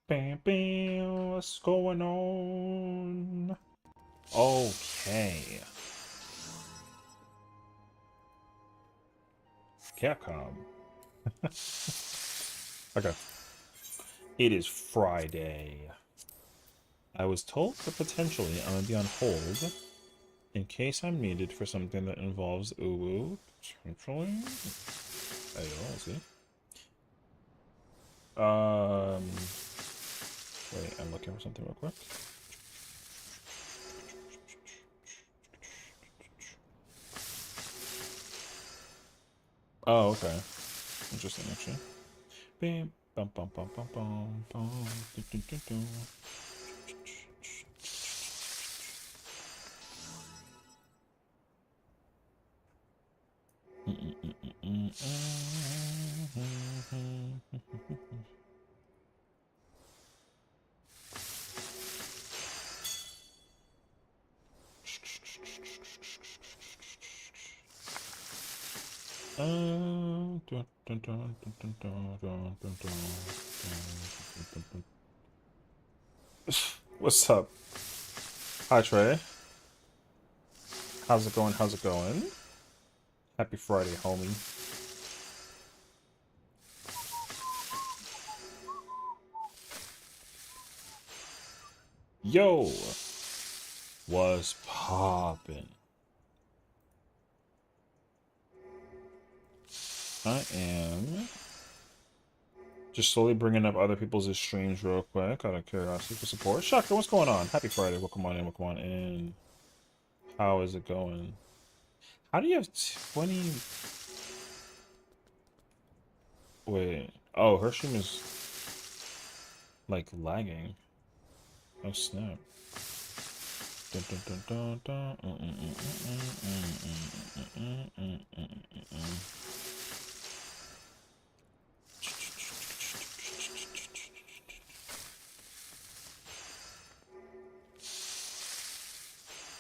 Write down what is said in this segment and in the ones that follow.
Bam, bam, what's going on? Okay. Capcom. Okay. It is Friday. I was told that potentially I'm gonna be on hold in case I'm needed for something that involves Uwu. Potentially. I will see. Um. Wait, I'm looking for something real quick. Oh, okay. Interesting, actually. Bam, bum, bum, bum, bum, bum, bum, do, do, do, do. What's up? Hi, Trey. How's it going? How's it going? Happy Friday, homie. Yo, what's poppin'? I am just slowly bringing up other people's streams real quick out of curiosity for support. Shaka, what's going on? Happy Friday. Welcome on in. Welcome on in. How is it going? How do you have 20? Wait. Oh, her stream is like lagging. Oh snap. Dun, dun, dun, dun, dun.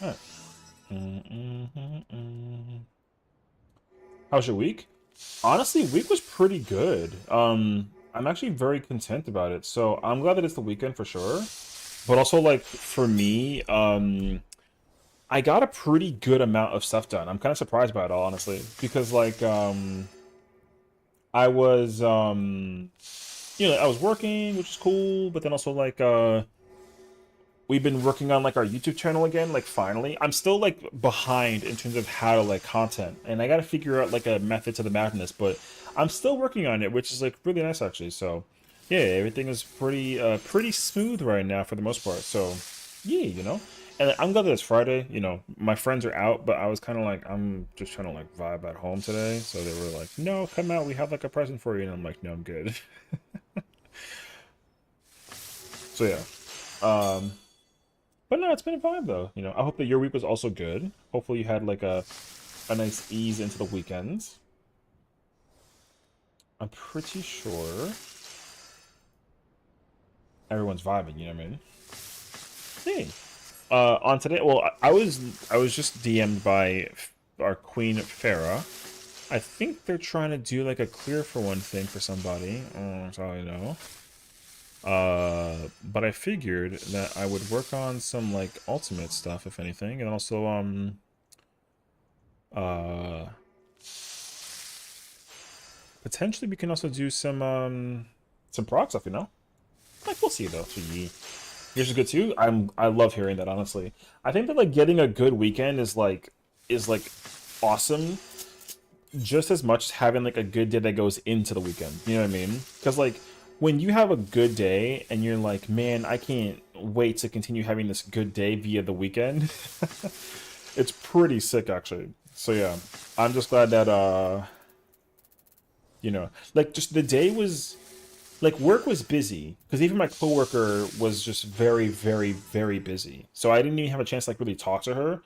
Alright. How's your week? Honestly, week was pretty good. I'm actually very content about it. So I'm glad that it's the weekend for sure. But also, like, for me, I got a pretty good amount of stuff done. I'm kind of surprised by it all, honestly. Because, like, I was, I was working, which is cool. But then also, like, we've been working on like our YouTube channel again, like finally. I'm still like behind in terms of how to like content, and I got to figure out like a method to the madness, but I'm still working on it, which is like really nice actually. So, yeah, everything is pretty smooth right now for the most part. So, yeah. And I'm glad that it's Friday. My friends are out, but I was kind of like, I'm just trying to like vibe at home today. So they were like, "No, come out. We have like a present for you." And I'm like, "No, I'm good." So yeah. But no, it's been a vibe though. I hope that your week was also good. Hopefully you had like a nice ease into the weekends. I'm pretty sure everyone's vibing, you know what I mean? Hey. On today, well, I was just DM'd by our queen Farah. I think they're trying to do like a clear for one thing for somebody. That's all I know. But I figured that I would work on some like ultimate stuff, if anything, and also uh potentially we can also do some prog stuff, Like we'll see though. So yours is good too. I love hearing that, honestly. I think that like getting a good weekend is like awesome just as much as having like a good day that goes into the weekend. You know what I mean? Because like when you have a good day and you're like, man, I can't wait to continue having this good day via the weekend. It's pretty sick actually. So yeah, I'm just glad that like just the day was like work was busy because even my coworker was just very, very, very busy. So I didn't even have a chance to like really talk to her,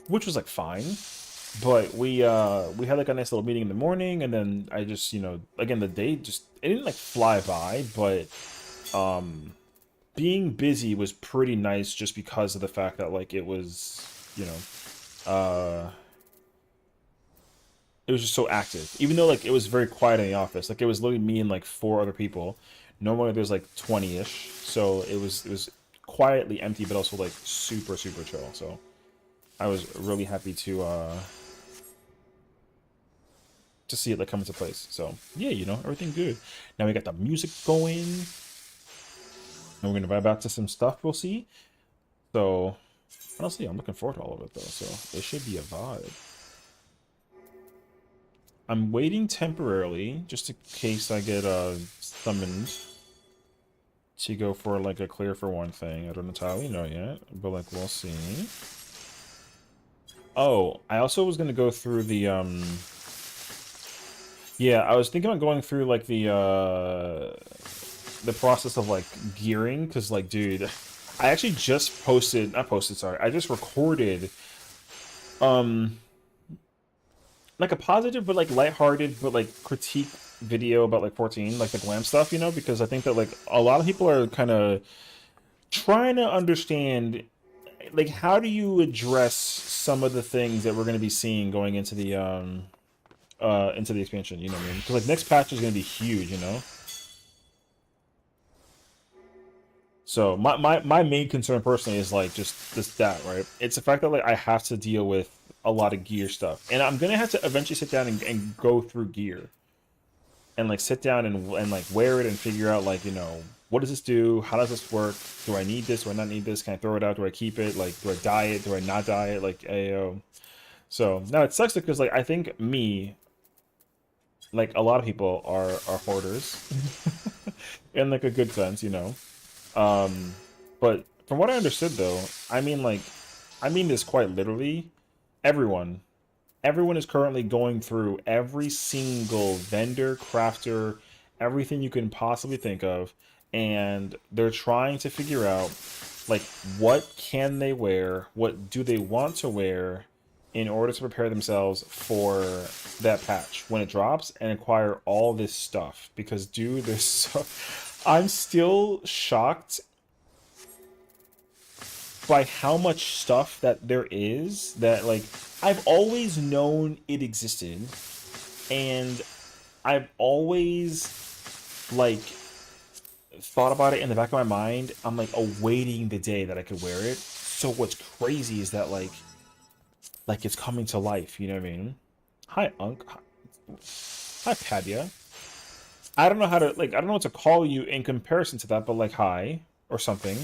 which was like fine. But we had like a nice little meeting in the morning, and then I just again the day just it didn't like fly by, but um being busy was pretty nice just because of the fact that like it was it was just so active. Even though like it was very quiet in the office, like it was literally me and like four other people. Normally there's like 20-ish, so it was quietly empty, but also like super super chill. So I was really happy to see it like come into place. So yeah, everything good. Now we got the music going, and we're gonna vibe out to some stuff. We'll see. So honestly, I'm looking forward to all of it though. So it should be a vibe. I'm waiting temporarily just in case I get summoned to go for like a clear for one thing. I don't entirely know yet, but like we'll see. Oh, I also was gonna go through the yeah, I was thinking about going through like the process of like gearing, because like dude, I actually just posted, not posted, sorry, I just recorded um like a positive but like lighthearted but like critique video about like 14, like the glam stuff, because I think that like a lot of people are kind of trying to understand like how do you address some of the things that we're going to be seeing going into the expansion, you know what I mean? Because like next patch is going to be huge. So my main concern personally is like just that, right? It's the fact that like I have to deal with a lot of gear stuff, and I'm gonna have to eventually sit down and go through gear and like sit down and like wear it and figure out like what does this do? How does this work? Do I need this? Do I not need this? Can I throw it out? Do I keep it? Like do I dye it? Do I not dye it? Like ayo. So now it sucks because like I think me, like a lot of people are hoarders in like a good sense. Um, but from what I understood though, I mean this quite literally. Everyone, everyone is currently going through every single vendor, crafter, everything you can possibly think of, and they're trying to figure out like what can they wear, what do they want to wear in order to prepare themselves for that patch when it drops and acquire all this stuff. Because dude, there's so I'm still shocked by how much stuff that there is that like I've always known it existed, and I've always like thought about it in the back of my mind. I'm like awaiting the day that I could wear it. So what's crazy is that like it's coming to life, you know what I mean? Hi Unc. Hi Padia. I don't know how to like I don't know what to call you in comparison to that, but like hi or something.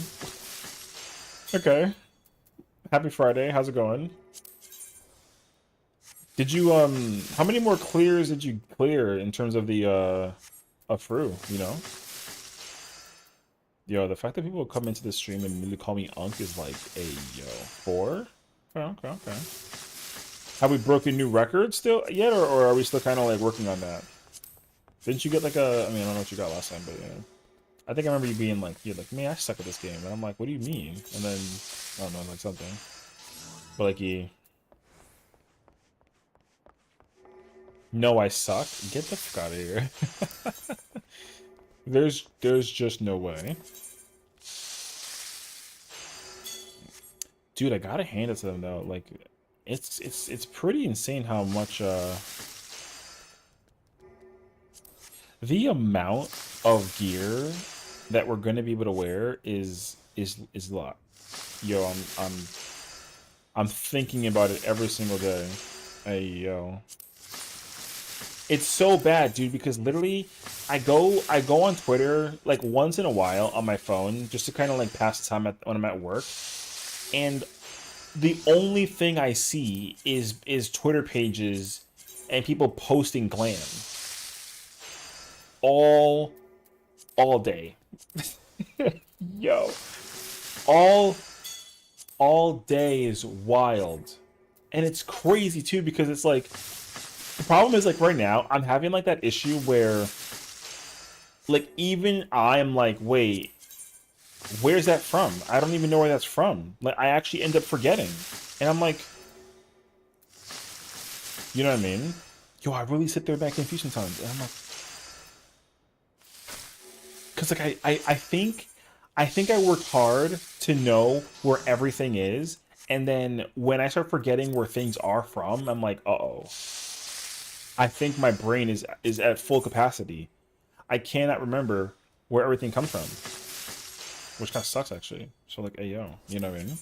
Okay. Happy Friday. How's it going? Did you how many more clears did you clear in terms of the of Fru? Yo, the fact that people come into the stream and immediately call me Unc is like a yo. 4? Okay, okay. Have we broken new records still yet, or are we still kind of like working on that? Didn't you get like I mean, I don't know what you got last time, but yeah. I think I remember you being like, you're like, man, I suck at this game. And I'm like, what do you mean? And then, I don't know, like something. But like, you, no, I suck? Get the fuck out of here. There's just no way. Dude, I gotta hand it to them though. Like, it's pretty insane how much, the amount of gear that we're gonna be able to wear is a lot. Yo, I'm thinking about it every single day. Hey yo, it's so bad, dude. Because literally, I go on Twitter like once in a while on my phone just to kind of like pass the time when I'm at work, and the only thing I see is Twitter pages and people posting glam all all day. Yo, all all day is wild. And it's crazy too because it's like the problem is like right now I'm having like that issue where like even I'm like, wait, where's that from? I don't even know where that's from. Like I actually end up forgetting. And I'm like, you know what I mean? Yo, I really sit there back confusion times. And I'm like, because like I think I worked hard to know where everything is, and then when I start forgetting where things are from, I'm like, uh-oh. I think my brain is at full capacity. I cannot remember where everything comes from, which kind of sucks actually. So like, hey yo, you know what I mean?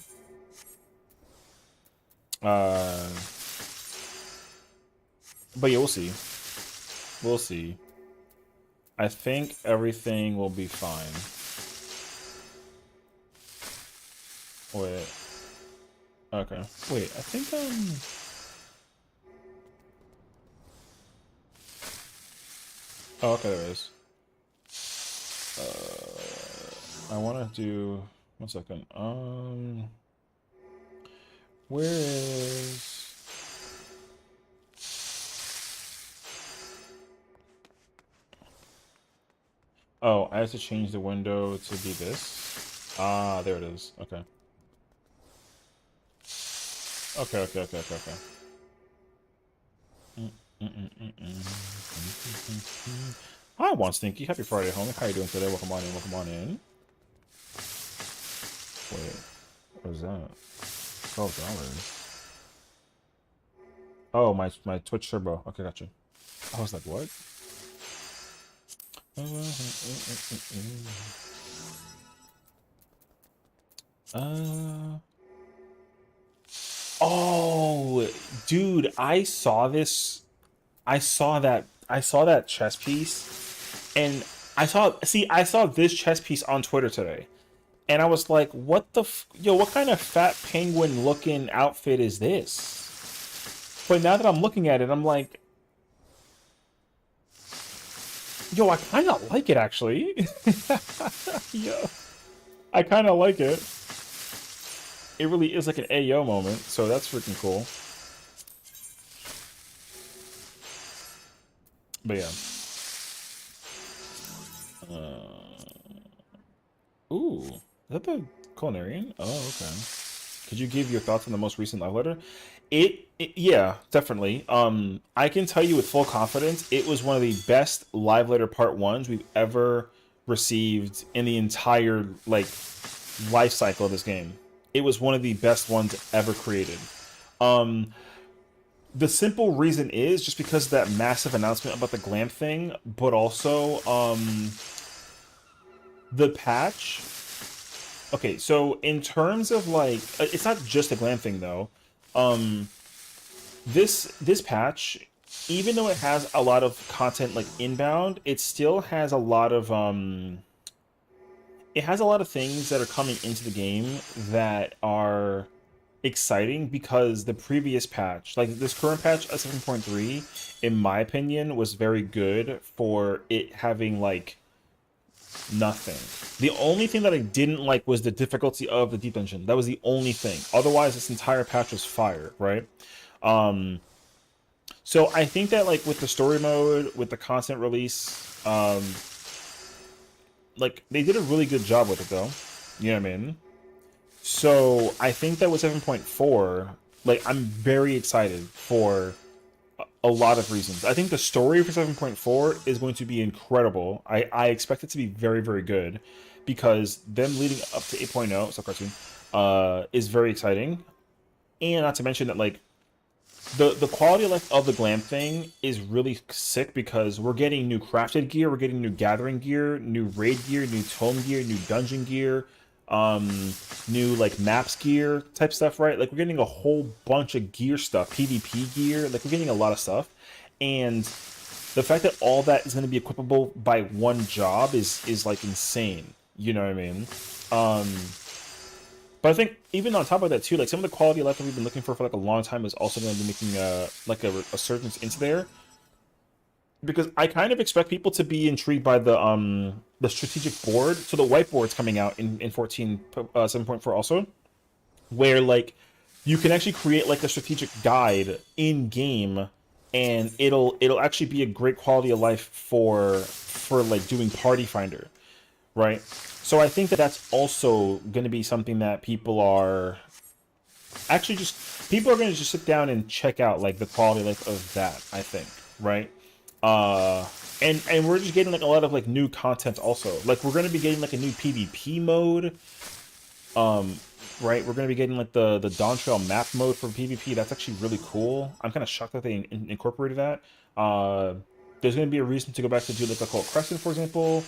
But yeah, we'll see. We'll see. I think everything will be fine. Wait. Okay. Wait, I think oh, okay, there it is. I wanna do 1 second. Where is oh, I have to change the window to be this. Ah, there it is. Okay. Okay. Hi, One Stinky. Happy Friday, homie. How you doing today? Welcome on in. Welcome on in. Wait, what is that? $12. Oh, my Twitch Turbo. Okay, gotcha. I was like, what? Oh, dude, I saw this. I saw that chess piece, and I saw this chess piece on Twitter today, and I was like, what the yo, what kind of fat penguin looking outfit is this? But now that I'm looking at it, I'm like, yo, I kind of like it actually. Yo, I kind of like it. It really is like an Ayo moment, so that's freaking cool. But yeah. Ooh, is that the culinarian? Oh, okay. Could you give your thoughts on the most recent live letter? Yeah, definitely. I can tell you with full confidence, it was one of the best live letter part ones we've ever received in the entire like life cycle of this game. It was one of the best ones ever created. Um, the simple reason is just because of that massive announcement about the glam thing, but also the patch. Okay, so in terms of like, it's not just a glam thing though. Um, this patch, even though it has a lot of content like inbound, it still has a lot of it has a lot of things that are coming into the game that are exciting because the previous patch, like this current patch, 7.3, in my opinion, was very good for it having like nothing. The only thing that I didn't like was the difficulty of the deep dungeon. That was the only thing. Otherwise, this entire patch was fire, right? So I think that like with the story mode, with the content release, like they did a really good job with it though. You know what I mean? So I think that with 7.4, like I'm very excited for a lot of reasons. I think the story for 7.4 is going to be incredible. I expect it to be very, very good because them leading up to 8.0, so cartoon, is very exciting. And not to mention that like the quality of life of the glam thing is really sick because we're getting new crafted gear, we're getting new gathering gear, new raid gear, new tome gear, new dungeon gear, new like maps gear type stuff, right? Like we're getting a whole bunch of gear stuff, PvP gear, like we're getting a lot of stuff. And the fact that all that is going to be equipable by one job is like insane. You know what I mean? But I think even on top of that too, like some of the quality of life that we've been looking for like a long time is also going to be making like a resurgence into there. Because I kind of expect people to be intrigued by the strategic board. So the whiteboard's coming out in 14 7.4 also, where like you can actually create like a strategic guide in game, and it'll actually be a great quality of life for like doing party finder, right? So I think that that's also going to be something that people are actually just people are going to just sit down and check out like the quality of life of that. I think, right? Uh, and we're just getting like a lot of like new content also. Like we're going to be getting like a new PvP mode. Right, we're going to be getting like the Dawn Trail map mode for PvP. That's actually really cool. I'm kind of shocked that they incorporated that. There's going to be a reason to go back to do like a Cult Crescent, for example.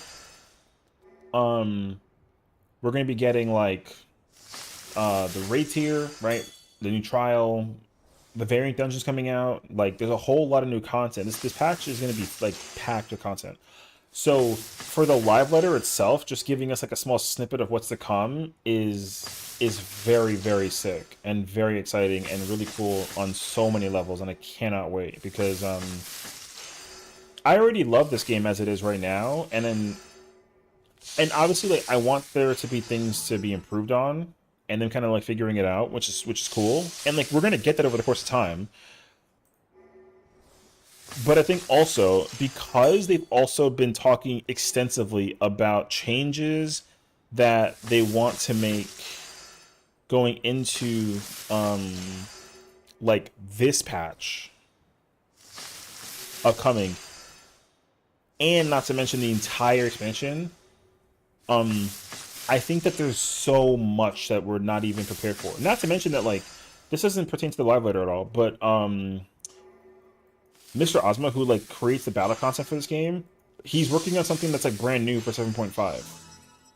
we're gonna be getting like the raid tier, right? The new trial, the variant dungeons coming out. Like, there's a whole lot of new content. This patch is gonna be like packed with content. So for the live letter itself, just giving us like a small snippet of what's to come is very, very sick and very exciting and really cool on so many levels, and I cannot wait because I already love this game as it is right now, and obviously like I want there to be things to be improved on, and then kind of like figuring it out, which is cool, and like we're gonna get that over the course of time. But I think also because they've also been talking extensively about changes that they want to make going into like this patch upcoming, and not to mention the entire expansion, um I think that there's so much that we're not even prepared for. Not to mention that like this doesn't pertain to the live letter at all, but Mr. Ozma, who like creates the battle concept for this game, he's working on something that's like brand new for 7.5.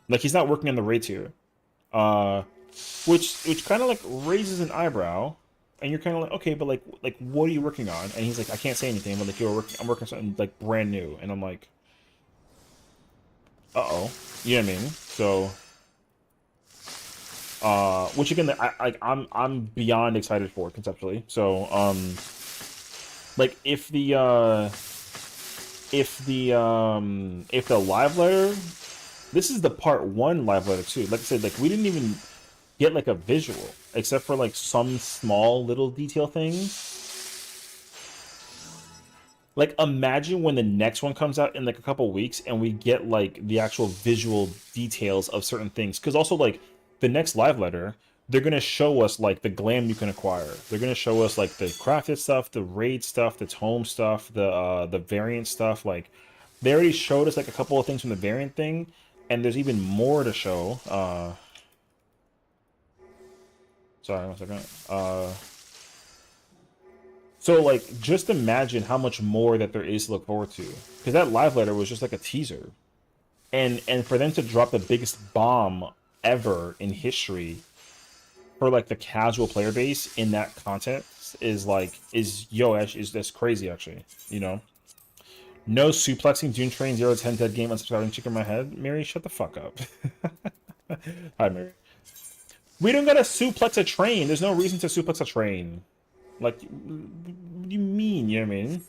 Like he's not working on the raid tier, uh, which kind of like raises an eyebrow, and you're kind of like, okay, but like what are you working on? And he's like, I can't say anything, but like I'm working on something like brand new, and I'm like, uh-oh, you know what I mean? So, which again, I'm beyond excited for conceptually. So, like if the live letter, this is the part one live letter too. Like I said, like we didn't even get like a visual except for like some small little detail things. Like imagine when the next one comes out in like a couple weeks and we get like the actual visual details of certain things. Because also like the next live letter, they're gonna show us like the glam you can acquire. They're gonna show us like the crafted stuff, the raid stuff, the tome stuff, the variant stuff. Like they already showed us like a couple of things from the variant thing, and there's even more to show. Sorry, one second. So like just imagine how much more that there is to look forward to. Because that live letter was just like a teaser. And for them to drop the biggest bomb ever in history for like the casual player base in that content is like is that's crazy actually, you know. No suplexing Dune Train 0 to 10 dead game unsubscribing chicken in my head. Mary, shut the fuck up. Hi Mary. We don't gotta suplex a train. There's no reason to suplex a train. Like, what do you mean? You know what I mean?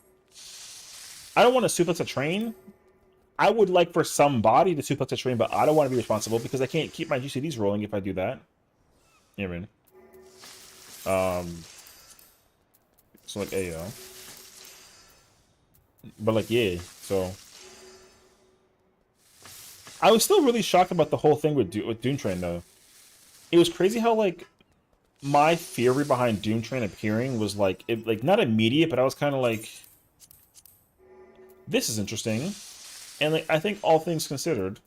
I don't want to suplex a train. I would like for somebody to suplex a train, but I don't want to be responsible because I can't keep my GCDs rolling if I do that. You know what I mean? So like, hey, yo. But like, yeah. So I was still really shocked about the whole thing with Dune Train though. It was crazy how like my theory behind Doom Train appearing was like not immediate, but I was kind of like, this is interesting, and like I think all things considered,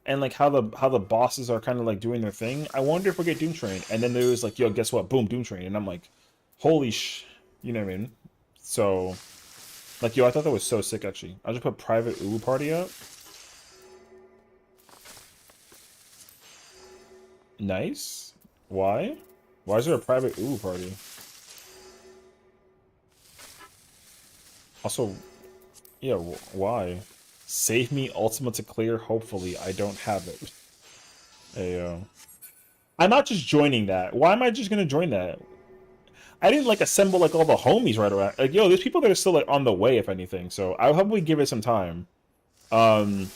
and like how the bosses are kind of like doing their thing. I wonder if we'll get Doom Train, and then there was like, yo, guess what? Boom, Doom Train, and I'm like, holy you know what I mean? So, like, yo, I thought that was so sick actually. I just put private Uwu party up. Nice. Why? Why is there a private Uwu party? Also, yeah, why? Save me Ultima to clear. Hopefully, I don't have it. Hey, I'm not just joining that. Why am I just gonna join that? I didn't like assemble like all the homies right around. Like, yo, there's people that are still like on the way, if anything. So I'll probably give it some time. Um,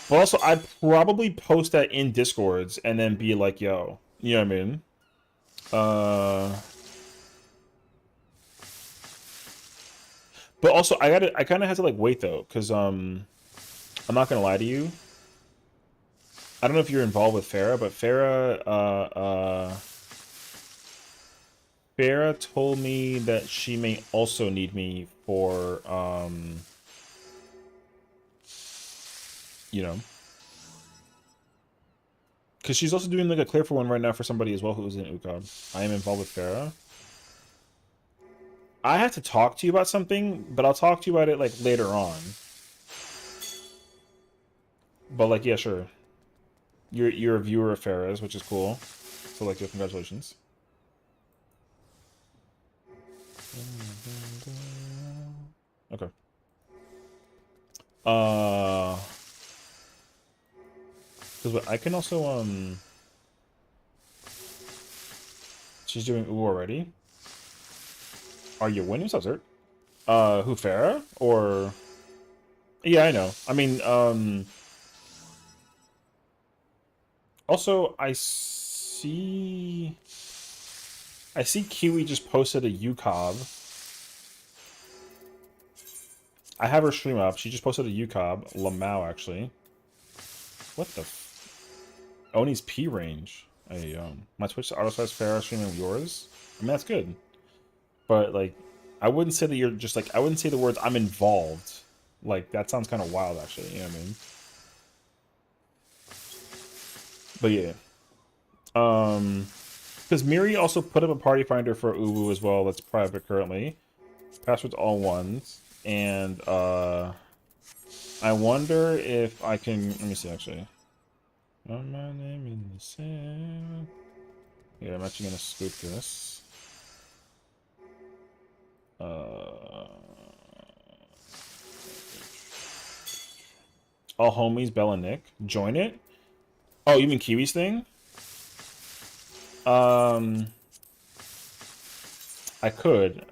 but also I'd probably post that in Discords and then be like, yo, you know what I mean? Uh, but also I kind of had to like wait though, because I'm not gonna lie to you. I don't know if you're involved with Farah, but Farah told me that she may also need me for you know, because she's also doing like a clear for one right now for somebody as well who's in UCOB. I am involved with Farah. I have to talk to you about something, but I'll talk to you about it like later on. But like, yeah, sure. You're a viewer of Farah's, which is cool. So like, yeah, congratulations. Okay. Because I can also she's doing ooh already. Are you winning? What's up, sir? Who, Farah? Or yeah, I know. I mean, also I see Kiwi just posted a UCOB. I have her stream up. She just posted a UCOB. Lamau, actually. What the Oni's P range. Hey, my Twitch auto size Farah streaming yours. I mean, that's good. But like, I wouldn't say that you're just like, I wouldn't say the words I'm involved. Like, that sounds kind of wild, actually. You know what I mean? But yeah. Because Miri also put up a party finder for Uwu as well. That's private currently. Passwords all ones. And I wonder if I can. Let me see actually. My name in the sand. Yeah, I'm actually gonna scoop this. All homies, Bella and Nick. Join it. Oh, you mean Kiwi's thing? I could.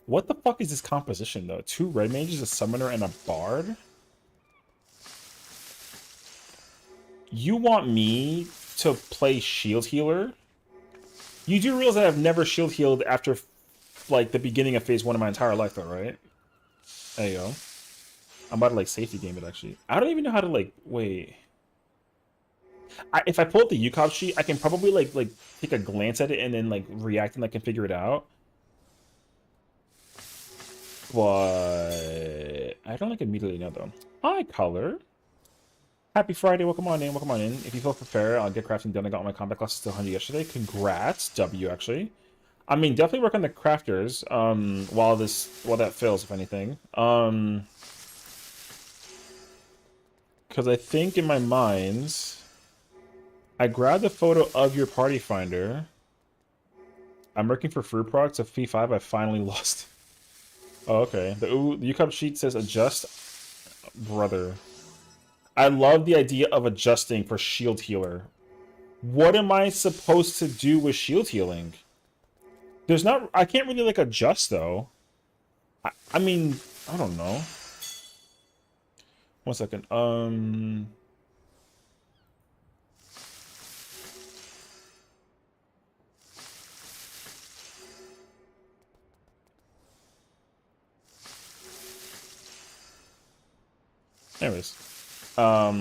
What the fuck is this composition, though? 2 red mages, a summoner, and a bard? You want me to play shield healer? You do realize that I've never shield healed after, like, the beginning of phase 1 of my entire life, though, right? There you go. I'm about to, like, safety game it, actually. I don't even know how to, like, wait. If I pull up the UCOB sheet, I can probably, like, take a glance at it and then, like, react and, like, can figure it out. But I don't, like, immediately know, though. Hi, Color. Happy Friday, welcome on in, welcome on in. If you feel for fair, I'll get crafting done. I got all my combat classes to 100 yesterday. Congrats, W, actually. I mean, definitely work on the crafters, while that fails, if anything. Because I think in my mind, I grabbed a photo of your party finder. I'm working for fruit products of P5. I finally lost. Oh, okay. The UCOB sheet says adjust, brother. I love the idea of adjusting for shield healer. What am I supposed to do with shield healing? There's not... I can't really, like, adjust, though. I mean, I don't know. 1 second. Anyways. I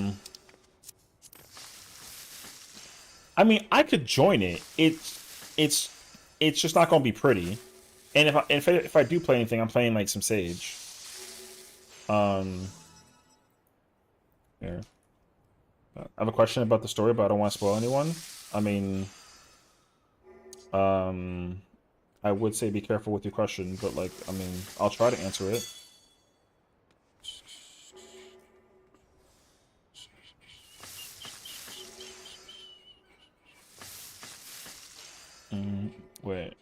mean, I could join it. It's just not gonna be pretty. And if I do play anything, I'm playing like some Sage. Here. I have a question about the story, but I don't want to spoil anyone. I mean, I would say be careful with your question, but like, I mean, I'll try to answer it. Wait.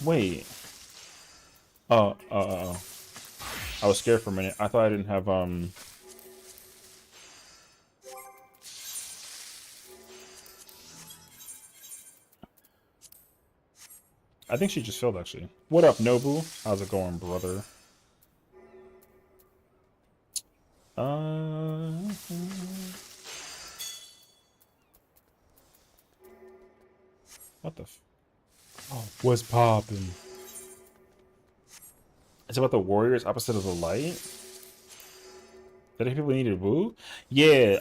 Wait. Oh. I was scared for a minute. I thought I didn't have I think she just filled actually. What up, Nobu? How's it going, brother? What the Oh, what's poppin'? It's about the warriors opposite of the light. That if people needed woo? Yeah,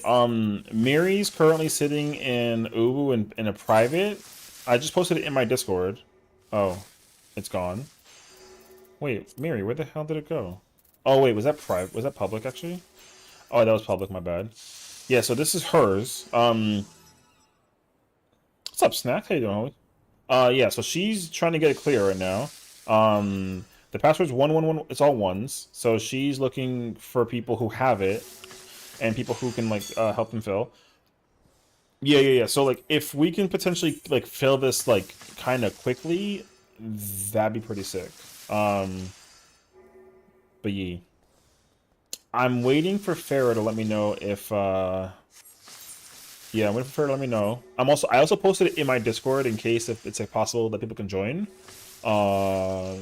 Mary's currently sitting in Uwu in a private. I just posted it in my Discord. Oh, it's gone. Wait, Mary, where the hell did it go? Oh wait, was that private? Was that public actually? Oh, that was public, my bad. Yeah, so this is hers. What's up, Snack? How you doing, homie? Yeah, so she's trying to get it clear right now. The password's 111. It's all ones. So she's looking for people who have it and people who can like help them fill. Yeah, yeah, yeah. So like if we can potentially like fill this like kind of quickly, that'd be pretty sick. But yeah. I'm waiting for Farah to let me know if yeah, I'm waiting for Farah to let me know. I also posted it in my Discord in case if it's like possible that people can join. Uh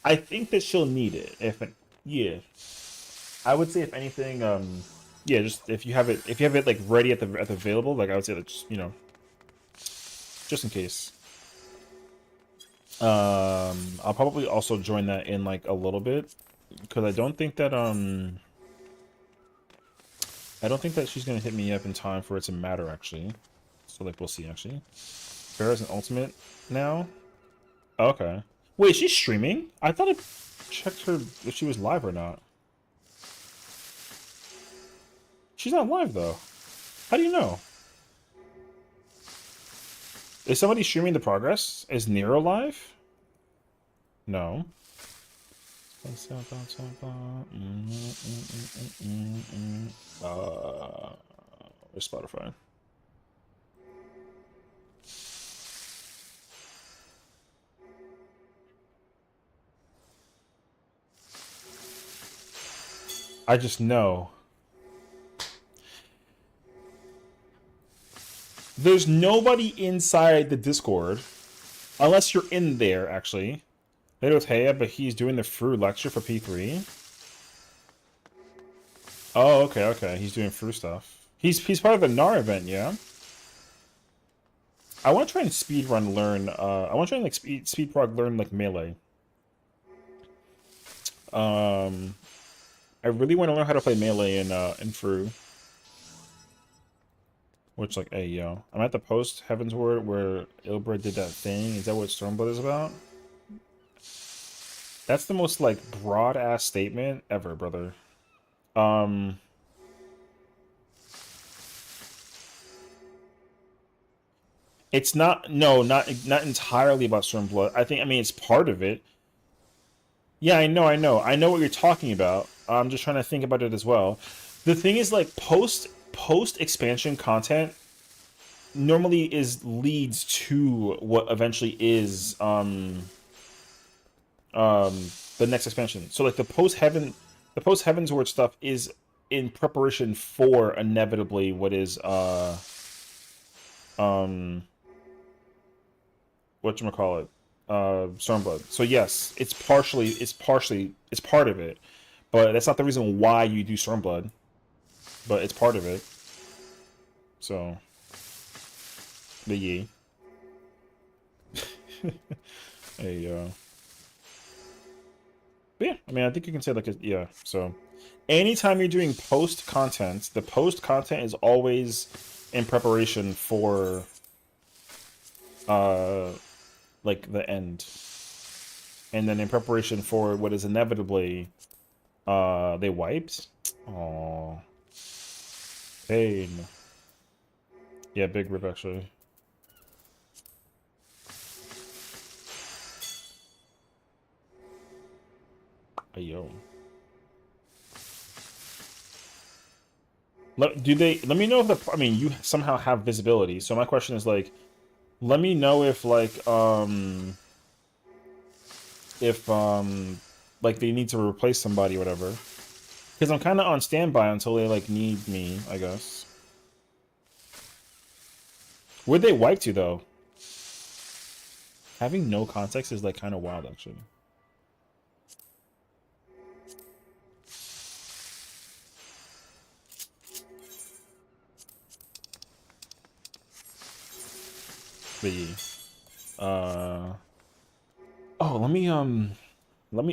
I think that she'll need it. Yeah. I would say if anything, yeah, just if you have it like ready at the available, like I would say that just, just in case. I'll probably also join that in like a little bit because I don't think that she's gonna hit me up in time for it to matter actually. So like we'll see actually. Farrah's an ultimate now. Oh, okay. Wait, she's streaming? I thought I checked her if she was live or not. She's not live though. How do you know? Is somebody streaming the progress? Is Nero live? No. Where's Spotify? I just know. There's nobody inside the Discord. Unless you're in there, actually. Later with Heya, but he's doing the Fru lecture for P3. Oh, okay, okay. He's doing Fru stuff. He's part of the NAR event, yeah? I want to try and speedrun learn, I want to try and, like, speedrun learn, like, Melee. I really want to learn how to play Melee in Fru. Which, like, hey, yo. I'm at the post Heaven's Word where Ilbred did that thing. Is that what Stormblood is about? That's the most, like, broad-ass statement ever, brother. It's not, no, not entirely about Stormblood. I mean, it's part of it. Yeah, I know, I know. I know what you're talking about. I'm just trying to think about it as well. The thing is, like, post expansion content normally leads to what eventually is the next expansion. So like the post Heaven's Word stuff is in preparation for inevitably what is whatchamacallit, Stormblood. So yes, it's part of it, but that's not the reason why you do Stormblood. But it's part of it. So, the ye. Hey, but yeah, I mean, I think you can say like, yeah. So, anytime you're doing post content, the post content is always in preparation for, like the end, and then in preparation for what is inevitably, they wiped. Oh, pain. Yeah, big rip actually. Ayo. Let me know if I mean, you somehow have visibility. So my question is like, let me know if like they need to replace somebody or whatever. Because I'm kind of on standby until they like need me, I guess. Where'd they wipe to though? Having no context is like kind of wild actually. But yeah. Oh, let me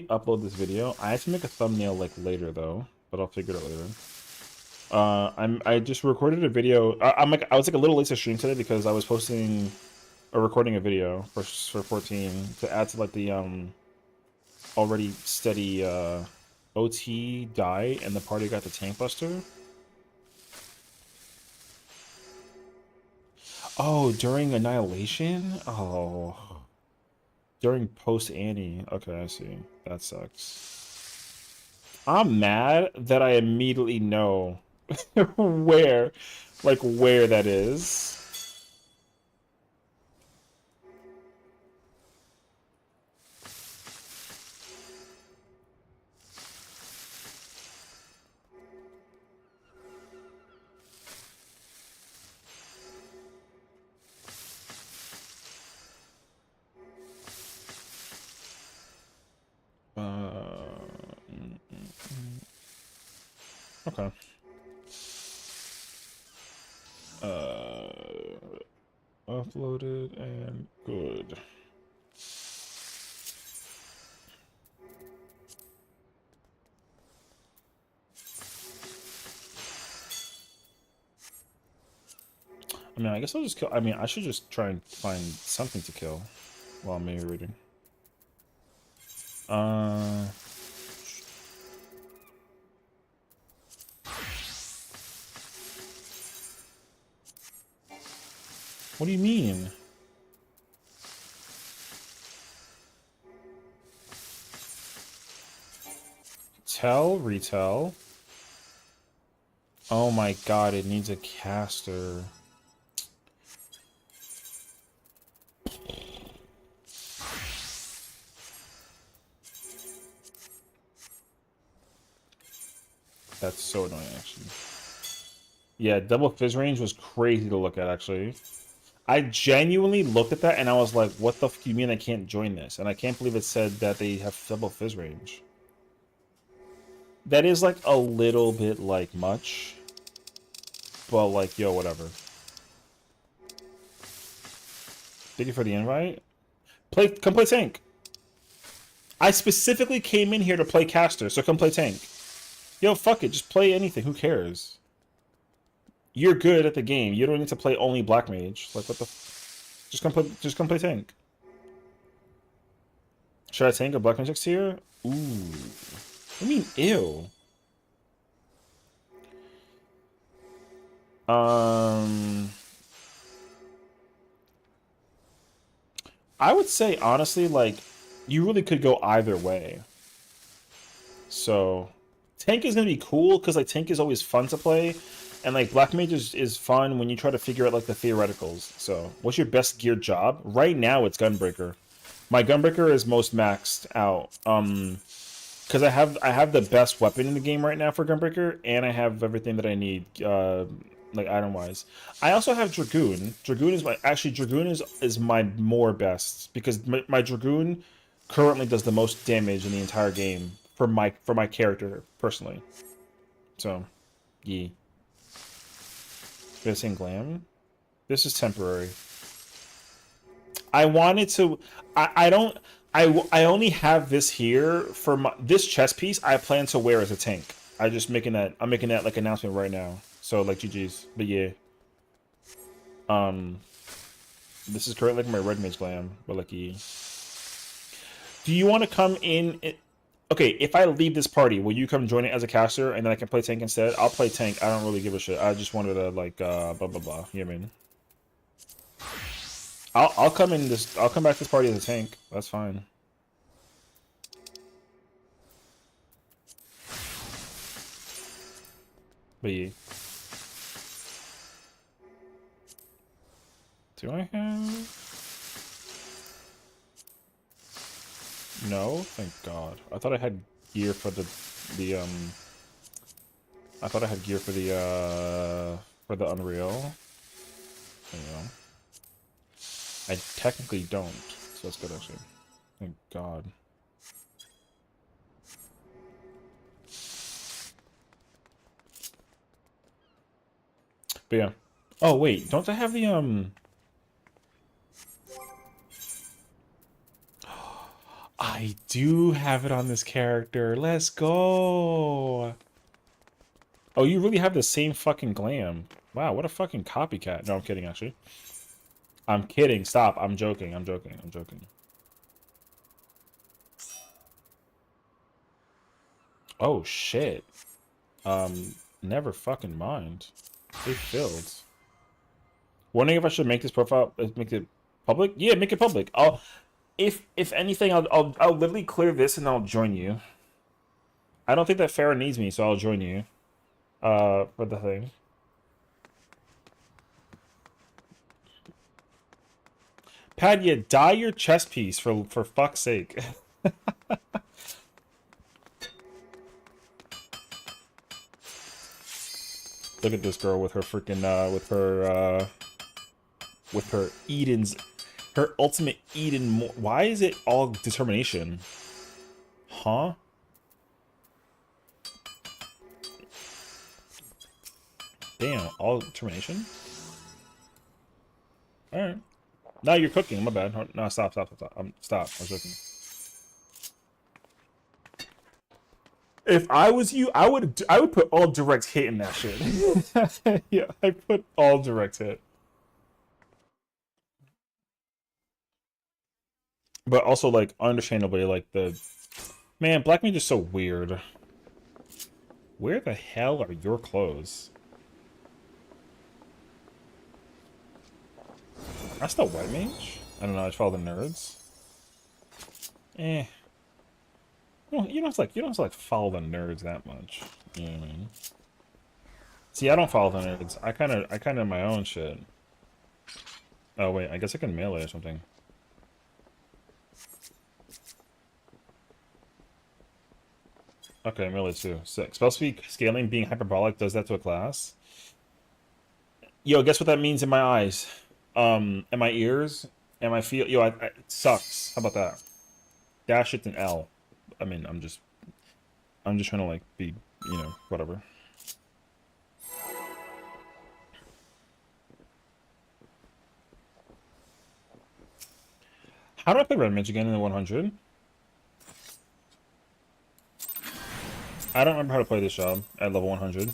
upload this video. I had to make a thumbnail like later though, but I'll figure it out later. I just recorded a video. I was like a little late to stream today because I was posting or recording a video for 14 to add to like the already steady OT die and the party got the tank buster. Oh, during Annihilation? Oh. During post Annie. Okay, I see. That sucks. I'm mad that I immediately know where, like, where that is. Okay. Uploaded and good. I mean, I guess I'll just kill. I mean, I should just try and find something to kill while I'm maybe reading. Uh, what do you mean? Tell, retell. Oh my god, it needs a caster. That's so annoying, actually. Yeah, double fizz range was crazy to look at, actually. I genuinely looked at that and I was like, what the fuck do you mean I can't join this? And I can't believe it said that they have double fizz range. That is like a little bit like much. But like, yo, whatever. Thank you for the invite. Come play tank. I specifically came in here to play caster, so come play tank. Yo, fuck it, just play anything. Who cares? You're good at the game. You don't need to play only black mage. Like what the? Just come play tank. Should I tank a black mage next year? Ooh. I mean, ew. I would say honestly, like, you really could go either way. So, tank is gonna be cool because like tank is always fun to play, and like black mage is fun when you try to figure out like the theoreticals. So, what's your best geared job? Right now, it's gunbreaker. My gunbreaker is most maxed out. Because I have the best weapon in the game right now for gunbreaker, and I have everything that I need. Like item wise. I also have Dragoon. Dragoon is my more best because my Dragoon currently does the most damage in the entire game for my character personally. So, yeah. Missing glam. This is temporary. I wanted to. I don't. I only have this here for this chest piece. I plan to wear as a tank. I'm making that like announcement right now. So like GG's. But yeah. Um. This is currently like my red mage glam. But like yeah. Do you want to come in? Okay, if I leave this party, will you come join it as a caster and then I can play tank instead? I'll play tank. I don't really give a shit. I just wanted to like blah blah blah. You know what I mean? I'll come in this. I'll come back to this party as a tank. That's fine. But yeah. Do I have? No, thank God. I thought I had gear for the I thought I had gear for the Unreal. There you go. I technically don't, so that's good actually. Thank God. But yeah. Oh wait, don't I have the I do have it on this character. Let's go. Oh, you really have the same fucking glam. Wow, what a fucking copycat. No, I'm kidding, actually. I'm kidding. Stop. I'm joking. I'm joking. I'm joking. Oh, shit. Never fucking mind. They filled. Wondering if I should make this profile, make it public? Yeah, make it public. If anything, I'll literally clear this and I'll join you. I don't think that Farah needs me, so I'll join you. For the thing. Padya, dye your chest piece for fuck's sake. Look at this girl with her freaking with her Eden's, her ultimate Eden. Why is it all determination? Huh? Damn, all determination. All right. Now you're cooking. My bad. No, stop. Stop. I was joking. If I was you, I would put all direct hit in that shit. Yeah, I put all direct hit. But also, like, understandably, like, man, Black Mage is so weird. Where the hell are your clothes? That's the White Mage? I don't know, I just follow the nerds. Eh. You don't have to like follow the nerds that much. You know what I mean? See, I don't follow the nerds. I kinda my own shit. Oh wait, I guess I can melee or something. Okay, melee too. Sick. Spell speed scaling being hyperbolic does that to a class. Yo, guess what that means in my eyes? And my ears, and my feel. Yo, it sucks. How about that? Dash it's an L. I mean, I'm just trying to like be, you know, whatever. How do I play Red Mage again in the 100? I don't remember how to play this job at level 100.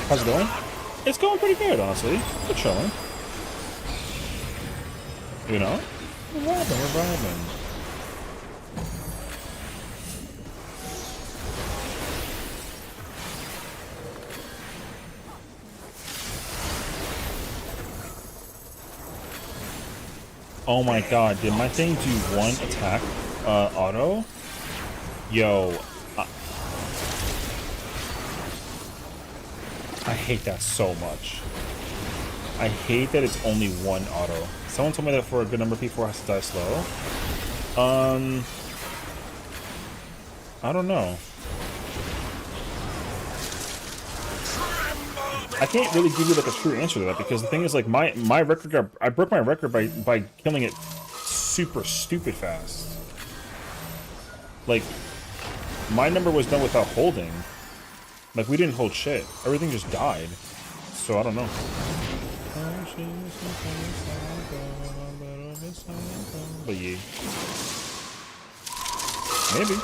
How's it going? It's going pretty good, honestly. We're chilling. You know? We're vibing. Oh my god, did my thing do one attack auto? Yo. I hate that so much. I hate that it's only one auto. Someone told me that for a good number of people it has to die slow. I don't know. I can't really give you like a true answer to that because the thing is like my record I broke my record by killing it super stupid fast. Like my number was done without holding. Like, we didn't hold shit. Everything just died. So, I don't know. But yeah. Maybe.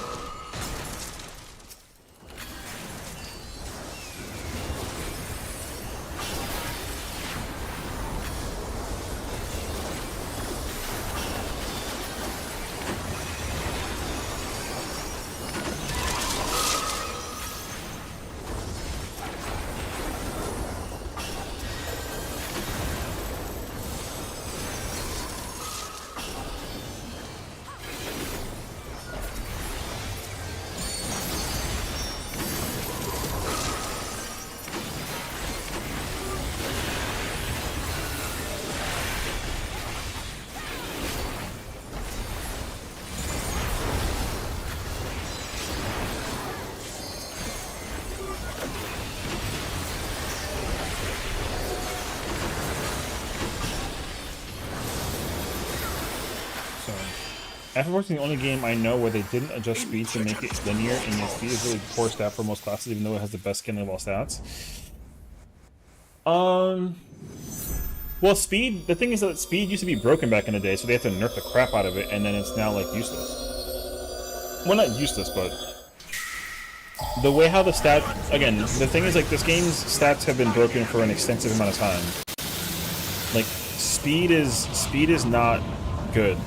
Afterworks is the only game I know where they didn't adjust speed to make it linear, and yet speed is really poor stat for most classes, even though it has the best scaling of all stats. Well, speed, the thing is that speed used to be broken back in the day, so they have to nerf the crap out of it, and then it's now, like, useless. Well, not useless, but the way how the stat, again, the thing is, like, this game's stats have been broken for an extensive amount of time. Like, speed is not good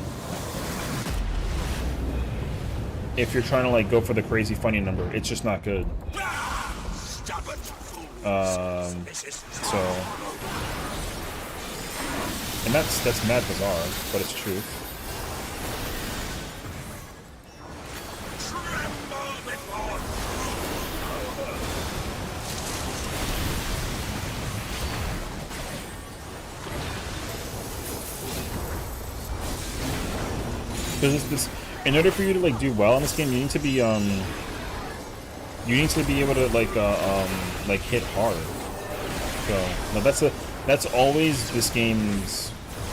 if you're trying to, like, go for the crazy funny number. It's just not good. So, and that's mad bizarre, but it's true. Because this, in order for you to like do well in this game, you need to be able to like hit hard. So no, that's always this game's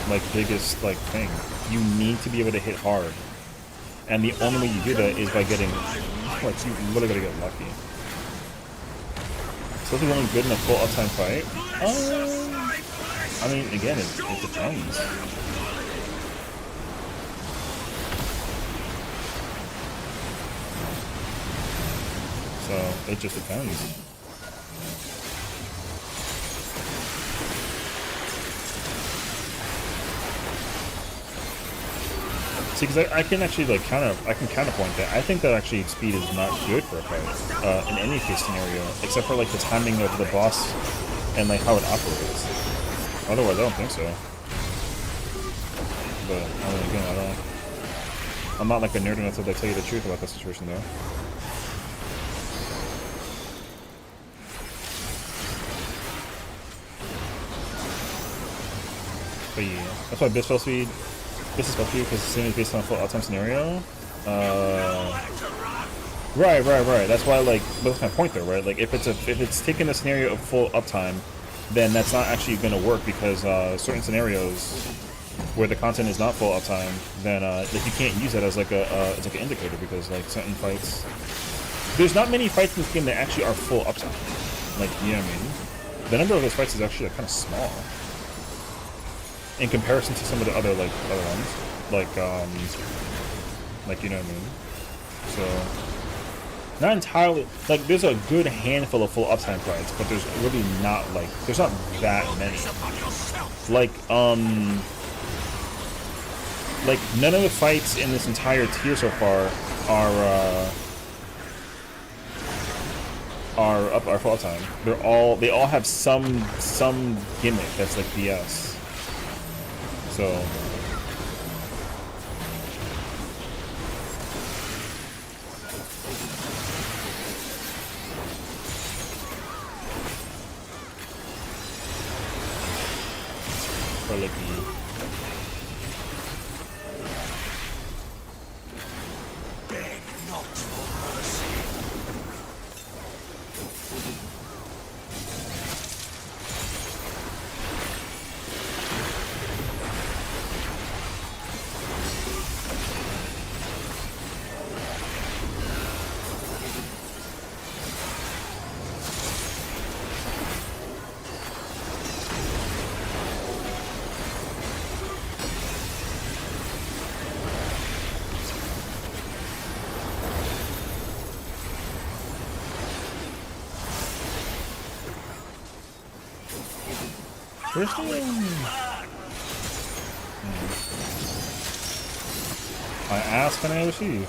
like biggest like thing. You need to be able to hit hard, and the only way you do that is by getting like you literally gotta get lucky. So if it's only good in a full uptime fight, I mean, again, it depends. So it just depends. See, because I can actually like counterpoint that. I think that actually speed is not good for a fight in any case scenario, except for like the timing of the boss and like how it operates. Otherwise, I don't think so. But I mean, again, I'm not like a nerd enough to like tell you the truth about that situation though. But yeah, that's why Bispell speed. This is supposed to be because the same is based on a full uptime scenario. Right. That's why, like, but that's my point though, right? Like, if it's taking a scenario of full uptime, then that's not actually going to work because certain scenarios where the content is not full uptime, then like you can't use that as like it's like an indicator because like certain fights, there's not many fights in this game that actually are full uptime. Like, you know what I mean? The number of those fights is actually like, kind of small in comparison to some of the other ones, like you know what I mean. So not entirely like there's a good handful of full uptime fights, but there's really not like there's not that many. Like none of the fights in this entire tier so far are full uptime. They all have some gimmick that's like BS. So for like I ask and I receive.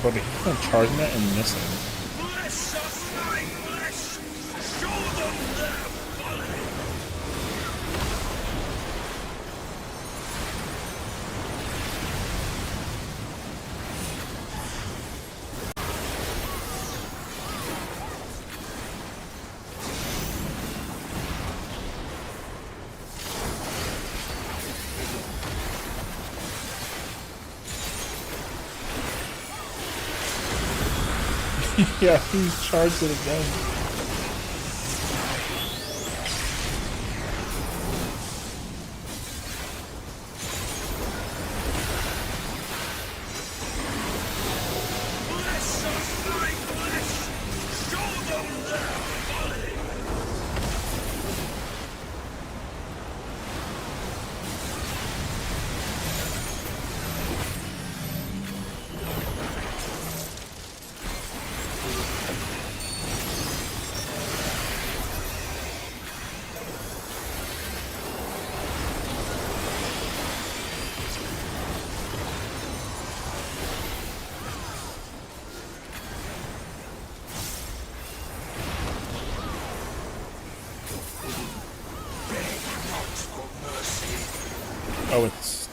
But they keep on charging that and missing. Yeah, he's charged it again. Oh, it's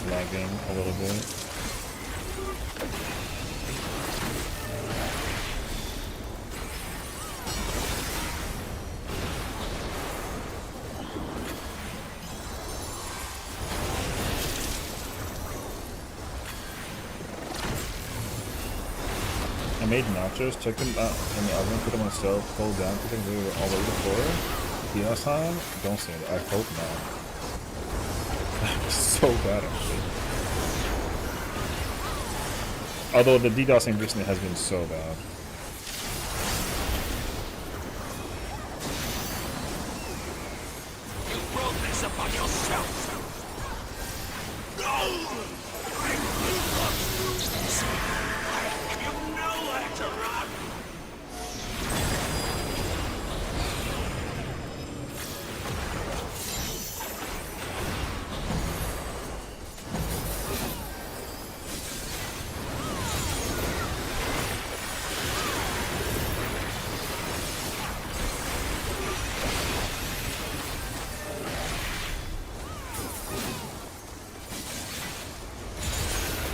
lagging a little bit. I made nachos, took them out in the oven, put them on the stove, pulled down, put them all over the floor. DDoS time? Don't say that. I hope not. So bad, actually. Although the DDoSing recently has been so bad. You brought this upon yourself. You know where to run.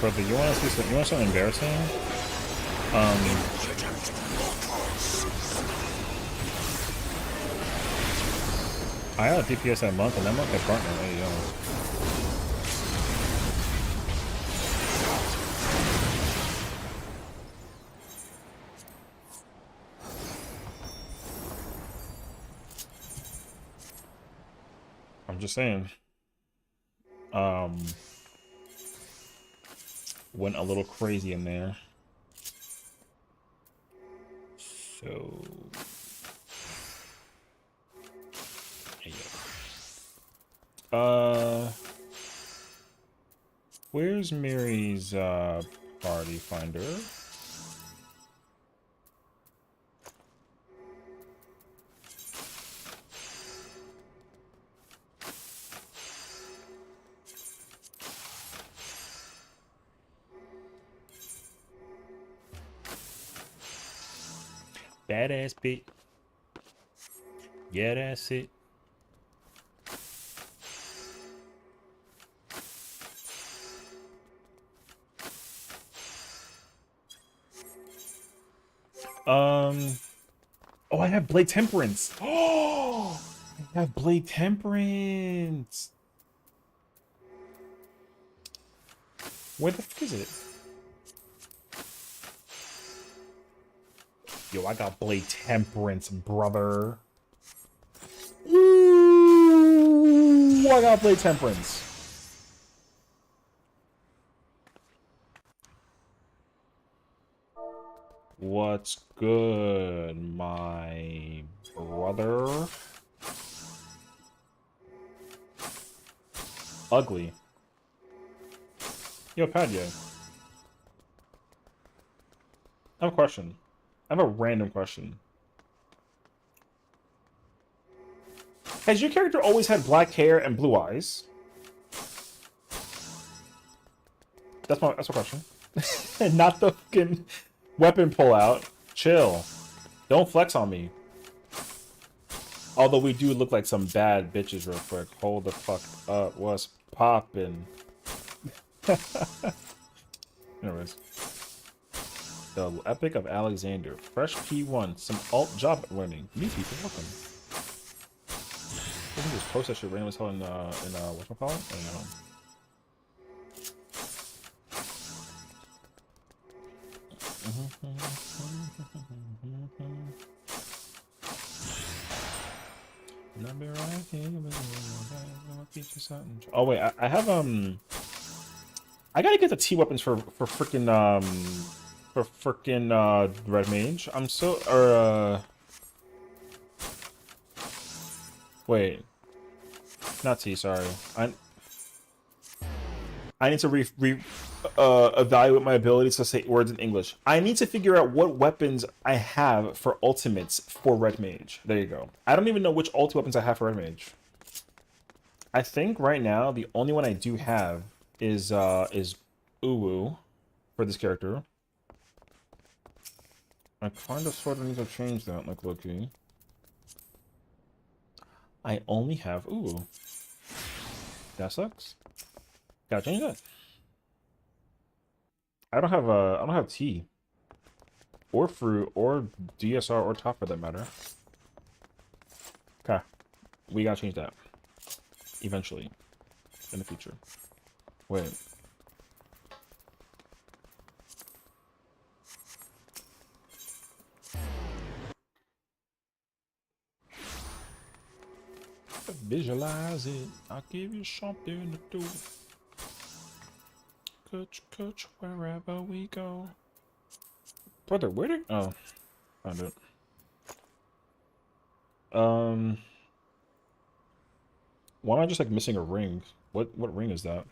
Brother, you want to see something? You want something embarrassing? I had a DPS that month, and that month I partner. There you go. I'm just saying. Went a little crazy in there. So yeah. Where's Mary's party finder? Badass bitch. Yeah, that's it. Oh, I have Blade Temperance. Oh, I have Blade Temperance. Where the fuck is it? Yo, I got Blade Temperance, brother. Ooh, I got Blade Temperance. What's good, my brother? Ugly. Yo, Padya. I have a question. I have a random question. Has your character always had black hair and blue eyes? That's my question. And not the fucking weapon pullout. Chill. Don't flex on me. Although we do look like some bad bitches real quick. Hold the fuck up. What's poppin'? Anyways. The Epic of Alexander. Fresh P1. Some alt job learning. New people, welcome. I can just post that shit randomly as hell in whatchamacallit? I don't know. Oh wait, I have I gotta get the T weapons for freaking red mage. I'm so wait, not T. Sorry, I need to evaluate my abilities to say words in English. I need to figure out what weapons I have for ultimates for red mage. There you go. I don't even know which ulti weapons I have for red mage. I think right now the only one I do have is Uwu for this character. I kind of sort of need to change that, like looking. I only have Uwu. That sucks. Gotta change that. I don't have T. Or fruit, or DSR, or top for that matter. Okay. We gotta change that. Eventually. In the future. Wait. Visualize it. I'll give you something to do. Coach, wherever we go. Brother, where did... Oh. Found it. Why am I just like missing a ring? What ring is that?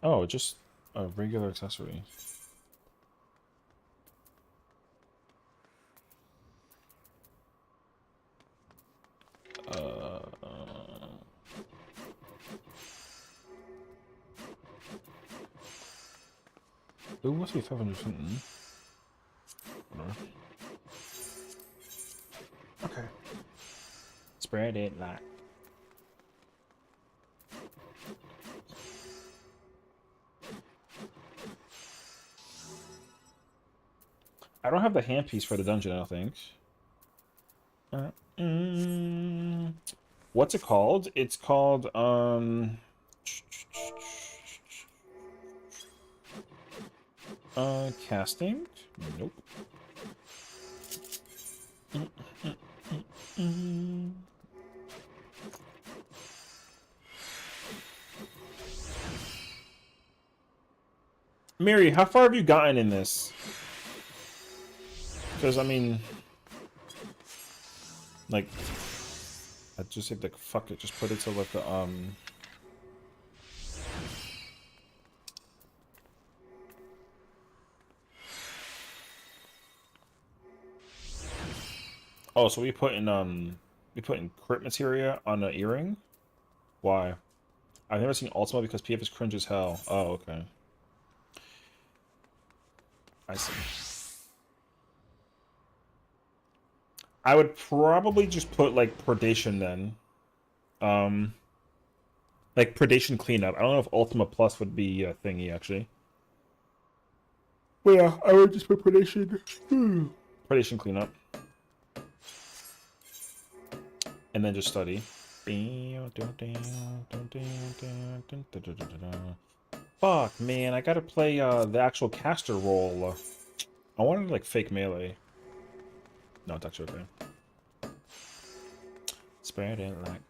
Oh, just a regular accessory. It must be 500 something. Okay. Spread it like. I don't have the handpiece for the dungeon, I don't think. What's it called? It's called, casting? Nope. Mary, how far have you gotten in this? Because, I mean... Like... I just said, like, fuck it. Just put it to, like, the, Oh, so we put in crit materia on an earring? Why? I've never seen Ultima because PF is cringe as hell. Oh, okay. I see. I would probably just put, like, predation then. Like, predation cleanup. I don't know if Ultima Plus would be a thingy, actually. But yeah, I would just put predation. Predation cleanup. And then just study. Fuck, man, I gotta play the actual caster role. I wanted like fake melee. No, it's actually okay. Spread it like.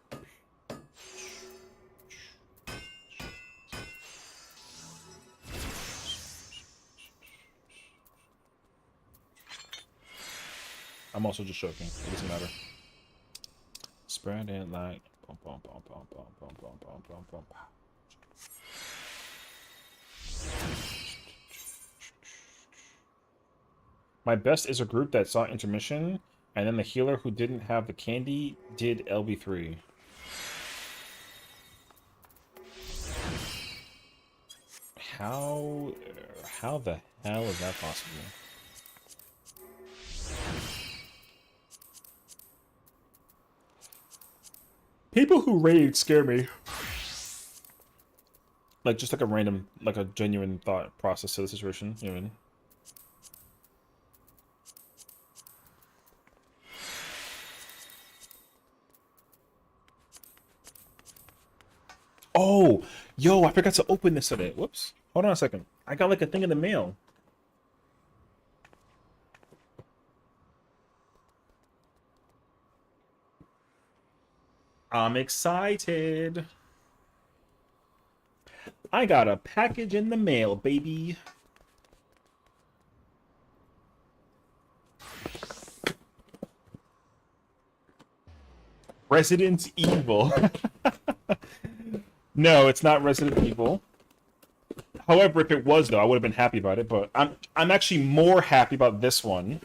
I'm also just joking. It doesn't matter. Spread it like. My best is a group that saw intermission, and then the healer who didn't have the candy did LB3. How the hell is that possible? People who raid scare me. Like, just like a random, like a genuine thought process to the situation, you know what I mean? Oh, yo, I forgot to open this today. Whoops. Hold on a second. I got like a thing in the mail. I'm excited. I got a package in the mail, baby. Resident Evil. No, it's not Resident Evil. However, if it was though, I would have been happy about it, but I'm actually more happy about this one.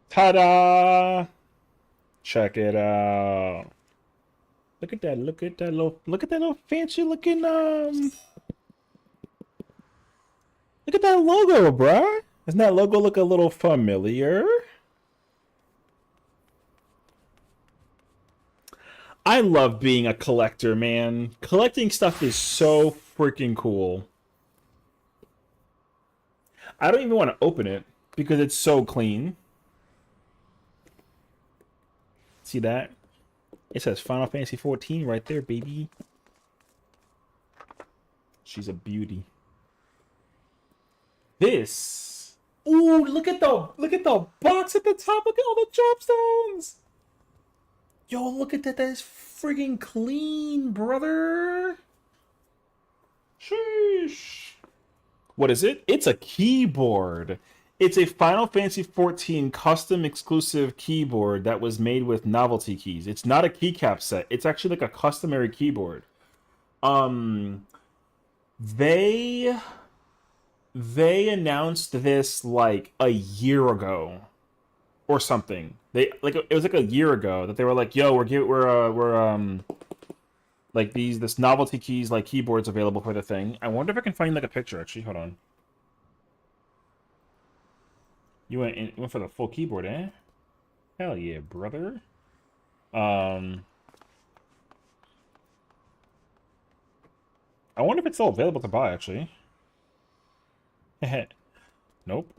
Ta-da! Check it out. Look at that, look at that little fancy looking look at that logo, bruh. Doesn't that logo look a little familiar? I love being a collector, man. Collecting stuff is so freaking cool. I don't even want to open it because it's so clean. See that? It says Final Fantasy 14 right there, baby. She's a beauty. This. Ooh, look at the box at the top. Look at all the dropstones. Yo, look at that. That is friggin' clean, brother. Sheesh. What is it? It's a keyboard. It's a Final Fantasy 14 custom exclusive keyboard that was made with novelty keys. It's not a keycap set. It's actually like a customary keyboard. They announced this like a year ago or something. They like it was like a year ago that they were like, "Yo, we're like this novelty keys like keyboards available for the thing." I wonder if I can find like a picture actually. Hold on. You went for the full keyboard, eh? Hell yeah, brother. I wonder if it's still available to buy actually. Nope.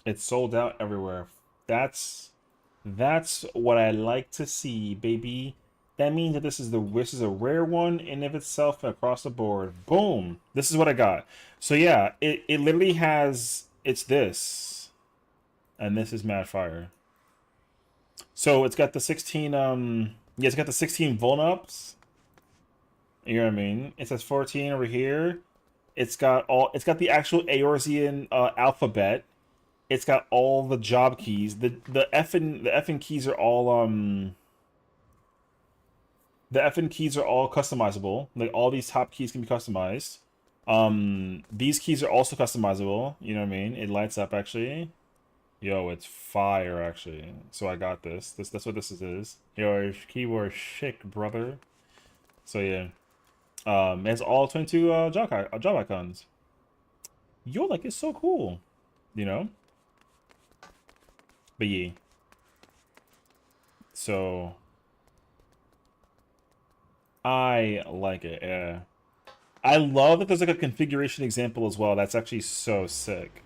It's sold out everywhere. That's what I like to see, baby. That means that this is a rare one in of itself across the board. Boom. This is what I got. So yeah, it literally has it's this. And this is Mad Fire. So it's got the 16 yeah, it's got the 16 vuln-ups. You know what I mean? It says 14 over here. It's got the actual Eorzean alphabet. It's got all the job keys. The effing keys are all the effing keys are all customizable. Like all these top keys can be customized. These keys are also customizable. You know what I mean? It lights up actually. Yo, it's fire actually. So I got this. That's what this is. Yo, keyboard chic, brother. So yeah. It's all 22 job icons. Yo, like it's so cool. You know? But yeah. So I like it, yeah. I love that there's like a configuration example as well. That's actually so sick.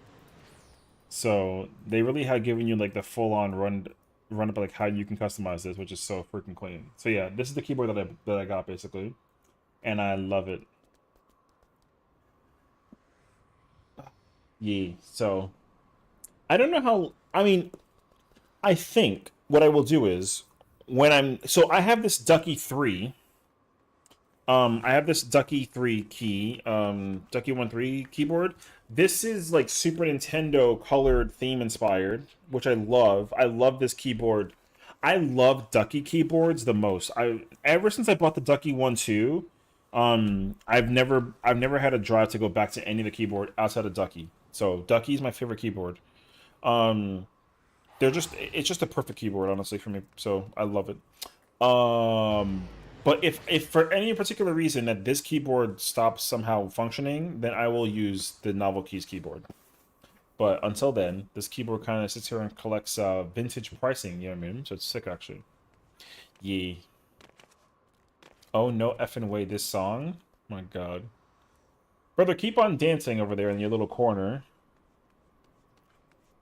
So they really have given you like the full-on run up like how you can customize this, which is so freaking clean. So yeah, this is the keyboard that I got basically, and I love it. Yeah. So I don't know how. I mean, I think what I will do is when I have this Ducky 3. I have this Ducky 3 key, Ducky 1-3 keyboard. This is like Super Nintendo colored theme inspired, which I love. I love this keyboard. I love Ducky keyboards the most. I ever since I bought the Ducky 1-2, I've never had a drive to go back to any of the keyboard outside of Ducky. So Ducky's my favorite keyboard. Um, it's just a perfect keyboard honestly for me. So I love it. Um, but if for any particular reason that this keyboard stops somehow functioning, then I will use the Novel Keys keyboard. But until then, this keyboard kind of sits here and collects vintage pricing, you know what I mean? So it's sick, actually. Yeah. Oh, no effing way, this song? My god. Brother, keep on dancing over there in your little corner.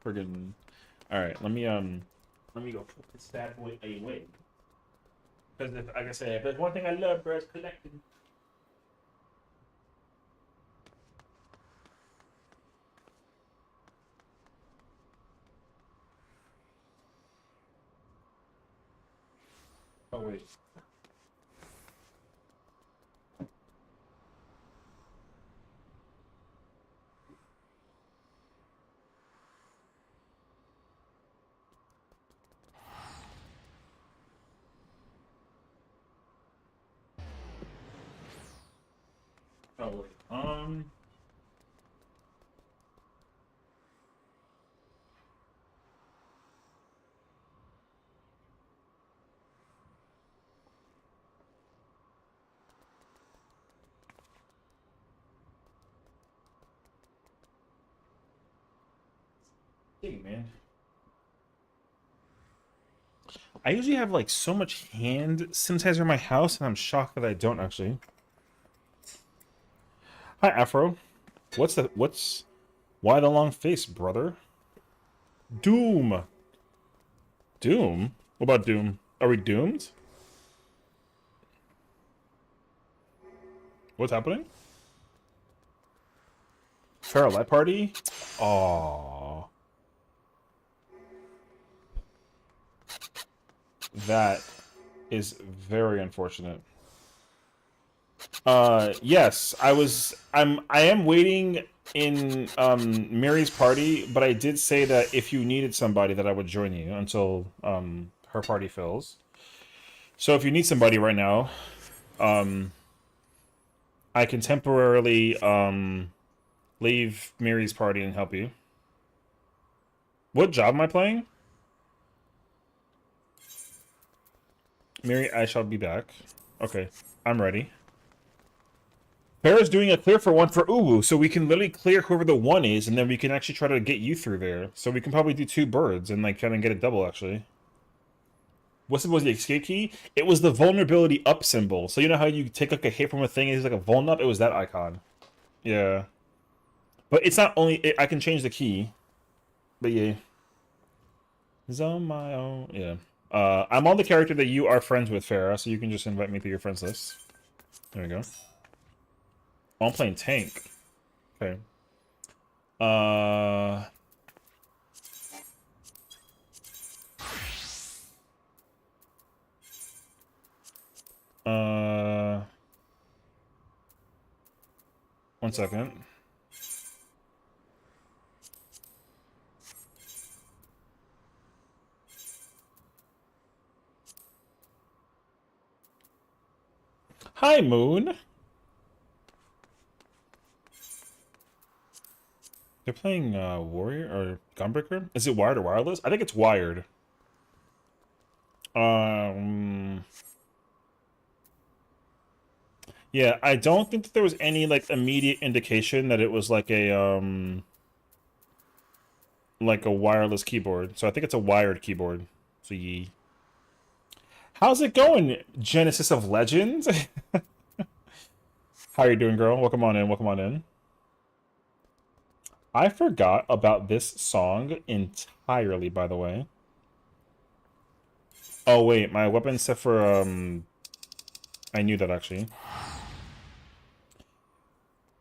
Friggin'. Alright, let me go put this bad boy away. Because, like I said, if there's one thing I love, bro, it's collecting. Oh, wait. Oh, wait. Hey, man. I usually have like so much hand sanitizer in my house, and I'm shocked that I don't actually. Hi, Afro. Why the long face, brother? Doom. Doom? What about Doom? Are we doomed? What's happening? Feral Light Party? Oh, that is very unfortunate. Yes, I am waiting in Mary's party, but I did say that if you needed somebody that I would join you until her party fills. So if you need somebody right now, um I can temporarily leave Mary's party and help you. What job am I playing? Mary, I shall be back. Okay, I'm ready. Farah's doing a clear for one for Uwu, so we can literally clear whoever the one is, and then we can actually try to get you through there. So we can probably do two birds and like kind of get a double actually. What's was the escape key? It was the vulnerability up symbol. So you know how you take like a hit from a thing, it's like a vuln up. It was that icon. Yeah, but it's not only. I can change the key. But yeah, it's on my own. Yeah. I'm on the character that you are friends with, Farah, so you can just invite me to your friends list. There we go. Oh, I'm playing tank. Okay. Uh. Uh. 1 second. Hi, Moon. They're playing Warrior or Gunbreaker. Is it wired or wireless? I think it's wired. Um. Yeah, I don't think that there was any like immediate indication that it was like a wireless keyboard. So I think it's a wired keyboard. So ye. How's it going, Genesis of Legends? How are you doing, girl? Welcome on in. Welcome on in. I forgot about this song entirely, by the way. Oh wait, my weapon set for I knew that actually.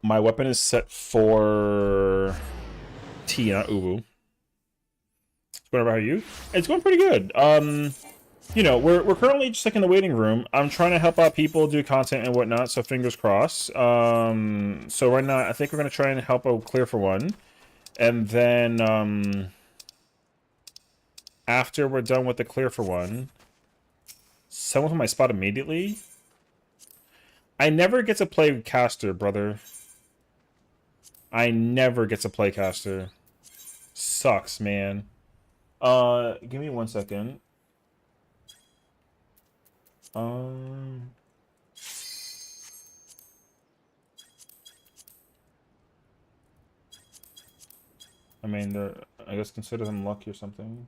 My weapon is set for T, not Ubu. What about you? It's going pretty good. You know, we're currently just like in the waiting room. I'm trying to help out people do content and whatnot, so fingers crossed. So right now I think we're gonna try and help out clear for one. And then after we're done with the clear for one, someone from my spot immediately. I never get to play caster, brother. I never get to play caster. Sucks, man. Give me 1 second. Um, I mean, I guess consider them lucky or something.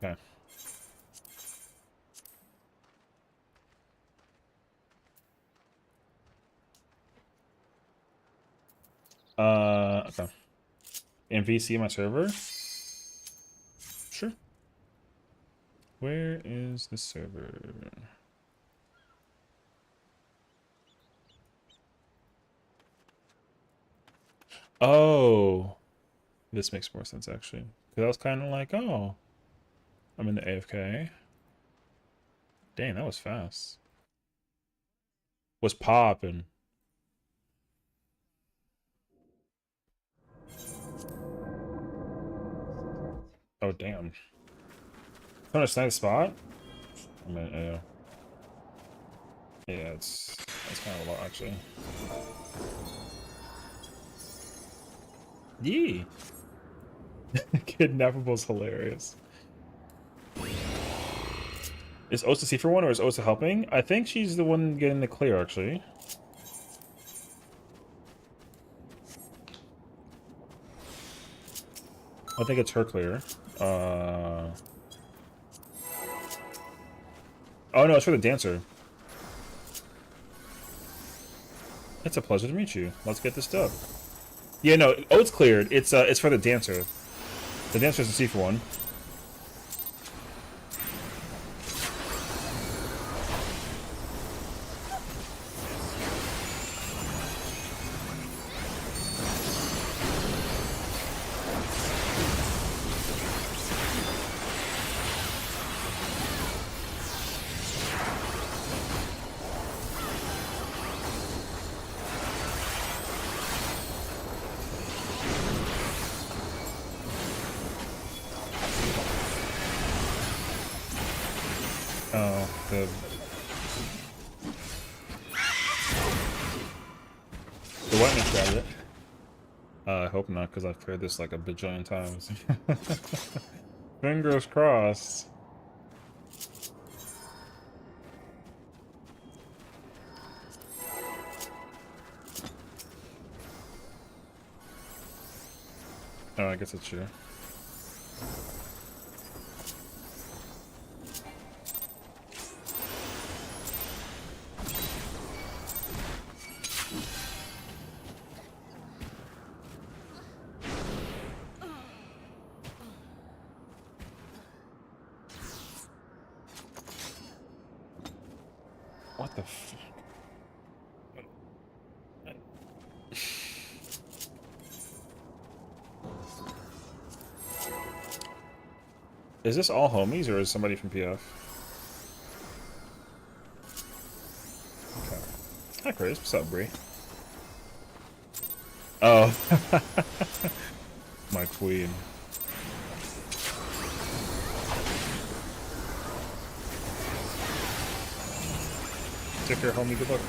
Okay. Okay. MVC my server? Sure. Where is the server? Oh, this makes more sense actually. Because I was kind of like, oh, I'm in the AFK. Dang, that was fast. Was popping. Oh, damn. Found a nice spot? I mean, yeah. Yeah, that's kind of a lot, actually. Yee! Kidnappable's hilarious. Is Osa C for one, or is Osa helping? I think she's the one getting the clear, actually. I think it's her clear. Oh no, it's for the dancer. It's a pleasure to meet you. Let's get this done. Yeah, no, it's cleared. It's for the dancer. The dancer's a C for one. Oh, the white man grabbed it. I hope not, because I've played this like a bajillion times. Fingers crossed. Oh, I guess it's true. What the fuck? Is this all homies, or is somebody from PF? Okay. Hi, Chris. What's up, Bree? Oh. My queen. Take care, homie. Good luck.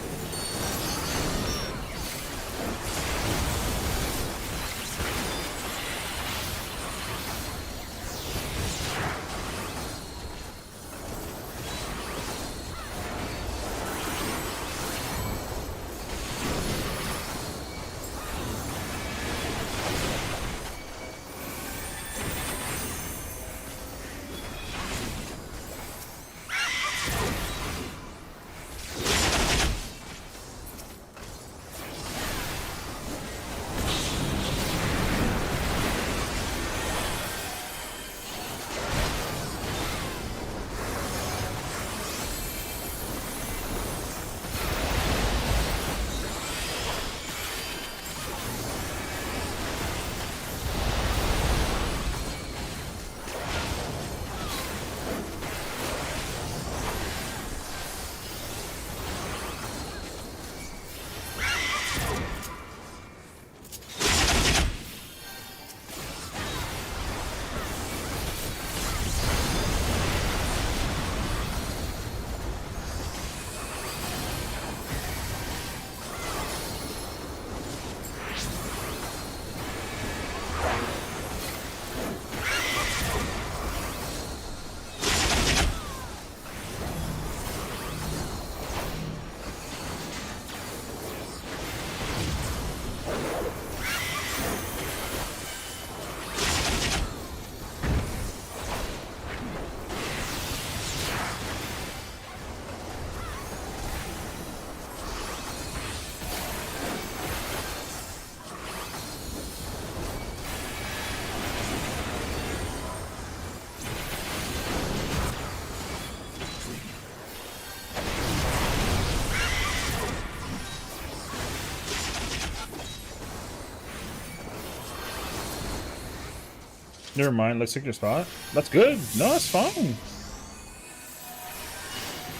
Never mind. Let's take your spot. That's good. No, that's fine.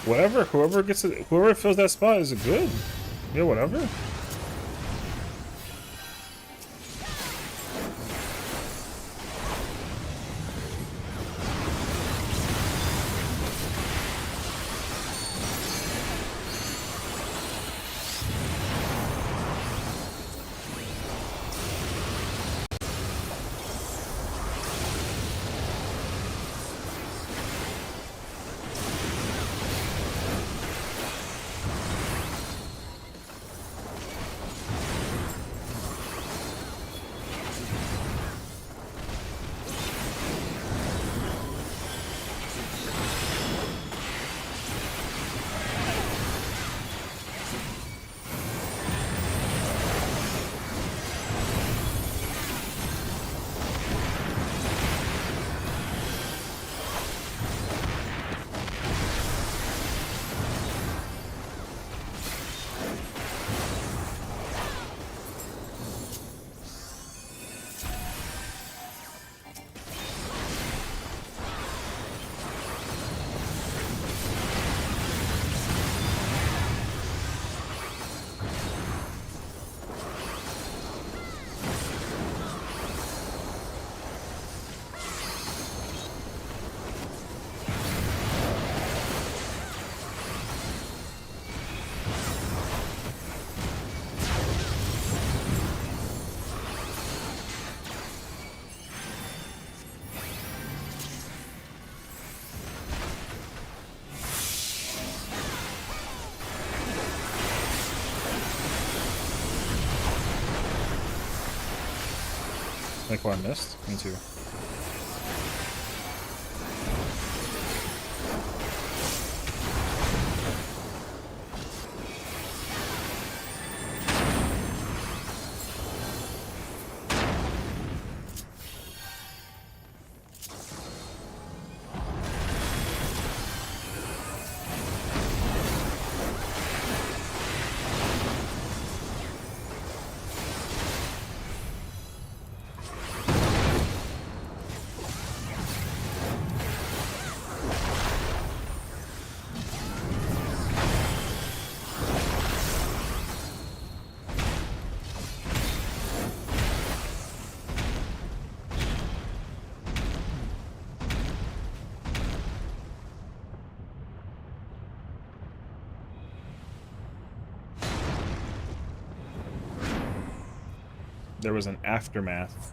Whatever. Whoever fills that spot is good. Yeah, whatever. Like what I missed? Me too. There was an aftermath.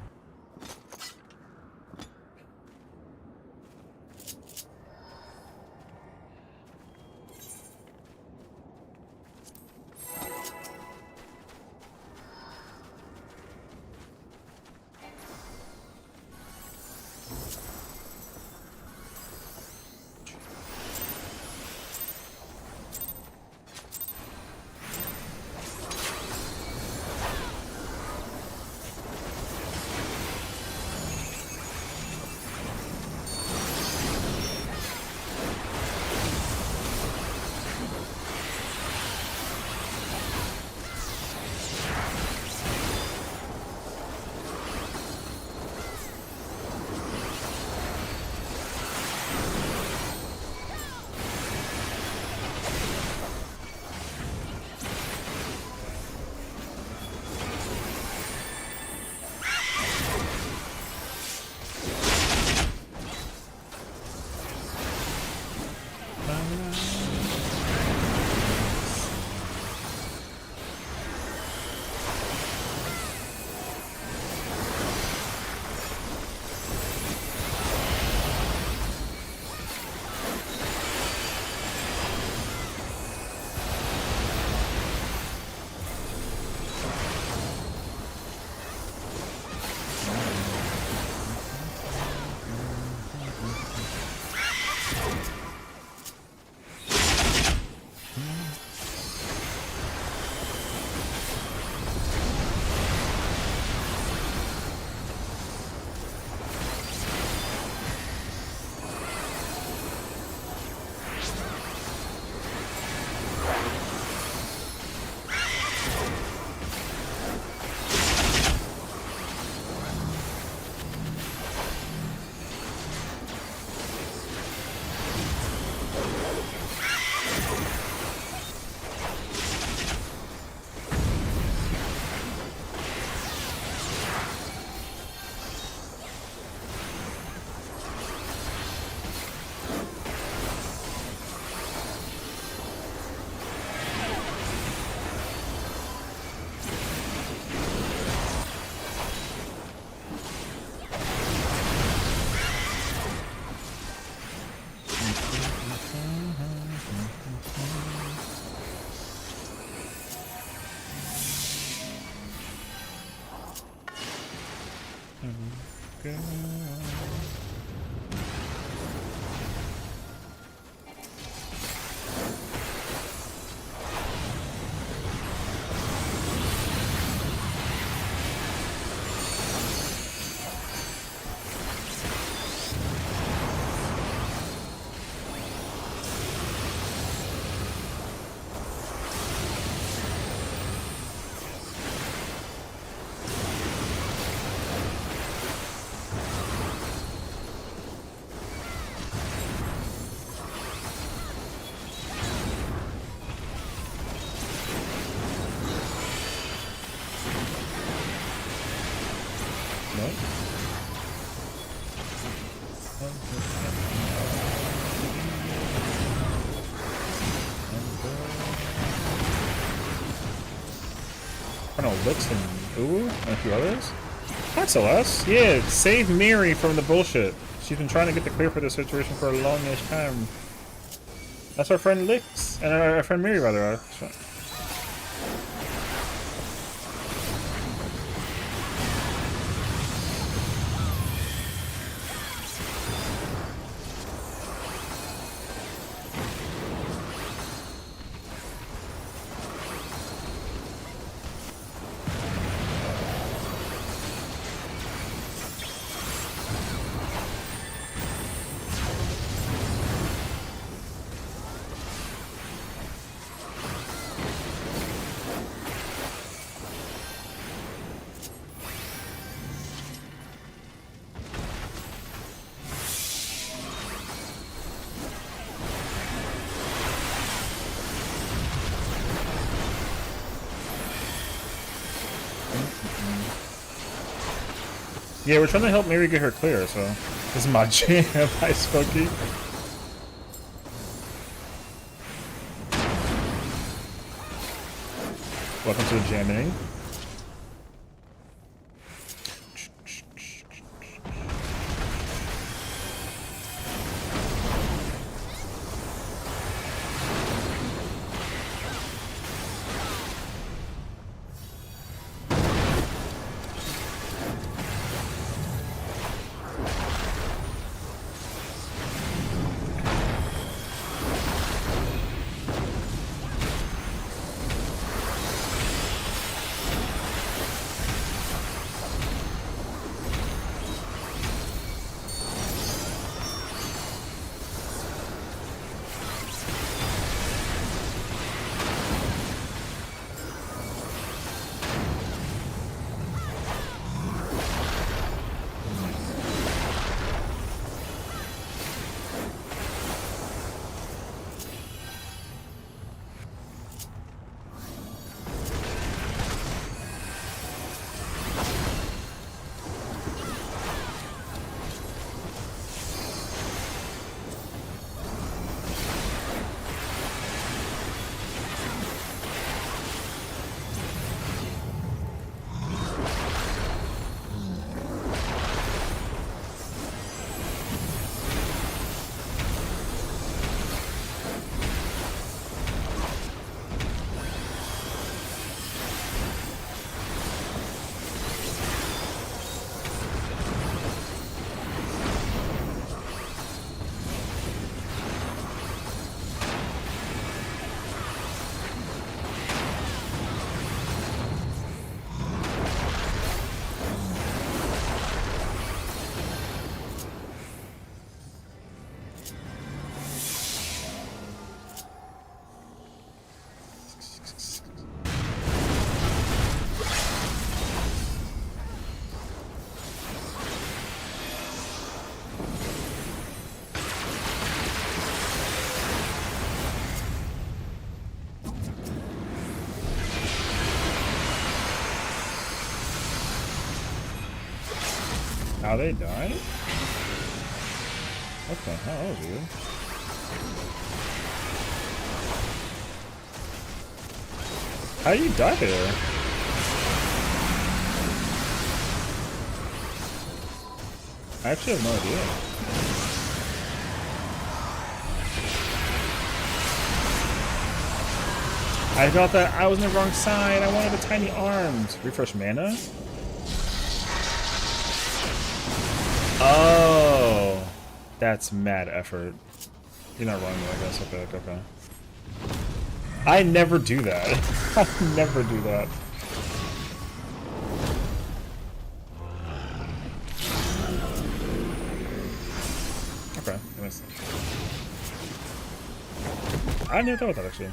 Licks and Uwu and a few others. Hi, Celeste. Yeah, save Miri from the bullshit. She's been trying to get the clear for this situation for a long-ish time. That's our friend Licks, and our friend Miri, rather. Yeah, we're trying to help Miri get her clear, so this is my jam. Hi, Spunky. Welcome to the jamming. How they died? What the hell? That was weird. How do you die there? I actually have no idea. I thought that I was on the wrong side. I wanted the tiny arms. Refresh mana? Oh, that's mad effort. You're not wrong, I guess. Okay, okay, okay. I never do that. I never do that. Okay, nice. I never thought about that actually.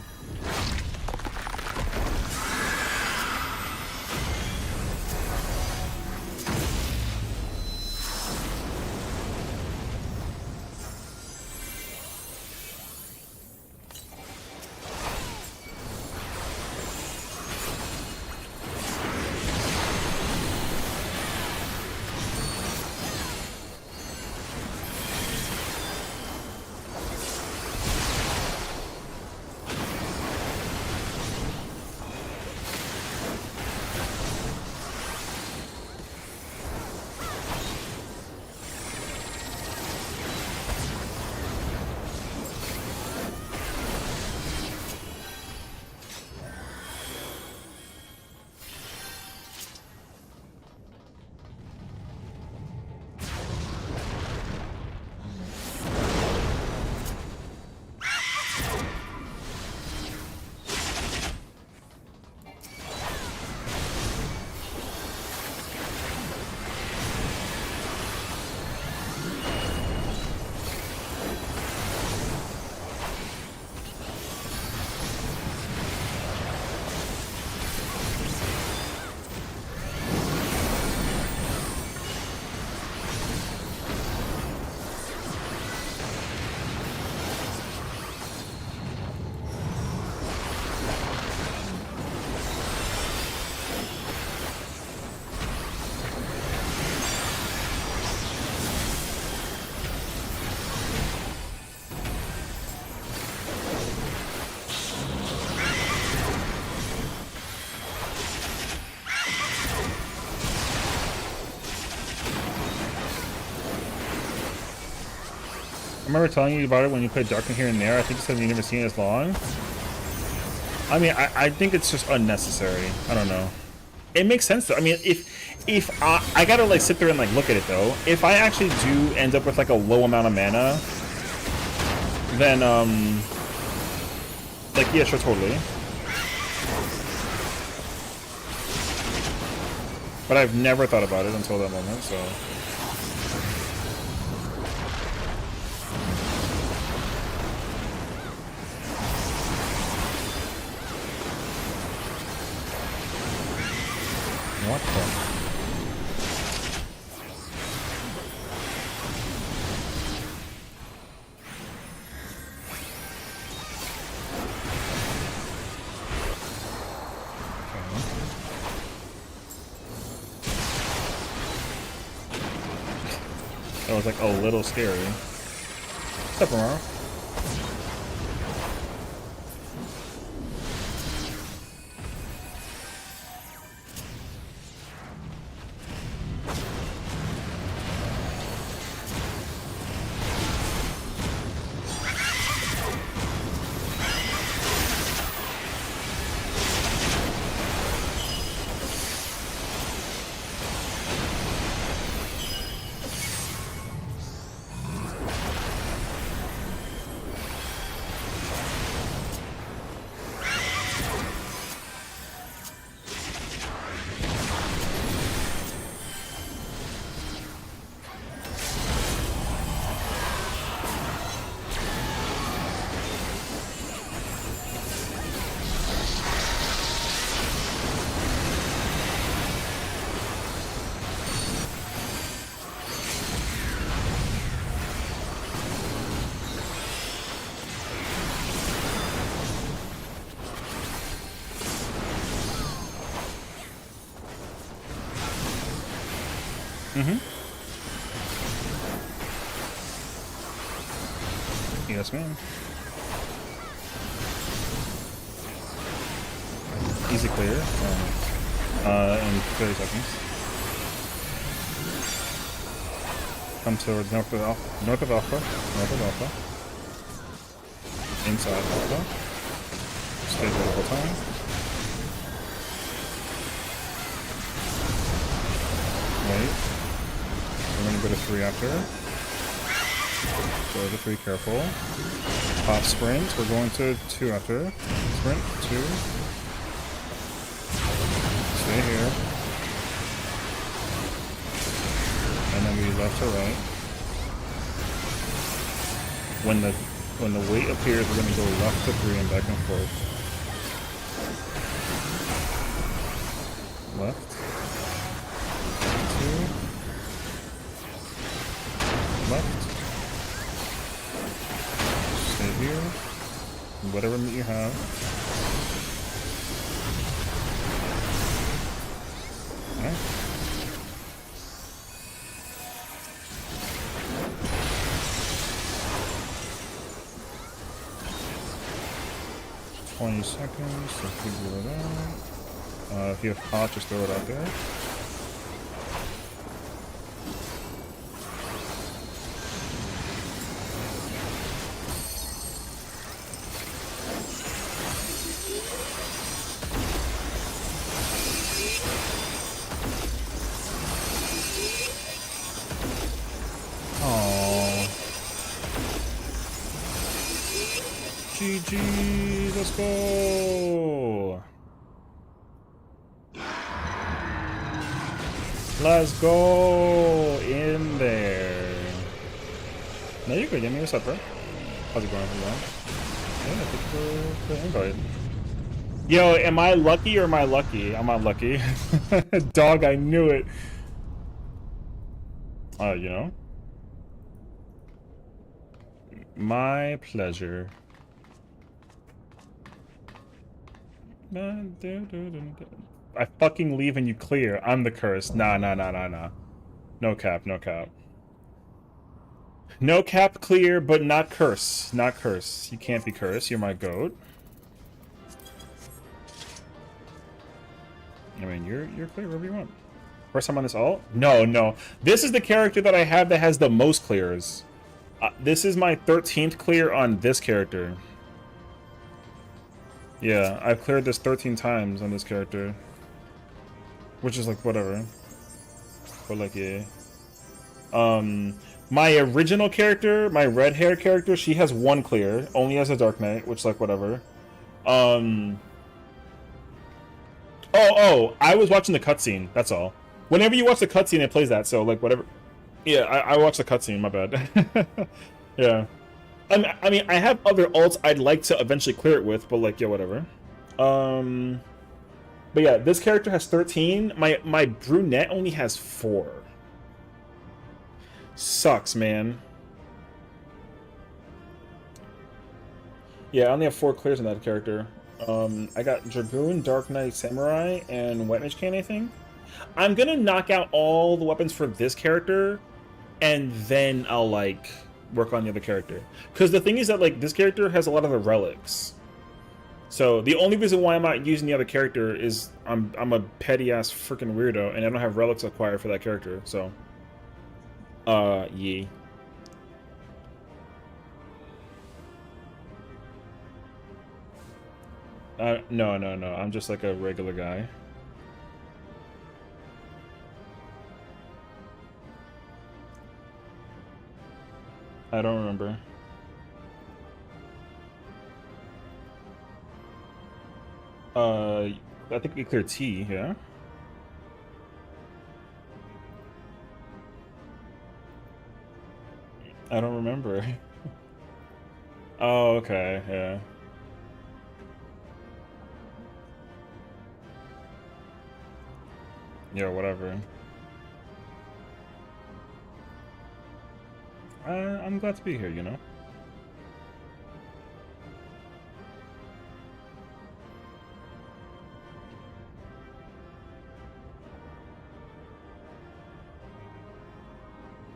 I remember telling you about it when you played Darkman here and there. I think you said you never seen it as long. I mean, I think it's just unnecessary. I don't know. It makes sense though. I mean, if I gotta like sit there and like look at it though. If I actually do end up with like a low amount of mana, then like yeah, sure, totally. But I've never thought about it until that moment, so. What the? That was like a little scary. What's up, Romero? Yes, ma'am. Easy clear. In 30 seconds. Come towards north of Alpha. North of Alpha. North of Alpha. Inside Alpha. Stay there the whole time. Wait. We're gonna go to 3 after. Go to 3, careful. Pop sprint, we're going to 2 after. Sprint, 2. Stay here. And then we left to right. When the weight appears, we're gonna go left to 3 and back and forth. Left. 2. Left. Stay here. Whatever meat you have. Alright. $20 seconds to figure it out. If you have pot, just throw it out there. GG, let's go! Let's go in there. No, you're good. What's up, bro? How's it going? Yeah, thank you for the invite. Yo, am I lucky or am I lucky? I'm not lucky. Dog, I knew it. You know? My pleasure. I fucking leave and you clear. I'm the curse. Nah. No cap, no cap. No cap clear, but not curse. Not curse. You can't be cursed. You're my goat. I mean, you're clear wherever you want. First time on this ult? No. This is the character that I have that has the most clears. This is my 13th clear on this character. Yeah, I've cleared this 13 times on this character. Which is like, whatever. But like, yeah. My original character, my red hair character, she has 1 clear. Only as a Dark Knight, which like, whatever. Oh, I was watching the cutscene, that's all. Whenever you watch the cutscene, it plays that, so like, whatever. Yeah, I watched the cutscene, my bad. Yeah. I mean, I have other ults I'd like to eventually clear it with, but like, yeah, whatever. But yeah, this character has 13. My brunette only has 4. Sucks, man. Yeah, I only have 4 clears on that character. I got Dragoon, Dark Knight, Samurai, and White Mage Can, I think. I'm gonna knock out all the weapons for this character, and then I'll, like, work on the other character. Because the thing is that, like, this character has a lot of the relics. So, the only reason why I'm not using the other character is I'm a petty-ass freaking weirdo, and I don't have relics acquired for that character, so... yeah. No, I'm just like a regular guy. I don't remember. I think we cleared T, yeah? I don't remember. Oh, okay, yeah. Yeah, whatever. I'm glad to be here, you know?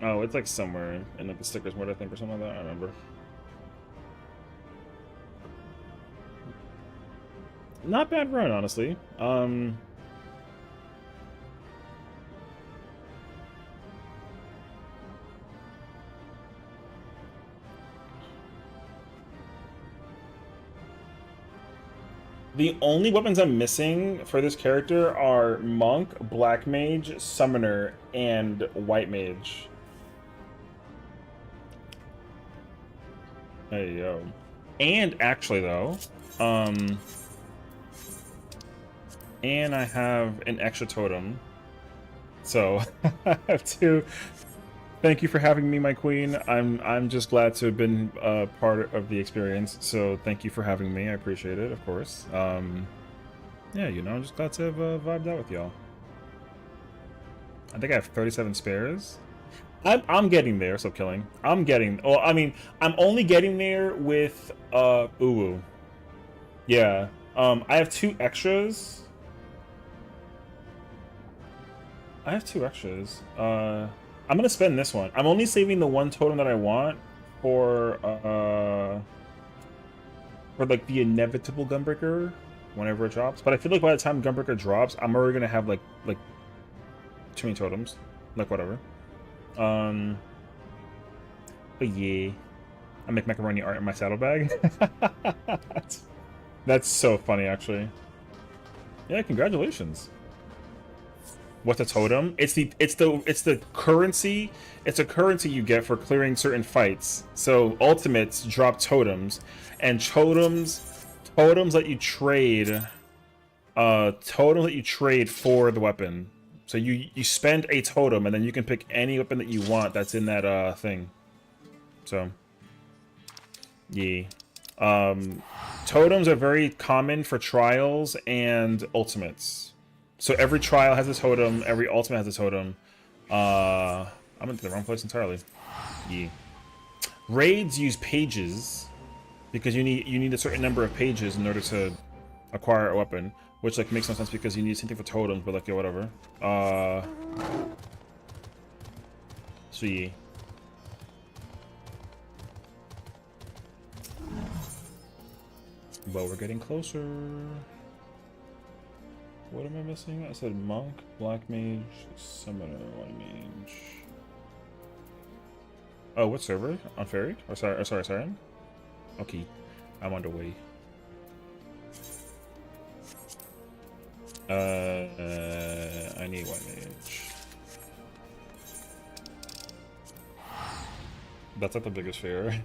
Oh, it's like somewhere in like the stickers mode, I think, or something like that. I remember. Not bad run, honestly. The only weapons I'm missing for this character are Monk, Black Mage, Summoner, and White Mage. Hey yo. And actually though, um, and I have an extra totem, so I have two. Thank you for having me, my queen. I'm just glad to have been part of the experience. So thank you for having me. I appreciate it, of course. Yeah, you know, I'm just glad to have vibed out with y'all. I think I have 37 spares. I'm getting there. So killing. I'm getting. Well, I mean, I'm only getting there with Uwu. Yeah. I have two extras. I have two extras. I'm gonna spend this one. I'm only saving the one totem that I want for like the inevitable Gunbreaker whenever it drops. But I feel like by the time Gunbreaker drops, I'm already gonna have like too many totems. Like whatever. Um but yeah. I make macaroni art in my saddlebag. That's so funny actually. Yeah, congratulations. What's a totem? It's the currency. It's a currency you get for clearing certain fights. So ultimates drop totems, and totems let you trade. Totems let you trade for the weapon. So you spend a totem, and then you can pick any weapon that you want that's in that thing. So yeah. Totems are very common for trials and ultimates. So every trial has a totem, every ultimate has a totem. I'm into the wrong place entirely. Yeah. Raids use pages because you need a certain number of pages in order to acquire a weapon, which like makes no sense because you need something for totems, but like yeah, whatever. So yeah. But we're getting closer. What am I missing? I said monk, black mage, summoner, one mage. Oh, what server? On Fairy? Or sorry. Okay, I'm underway. I need one mage. That's not the biggest fear.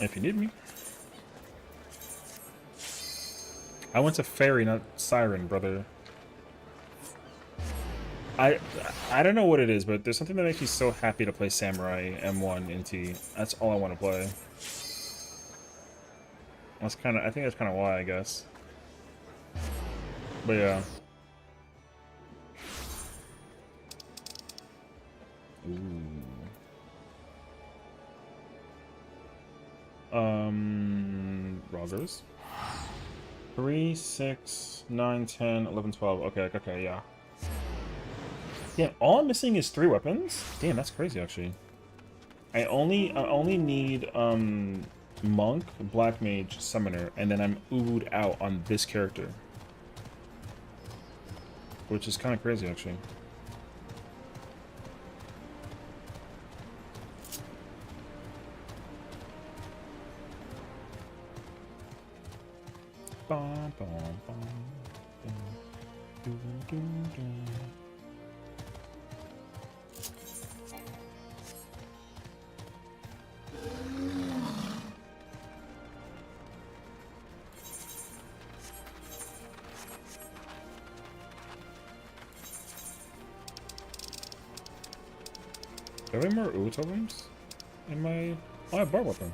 If you need me. I went to Fairy, not Siren, brother. I don't know what it is, but there's something that makes me so happy to play Samurai M1 NT. That's all I want to play. That's kind of. I think that's kind of why, I guess. But yeah. Ooh. Roggers. 3, 6, 9, 10, 11, 12. Okay, yeah. Damn, all I'm missing is 3 weapons? Damn, that's crazy, actually. I only need, Monk, Black Mage, Summoner, and then I'm ooed out on this character. Which is kind of crazy, actually. Bum, bum, bum, bum, doo, doo, doo. Are there more Uwu totems in my? Oh, I have Bard Weapon.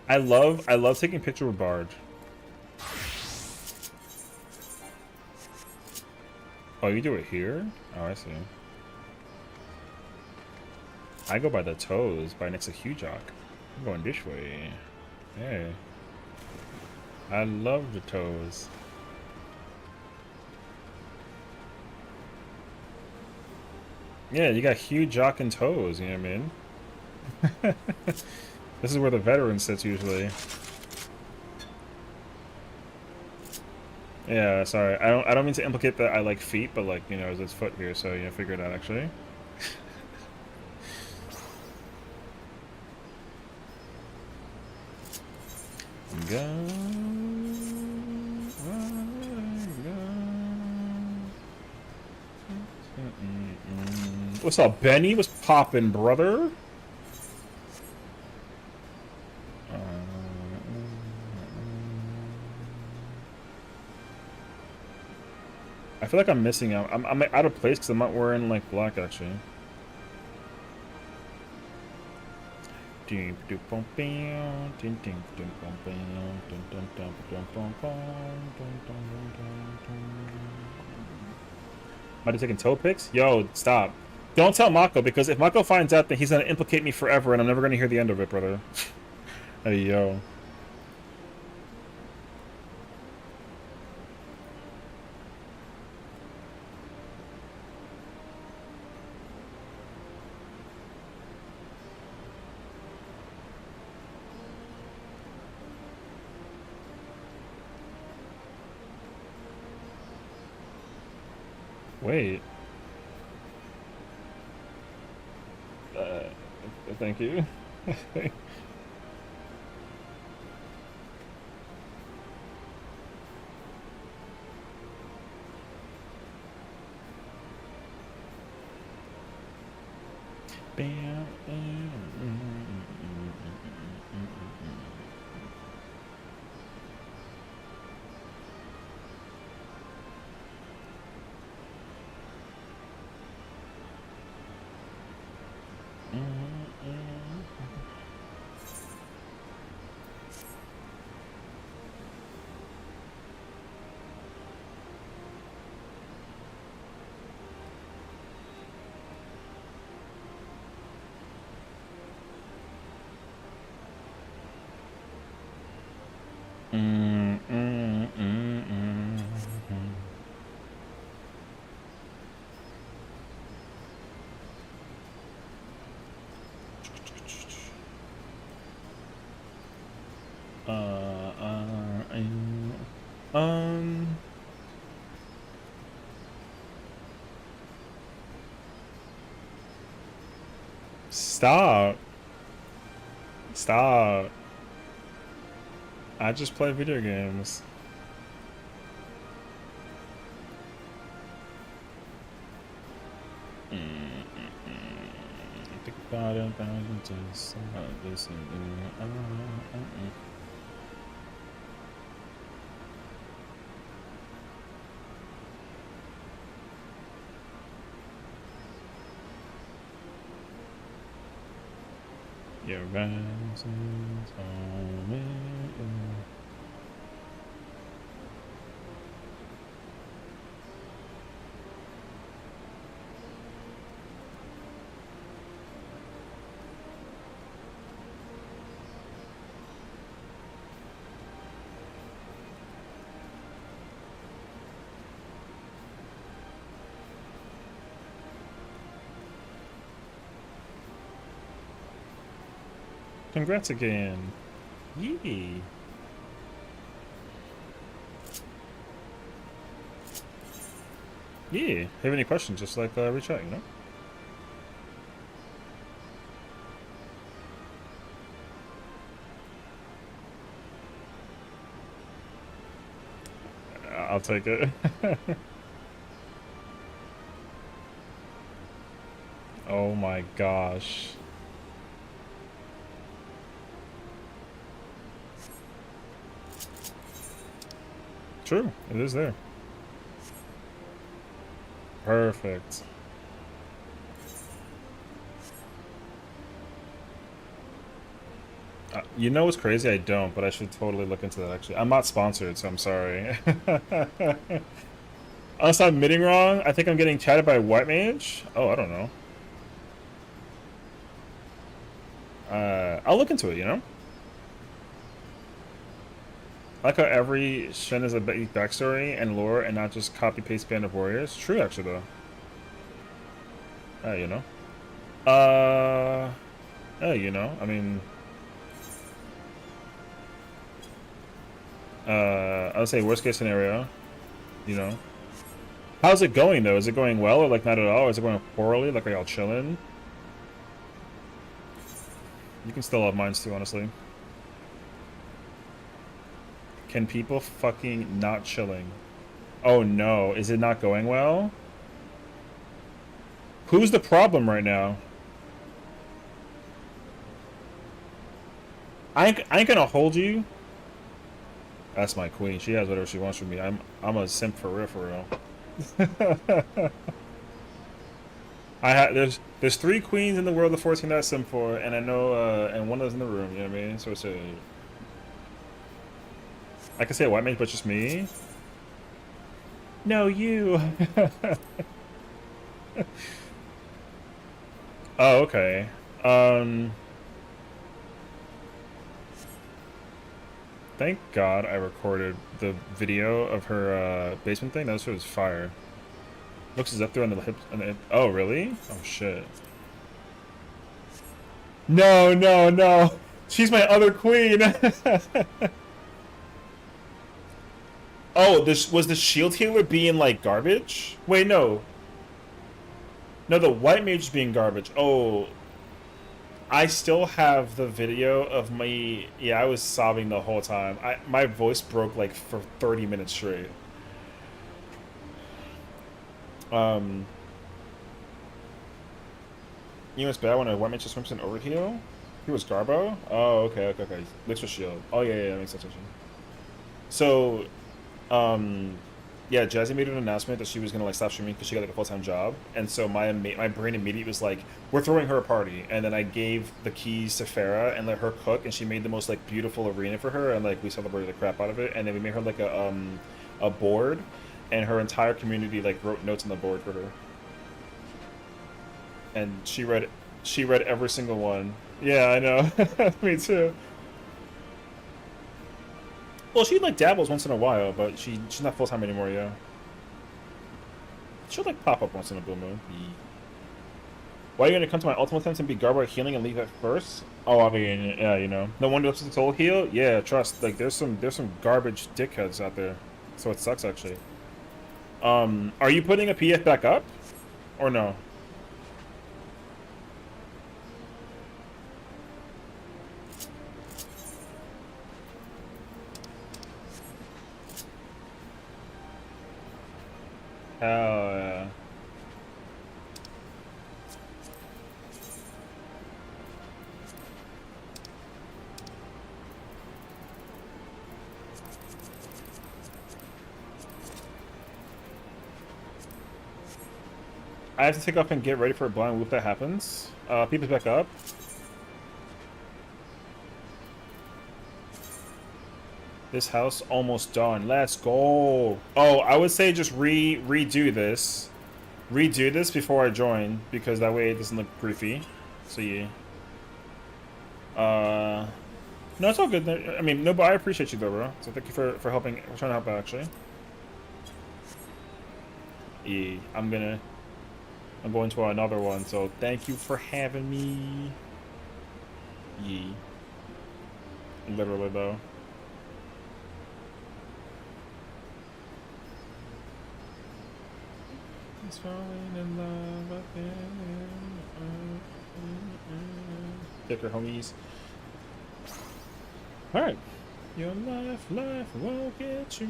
I love taking picture with Bard. Oh, you do it here? Oh, I see. I go by the toes, by next to Hujock. I'm going this way. Hey. I love the toes. Yeah, you got Hujock and toes, you know what I mean? This is where the veteran sits usually. Yeah, sorry. I don't mean to implicate that I like feet, but like, you know, there's foot here, so you know, figure it out actually. Go. What's up, Benny? What's poppin', brother? I feel like I'm missing out. I'm out of place because I'm not wearing like black actually. Might have taken toe pics? Yo, stop. Don't tell Mako, because if Mako finds out, then he's gonna implicate me forever and I'm never gonna hear the end of it, brother. Hey, yo. Wait. Thank you. Stop. Stop. I just play video games. Think about it, just listen. Your answers on me. Congrats again. Yee. Yeah. Have any questions? Just like reach out, you know. I'll take it. Oh my gosh. True, it is there. Perfect. You know what's crazy? I don't, but I should totally look into that actually. I'm not sponsored, so I'm sorry. Unless I'm admitting wrong, I think I'm getting chatted by White Mage. Oh, I don't know. I'll look into it, you know? I like how every Shen is a backstory and lore and not just copy-paste Band of Warriors. True, actually, though. You know? You know, I mean... I would say worst case scenario, you know? How's it going, though? Is it going well, or, like, not at all? Or is it going poorly? Like, are y'all chilling? You can still have mines, too, honestly. Can people fucking not chilling? Oh no, is it not going well? Who's the problem right now? I ain't gonna hold you. That's my queen. She has whatever she wants from me. I'm a simp for real, for real. There's 3 queens in the world of 14 that I simp for, and I know and one of those in the room. You know what I mean? So it's a. I can say a white mage, but just me. No, you. Oh, okay. Um. Thank God I recorded the video of her basement thing. That was fire. Looks as if they're on the hips. Oh, really? Oh, shit. No, no, no. She's my other queen. Oh, this was the shield healer being like garbage? Wait, no. No, the white mage being garbage. Oh, I still have the video of me. Yeah, I was sobbing the whole time. My voice broke like for 30 minutes straight. Um, you know what's bad when a white mage just swims in overheal? He was Garbo? Oh, okay, okay, okay. Looks for shield. Oh, yeah, yeah, that makes sense, actually. So, um, yeah, Jazzy made an announcement that she was gonna like stop streaming because she got like a full-time job, and so my brain immediately was like, we're throwing her a party, and then I gave the keys to Farah and let her cook, and she made the most like beautiful arena for her, and like we celebrated the crap out of it, and then we made her like a board, and her entire community like wrote notes on the board for her, and she read every single one. Yeah, I know. Me too. Well, she like dabbles once in a while, but she's not full time anymore. Yeah, she'll like pop up once in a blue moon. Why are you gonna come to my ultimate attempt and be Garbo healing and leave at first? Oh, I mean, yeah, you know, no one does soul heal. Yeah, trust. Like, there's some garbage dickheads out there, so it sucks actually. Are you putting a PF back up, or no? Hell yeah. I have to take off and get ready for a blind whoop that happens. People's back up. This house almost done. Let's go. Oh, I would say just redo this. Redo this before I join, because that way it doesn't look goofy. So yeah. No, it's all good. I mean, no, but I appreciate you though, bro. So thank you for helping, for trying to help out actually. Yeah, I'm going to another one, so thank you for having me. Yeah. Literally though. He's falling in love again. Take her homies. Alright. Your life won't get you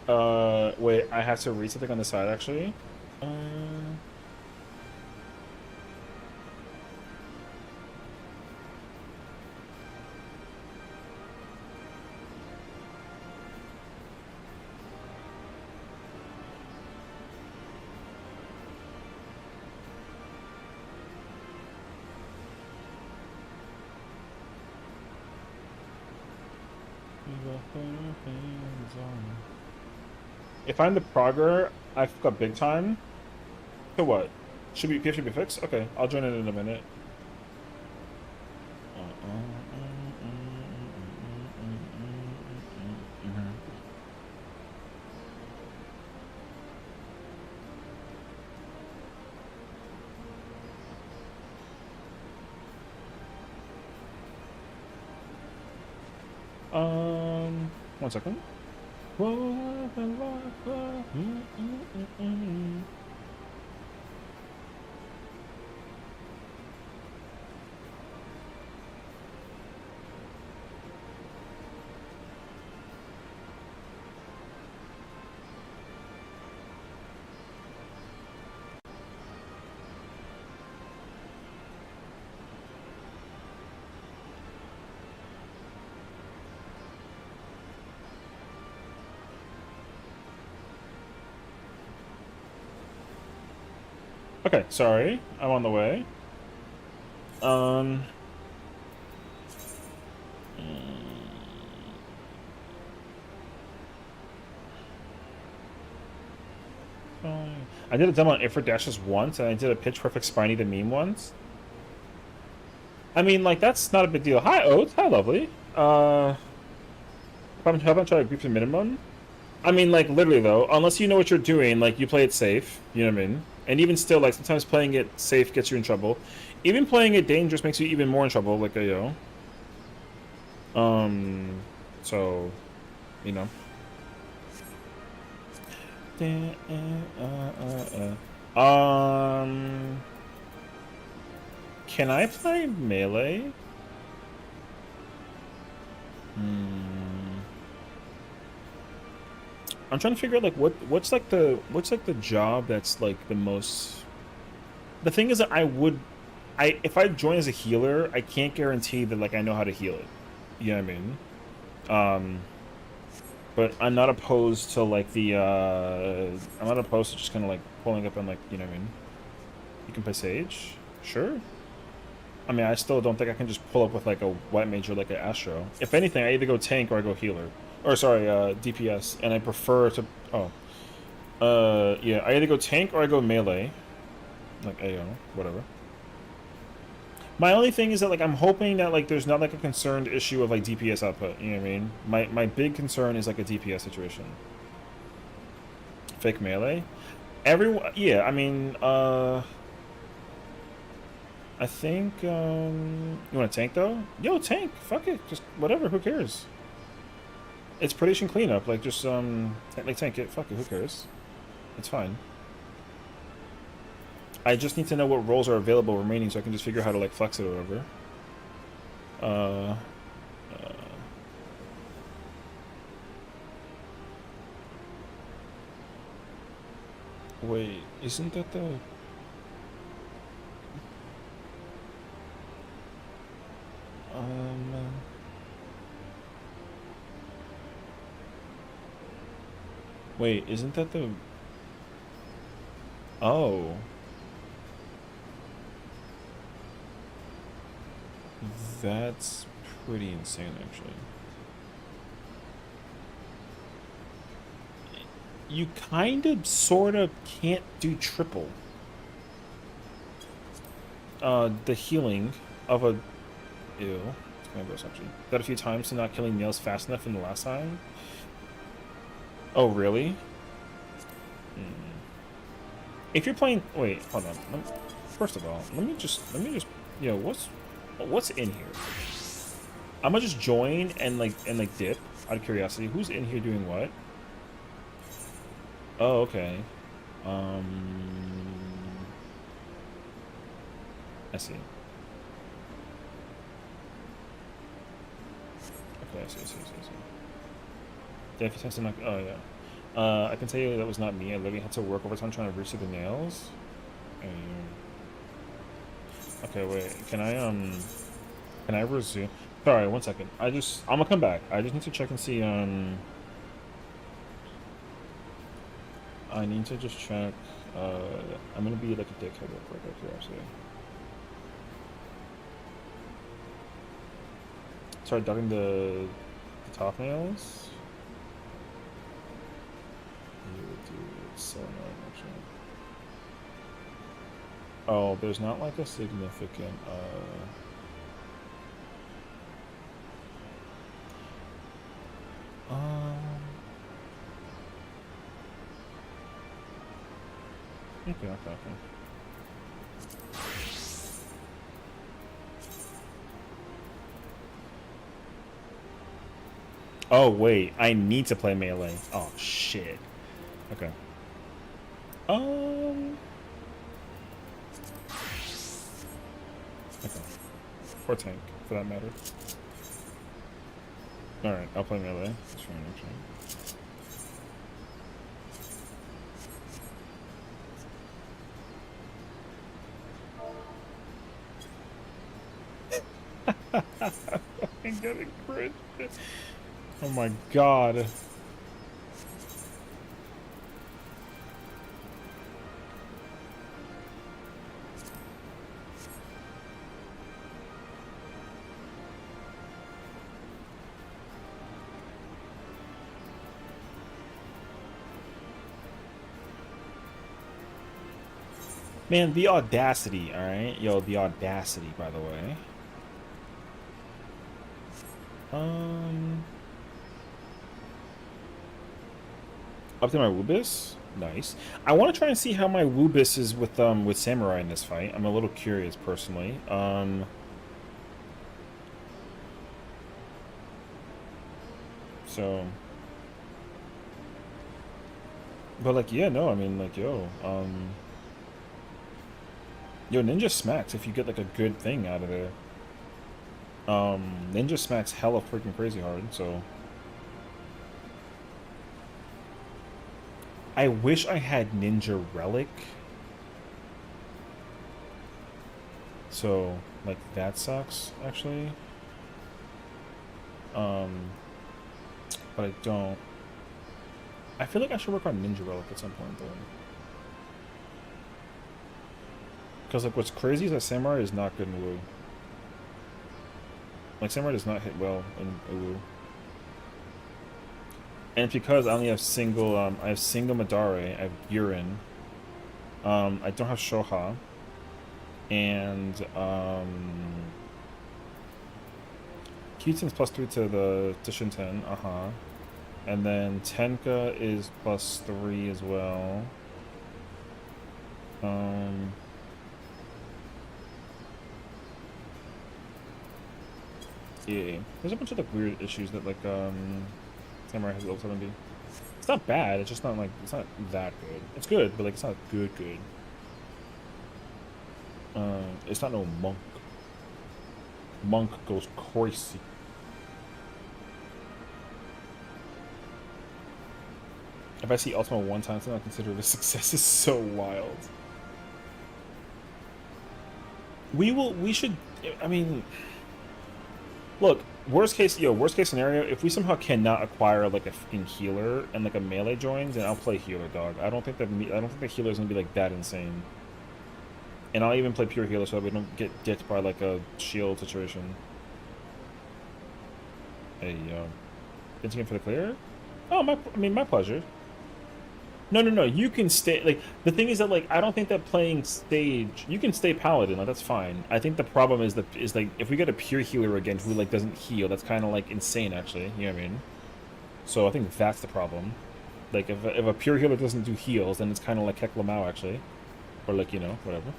right. Wait, I have to read something on the side actually. If I'm the progger, I fuck up big time. So what? PF should be fixed? Okay, I'll join in a minute. One second. Okay, sorry. I'm on the way. Um... I did a demo on Ifrit Dashes once, and I did a Pitch Perfect Spiny the meme once. I mean, like, that's not a big deal. Hi, Oath. Hi, lovely. Haven't tried groups minimum. I mean, like, literally, though, unless you know what you're doing, like, you play it safe. You know what I mean? And even still, like, sometimes playing it safe gets you in trouble. Even playing it dangerous makes you even more in trouble, like, yo. So, you know. Can I play melee? I'm trying to figure out like what's like the job that's like the most. The thing is that I if I join as a healer, I can't guarantee that like I know how to heal it. You know what I mean? But I'm not opposed to like the I'm not opposed to just kind of like pulling up and like, you know what I mean? You can play Sage, sure. I mean, I still don't think I can just pull up with like a white mage or like an Astro. If anything, I either go tank or I go healer. Or sorry, DPS, and I prefer to. Oh, yeah, I either go tank or I go melee, like AO, whatever. My only thing is that like I'm hoping that like there's not like a concerned issue of like DPS output. You know what I mean? My big concern is like a DPS situation. Fake melee. Everyone, yeah. I mean, I think you want to tank though? Yo, tank. Fuck it. Just whatever. Who cares? It's predation cleanup. Like just like tank it. Fuck it. Who cares? It's fine. I just need to know what roles are available remaining so I can just figure out how to like flex it or whatever. Uh, Wait, isn't that the? Um. Wait, isn't that the? Oh. That's pretty insane, actually. You kind of, sort of can't do triple. The healing of a... Ew. It's kind of gross, actually. That a few times to not killing nails fast enough from the last time. Oh, really? If you're playing... Wait, hold on. First of all, let me just... You know, what's in here? I'm gonna just join and dip out of curiosity. Who's in here doing what? Oh, okay. I see. Okay, I see. Yeah, if you tend to knock... Oh, yeah. I can tell you that was not me. I literally had to work overtime trying to reach the nails. Okay, wait. Can I resume? Sorry, 1 second. I'm gonna come back. I just need to check and see, I need to just check, I'm gonna be like a dickhead real quick, actually. Start ducking the top nails. Dude, it's so annoying, actually. Oh, there's not like a significant, Okay. Oh, wait. I need to play melee. Oh, shit. Okay. Okay. Or tank, for that matter. Alright, I'll play melee. That's fine, actually. I'm getting cringe. Oh my god. Man, the audacity, alright? Yo, the audacity, by the way. Up to my Wubis? Nice. I want to try and see how my Wubis is with Samurai in this fight. I'm a little curious, personally. So... But, like, yeah, no, I mean, like, yo, Yo, Ninja smacks if you get, like, a good thing out of there. Ninja smacks hella freaking crazy hard, so... I wish I had Ninja Relic. So, like, that sucks, actually. But I don't. I feel like I should work on Ninja Relic at some point, though. Because, like, what's crazy is that Samurai is not good in Wu. Like, Samurai does not hit well in Wu. And it's because I only have single, I have single Madare, I have Yurin. I don't have Shoha. And, Kyuten's +3 to the Shinten, And then Tenka is +3 as well. Yeah, there's a bunch of like weird issues that like Samurai has level 7B. It's not bad. It's just not like it's not that good. It's good, but like it's not good. It's not no monk. Monk goes crazy. If I see Ultima one time, then I consider it a success. Is so wild. We should. I mean, look. Worst case scenario. If we somehow cannot acquire like a fucking healer and like a melee joins, then I'll play healer, dog. I don't think the healer's gonna be like that insane. And I'll even play pure healer so that we don't get dicked by like a shield situation. Hey, thanks again for the clear. Oh, my pleasure. No. You can stay. Like, the thing is that, like, I don't think that playing stage... You can stay paladin. Like, that's fine. I think the problem is like, if we get a pure healer again who, like, doesn't heal, that's kind of, like, insane, actually. You know what I mean? So I think that's the problem. Like, if a pure healer doesn't do heals, then it's kind of like Heck Lamau, actually. Or, like, you know, whatever.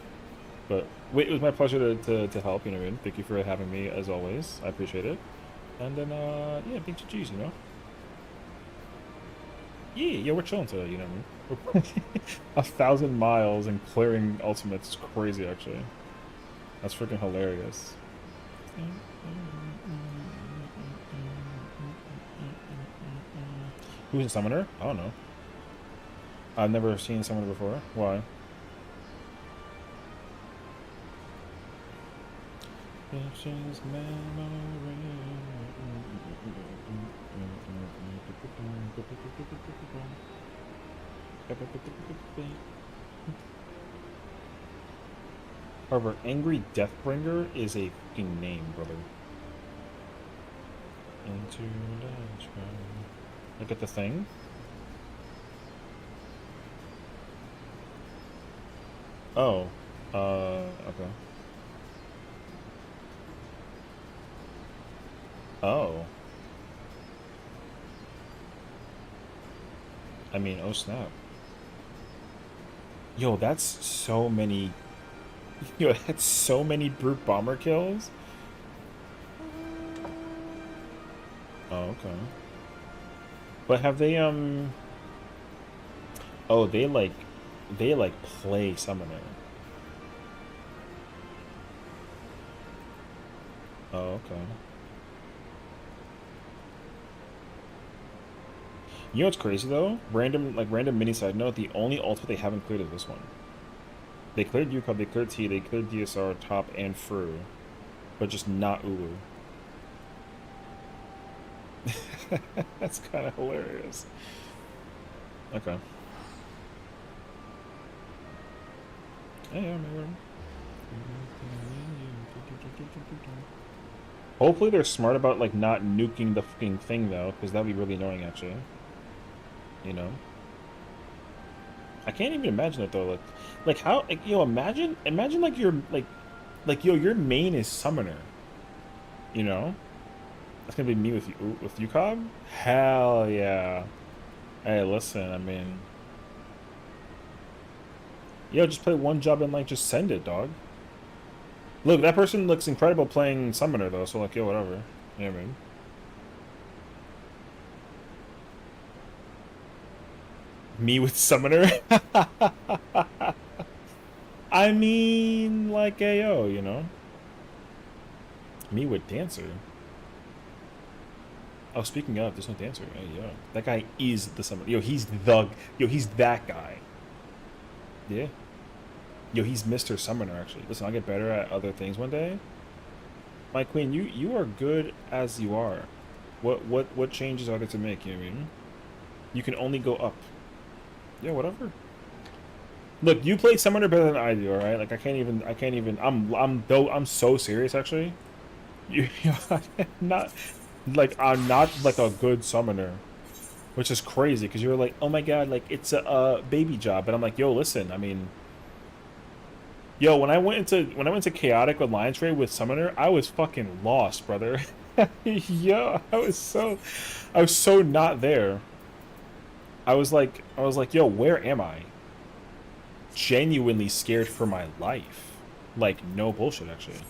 But, wait, it was my pleasure to help, you know what I mean? Thank you for having me, as always. I appreciate it. And then, yeah, big GG's, you know? Yeah, we're chilling today, you know what I mean? 1,000 miles and clearing ultimates is crazy, actually. That's freaking hilarious. Who's a summoner? I don't know. I've never seen a summoner before. Why? However, Angry Deathbringer is a fucking name, brother. Look at the thing. Oh. Okay. Oh. I mean, oh snap. Yo, that's so many... Yo, that's so many brute bomber kills. Oh, okay. But have they, Oh, they play summoner. Oh, okay. You know what's crazy though? Random mini side note, the only ultimate they haven't cleared is this one. They cleared Yukon, they cleared T, they cleared DSR, top, and Fru. But just not Ulu. That's kind of hilarious. Okay. Yeah, maybe. Hopefully they're smart about, like, not nuking the fucking thing, though, because that'd be really annoying, actually. You know? I can't even imagine it though. Like how? Like, yo, imagine like yo, your main is summoner. You know, that's gonna be me with you, Cobb. Hell yeah. Hey, listen. I mean, yo, just play one job and like just send it, dog. Look, that person looks incredible playing summoner though. So like, yo, whatever. Yeah, man. Me with summoner. I mean, like, ayo, you know. Me with dancer. Oh, speaking of, there's no dancer. Hey, yo, that guy is the summoner. Yo, he's that guy. Yeah. Yo, he's Mr. Summoner, actually. Listen, I'll get better at other things one day. My queen, you are good as you are. What changes are there to make? You know what I mean? You can only go up. Yeah, whatever. Look, you play Summoner better than I do. All right, like I can't even. I'm so serious actually. You, not like I'm not like a good summoner, which is crazy because you're like, oh my god, like it's a baby job, and I'm like, yo, listen, I mean, yo, when I went to chaotic with Lion Trade with summoner, I was fucking lost, brother. Yo, I was so not there. I was like, yo, where am I? Genuinely scared for my life. Like, no bullshit, actually.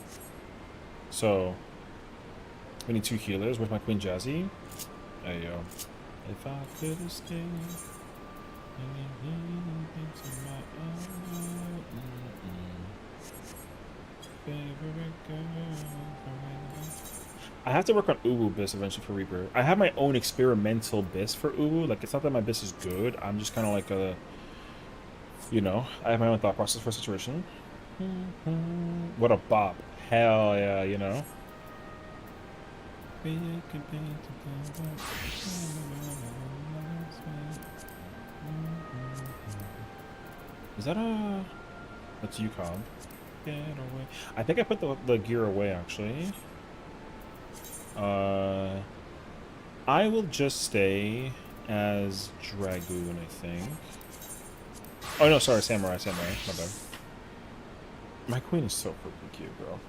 So, we need 2 healers. Where's my Queen Jazzy? There you go. If I could stay. I have to work on Uwu Biss eventually for Reaper. I have my own experimental Biss for Uwu. Like, it's not that my Biss is good. I'm just kind of like a... You know, I have my own thought process for a situation. What a bop. Hell yeah, you know? Is that a... That's you, Cobb. Get away. I think I put the gear away, actually. I will just stay as Dragoon, I think. Oh, no, sorry, Samurai, my bad. My queen is so freaking cute, bro.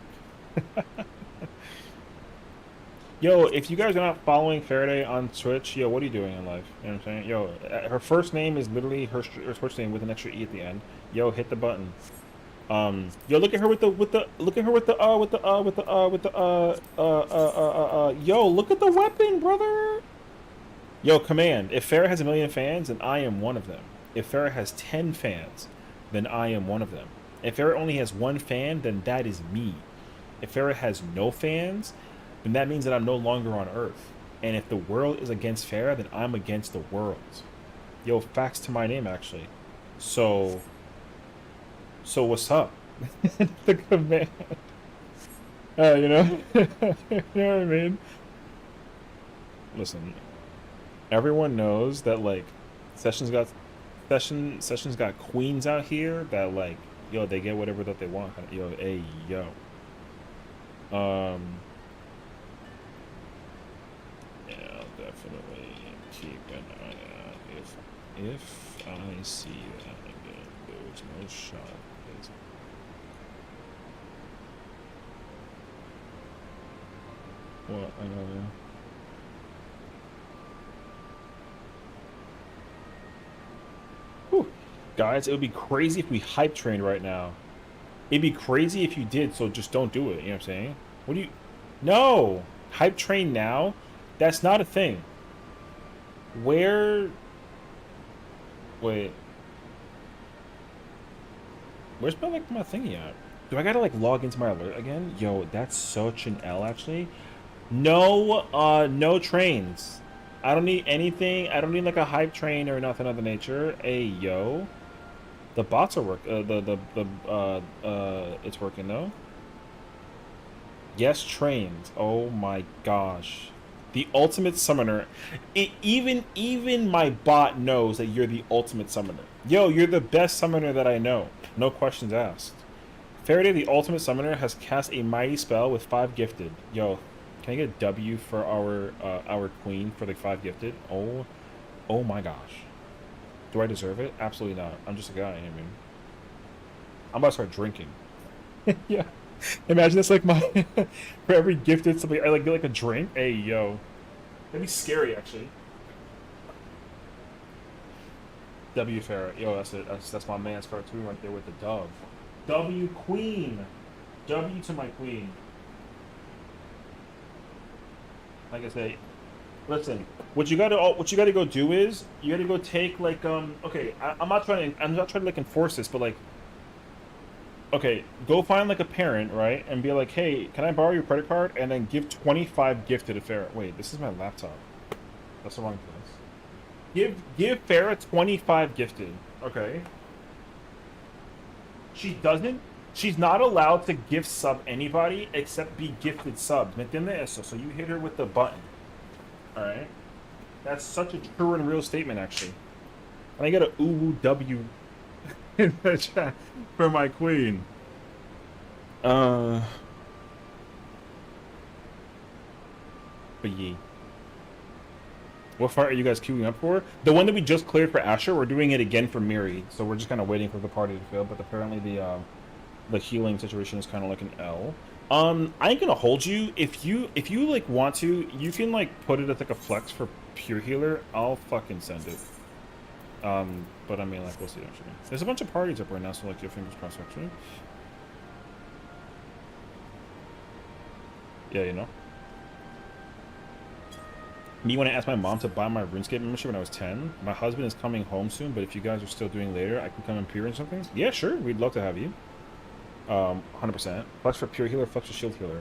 Yo, if you guys are not following Faraday on Twitch, yo, what are you doing in life? You know what I'm saying? Yo, her first name is literally her Twitch name with an extra E at the end. Yo, hit the button. Yo, look at her with the yo, look at the weapon, brother. Yo, command. If Farah has 1,000,000 fans, then I am one of them. If Farah has 10 fans, then I am one of them. If Farah only has 1 fan, then that is me. If Farah has no fans, then that means that I'm no longer on Earth. And if the world is against Farah, then I'm against the world. Yo, facts to my name, actually. So what's up? The command. You know? You know what I mean? Listen, everyone knows that, like, Sessions got queens out here that, like, yo, they get whatever that they want. Yo, hey, yo. Yeah, I'll definitely keep an eye out. If I see that again, there's no shot. What? I know, yeah. Whew. Guys, it would be crazy if we hype trained right now. It'd be crazy if you did, so just don't do it. You know what I'm saying? What do you... No! Hype train now? That's not a thing. Where... Wait. Where's my, like, my thingy at? Do I gotta, like, log into my alert again? Yo, that's such an L, actually. No, no trains. I don't need anything. I don't need, like, a hype train or nothing of the nature. Hey, yo. The bots are it's working, though. Yes, trains. Oh, my gosh. The ultimate summoner. Even my bot knows that you're the ultimate summoner. Yo, you're the best summoner that I know. No questions asked. Faraday, the ultimate summoner, has cast a mighty spell with 5 gifted. Yo, can I get a W for our queen for the 5 gifted? Oh my gosh. Do I deserve it? Absolutely not. I'm just a guy, I mean. I'm about to start drinking. Yeah. Imagine that's like my for every gifted something I like get like a drink. Hey yo. That'd be scary actually. W Farrah. Yo, that's it. That's my man's cartoon right there with the dove. W Queen. W to my queen. Like I say, listen. What you gotta go do is you gotta go take like okay. I'm not trying to like enforce this, but like okay, go find like a parent, right, and be like, hey, can I borrow your credit card? And then give 25 gifted to Farrah. Wait, this is my laptop. That's the wrong place. Give Farrah 25 gifted. Okay. She doesn't. She's not allowed to gift sub anybody except be gifted subs. ¿Me entiende eso? So you hit her with the button. All right. That's such a true and real statement, actually. And I get a ooh W in the chat for my queen. But yeah. What fight are you guys queuing up for? The one that we just cleared for Asher, we're doing it again for Miri. So we're just kind of waiting for the party to fill, but apparently the healing situation is kind of like an L. I ain't gonna hold you. If you like want to, you can like put it as like a flex for pure healer. I'll fucking send it. But I mean, like, we'll see actually. There's a bunch of parties up right now, so like, your fingers crossed actually. Yeah, you know. Me when I asked my mom to buy my RuneScape membership when I was 10. My husband is coming home soon, but if you guys are still doing later, I can come and peer or something. Yeah, sure. We'd love to have you. 100%. Flex for pure healer, flex for shield healer.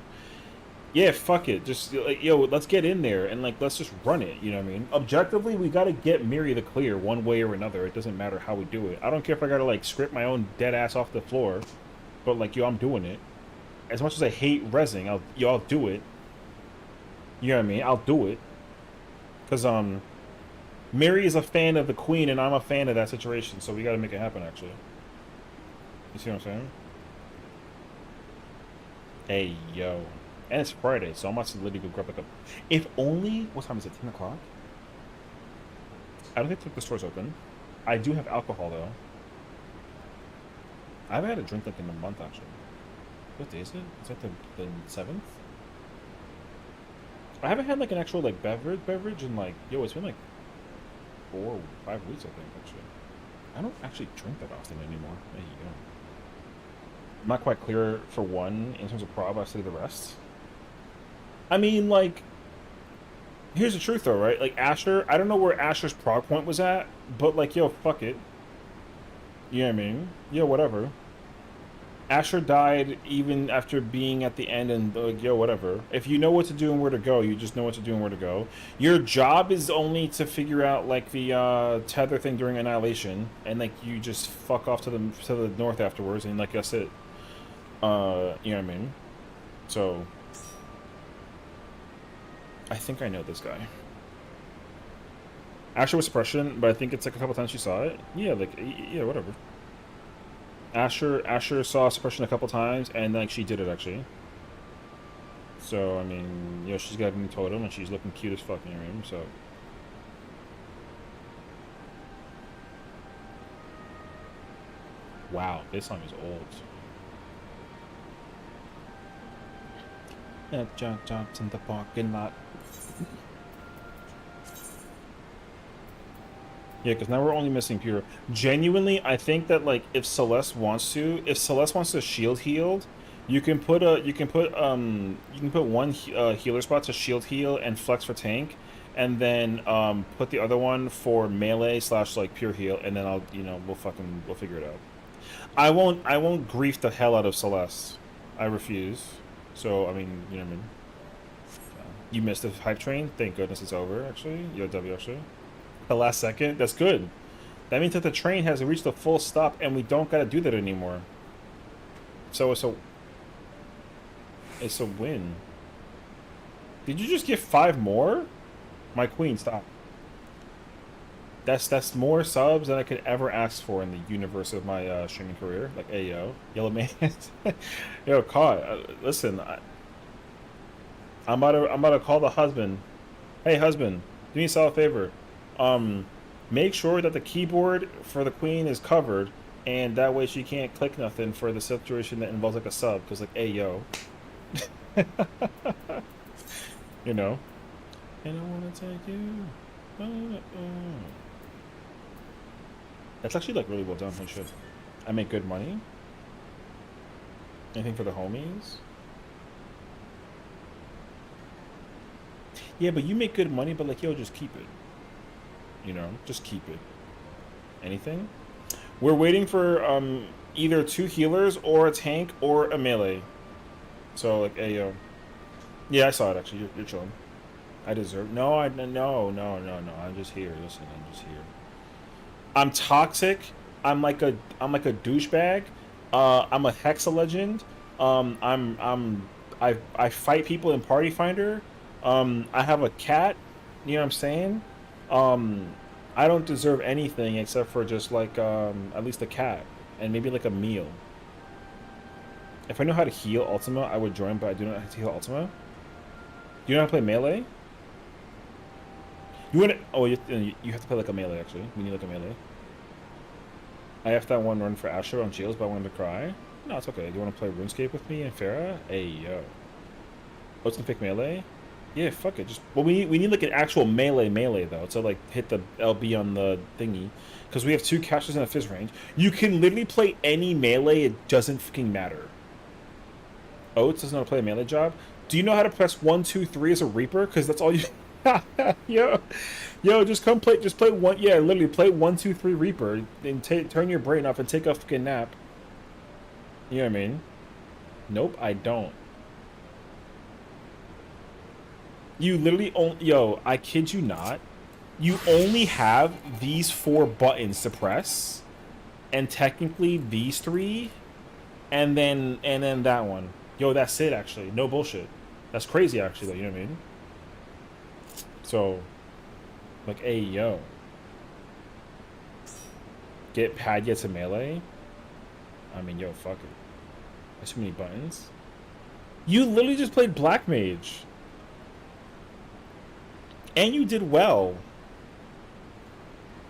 Yeah, fuck it. Just like, yo, let's get in there and like let's just run it. You know what I mean? Objectively, we gotta get Miri the clear one way or another. It doesn't matter how we do it. I don't care if I gotta like script my own dead ass off the floor, but like yo, I'm doing it. As much as I hate rezzing, I'll do it. You know what I mean? I'll do it. Cause Miri is a fan of the queen and I'm a fan of that situation, so we gotta make it happen actually. You see what I'm saying? Hey yo. And it's Friday, so I'm about to literally go grab like a... If only... What time is it? 10 o'clock? I don't think the store's open. I do have alcohol, though. I haven't had a drink like in a month, actually. What day is it? Is that the 7th? I haven't had like an actual like beverage in like... Yo, it's been like 4 or 5 weeks, I think, actually. I don't actually drink that often anymore. There you go. I'm not quite clear for one in terms of prob. I say the rest. I mean, like, here's the truth, though, right? Like, Asher, I don't know where Asher's prog point was at, but, like, yo, fuck it. You know what I mean? Yo, whatever. Asher died even after being at the end and, yo, whatever. If you know what to do and where to go, you just know what to do and where to go. Your job is only to figure out, like, the tether thing during Annihilation, and, like, you just fuck off to the north afterwards, and, like, that's it. You know what I mean? So... I think I know this guy. Asher was suppression, but I think it's like a couple times she saw it. Yeah, like, yeah, whatever. Asher saw suppression a couple times, and like she did it actually. So I mean, you know, she's got a new totem, and she's looking cute as fuck in your room. So. Wow, this song is old. Jumps in the parking lot. Yeah, because now we're only missing Pure. Genuinely, I think that like if Celeste wants to shield healed, you can put one healer spot to shield heal and flex for tank, and then put the other one for melee / like pure heal, and then we'll figure it out. I won't grief the hell out of Celeste. I refuse. So I mean, you know what I mean. You missed the hype train. Thank goodness it's over. Actually, yo W actually. The last second. That's good. That means that the train has reached a full stop, and we don't gotta do that anymore. So it's a win. Did you just get 5 more? My queen, stop. That's more subs than I could ever ask for in the universe of my streaming career. Like, hey yo, Yellow Man, yo, caught. Listen, I'm about to call the husband. Hey husband, do me a solid favor. Make sure that the keyboard for the queen is covered, and that way she can't click nothing for the situation that involves like a sub. Because like, hey yo, you know. And I wanna take you. That's actually like really well done. Holy shit. I make good money. Anything for the homies? Yeah, but you make good money, but like, yo, just keep it. You know, just keep it. Anything? We're waiting for either 2 healers or a tank or a melee. So like, hey yo. Yeah, I saw it actually. You're chilling. I deserve. No, no. I'm just here. Listen, I'm just here. I'm toxic. I'm like a douchebag. I'm a hexa legend. I fight people in Party Finder. I have a cat. You know what I'm saying? I don't deserve anything except for just like at least a cat and maybe like a meal. If I know how to heal Ultima, I would join, but I do not know how to heal Ultima. Do you know how to play melee? You want to? Oh, you have to play like a melee. Actually, we need like a melee. I have that one run for Asher on Shields, but I wanted to cry. No, it's okay. Do you want to play RuneScape with me and Farah? Hey yo. Oh, it's gonna pick melee. Yeah, fuck it. Just well, we need like an actual melee though to like hit the LB on the thingy, because we have 2 casters in a fizz range. You can literally play any melee. It doesn't fucking matter. Oates doesn't know how to play a melee job. Do you know how to press 1, 2, 3 as a Reaper? Because that's all you. yo, just come play. Just play one. Yeah, literally play 1, 2, 3 Reaper and turn your brain off and take a fucking nap. You know what I mean? Nope, I don't. You literally only. Yo, I kid you not. You only have these 4 buttons to press, and technically these 3, and then that one. Yo, that's it. Actually, no bullshit. That's crazy. Actually, though, you know what I mean? So, like, hey, yo. Get Padya to melee? I mean, yo, fuck it. There's too many buttons. You literally just played Black Mage. And you did well.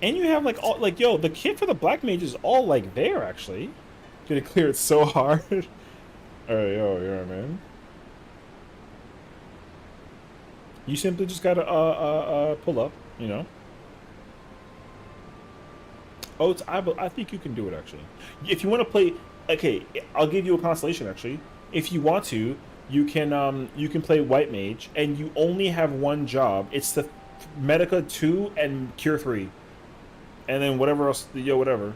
And you have, like, all, like, yo, the kit for the Black Mage is all, like, there, actually. Gonna clear it so hard. Alright, yo, you know what I mean? You simply just gotta pull up, you know. Oh, I think you can do it actually. If you want to play, okay, I'll give you a constellation actually. If you want to, you can play White Mage, and you only have one job. It's the Medica 2 and Cure 3, and then whatever else, whatever.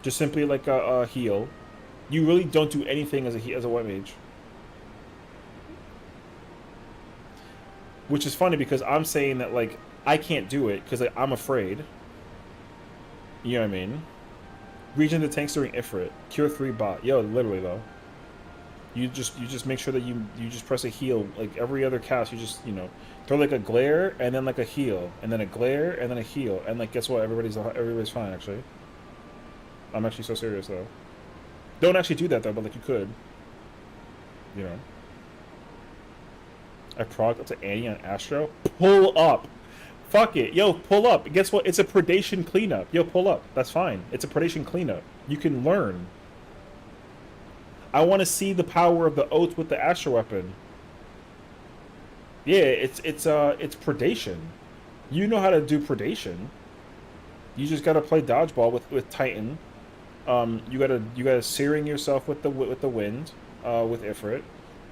Just simply like a heal. You really don't do anything as a White Mage. Which is funny because I'm saying that, like, I can't do it because like, I'm afraid. You know what I mean? Region the tanks during Ifrit. Cure 3 bot. Yo, literally, though. You just make sure that you just press a heal. Like, every other cast, you just, you know, throw, like, a glare, and then, like, a heal. And then a glare, and then a heal. And, like, guess what? Everybody's fine, actually. I'm actually so serious, though. Don't actually do that, though, but, like, you could. You know. I progged up to Annie on Astro. Pull up. Fuck it. Yo, pull up. Guess what? It's a predation cleanup. Yo, pull up. That's fine. It's a predation cleanup. You can learn. I want to see the power of the oath with the Astro weapon. Yeah, it's predation. You know how to do predation. You just gotta play dodgeball with Titan. You gotta searing yourself with the wind, with Ifrit.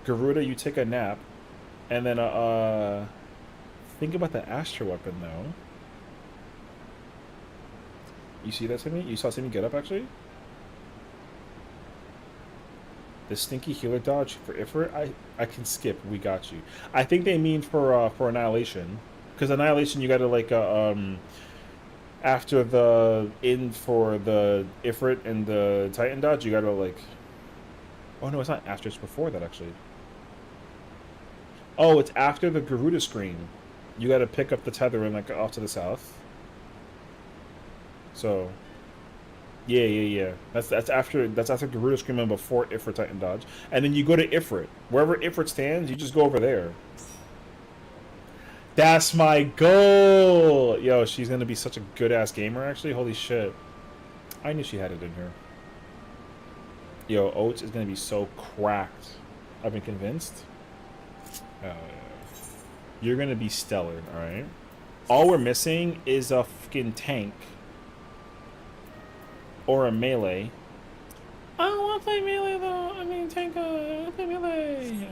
Garuda, you take a nap. And then, think about the Astro weapon, though. You see that, Timmy? You saw Timmy get up, actually? The stinky healer dodge for Ifrit? I can skip. We got you. I think they mean for Annihilation. Because Annihilation, you gotta, like, after the for the Ifrit and the Titan dodge, you gotta, like... Oh, no, it's not after. It's before that, actually. Oh, it's after the Garuda screen. You gotta pick up the tether and, like, off to the south. So, yeah. That's after Garuda scream and before Ifrit Titan dodge. And then you go to Ifrit. Wherever Ifrit stands, you just go over there. That's my goal! Yo, she's gonna be such a good-ass gamer, actually. Holy shit. I knew she had it in her. Yo, Oats is gonna be so cracked. I've been convinced. Oh, yeah. You're gonna be stellar, alright? All we're missing is a fucking tank. Or a melee. I don't wanna play melee, though. I mean, tank, I play melee.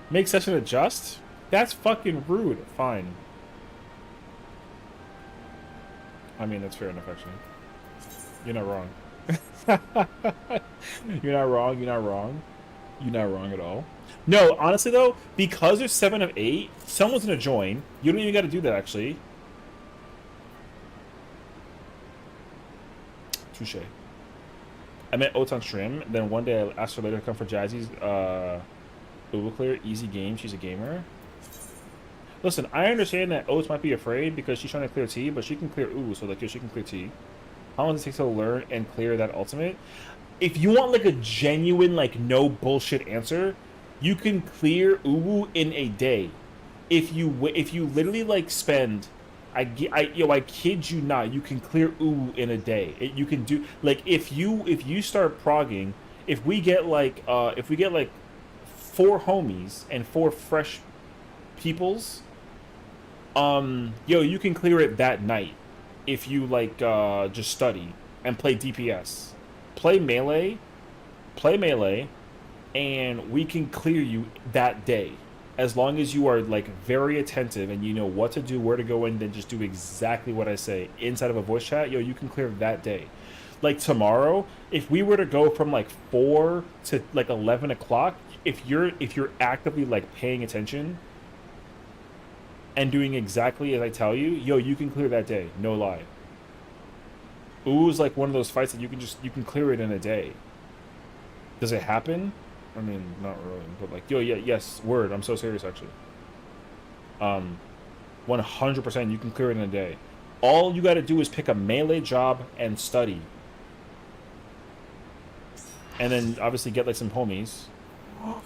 Make session adjust? That's fucking rude. Fine. I mean, that's fair enough, actually. You're not wrong. You're not wrong. You're not wrong. You're not wrong at all. No, honestly, though, because there's 7 of 8, someone's going to join. You don't even got to do that, actually. Touche. I met Oats on stream. Then one day I asked her later to come for Jazzy's Ubu clear. Easy game. She's a gamer. Listen, I understand that Oats might be afraid because she's trying to clear T, but she can clear Ubu, so like, yeah, she can clear T. How long does it take to learn and clear that ultimate? If you want like a genuine, like, no bullshit answer, you can clear Ubu in a day. If you literally like spend, I kid you not, you can clear Ubu in a day. You can do like if you start progging, if we get like 4 homies and 4 fresh peoples, you can clear it that night if you like just study and play DPS, play melee, and we can clear you that day as long as you are like very attentive and you know what to do, where to go, and then just do exactly what I say inside of a voice chat. You can clear that day. Like tomorrow, if we were to go from like 4 to like 11 o'clock, if you're actively like paying attention and doing exactly as I tell you, you can clear that day. No lie. Ooh's like one of those fights that you can clear it in a day. Does it happen? I mean, not really, but like, yes, word. I'm so serious, actually. 100% you can clear it in a day. All you got to do is pick a melee job and study, and then obviously get like some homies.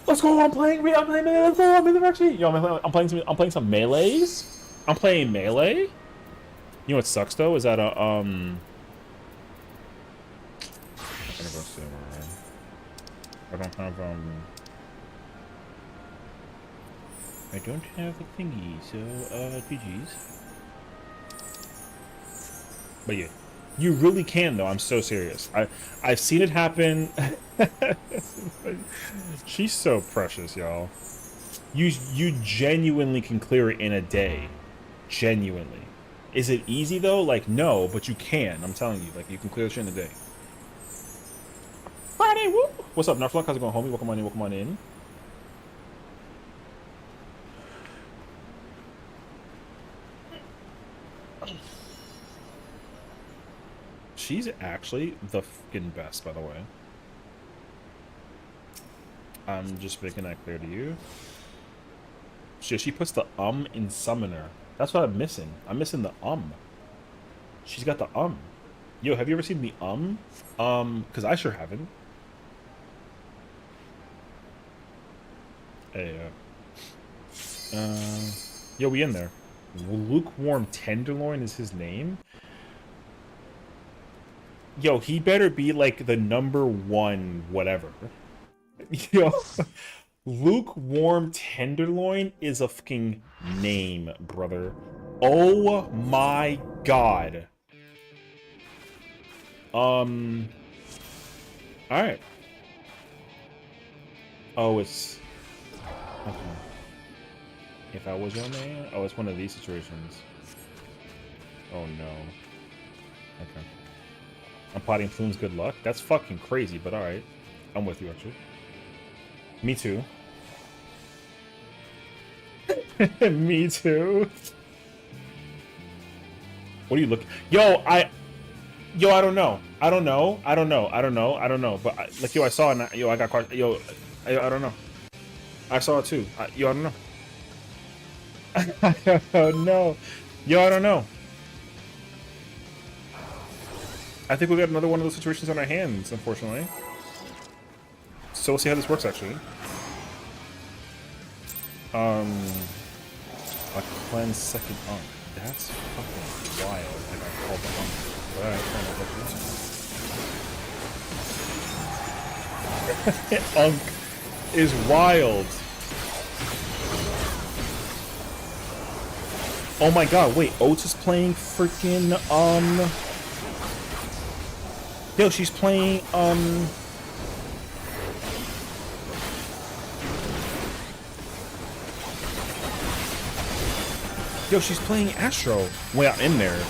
Let's go! I'm playing melee. Let's go! I'm actually. I'm playing some melees. I'm playing melee. You know what sucks though is that I don't have I don't have a thingy, so GG's. But yeah, you really can though. I'm so serious. I've seen it happen. She's so precious, y'all. You genuinely can clear it in a day. Genuinely. Is it easy though? Like, no, but you can. I'm telling you, like, you can clear this shit in a day. Friday, woo! What's up, Narflock? How's it going, homie? Welcome on in, welcome on in. She's actually the fucking best, by the way. I'm just making that clear to you. She puts the in summoner. That's what I'm missing. I'm missing the She's got the Yo, have you ever seen the because I sure haven't. Hey, yo, we in there. Lukewarm Tenderloin is his name? Yo, he better be like the #1 whatever. Yo, Lukewarm Tenderloin is a fucking name, brother. Oh my god. Alright. Oh, it's... Okay. If I was your man... Oh, it's one of these situations. Oh, no. Okay. I'm plotting Plume's good luck? That's fucking crazy, but alright. I'm with you, actually. Me too. Me too. What are you looking... Yo, I don't know. I don't know. But, like, yo, I saw it. Yo, I got caught. Yo, I don't know. I saw it too. I don't know. I don't know. Yo, I don't know. I think we got another one of those situations on our hands, unfortunately. So we'll see how this works, actually. A cleanse second unk. That's fucking wild. I got called the unk. But alright, fair enough. Unk is wild. Oh my god, wait, Oats is playing freaking, yo, she's playing, yo, she's playing Astro. Way out in there.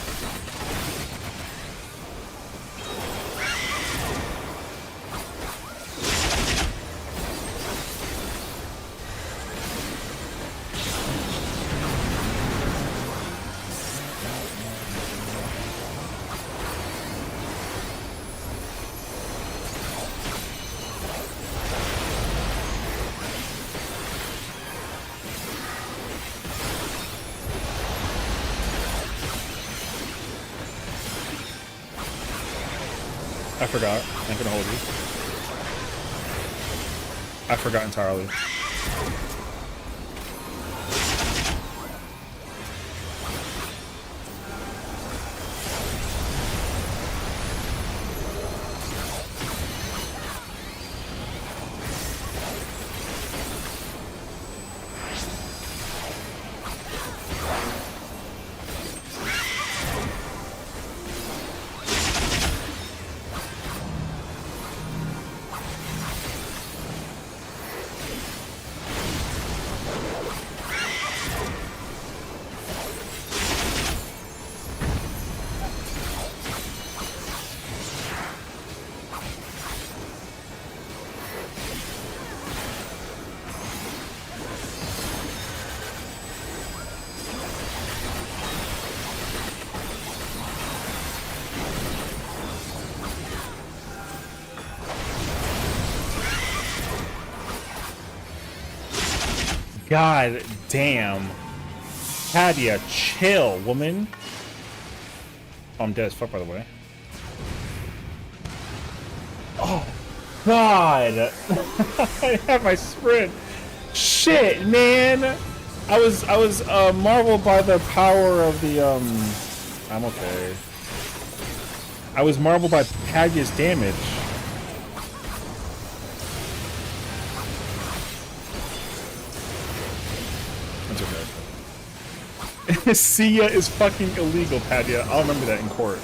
I forgot. I'm gonna hold you. I forgot entirely. God damn. Kadia, chill, woman. Oh, I'm dead as fuck, by the way. Oh, God. I have my sprint. Shit, man. I was marveled by the power of the, I'm okay. I was marveled by Kadia's damage. Sia is fucking illegal, Padya. I'll remember that in court.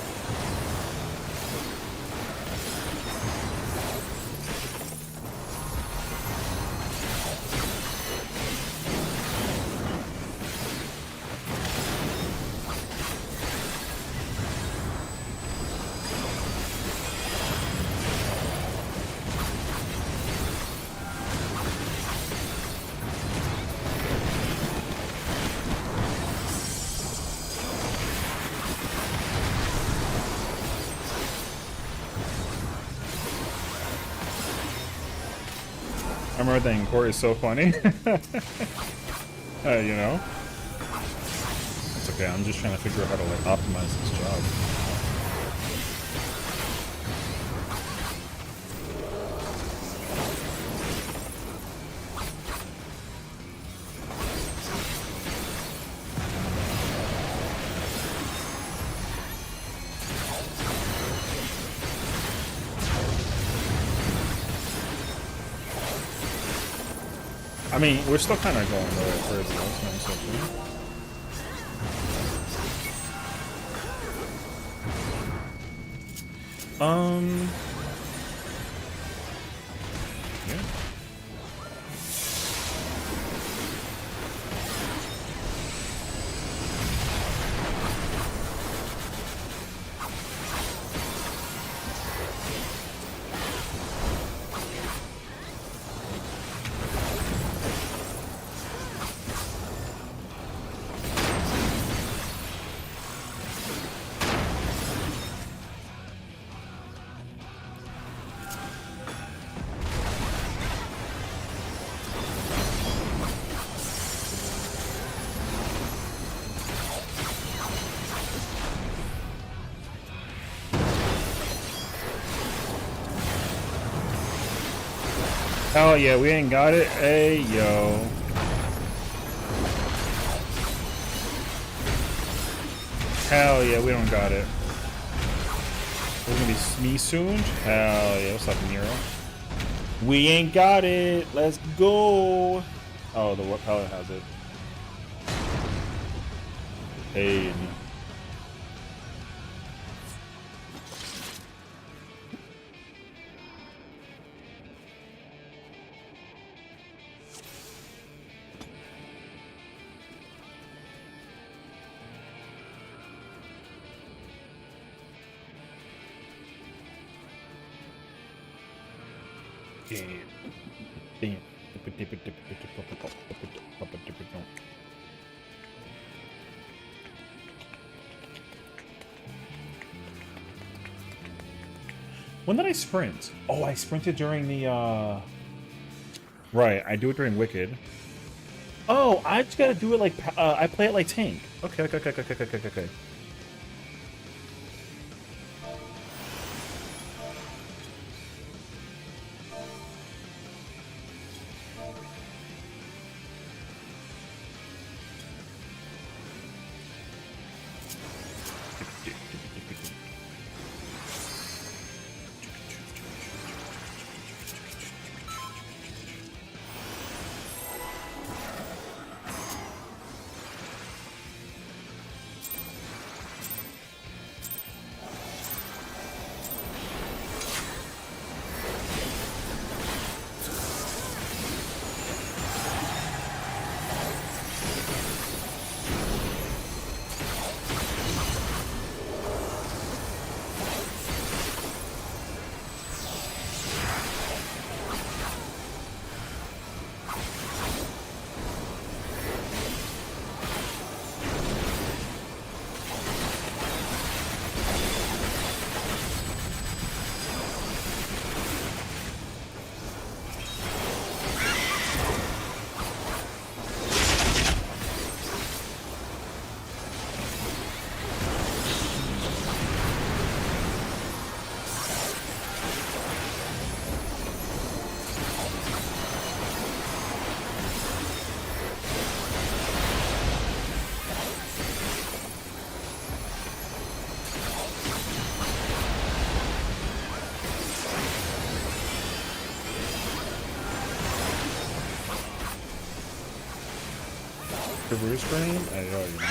I remember that in court is so funny. You know? It's okay, I'm just trying to figure out how to like optimize this job. I mean, we're still kind of going the way for everything else, nice actually. Yeah. Oh yeah, we ain't got it. Hey yo. Hell yeah, we don't got it. There's gonna be me soon? Hell yeah, what's up, Nero? We ain't got it. Let's go. Oh, the what pallet has it. Hey. Damn. When did I sprint? Oh, I sprinted during the, Right, I do it during Wicked. Oh, I just gotta do it like, I play it like tank. Okay. Reverse frame? I don't know.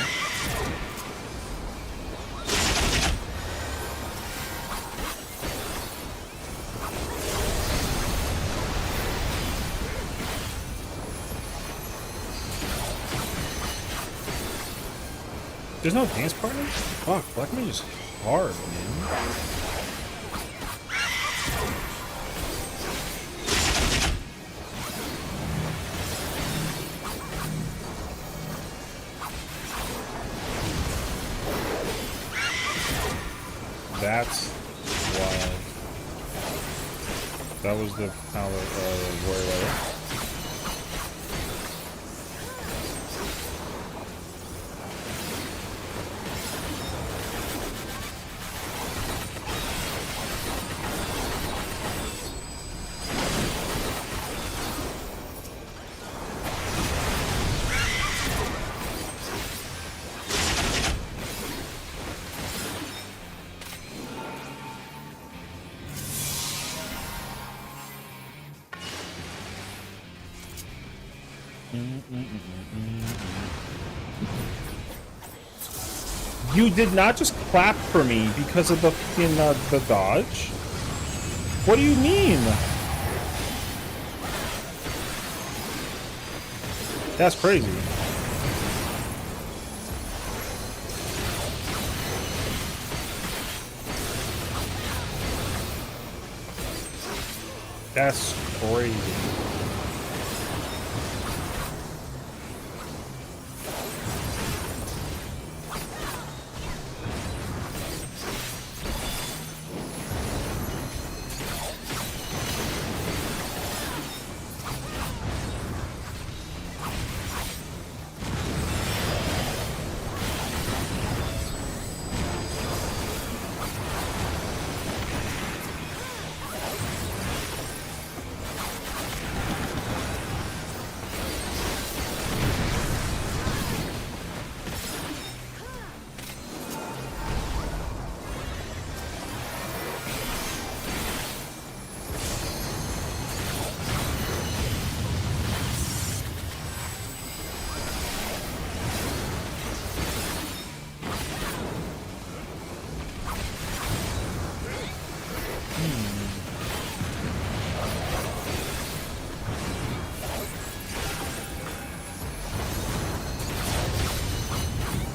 There's no dance partner? Fuck, Black Mage is hard, man. That's wild. That was the palette warrior. You did not just clap for me because of the fucking the dodge? What do you mean? That's crazy. That's crazy.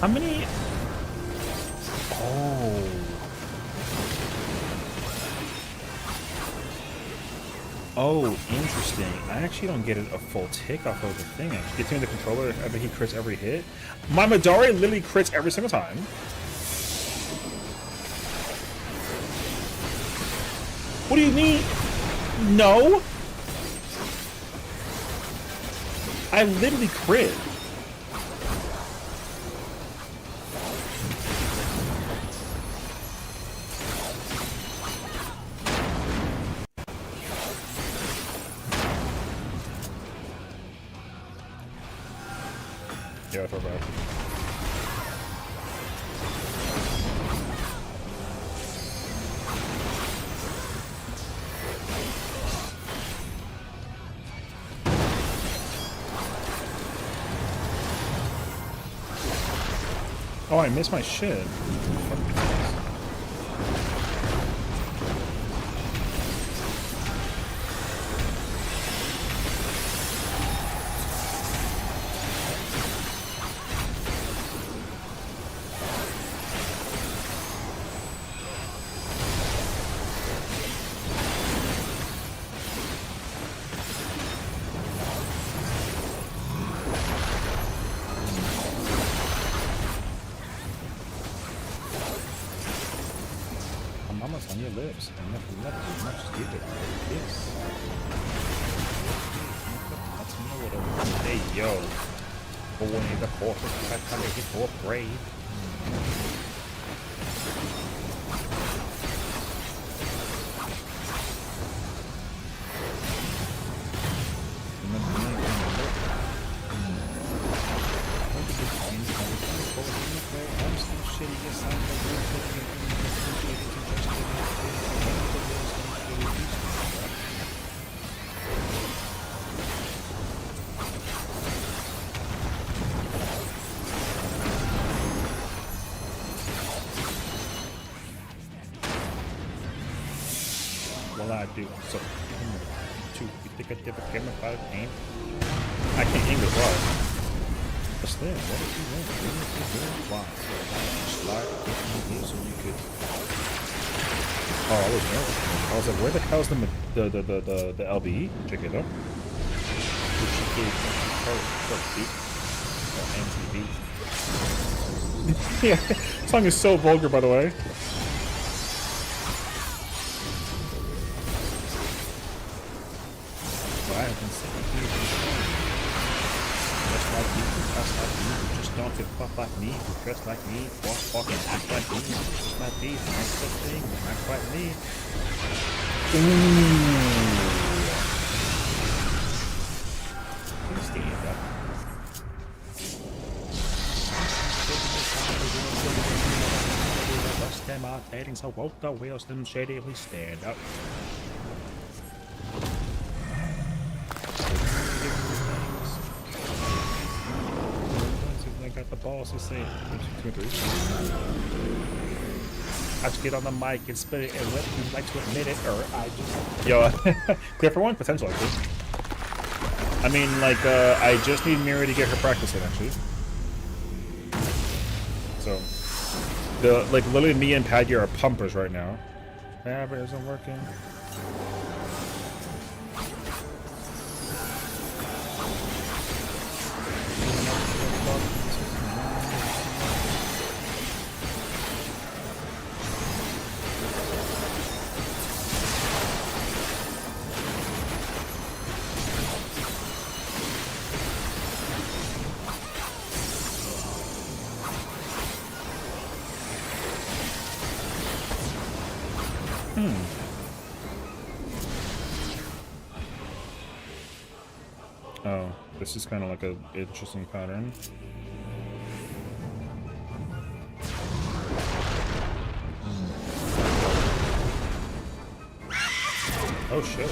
How many? Oh. Oh, interesting. I actually don't get a full tick off of the thing. I get to the controller, I bet he crits every hit. My Madari literally crits every single time. What do you mean? No? I literally crit. Yeah, I feel bad. Oh, I missed my shit. Mama's on your lips. And if you love too much, just give it a kiss. That's me a little. Hey, yo. Boy, the fourth, that's how they hit fourth grade. I'm still shitty, yes, I'm well, I do. So, two, you think I did a camera by aim? I can't aim as well. But still, what if you win? Even if you win, why? Slide here so you could. Oh, I was nervous. I was like, where the hell's the LBE? Check it out. Yeah, this song is so vulgar, by the way. Well, I can say just like you, dress like me, just don't get fucked like me, dress like me, walk, fucking act like me, just like me, that's the thing, act like me. Ooh. Please stand up. Bust them out, dating, so woke the wheels, them shady, please stand up. I got the balls to say. I just get on the mic and spit it and let you like to admit it, or I just. Yo, clear for one? Potential, actually. I mean, like, I just need Miri to get her practice in, actually. So, like, literally me and Paddy are pumpers right now. Yeah, but it isn't working. Oh, this is kind of like an interesting pattern. Oh shit.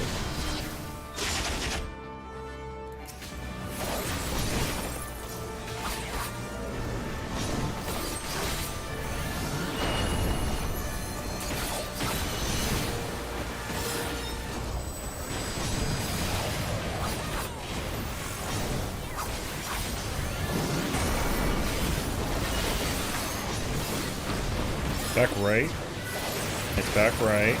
back right. It's back right.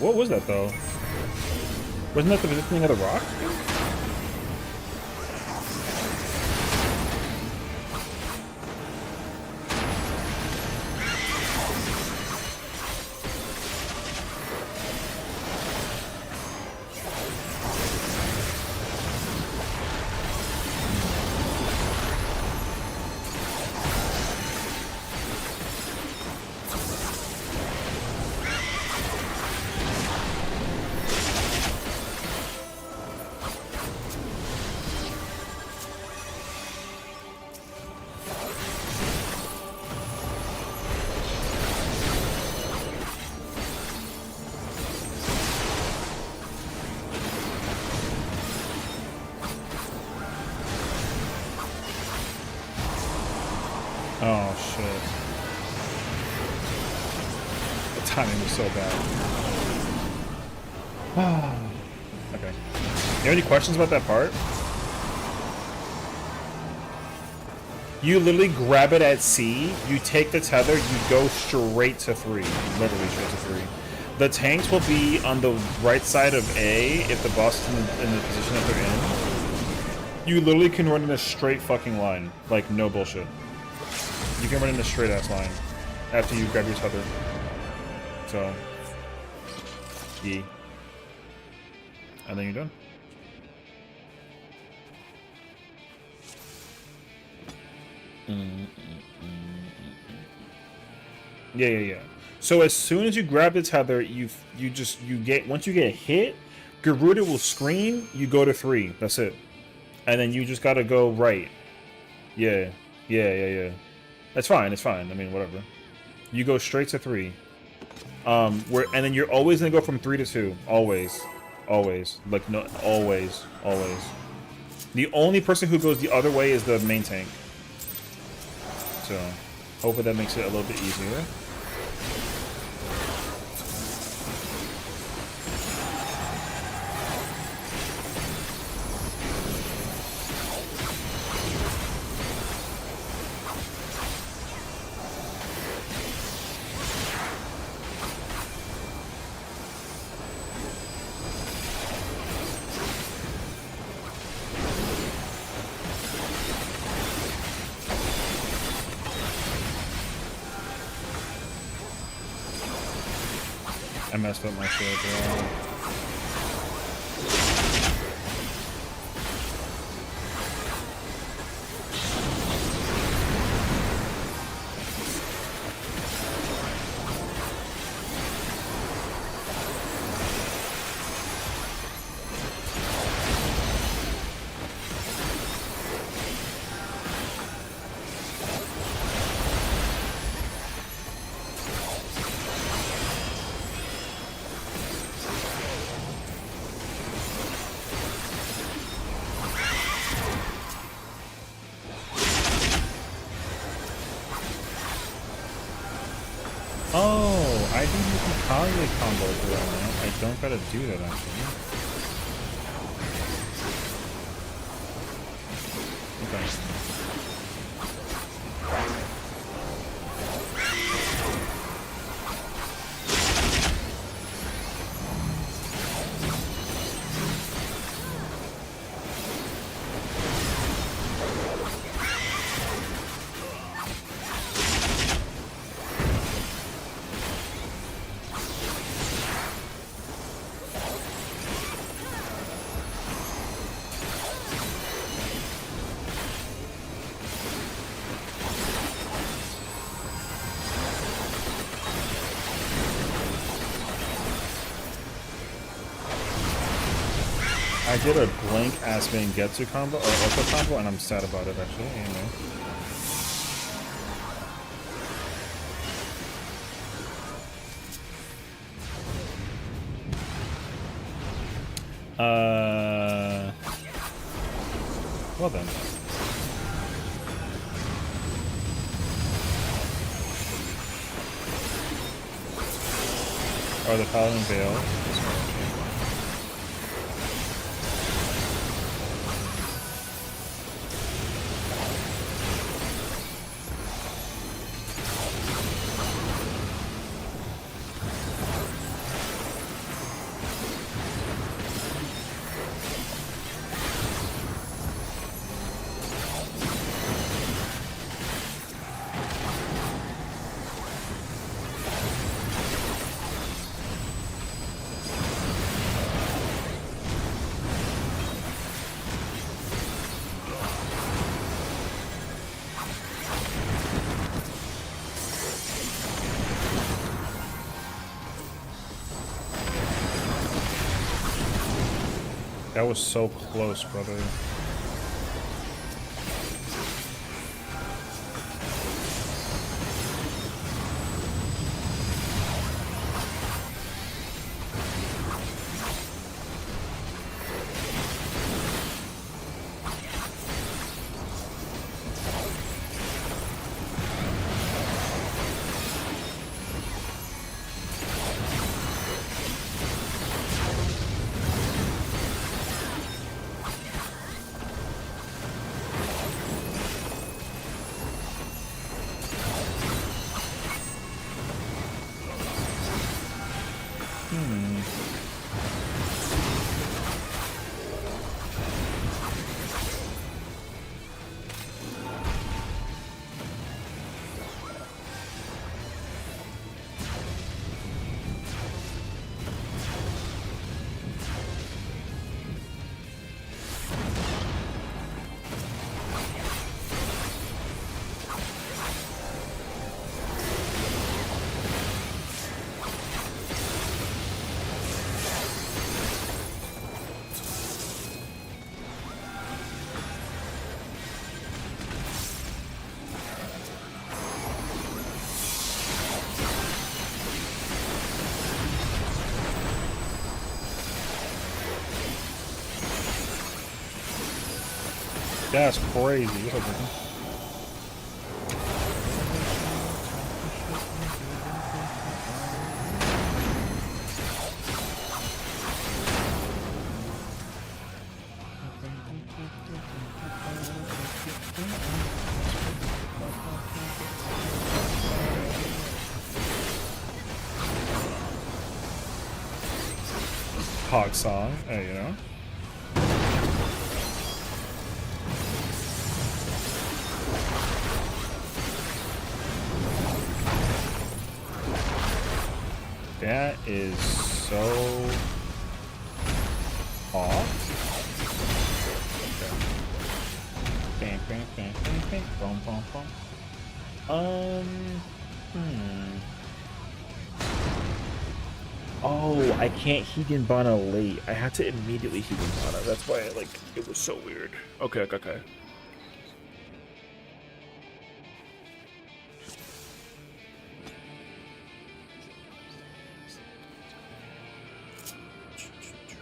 What was that, though? Wasn't that the positioning of the rock? Oh, shit. The timing was so bad. Okay. You have any questions about that part? You literally grab it at C, you take the tether, you go straight to 3. Literally straight to 3. The tanks will be on the right side of A if the boss is in the position that they're in. You literally can run in a straight fucking line. Like, no bullshit. You can run in a straight ass line after you grab your tether. So, E. And then you're done. Yeah. So as soon as you grab the tether, you get once you get hit, Garuda will scream. You go to 3. That's it, and then you just gotta go right. Yeah. It's fine. I mean, whatever. You go straight to 3. And then you're always gonna go from 3 to 2. Always. Like no, always. The only person who goes the other way is the main tank. So, hopefully that makes it a little bit easier. I messed up my shit, bro. Oh, I think you can Kage combo around that. I don't gotta do that actually. Okay. I did a blank Aspen Getsu combo, or Ultra combo, and I'm sad about it, actually, you know. Well then. Or the Paladin Veil. That was so close, brother. That's crazy. What's up, man? Hog song, you know. That is so off. Okay. Bang, bang, bang, bang, bang, boom, boom, boom. Oh, I can't Hidenbana late. I had to immediately Hidenbana. That's why it was so weird. Okay, okay, okay.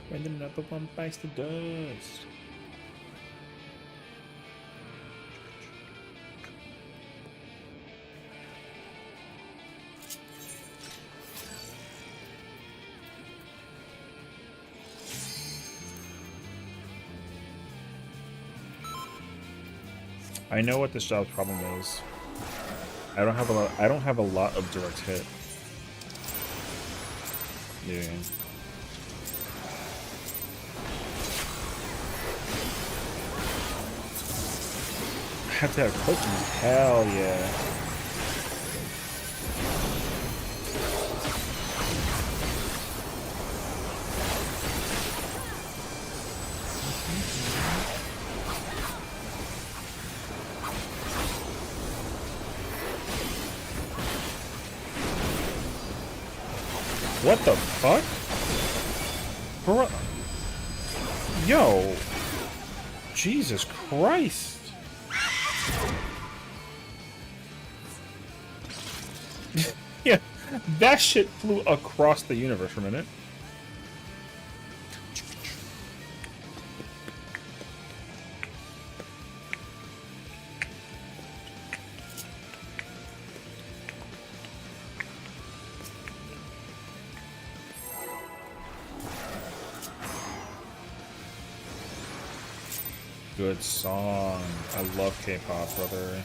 When the number one bites the dust. I know what this job's problem is. I don't have a lot of direct hit. Yeah. I have to have cookies. Hell yeah. What the fuck? Bro. Yo. Jesus Christ. Yeah, that shit flew across the universe for a minute. Good song. I love K-pop, brother.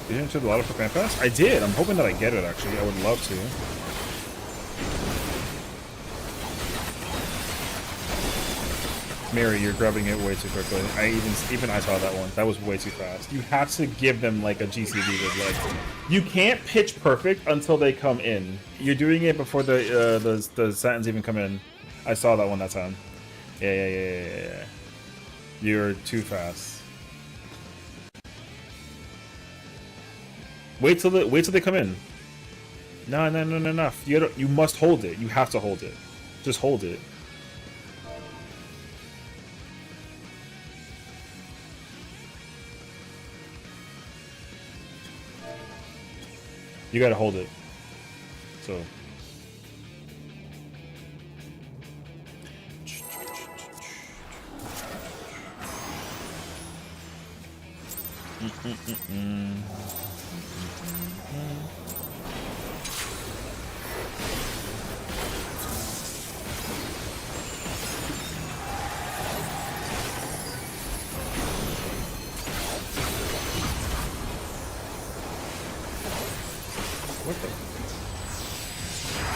You didn't do the lotto for Fan Pass? I did. I'm hoping that I get it, actually. I would love to. Mary, you're grabbing it way too quickly. Even I saw that one. That was way too fast. You have to give them like a GCV with like. You can't pitch perfect until they come in. You're doing it before the sentence even come in. I saw that one that time. Yeah. You're too fast. Wait till they come in. No. You must hold it. You have to hold it. Just hold it. You gotta hold it. So. What the?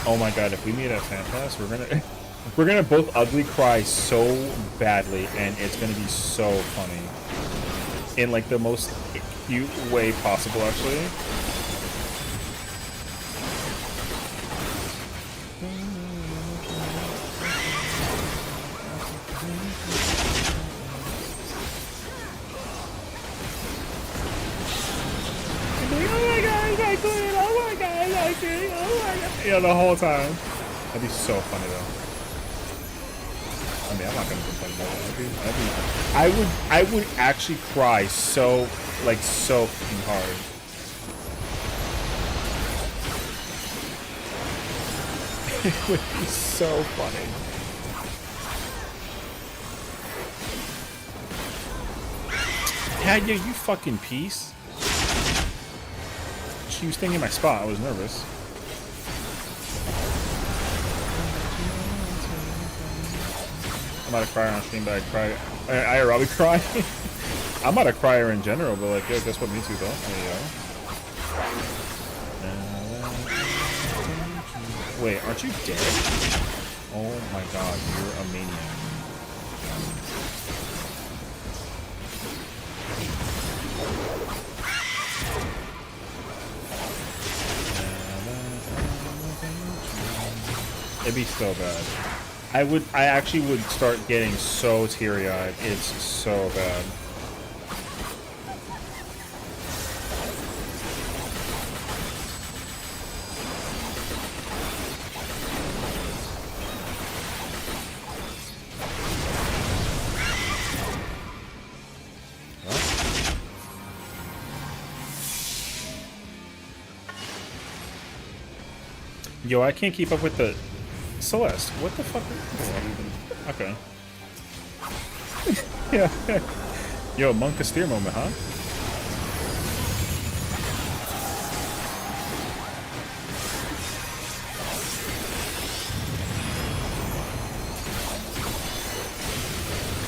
Oh my god! If we meet at Fan Pass, we're gonna both ugly cry so badly, and it's gonna be so funny in like the most cute way possible, actually. Yeah, the whole time. That'd be so funny though. I mean, I'm not gonna complain about it. I would actually cry so fucking hard. It would be so funny. Yeah, you fucking piece. She was staying in my spot. I was nervous. I'm not a crier on stream, but I cry. IRL, we cry. I'm not a crier in general, but like, yo, guess what? Me too, though. There you go. Wait, aren't you dead? Oh my god, you're a maniac. It'd be so bad. I actually would start getting so teary-eyed. It's so bad. Yo, I can't keep up with the... Celeste, what the fuck? Okay. Yeah. Yo, Monk Castir moment, huh?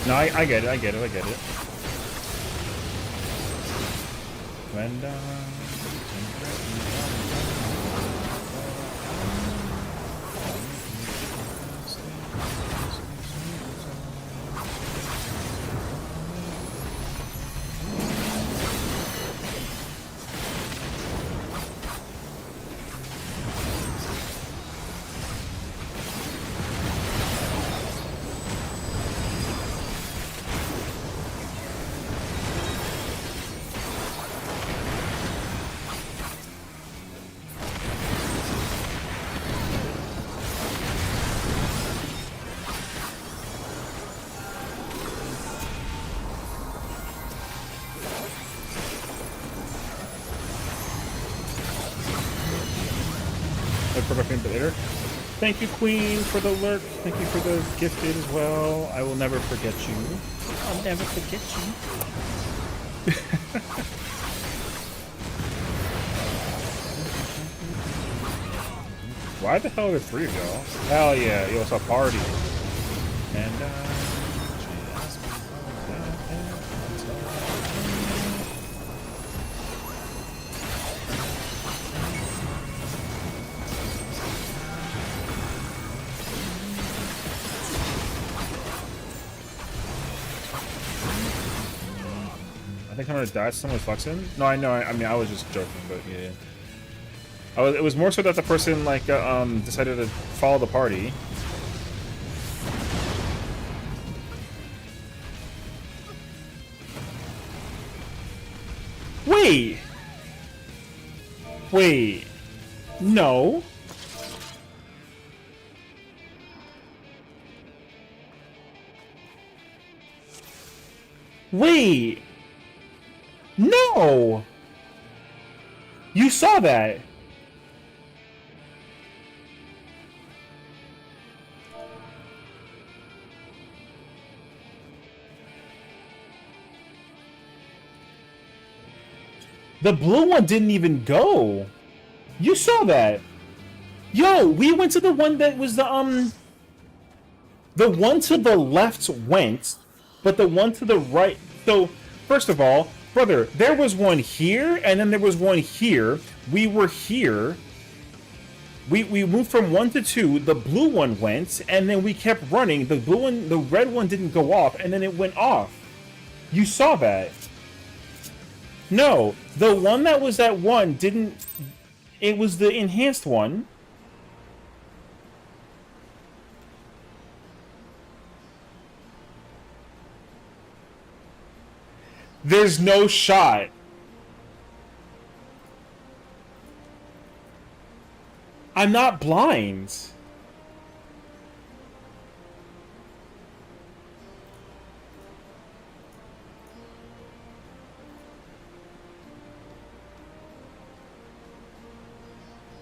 No, I get it. When my favorite later. Thank you, Queen, for the lurk. Thank you for the gifted as well. I will never forget you. I'll never forget you. Why the hell are there 3 of y'all? Hell yeah, yo, it's a party. And I think I'm gonna die. Someone's flexing. No, I know. I mean, I was just joking, but yeah. It was more so that the person like decided to follow the party. Wait. No. Wait. No. You saw that. The blue one didn't even go. You saw that. Yo, we went to the one that was the one to the left went, but the one to the right. So, first of all, brother, there was one here, and then there was one here. We were here. We moved from 1 to 2. The blue one went, and then we kept running. The blue one, the red one didn't go off, and then it went off. You saw that. No, the one that was at 1 didn't... It was the enhanced one. There's no shot. I'm not blind.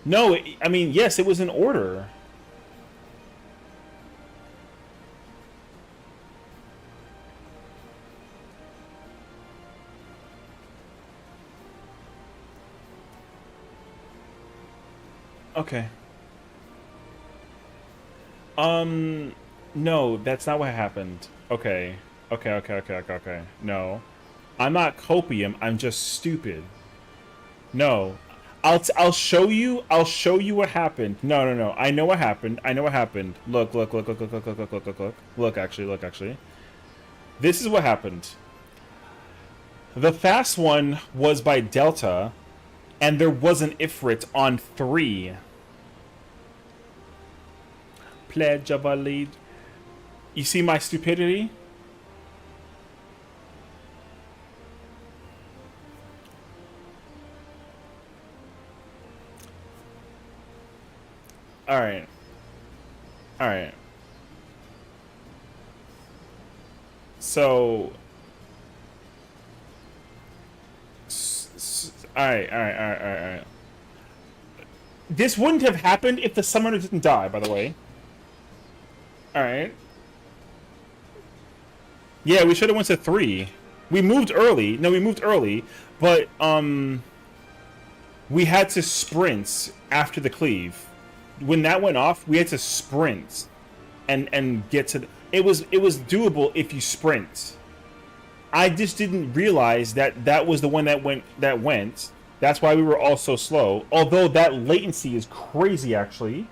No, I mean, yes, it was in order. Okay. No, that's not what happened. Okay. Okay. No. I'm not copium, I'm just stupid. No. I'll show you what happened. No. I know what happened. Look. Look, actually. This is what happened. The fast one was by Delta, and there was an Ifrit on 3. Pledge of a lead. You see my stupidity? Alright. So... Alright. This wouldn't have happened if the summoner didn't die, by the way. Alright. Yeah, we should have went to 3. We moved early. No, we moved early, but, we had to sprint after the cleave. When that went off, we had to sprint and get to the... It was doable if you sprint. I just didn't realize that was the one that went. That's why we were all so slow. Although that latency is crazy, actually.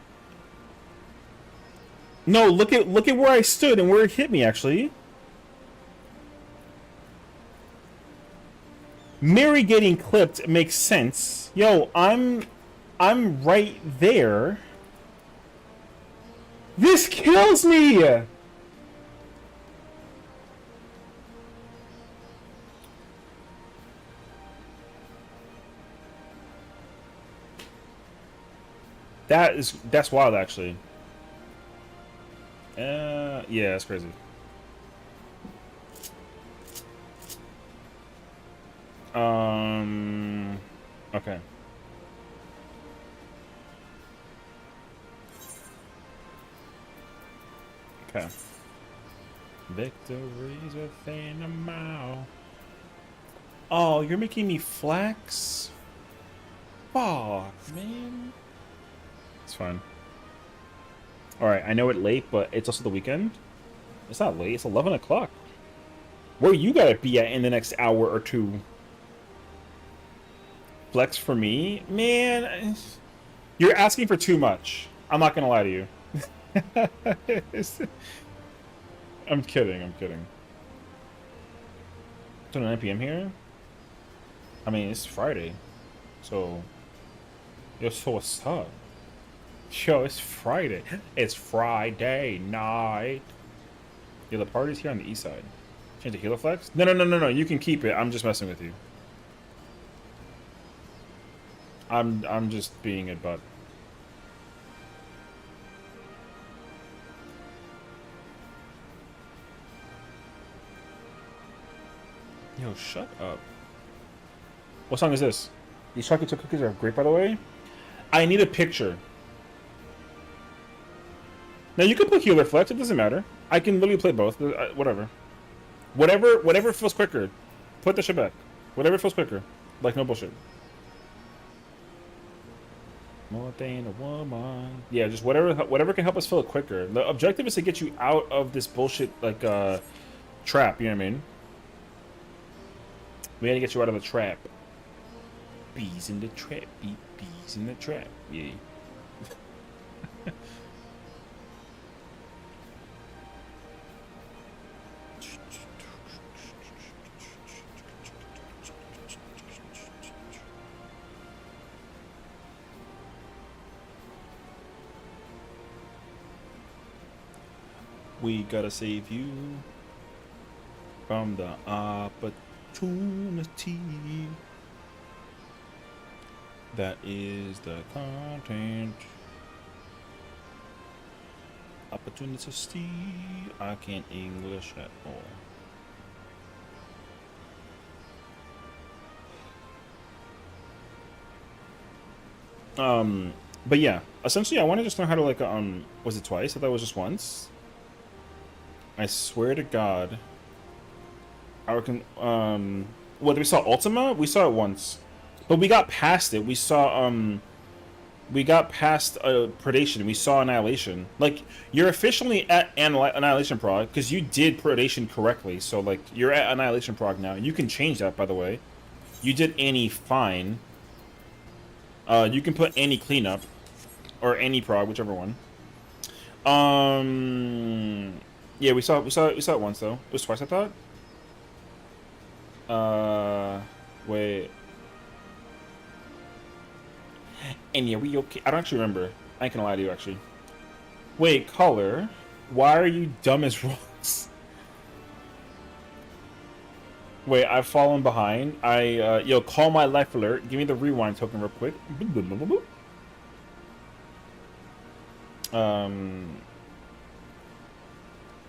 No, look at where I stood and where it hit me, actually. Mary getting clipped makes sense. Yo, I'm right there. This kills me! That's wild, actually. Yeah, that's crazy. Okay. Okay. Victories within a mile. Oh, you're making me flex? Fuck, man. It's fine. Alright, I know it's late, but it's also the weekend. It's not late, it's 11 o'clock. Where you gotta be at in the next hour or two? Flex for me? Man, you're asking for too much. I'm not gonna lie to you. I'm kidding, I'm kidding. It's 9 p.m. here? I mean, it's Friday. So... Yo, so what's up? Yo, it's Friday. It's Friday night. Yeah, the party's here on the east side. Change to Halo Flex? No, no, no, no, no. You can keep it. I'm just messing with you. I'm just being a butt. Yo, shut up. What song is this? These chocolate chip cookies are great, by the way. I need a picture. Now you can put Healer Flex. It doesn't matter. I can literally play both. Whatever. Whatever feels quicker. Put the shit back. Whatever feels quicker. Like, no bullshit. More than a woman. Yeah, just whatever can help us feel it quicker. The objective is to get you out of this bullshit, like, trap. You know what I mean? We gotta get you out of the trap. Bees in the trap. Bees in the trap. Yeah. We gotta save you from the opportunity that is the content. Opportunity. I can't English at all. But yeah, essentially, I want to just learn how to like was it twice? I thought it was just once. I swear to God. What did we saw Ultima? We saw it once. But we got past it. We saw we got past Predation. We saw Annihilation. Like, you're officially at Annihilation prog because you did Predation correctly. So like, you're at Annihilation prog now. You can change that, by the way. You did any fine. You can put any cleanup or any prog, whichever one. Yeah, we saw it once though. It was twice, I thought. Wait. And yeah, we okay. I don't actually remember. I ain't gonna lie to you, actually. Wait, Color. Why are you dumb as rocks? Wait, I've fallen behind. Yo, call my life alert. Give me the rewind token real quick.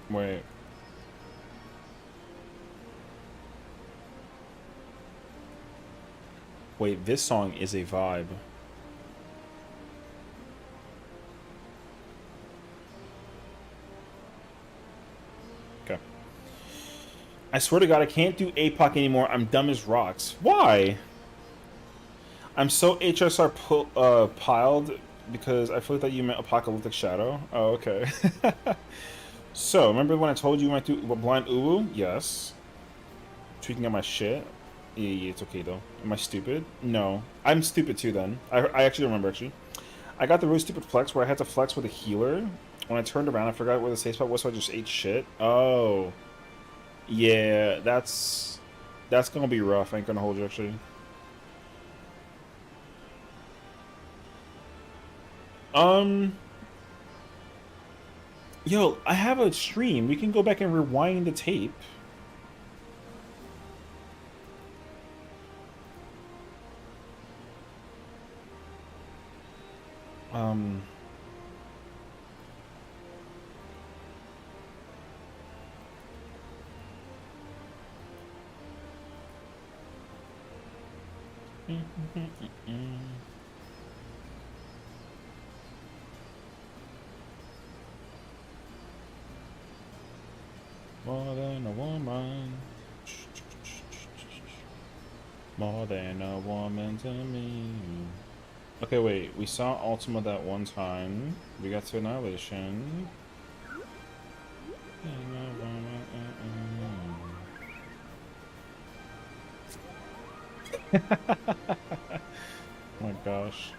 Wait. Wait, this song is a vibe. Okay. I swear to God, I can't do APOC anymore. I'm dumb as rocks. Why? I'm so HSR piled because I feel like you meant Apocalyptic Shadow. Oh, okay. So, remember when I told you I might do Blind Uwu? Yes. Tweaking out my shit? Yeah, it's okay though. Am I stupid? No. I'm stupid too then. I actually remember, actually. I got the really stupid flex where I had to flex with a healer. When I turned around, I forgot where the safe spot was, so I just ate shit. Oh. Yeah, that's gonna be rough. I ain't gonna hold you, actually. Yo, I have a stream. We can go back and rewind the tape. More than a woman. More than a woman to me. Okay, wait. We saw Ultima that one time. We got to Annihilation. Oh my gosh.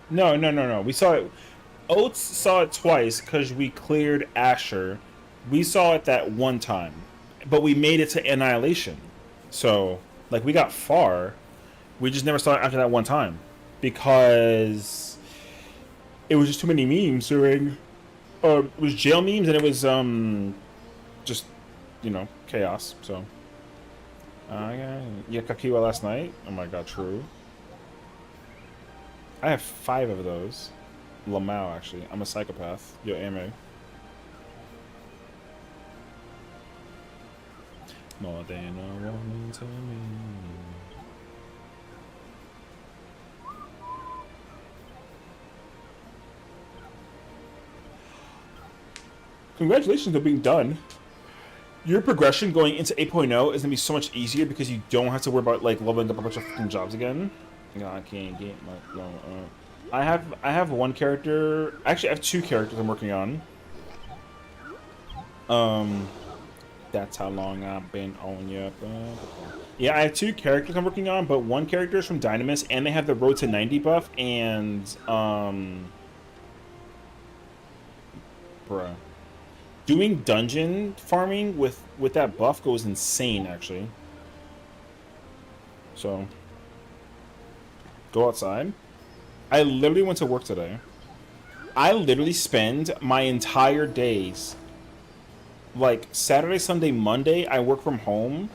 No. We saw it. Oates saw it twice because we cleared Asher. We saw it that one time, but we made it to Annihilation. So, like, we got far. We just never saw it after that one time because it was just too many memes during. It was jail memes and it was just chaos. So, yeah, Kakiwa last night. Oh my god, true. I have 5 of those. Lamau, actually. I'm a psychopath. Yo, AMA. More than a woman to me. Congratulations on being done. Your progression going into 8.0 is gonna be so much easier because you don't have to worry about like leveling up a bunch of fucking jobs again. No, I can't get my. I have one character. Actually, I have 2 characters I'm working on. That's how long I've been on you. Yeah, I have 2 characters I'm working on, but one character is from Dynamis, and they have the Road to 90 buff, and bruh, doing dungeon farming with that buff goes insane, actually. So, go outside. I literally went to work today. I literally spend my entire days, like Saturday, Sunday, Monday, I work from home.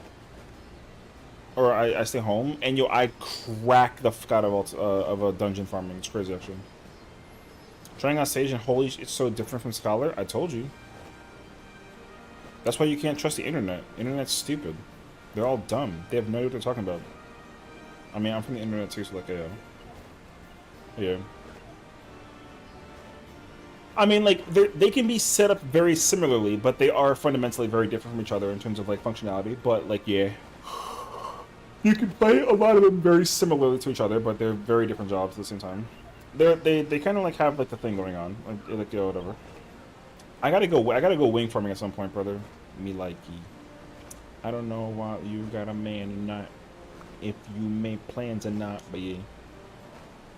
Or I stay home, and I crack the fuck out of a dungeon farming. It's crazy, actually. Trying on stage and holy, it's so different from Scholar. I told you. That's why you can't trust the internet. Internet's stupid. They're all dumb. They have no idea what they're talking about. I mean, I'm from the internet too, so like, yeah. I mean, like, they can be set up very similarly, but they are fundamentally very different from each other in terms of, like, functionality. But, like, yeah. You can play a lot of them very similarly to each other, but they're very different jobs at the same time. They kind of, like, have, like, the thing going on. Like, whatever. I gotta go wing farming at some point, brother. Me likey. I don't know why you got a man or not. If you made plans or not, but yeah.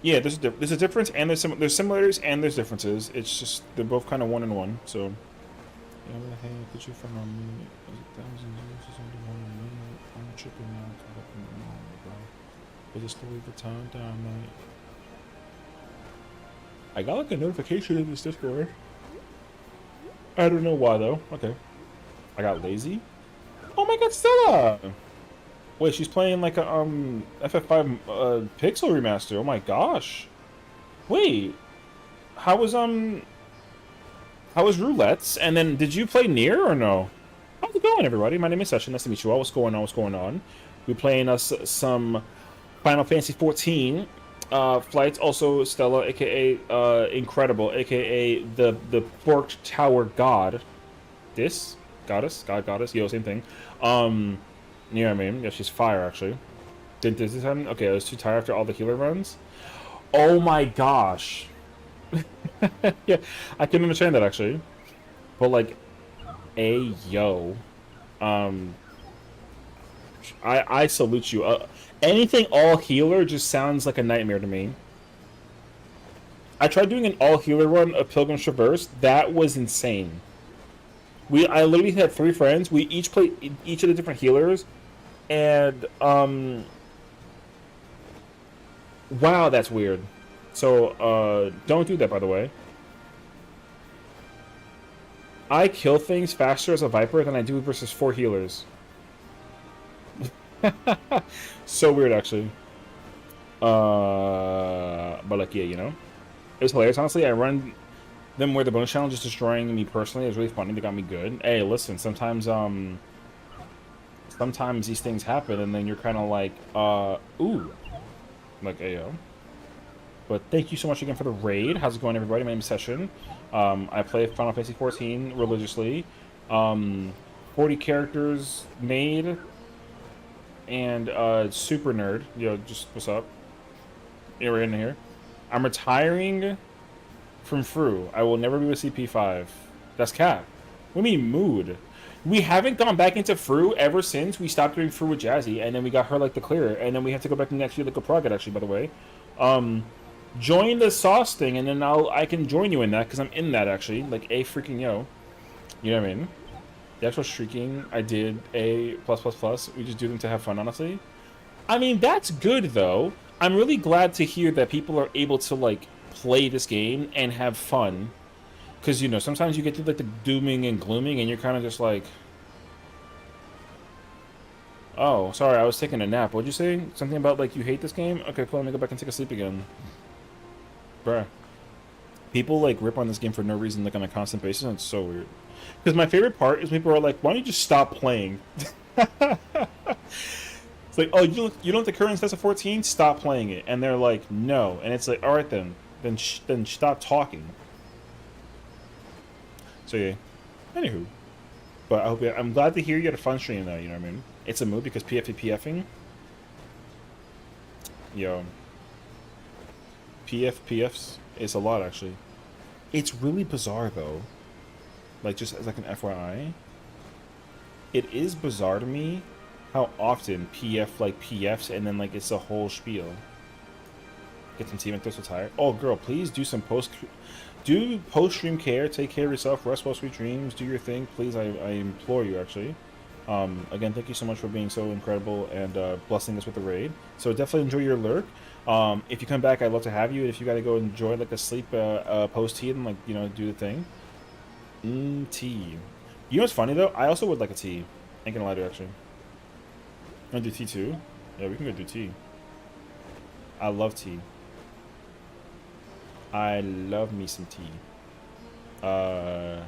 Yeah, there's a difference, and there's similarities and there's differences. It's just they're both kind of one in one. So. Yeah, hey, could you find on me? Was it 1,000 years or something? I'm tripping now. But just to leave the time down, mate. I got like a notification in this Discord. I don't know why though. Okay. I got lazy. Oh my god, Stella! Wait, she's playing like a FF5 pixel remaster. Oh my gosh. Wait. How was Roulette's? And then did you play Nier or no? How's it going, everybody? My name is Sessiion. Nice to meet you all. What's going on? What's going on? We're playing us some Final Fantasy 14 flights. Also Stella, aka Incredible, aka the Forked Tower God. This goddess. Yo, same thing. You know what I mean? Yeah, she's fire, actually. Did this happen? Okay, I was too tired after all the healer runs. Oh my gosh. Yeah, I can understand that, actually. But, like, yo. I salute you. Anything all healer just sounds like a nightmare to me. I tried doing an all healer run of Pilgrim's Traverse. That was insane. I literally had 3 friends. We each played each of the different healers, and wow, that's weird. So don't do that, by the way. I kill things faster as a Viper than I do versus 4 healers. So weird, actually. But like, yeah, you know, it was hilarious. Honestly, I run them where the bonus challenge is destroying me personally. It was really funny. They got me good. Hey, listen, sometimes these things happen, and then you're kind of like, ooh. Like, ayo. But thank you so much again for the raid. How's it going, everybody? My name is Sessiion. I play Final Fantasy XIV religiously. 40 characters made, and super nerd. Yo, just what's up? Yeah, we're in here. I'm retiring from Fru. I will never be with CP5. That's cap. What do you mean mood? We haven't gone back into Fru ever since we stopped doing Fru with Jazzy, and then we got her like the clear, and then we have to go back and actually like a prog actually, by the way. Join the sauce thing, and then I can join you in that because I'm in that actually. Like a freaking yo, you know what I mean? The actual streaking I did a plus plus plus. We just do them to have fun, honestly. I mean that's good though. I'm really glad to hear that people are able to like play this game and have fun. Because you know sometimes you get to like the dooming and glooming, and you're kind of just like, oh, sorry, I was taking a nap. What'd you say? Something about like you hate this game? Okay, cool. Let me go back and take a sleep again, bruh. People like rip on this game for no reason, like on a constant basis, and it's so weird. Because my favorite part is people are like, "Why don't you just stop playing?" It's like, "Oh, you don't like the current Sessiion 14? Stop playing it." And they're like, "No." And it's like, "All right then stop talking." So yeah. Anywho, but I'm glad to hear you had a fun stream though. You know what I mean? It's a move because PFPFing. Yo, PFPFs is a lot actually. It's really bizarre though. Like just as like an FYI, it is bizarre to me how often PF like PFs and then like it's a whole spiel. Get some team and so tired. Oh girl, please do some post stream care. Take care of yourself. Rest well, sweet dreams. Do your thing, please. I implore you actually. Again, thank you so much for being so incredible and blessing us with the raid. So definitely enjoy your lurk. If you come back, I'd love to have you. If you got to go enjoy like a sleep post tea and like you know do the thing. Tea. You know what's funny though? I also would like a tea. Ain't gonna lie to you, actually. Wanna do tea too? Yeah, we can go do tea. I love tea. I love me some tea. I'm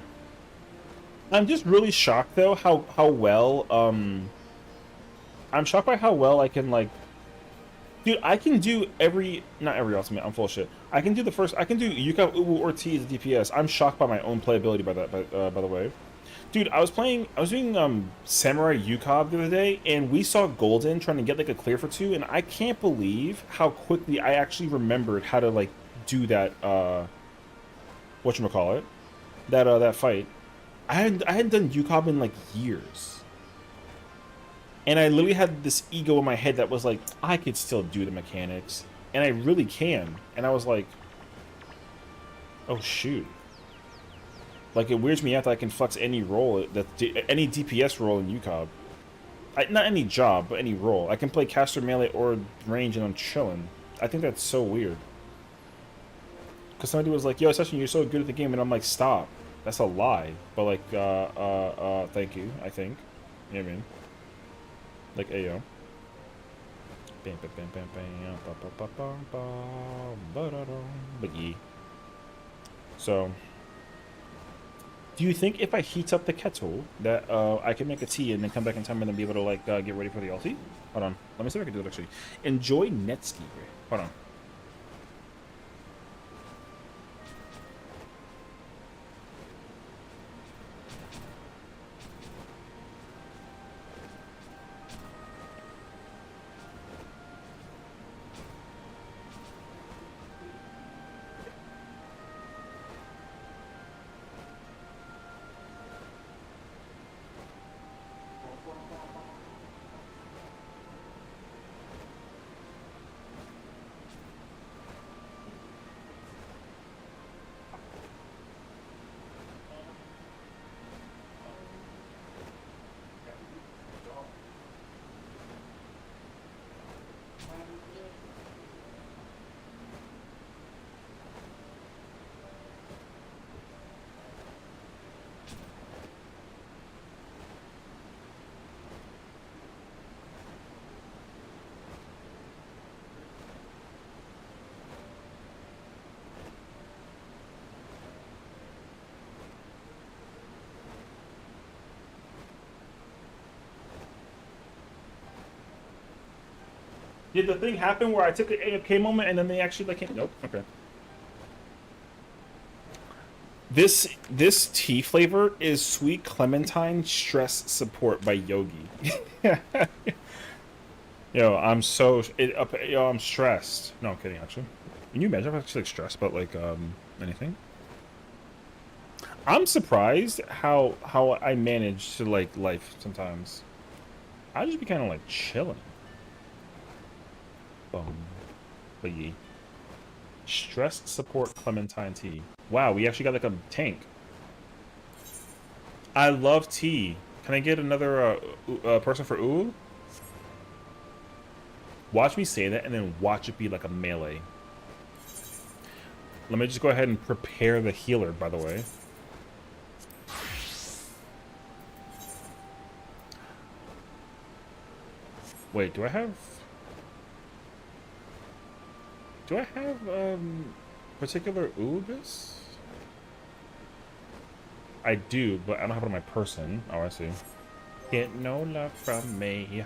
just really shocked though how well I'm shocked by how well I can like, dude. I can do not every ultimate. I'm full of shit. I can do I can do Yuka Uwu or T as a DPS. I'm shocked by my own playability by that. By the way, dude, I was doing Samurai Yukab the other day, and we saw Golden trying to get like a clear for 2, and I can't believe how quickly I actually remembered how to like do that. Whatchamacallit, that fight. I hadn't done Yukab in like years. And I literally had this ego in my head that was like, I could still do the mechanics. And I really can. And I was like, oh shoot. Like it weirds me out that I can flex any role, any DPS role in Yukab. Not any job, but any role. I can play caster, melee, or range and I'm chilling. I think that's so weird. Because somebody was like, yo, Sessiion, you're so good at the game. And I'm like, stop. That's a lie. But like, thank you, I think. You know what I mean? Like, ayo. But yeah. So, do you think if I heat up the kettle that I can make a tea and then come back in time and then be able to like get ready for the ulti? Hold on. Let me see if I can do it actually. Enjoy Netski. Hold on. Did the thing happen where I took an AFK moment and then they actually like? Nope. Okay. This tea flavor is sweet clementine stress support by Yogi. Yo, I'm so yo, I'm stressed. No, I'm kidding. Actually, can you imagine if I was actually like stressed about like anything? I'm surprised how I manage to like life sometimes. I just be kind of like chilling. Boom, but ye. Stress support clementine tea. Wow, we actually got like a tank. I love tea. Can I get another person for ooh? Watch me say that and then watch it be like a melee. Let me just go ahead and prepare the healer, by the way. Wait, do I have particular oogus? I do, but I don't have it on my person. Oh, I see. Get no love from me.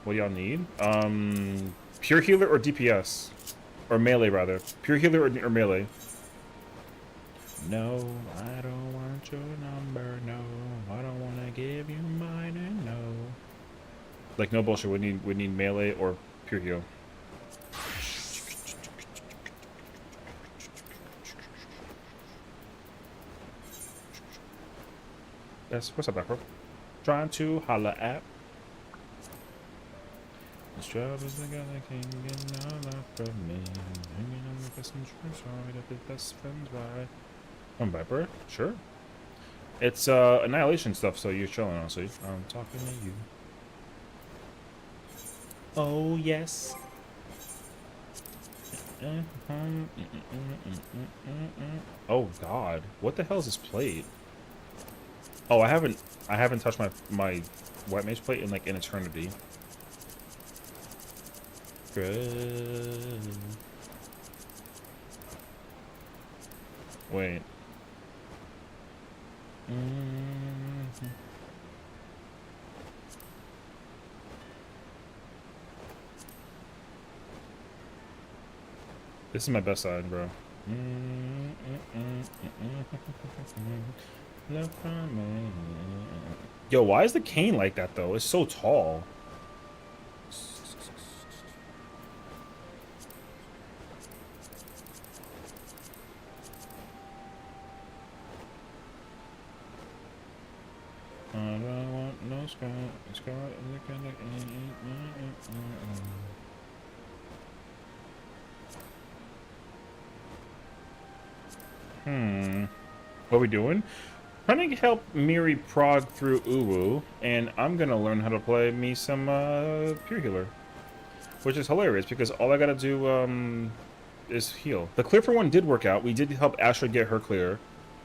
What do y'all need? Pure healer or DPS? Or melee, rather. Pure healer or melee? No, I don't want your number, no. I don't want to give you mine, and no. Like, no bullshit. We need melee or pure heal. Yes, what's up, Afro? Trying to holla at. This job is the guy that can get no love from me. Hanging on the passenger side of his best friend's ride. I'm Viper, sure. It's annihilation stuff, so you're chilling, honestly. I'm talking to you. Oh yes. Oh god, what the hell is this plate? Oh, I haven't touched my white mage plate in like an eternity. Good. Wait. This is my best side, bro. Yo, why is the cane like that though? It's so tall. I don't want no sky. What are we doing? Trying to help Miri prog through Uwu, and I'm gonna learn how to play me some pure healer, which is hilarious because all I gotta do is heal. The clear for one did work out. We did help Astra get her clear,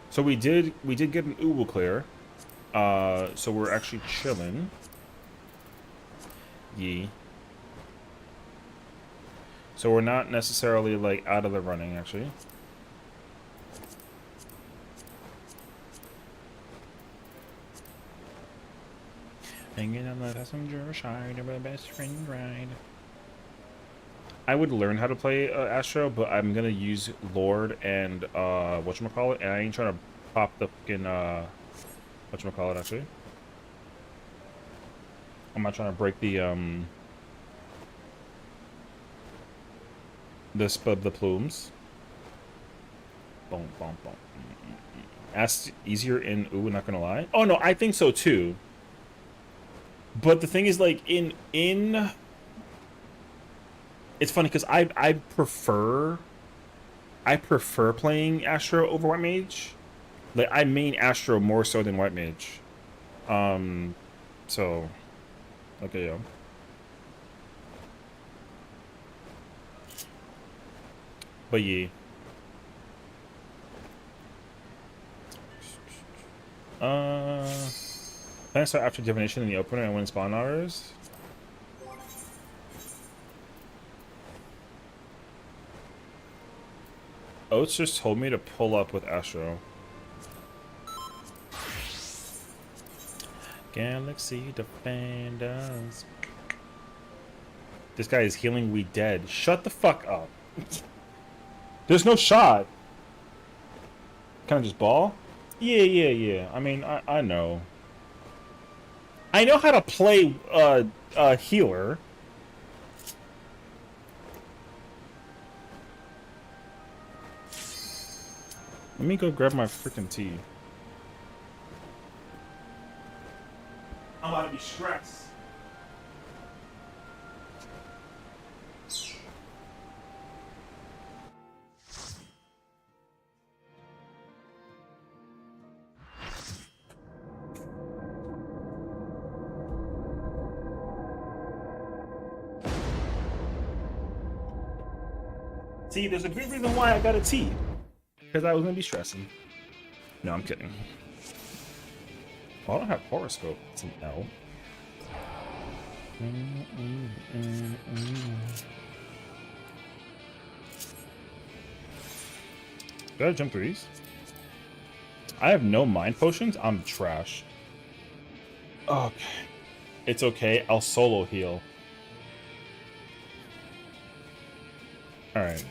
so we did get an Uwu clear. So we're actually chilling. Yee. So we're not necessarily like out of the running actually. Hanging on the passenger side of a best friend ride. I would learn how to play Astro, but I'm gonna use Lord and whatchamacallit, and I ain't trying to pop the fucking whatchamacallit actually. I'm not trying to break the the plumes. Boom, boom, boom. That's easier in ooh, not gonna lie. Oh no, I think so too. But the thing is, like, in it's funny because I prefer playing Astro over White Mage. Like, I main Astro more so than White Mage. So okay, yo. But yeah. Can I start after divination in the opener and win spawn hours? Oates just told me to pull up with Astro. Galaxy Defenders. This guy is healing we dead. Shut the fuck up. There's no shot. Can I just ball? Yeah. I mean, I know. I know how to play healer. Let me go grab my freaking tea. I'm about to be stressed. See, there's a good reason why I got a tea. Because I was going to be stressing. No, I'm kidding. Well, I don't have horoscope. It's an L. Gotta jump threes. I have no mind potions. I'm trash. Okay. It's okay. I'll solo heal. Alright.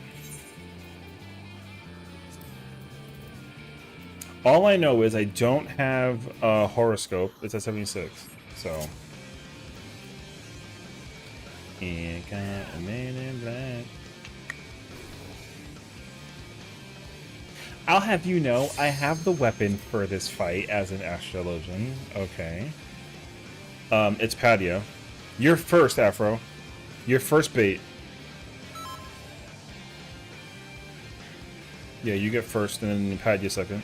All I know is I don't have a horoscope. It's at 76. So. And a man in black. I'll have you know, I have the weapon for this fight as an astrologian. Okay. It's Patio. You're first, Afro. You're first bait. Yeah, you get first, and then Patio second.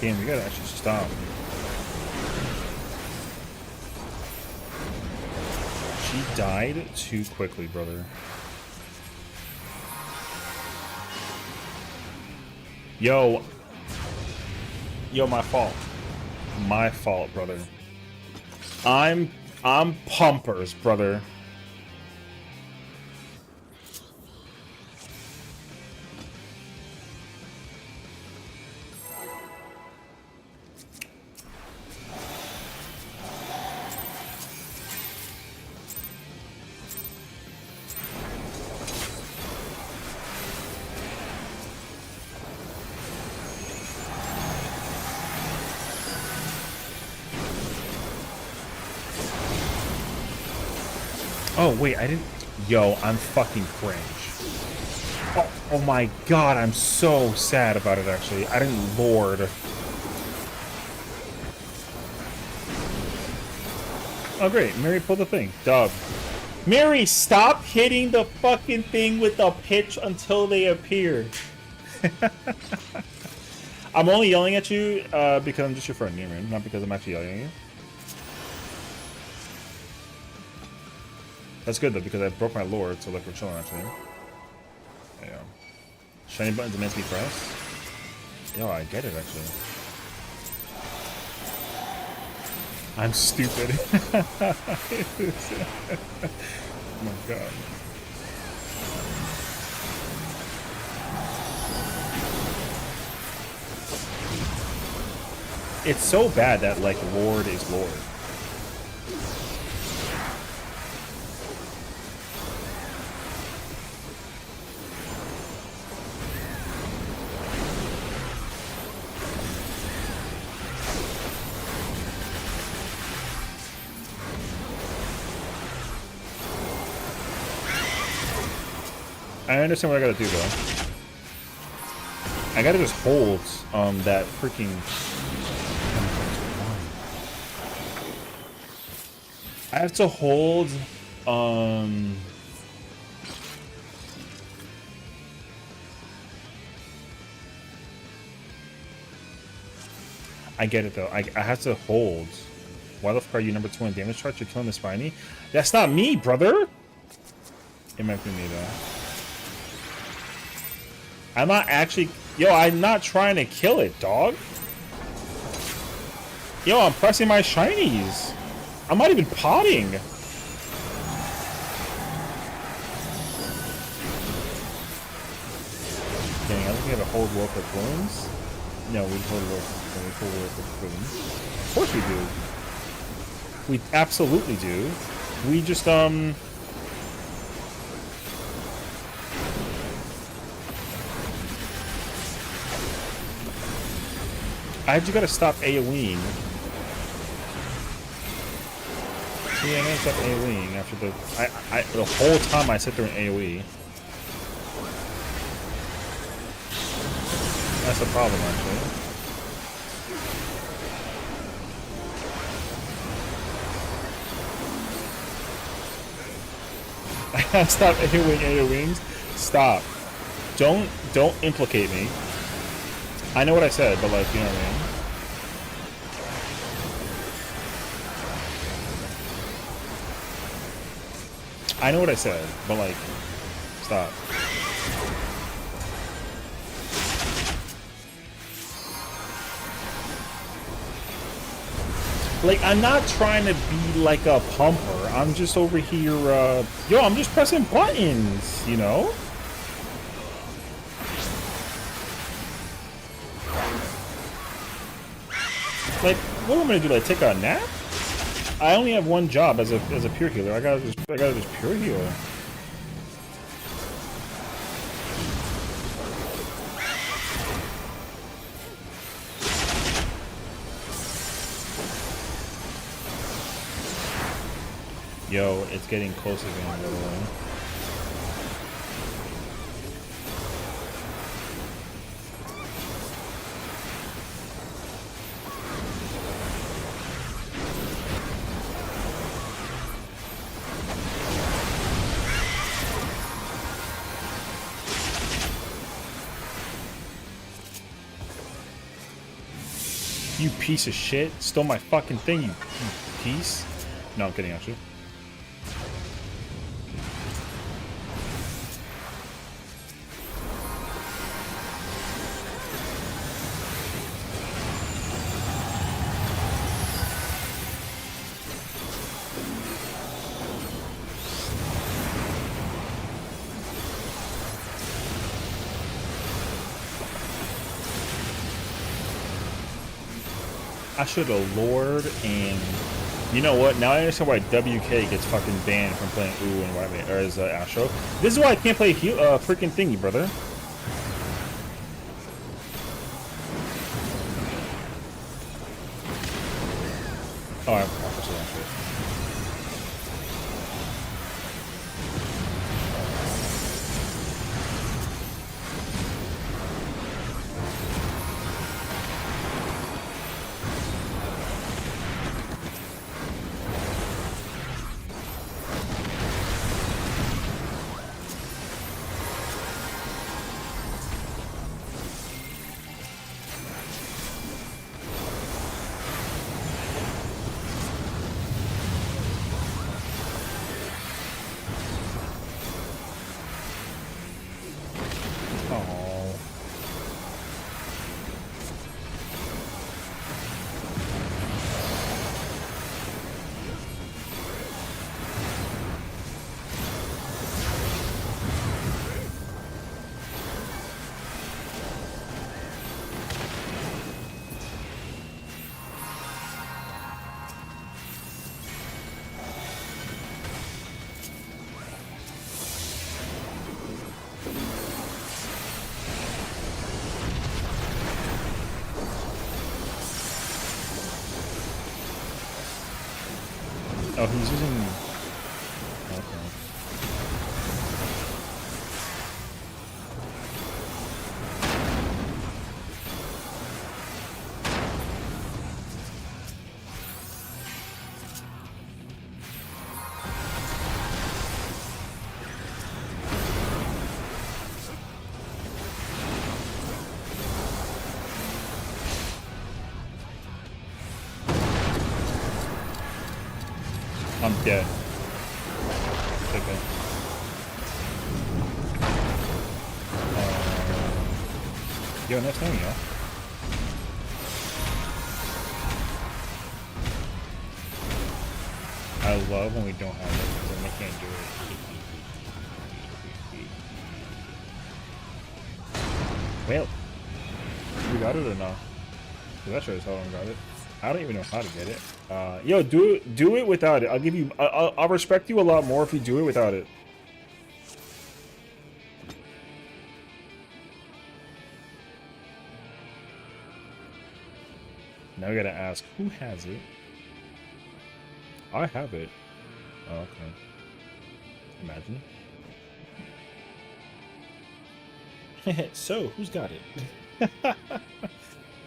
Damn, we gotta actually stop. She died too quickly, brother. Yo, my fault. My fault, brother. I'm pumpers, brother. Oh, wait, I didn't... Yo, I'm fucking cringe. Oh my god, I'm so sad about it, actually. I didn't lord. Oh, great. Mary pulled the thing. Dub. Mary, stop hitting the fucking thing with the pitch until they appear. I'm only yelling at you because I'm just your friend, man. Not because I'm actually yelling at you. That's good, though, because I broke my lord, so, like, we're chilling, actually. There you go. Shiny buttons are meant to be pressed? Yo, I get it, actually. I'm stupid. Oh my god. It's so bad that, like, Lord is Lord. I understand what I gotta do, though. I gotta just hold that freaking... I have to hold I get it, though. I have to hold. Why the fuck are you number 2 in damage chart? You're killing this Spiny? That's not me, brother! It might be me, though. I'm not actually... Yo, I'm not trying to kill it, dog. Yo, I'm pressing my shinies. I'm not even potting. Dang, I think we have a hold work with wounds. No, we hold work with wounds. Of course we do. We absolutely do. We just, I just gotta stop AoEing. See, I'm gonna stop AoEing after the whole time I sit there in AoE. That's the problem, actually. I gotta stop AoEing. Stop. Don't implicate me. I know what I said, but, like, you know what I mean? I know what I said, but, like, stop. Like, I'm not trying to be like a pumper. I'm just over here, yo, I'm just pressing buttons, you know? Like, what am I gonna do? Like, take a nap? I only have one job as a pure healer. I gotta just pure heal. Yo, it's getting closer than the other one. You piece of shit. Stole my fucking thing, you piece. No, I'm kidding, actually. I should have lured, and you know what? Now I understand why WK gets fucking banned from playing Ooh and what I mean, or as Astro. This is why I can't play freaking thingy, brother. Oh, I'm Oh, he's using... Okay. I'm dead. Okay. Yo, nice knowing you. I love when we don't have it, because then they can't do it. Well, you got it or not? Because that sure as hell don't got it. I don't even know how to get it. Yo, do it without it. I'll give you. I'll respect you a lot more if you do it without it. Now we gotta ask who has it. I have it. Oh, okay. Imagine. So, who's got it?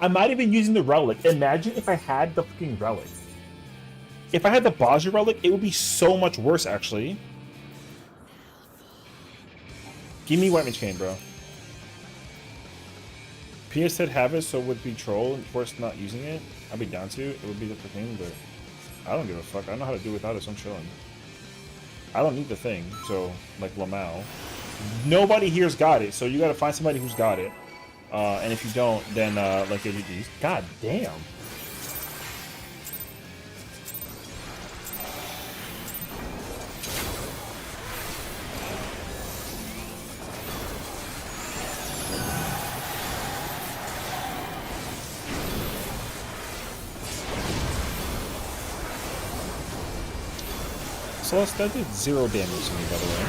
I might have been using the relic. Imagine if I had the fucking relic. If I had the Baja relic, it would be so much worse, actually. Give me White Mage Cane, bro. PS said have it, so it would be troll and force not using it. I'd be down to. It would be the thing, but I don't give a fuck. I know how to do without it, so I'm chilling. I don't need the thing, so, like Lamau. Nobody here's got it, so you gotta find somebody who's got it. And if you don't, then, like, GG's. God damn. Celeste, that did 0 damage to me, by the way.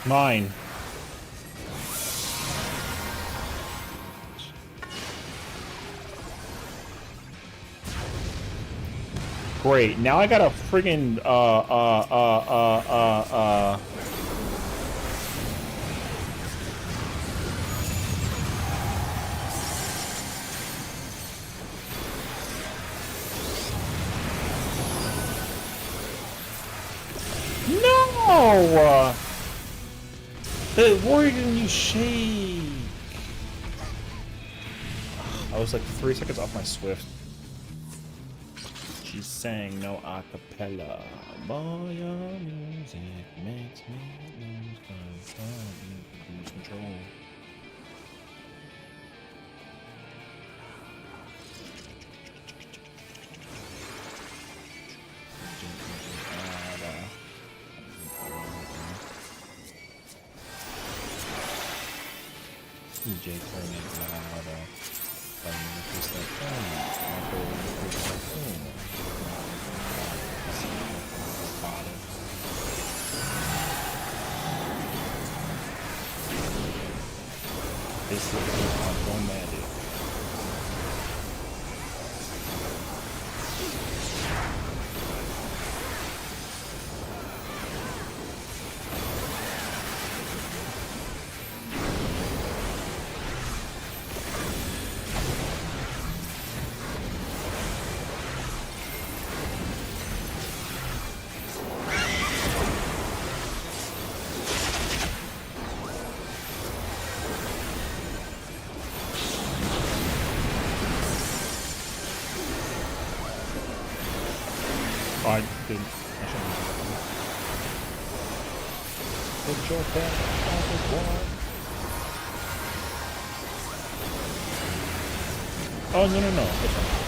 Mine. Great. Now I got a friggin' No! The warrior didn't use shake. I was like 3 seconds off my Swift. GG. She sang no acapella. Boy, your music makes me lose control. DJ turn it louder. Just like this is automatic. I didn't. I shouldn't have done that. Put your back on the wall. Oh, no. That's fine.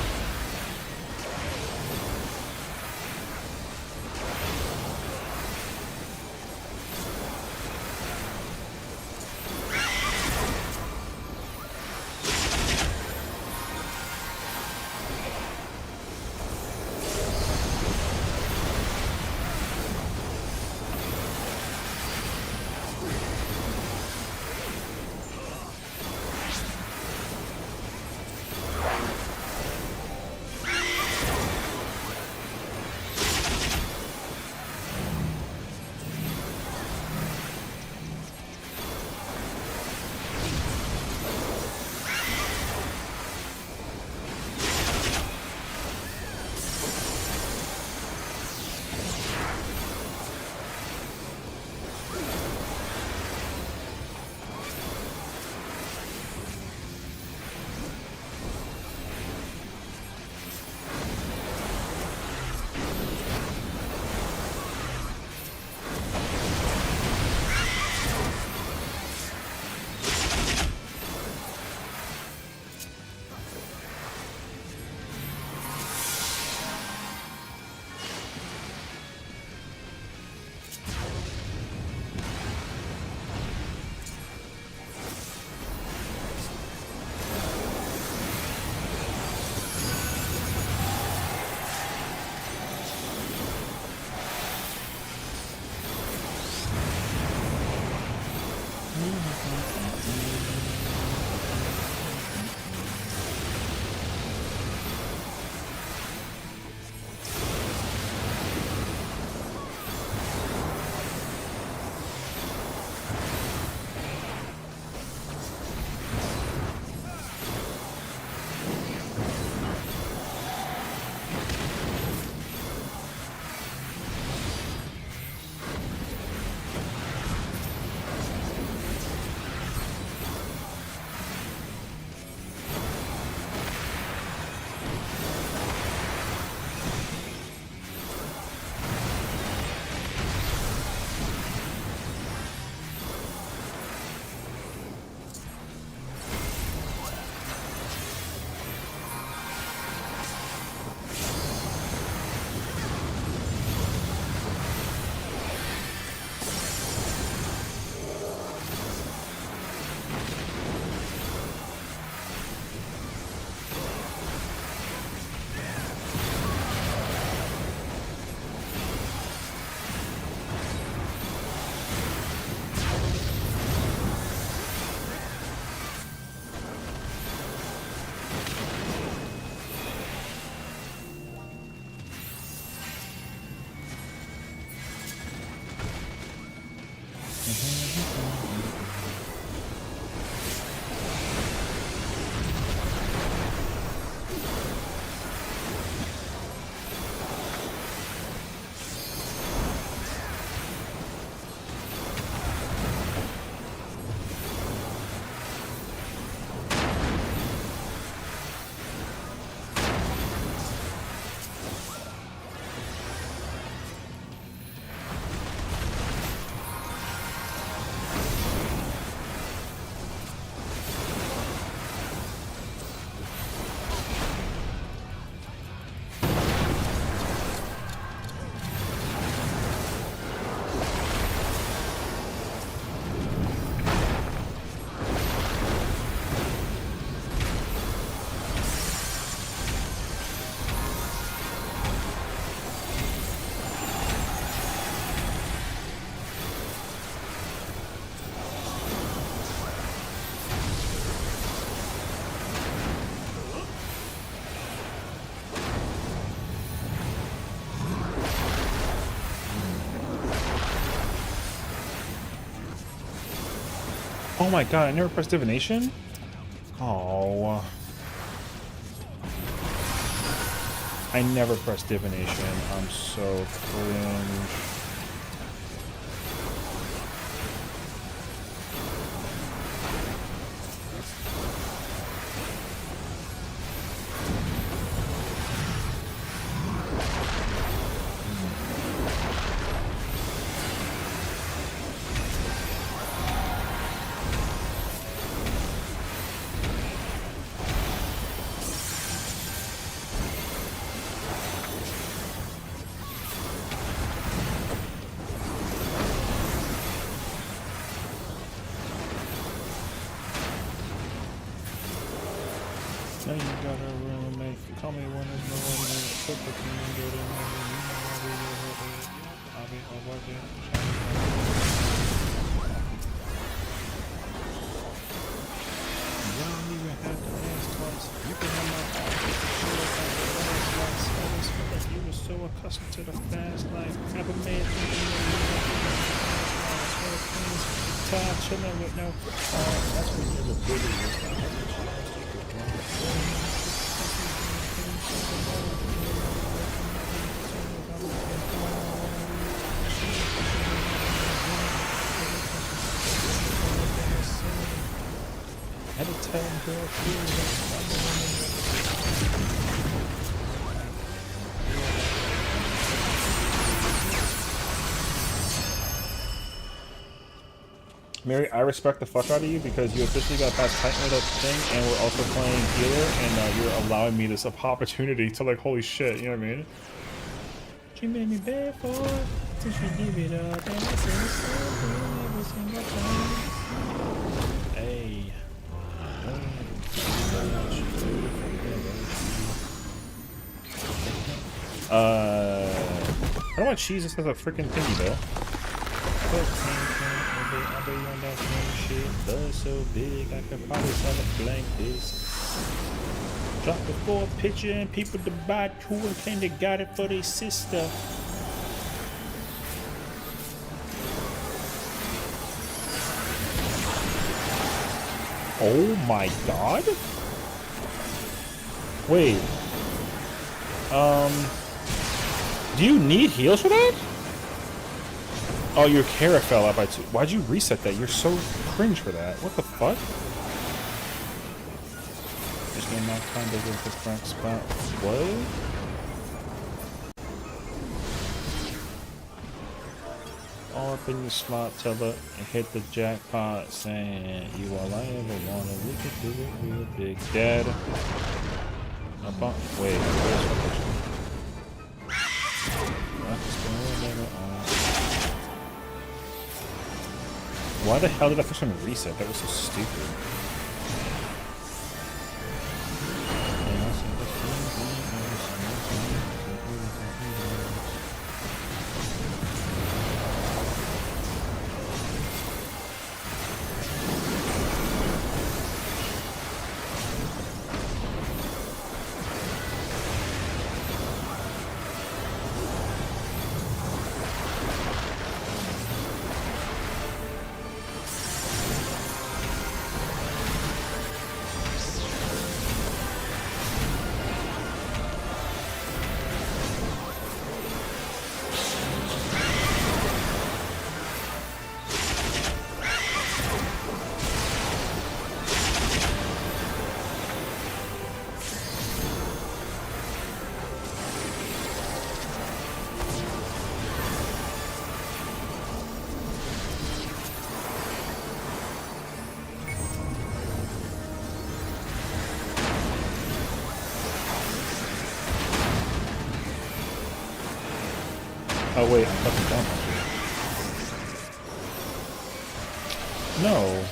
Oh my god, I never pressed divination? Oh. I never pressed divination. I'm so cringe. Now you got a roommate. Call me when there's no one there. Put the thing in good and I'll be over there. You don't even have to ask twice. You can have my heart. I just felt like you were so accustomed to the fast life. Never made time chilling with no. That's when you're the biggest. Had to tell him, girl, Mary, I respect the fuck out of you because you officially got past Titan with that thing, and we're also playing healer, and you're allowing me this opportunity to, like, holy shit, you know what I mean? She made me bad for it, till she give it up, and I said it's so good every single time. Hey. I don't want cheese, this has a freaking thingy, though. I be on that same shit. Buzz so big, I could probably sell a blank disc. Drop it for a picture and people to buy two and claim they got it for their sister. Oh my god? Wait. Do you need heals for that? Oh, your Kara fell out by 2. Why'd you reset that? You're so cringe for that. What the fuck? Just getting my condo with the front spot. What? All up in your slot teller and hit the jackpot saying, you all I ever wanted. We could do it real big. Dad. Wait, where's the picture? Why the hell did I first one reset? That was so stupid. Oh wait, I'm fucking down here. No.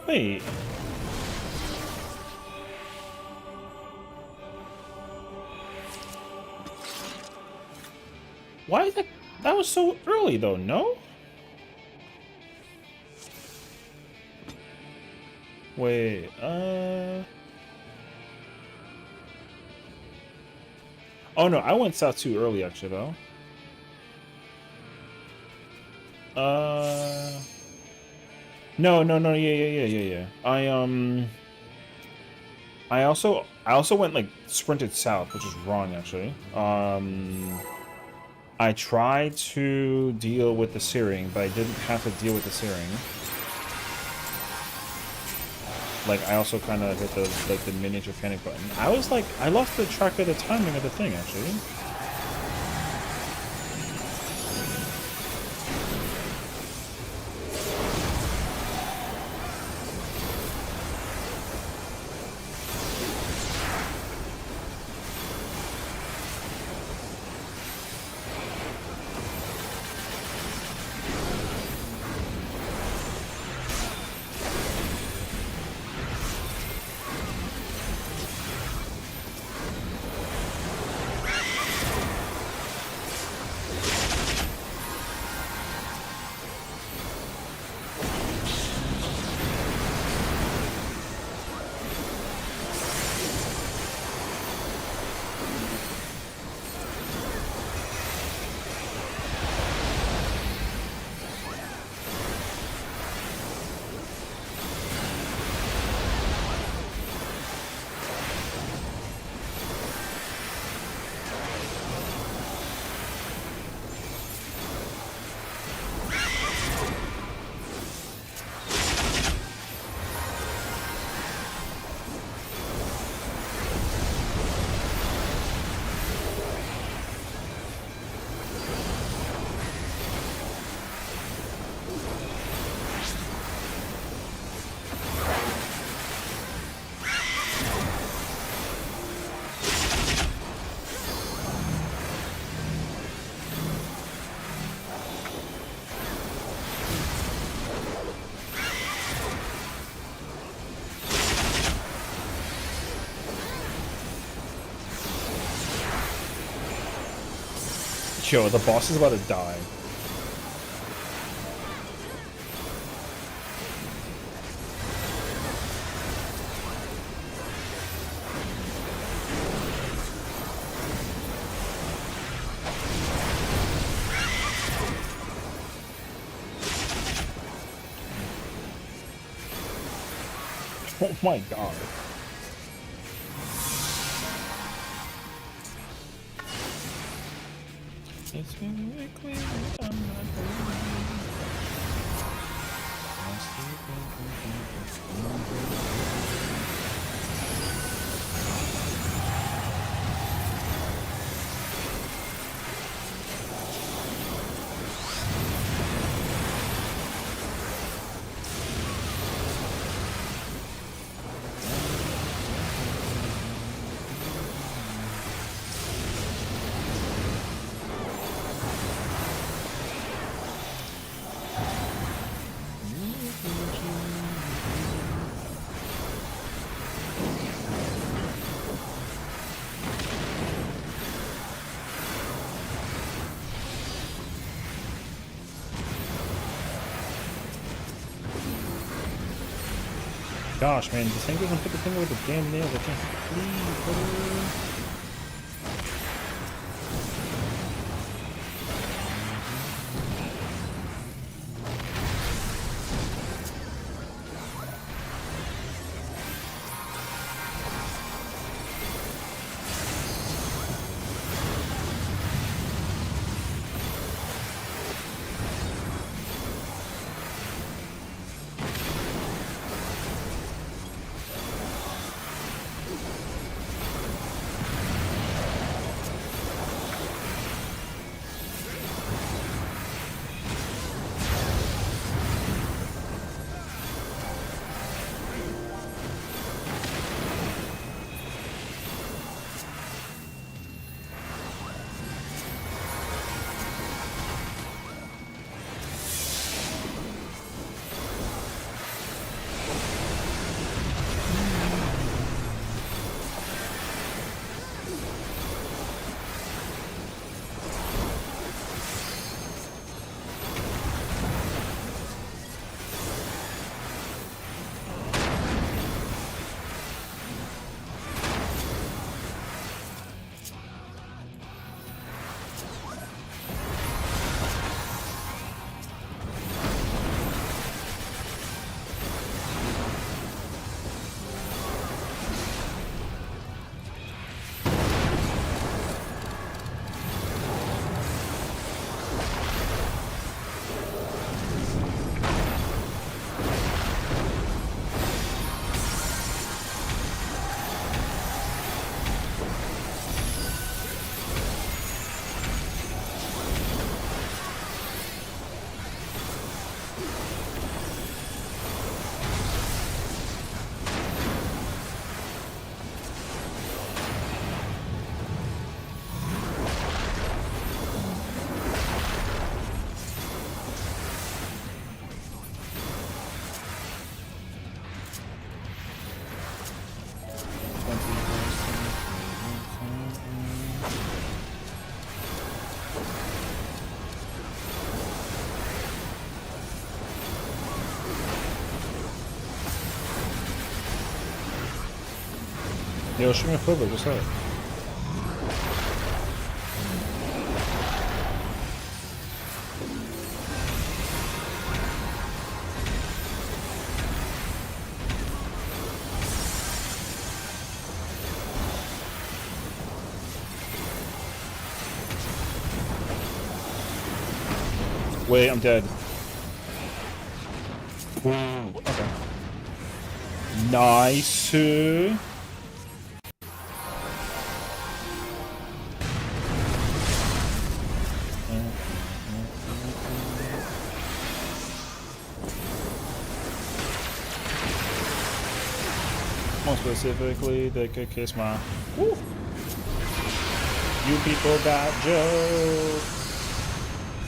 Wait. Why is that? That was so early though, no? Wait, oh no, I went south too early actually though. No, no, no, yeah. I also went like sprinted south, which is wrong actually. I tried to deal with the searing, but I didn't have to deal with the searing. Like I also kind of hit the miniature panic button. I was like, I lost the track of the timing of the thing actually. Yo, the boss is about to die. Oh my god. It's very clear that I'm not Gosh, man, this thing doesn't put the finger with the damn nails. I can't please, brother. Yo, shoot me a privilege, what's up? Wait, I'm dead. Okay. Nice. More specifically, they could kiss my. Woo. You people got jokes.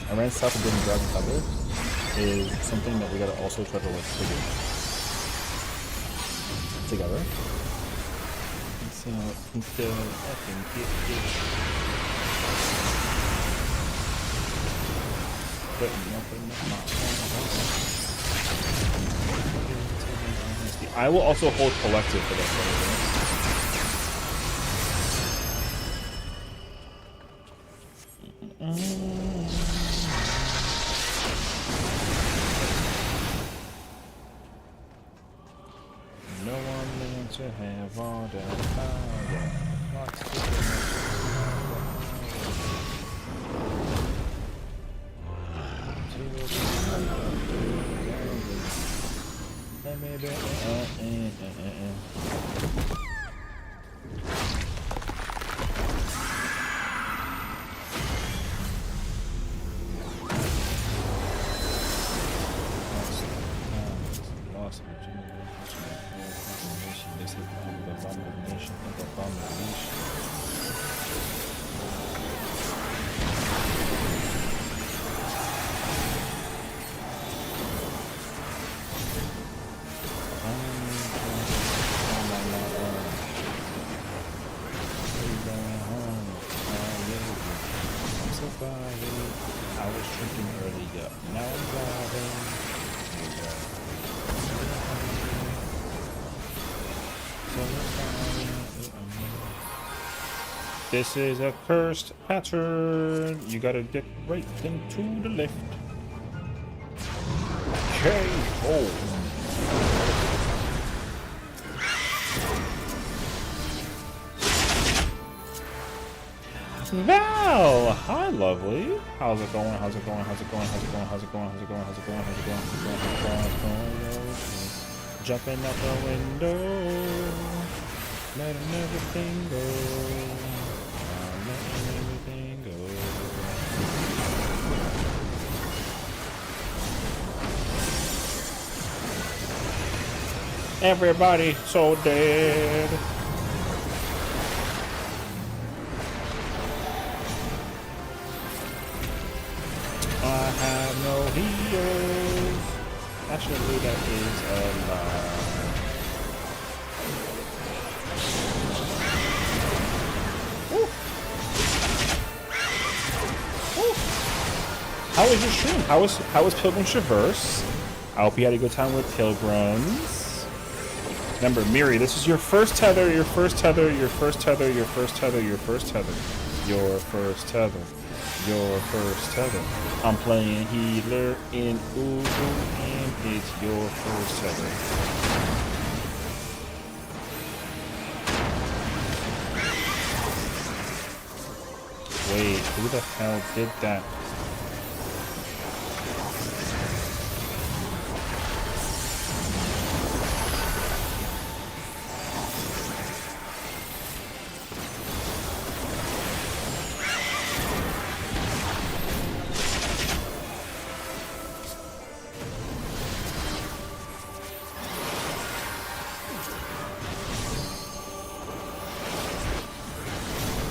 I ran south and didn't grab cover is something that we gotta also try to like figure together. So instead of fucking get I will also hold collective for that. No one meant to have all the power. I was drinking earlier. Now I'm driving. This is a cursed pattern. You gotta get right into the left. Okay. Oh. Val! Hi, lovely. How's it going? How's it going? How's it going? How's it going? How's it going? How's it going? How's it going? How's it going? How's it going? How's it going? Jumping out the window. Letting everything go. Letting everything go. Everybody so dead. I have no heals. Actually, that is a lie. Woo. Woo. How was your stream? How was Pilgrim Traverse? I hope you had a good time with Pilgrims. Remember, Miri, this is your first tether, your first tether, your first tether, your first tether, your first tether, your first tether. Your first tether. I'm playing healer in Ubu, and it's your first tether. Wait, who the hell did that?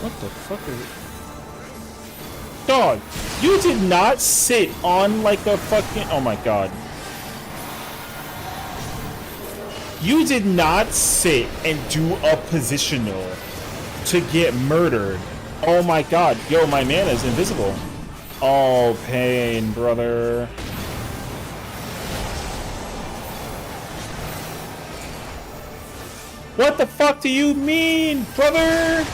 What the fuck is it? Dog, you did not sit on like a fucking... Oh my god. You did not sit and do a positional to get murdered. Oh my god. Yo, my mana is invisible. Oh, pain, brother. What the fuck do you mean, brother?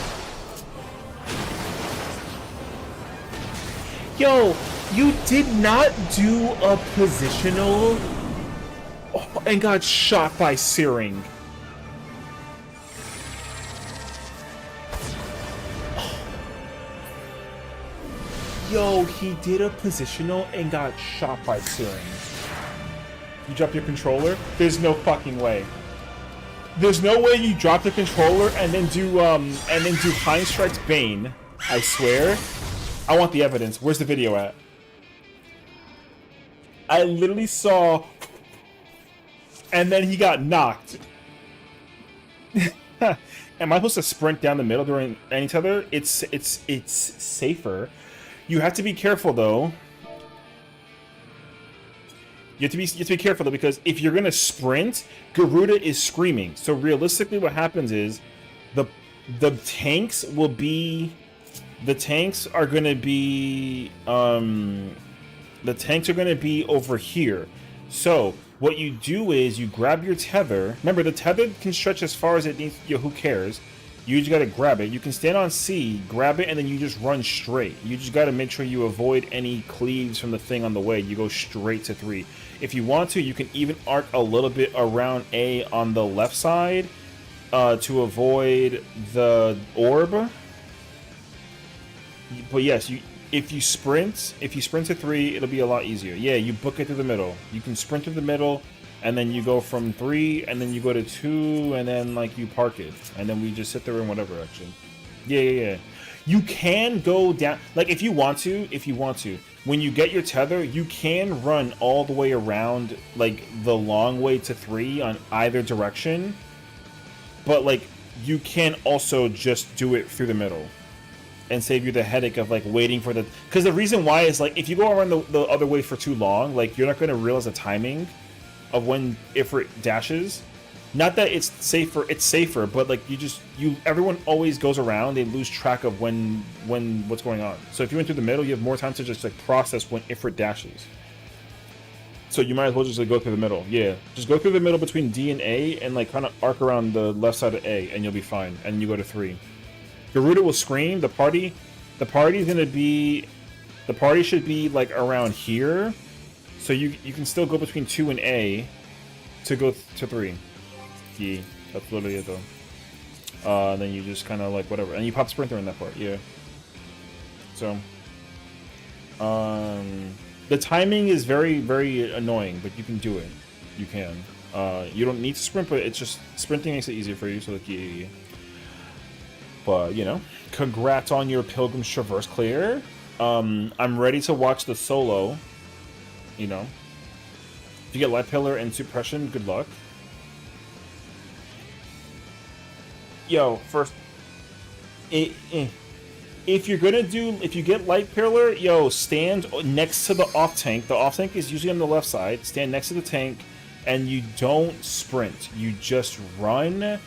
Yo, you did not do a positional and got shot by Searing. Yo, he did a positional and got shot by Searing. You dropped your controller? There's no fucking way. There's no way you drop the controller and then do Hind Strike's Bane. I swear. I want the evidence. Where's the video at? I literally saw, and then he got knocked. Am I supposed to sprint down the middle during each other? It's safer. You have to be careful though. You have to be careful though, because if you're gonna sprint, Garuda is screaming. So realistically, what happens is the tanks will be. The tanks are gonna be over here. So what you do is you grab your tether. Remember, the tether can stretch as far as it needs. Who cares? You just gotta grab it. You can stand on C, grab it, and then you just run straight. You just gotta make sure you avoid any cleaves from the thing on the way. You go straight to 3. If you want to, you can even arc a little bit around A on the left side to avoid the orb. But yes, if you sprint to 3, it'll be a lot easier. Yeah, you book it through the middle. You can sprint through the middle, and then you go from 3, and then you go to 2, and then like you park it, and then we just sit there in whatever direction. Yeah. You can go down, like if you want to. When you get your tether, you can run all the way around, like the long way to 3 on either direction. But like you can also just do it through the middle. And save you the headache of like waiting for the, because the reason why is like if you go around the other way for too long, like you're not going to realize the timing of when Ifrit dashes. Not that it's safer, but like everyone always goes around. They lose track of when what's going on. So if you went through the middle, you have more time to just like process when Ifrit dashes. So you might as well just like go through the middle. Yeah, just go through the middle between D and A and like kind of arc around the left side of A, and you'll be fine. And you go to 3. Garuda will scream. The party should be like around here, so you can still go between 2 and A to go to 3. Yeah, that's literally it though. Then you just kind of like whatever, and you pop sprinter in that part. Yeah. So, the timing is very, very annoying, but you can do it. You can. You don't need to sprint, but it's just sprinting makes it easier for you. So like yeah. But, you know, congrats on your Pilgrim's Traverse clear. I'm ready to watch the solo. You know. If you get Light Pillar and Suppression, good luck. Yo, first... If you get Light Pillar, yo, stand next to the off-tank. The off-tank is usually on the left side. Stand next to the tank, and you don't sprint. You just run...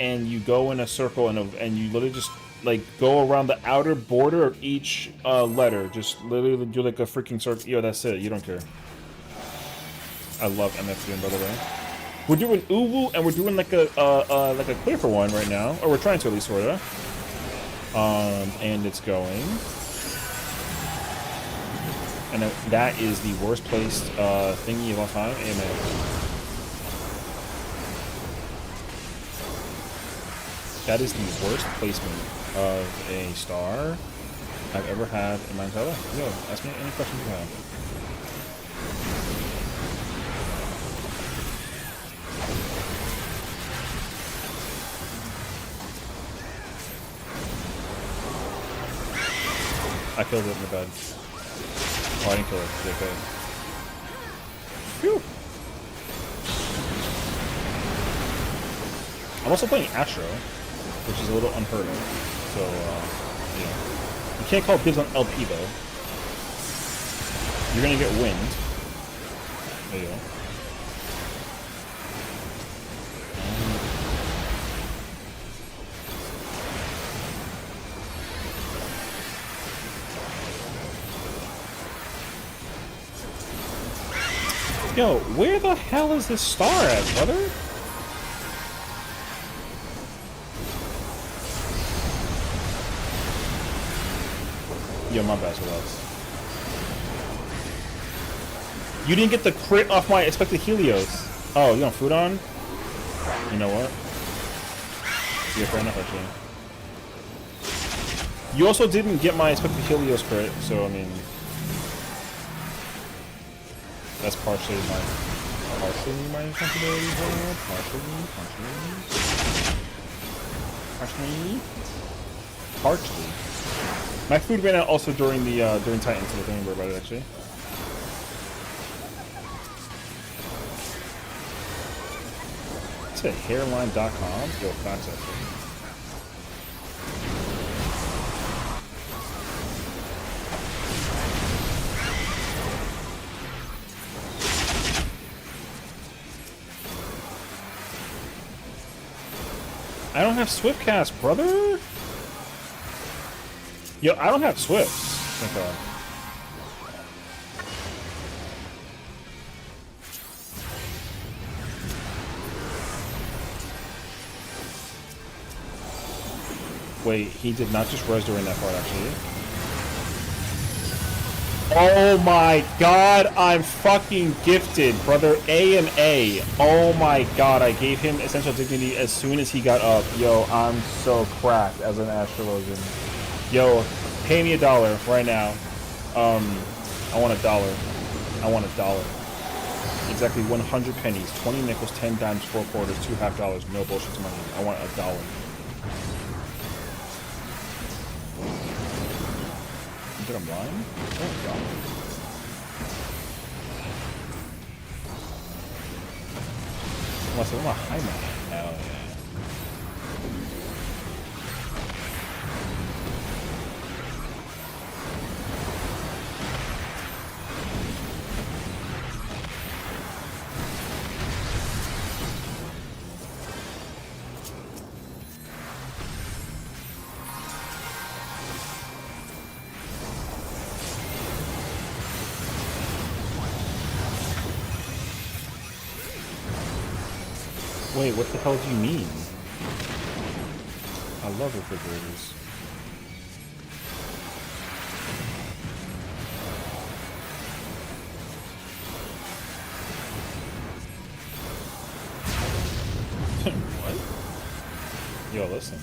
and you go in a circle and you literally just like go around the outer border of each letter. Just literally do like a freaking circle. Yo, that's it. You don't care. I love MF3, by the way. We're doing Uwu and we're doing like a clear for one right now, or we're trying to at least sorta. And it's going. And that is the worst placed thingy of all time. Amen. That is the worst placement of a star I've ever had in my entire life. Yo, ask me any questions you have. I killed it in the bed. Oh, I didn't kill it. Okay. Phew. I'm also playing Astro, which is a little unheard of. So, yeah. You can't call dibs on LP, though. You're gonna get wind. There you go. Yo, where the hell is this star at, brother? Yo, my bad, relax. You didn't get the crit off my expected Helios. Oh, you want food on? You know what? Yeah, fair enough, actually. You also didn't get my expected Helios crit, so, I mean... That's partially my responsibility, bro. Partially. My food ran out also during the, during Titan, so don't worry about it, actually. It's hairline.com? Yo, facts, actually. I don't have Swiftcast, brother. Yo, I don't have Swifts. Thank God. Wait, he did not just res during that part, actually. Oh my god, I'm fucking gifted, brother. A. Oh my god, I gave him Essential Dignity as soon as he got up. Yo, I'm so cracked as an astrologian. Yo, pay me $1 right now. I want $1. I want $1. Exactly 100 pennies, 20 nickels, 10 dimes, 4 quarters, 2 half dollars. No bullshit money. I want $1. You think I'm lying? Oh god. Unless I'm a high man. Hell yeah. Wait, what the hell do you mean? I love refrigerators. What? Yo, listen.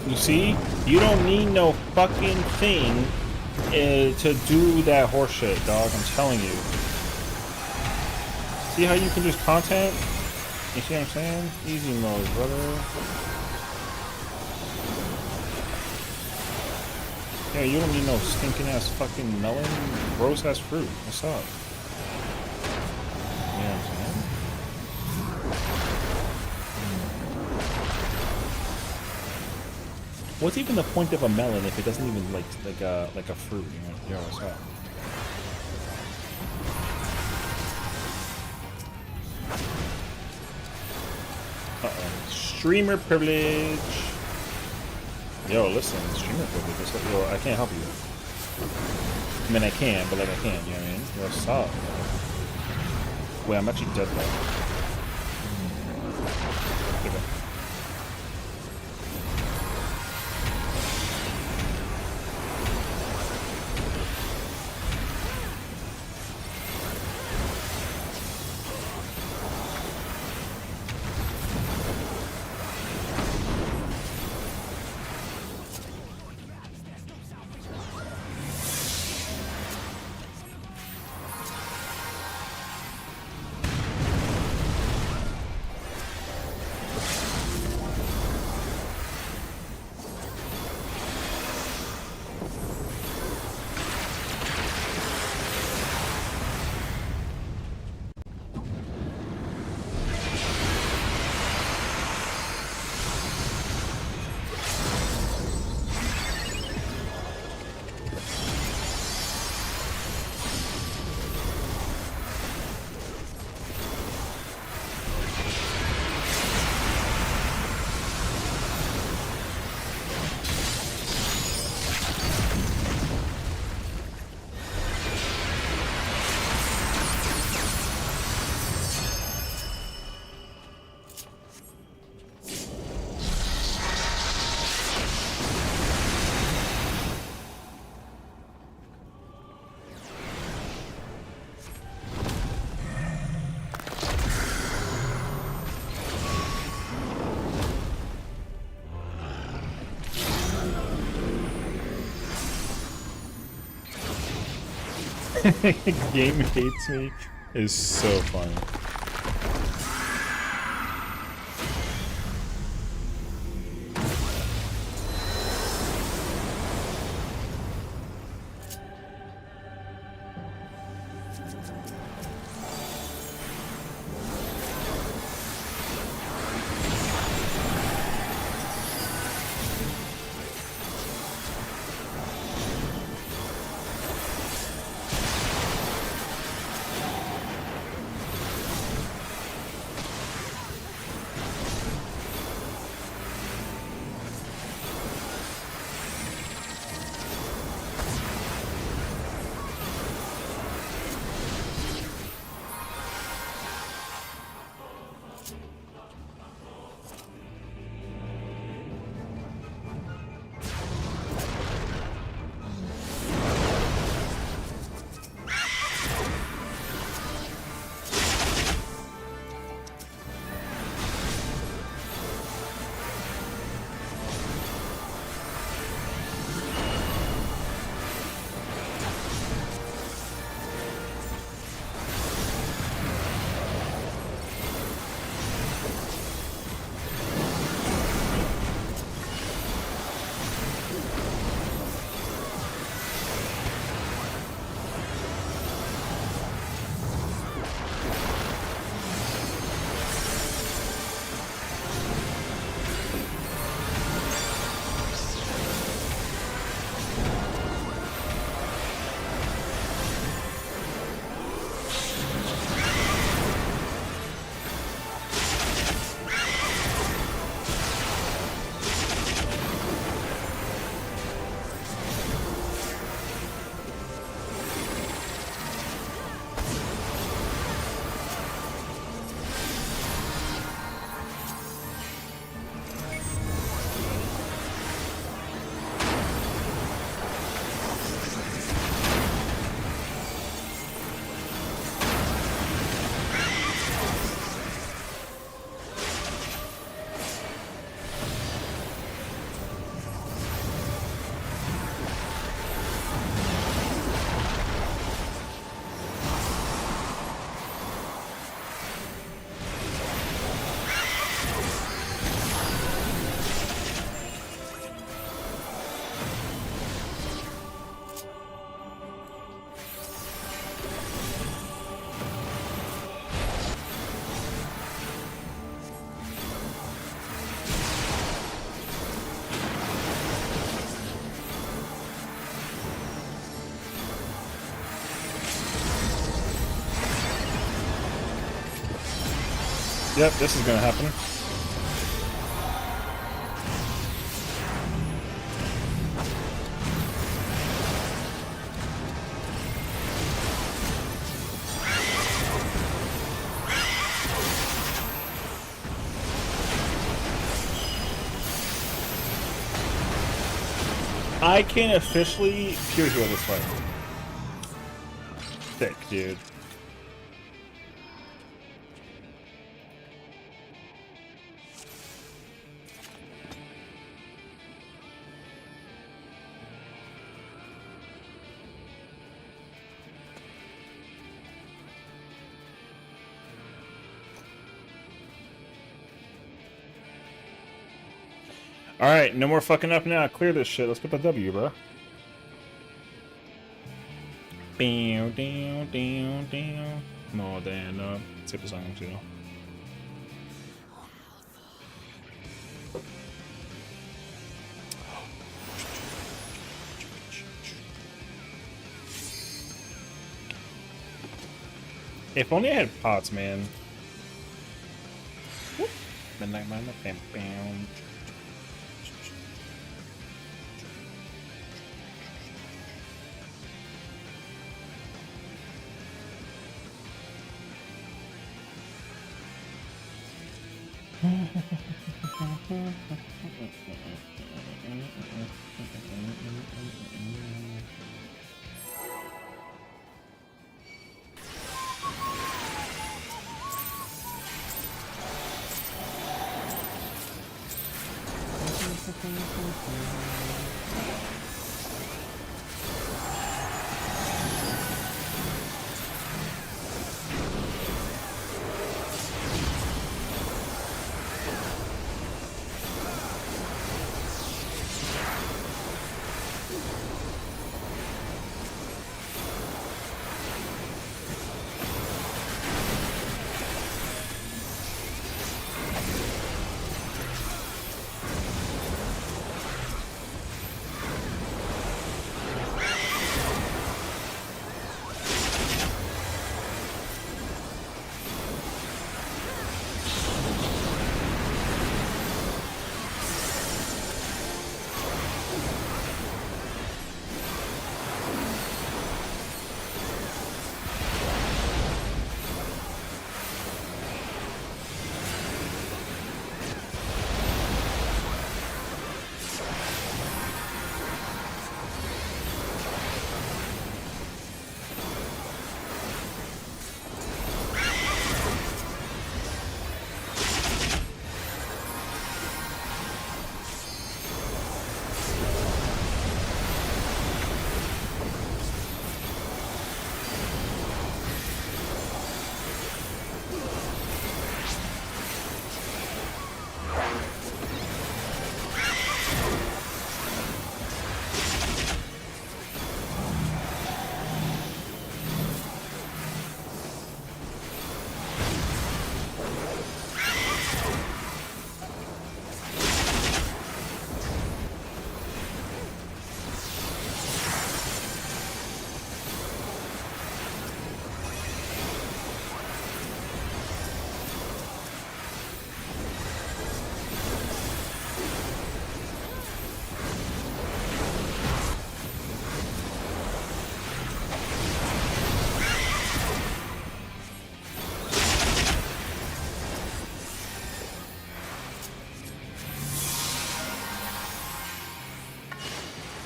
You see? You don't need no fucking thing to do that horseshit, dog. I'm telling you. See how you can just content? You see what I'm saying? Easy mode, brother. Yeah, you don't need no stinking ass fucking melon. Gross ass fruit. What's up? You know what I'm saying? What's even the point of a melon if it doesn't even like a fruit? You know? Yo, what's up? Uh-oh. Streamer privilege. Yo, listen, streamer privilege. Yo, I can't help you. I mean, I can, but like I can't. You know what I mean? Yo, what's up? Wait, I'm actually dead though. Okay. Game hates me is so funny. Yep, this is gonna happen. I can officially pure heal this fight. Thick, dude. Alright, no more fucking up now. Clear this shit. Let's get the W, bro. Down, down, down, down. More than tip the song, you know. If only I had pots, man. Midnight Miner, bam, bam.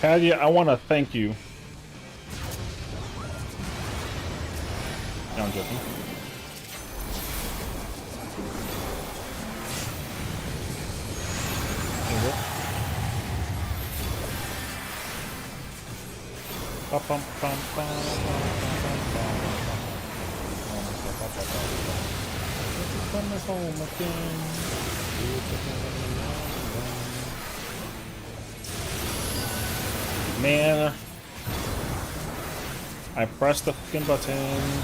Paddy, I want to thank you. No, I'm joking. Man, I pressed the fucking button.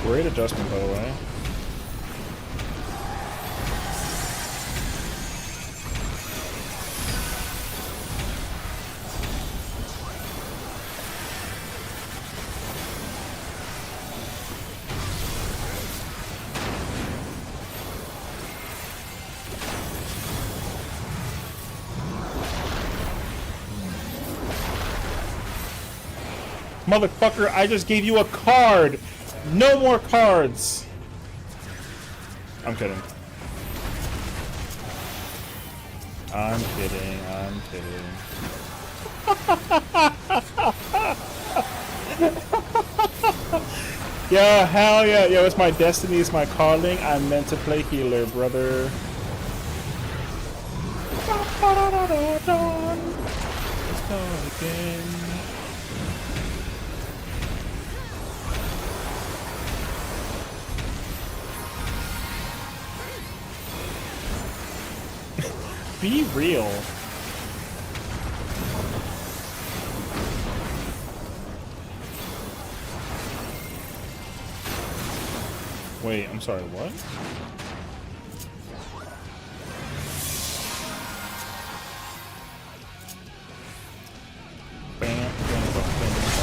Great adjustment, by the way. Motherfucker, I just gave you a card! No more cards! I'm kidding. I'm kidding, I'm kidding. Yeah, hell yeah. Yo, it's my destiny, it's my calling. I'm meant to play healer, brother. Let's go again. Be real. Wait, I'm sorry, what? Bam, bam, bam, bam, bam, bam.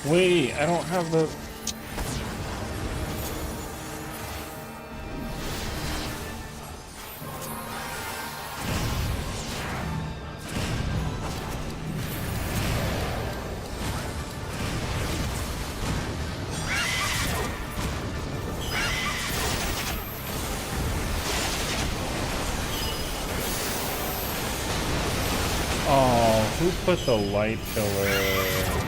Wait, I don't have the... Oh, who put the light pillar?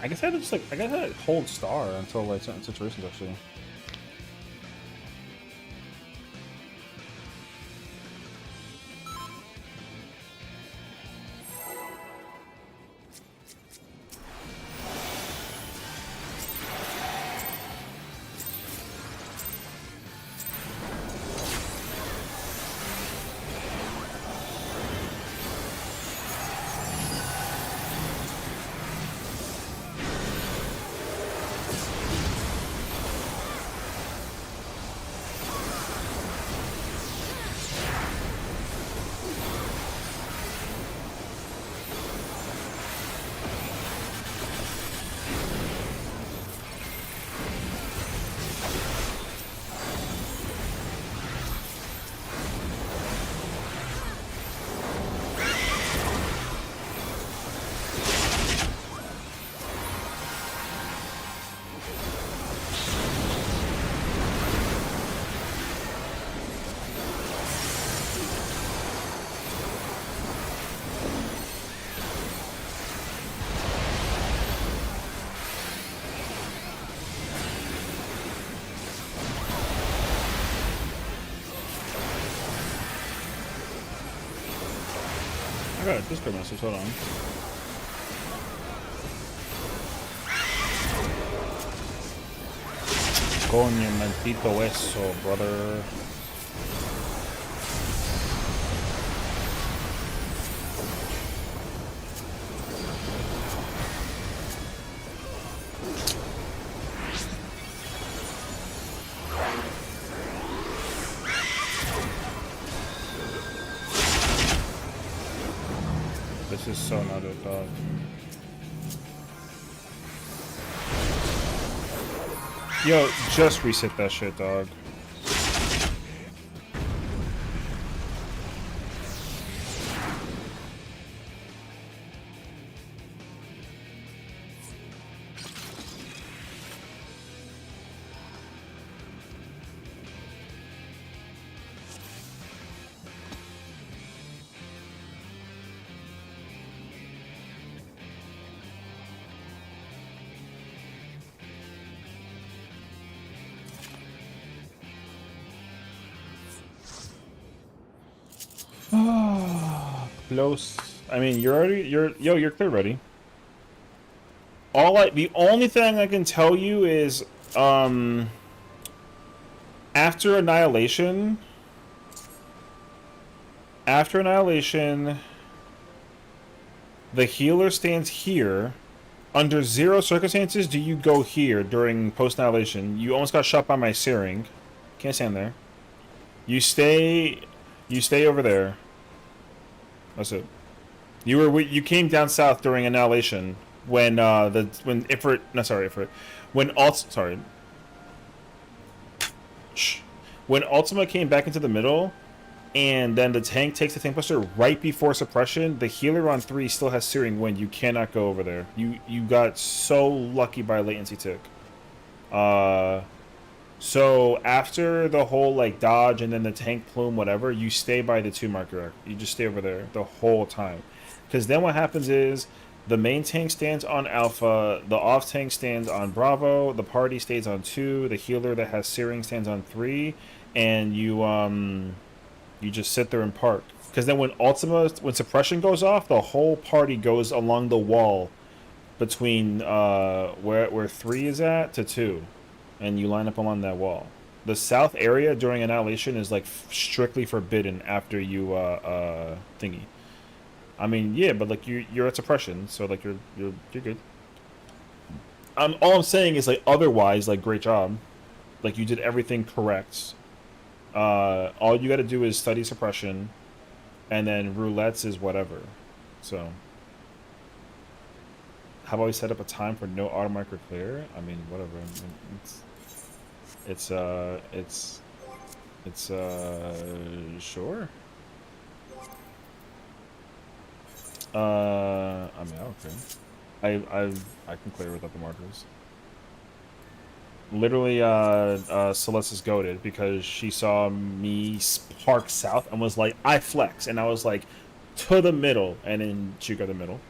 I guess I had to just like, I guess I had to hold star until like certain situations actually. I got a Discord message, hold on. Coño, maldito eso, brother. This is so not a dog. Yo, just reset that shit, dog. Close. I mean, you're clear ready. The only thing I can tell you is, after Annihilation, the healer stands here. Under zero circumstances do you go here during post-Annihilation. You almost got shot by my Searing. Can't stand there. You stay over there. That's it. You came down south during Annihilation when when Ultima came back into the middle, and then the tank takes the tank buster right before suppression. The healer on 3 still has Searing Wind. You cannot go over there. You got so lucky by latency tick. So after the whole like dodge and then the tank plume, whatever, you stay by the 2 marker. You just stay over there the whole time. Because then what happens is the main tank stands on Alpha, the off tank stands on Bravo, the party stays on 2, the healer that has Searing stands on 3, and you just sit there and park. Because then when suppression goes off, the whole party goes along the wall between where 3 is at to 2, and you line up along that wall. The south area during Annihilation is like strictly forbidden after you thingy. I mean, yeah, but like you're at suppression, so like you're good. All I'm saying is like otherwise, like great job, like you did everything correct. All you got to do is study suppression, and then roulettes is whatever. So, how about we set up a time for no auto marker clear? I mean, whatever. It's sure. I mean, okay. I can clear without the markers. Literally, Celeste is goated because she saw me park south and was like, I flex. And I was like, to the middle. And then she got the middle.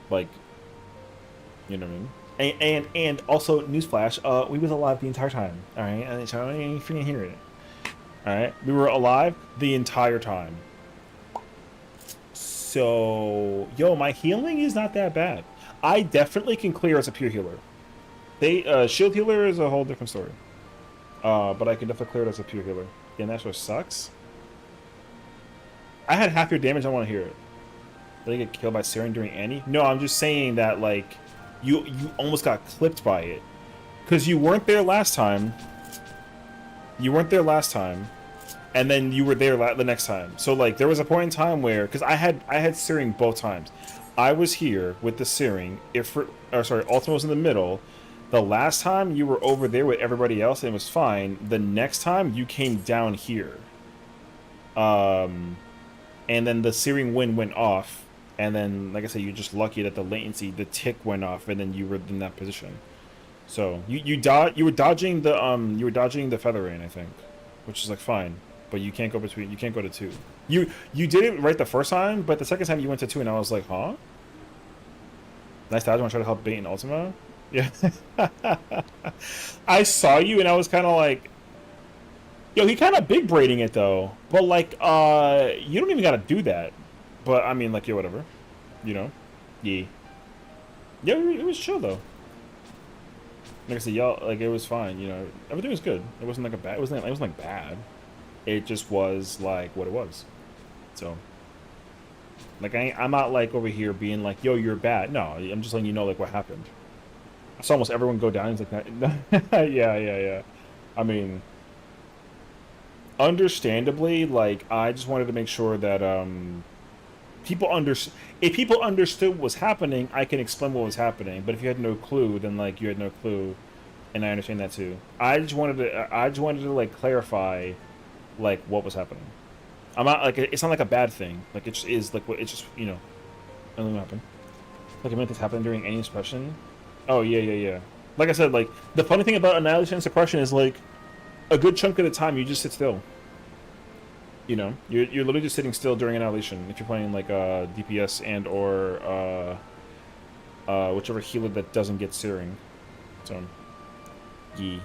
Like, you know what I mean? And also, newsflash, we was alive the entire time. Alright? And so I ain't freaking hear it. Alright? We were alive the entire time. So, yo, my healing is not that bad. I definitely can clear as a pure healer. Shield healer is a whole different story. But I can definitely clear it as a pure healer. Yeah, and that's what sucks. I had half your damage, I want to hear it. Did I get killed by Saren during Annie? No, I'm just saying that, like, you almost got clipped by it. Because you weren't there last time. You weren't there last time. And then you were there the next time. So, like, there was a point in time where... Because I had Searing both times. I was here with the Searing. Ultima was in the middle. The last time you were over there with everybody else and it was fine. The next time you came down here. And then the Searing Wind went off. And then, like I said, you're just lucky that the latency, the tick went off, and then you were in that position. So you were dodging the Feather Rain, I think, which is like fine, but you can't go between. You can't go to 2. You did it right the first time, but the second time you went to 2, and I was like, huh? Nice dodge. Want to try to help bait in Ultima? Yeah. I saw you, and I was kind of like, yo, he kind of big braiding it though, but like, you don't even gotta do that. But, I mean, like, yeah, whatever. You know? Yeah. Yeah, it was chill, though. Like I said, y'all, like, it was fine, you know? Everything was good. It wasn't, like, a bad... It wasn't like, bad. It just was, like, what it was. So... Like, I'm not, like, over here being like, yo, you're bad. No, I'm just letting you know, like, what happened. I saw almost everyone go down. He's like, yeah. I mean... Understandably, like, I just wanted to make sure that, if people understood what was happening, I can explain what was happening. But if you had no clue, then like you had no clue, and I understand that too. I just wanted to like clarify, like what was happening. I'm not like it's not like a bad thing. Like it just is like what it's just you know, nothing happened. Like I meant this happened during any suppression. Oh yeah. Like I said, like the funny thing about Annihilation and suppression is like a good chunk of the time you just sit still. You know, you're literally just sitting still during Annihilation if you're playing like DPS and or whichever healer that doesn't get Searing. So, yeah,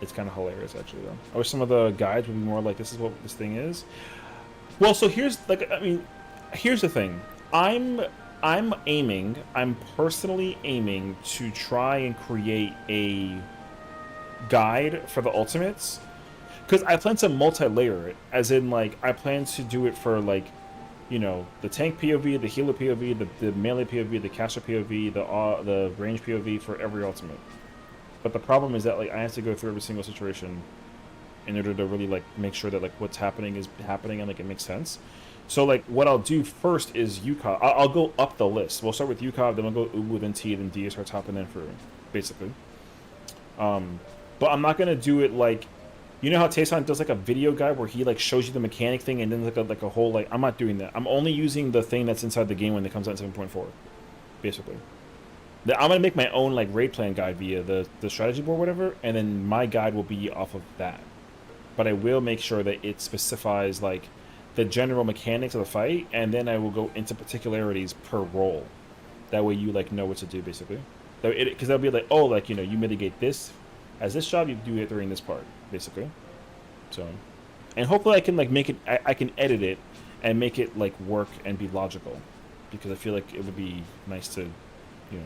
it's kind of hilarious actually though. I wish some of the guides would be more like this is what this thing is. Well, so here's here's the thing. I'm personally aiming to try and create a guide for the ultimates. Because I plan to multi-layer it, as in, like, I plan to do it for, like, you know, the tank POV, the healer POV, the melee POV, the caster POV, the range POV for every ultimate. But the problem is that, like, I have to go through every single situation in order to really, like, make sure that, like, what's happening is happening and, like, it makes sense. So, like, what I'll do first is UCOV. I'll go up the list. We'll start with UCOV, then we'll go Ubu, then T, then DSR top, and then through, basically. But I'm not going to do it, like, You know how Tayson does like a video guide where he like shows you the mechanic thing and then like a whole like I'm not doing that. I'm only using the thing that's inside the game when it comes out in 7.4, basically. I'm gonna make my own like raid plan guide via the strategy board, whatever, and then my guide will be off of that. But I will make sure that it specifies like the general mechanics of the fight, and then I will go into particularities per role. That way you like know what to do basically. Because that'll be like, oh, like, you know, you mitigate this as this job, you do it during this part basically. So, and hopefully I can like make it. I can edit it and make it like work and be logical, because I feel like it would be nice to, you know.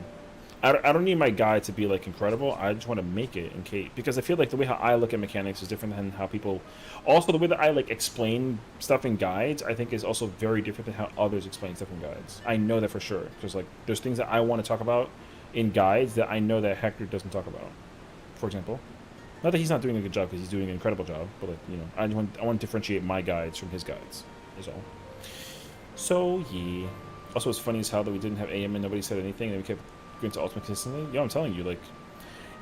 I don't need my guide to be like incredible. I just want to make it in case, because I feel like the way how I look at mechanics is different than how people. Also, the way that I like explain stuff in guides, I think, is also very different than how others explain stuff in guides. I know that for sure. Because like there's things that I want to talk about in guides that I know that Hector doesn't talk about. For example, not that he's not doing a good job, because he's doing an incredible job, but like, you know, I want to differentiate my guides from his guides. Is all. So yeah. Also, it's funny as hell that we didn't have AM and nobody said anything, and we kept going to ultimate consistently. Yo, I'm telling you, like,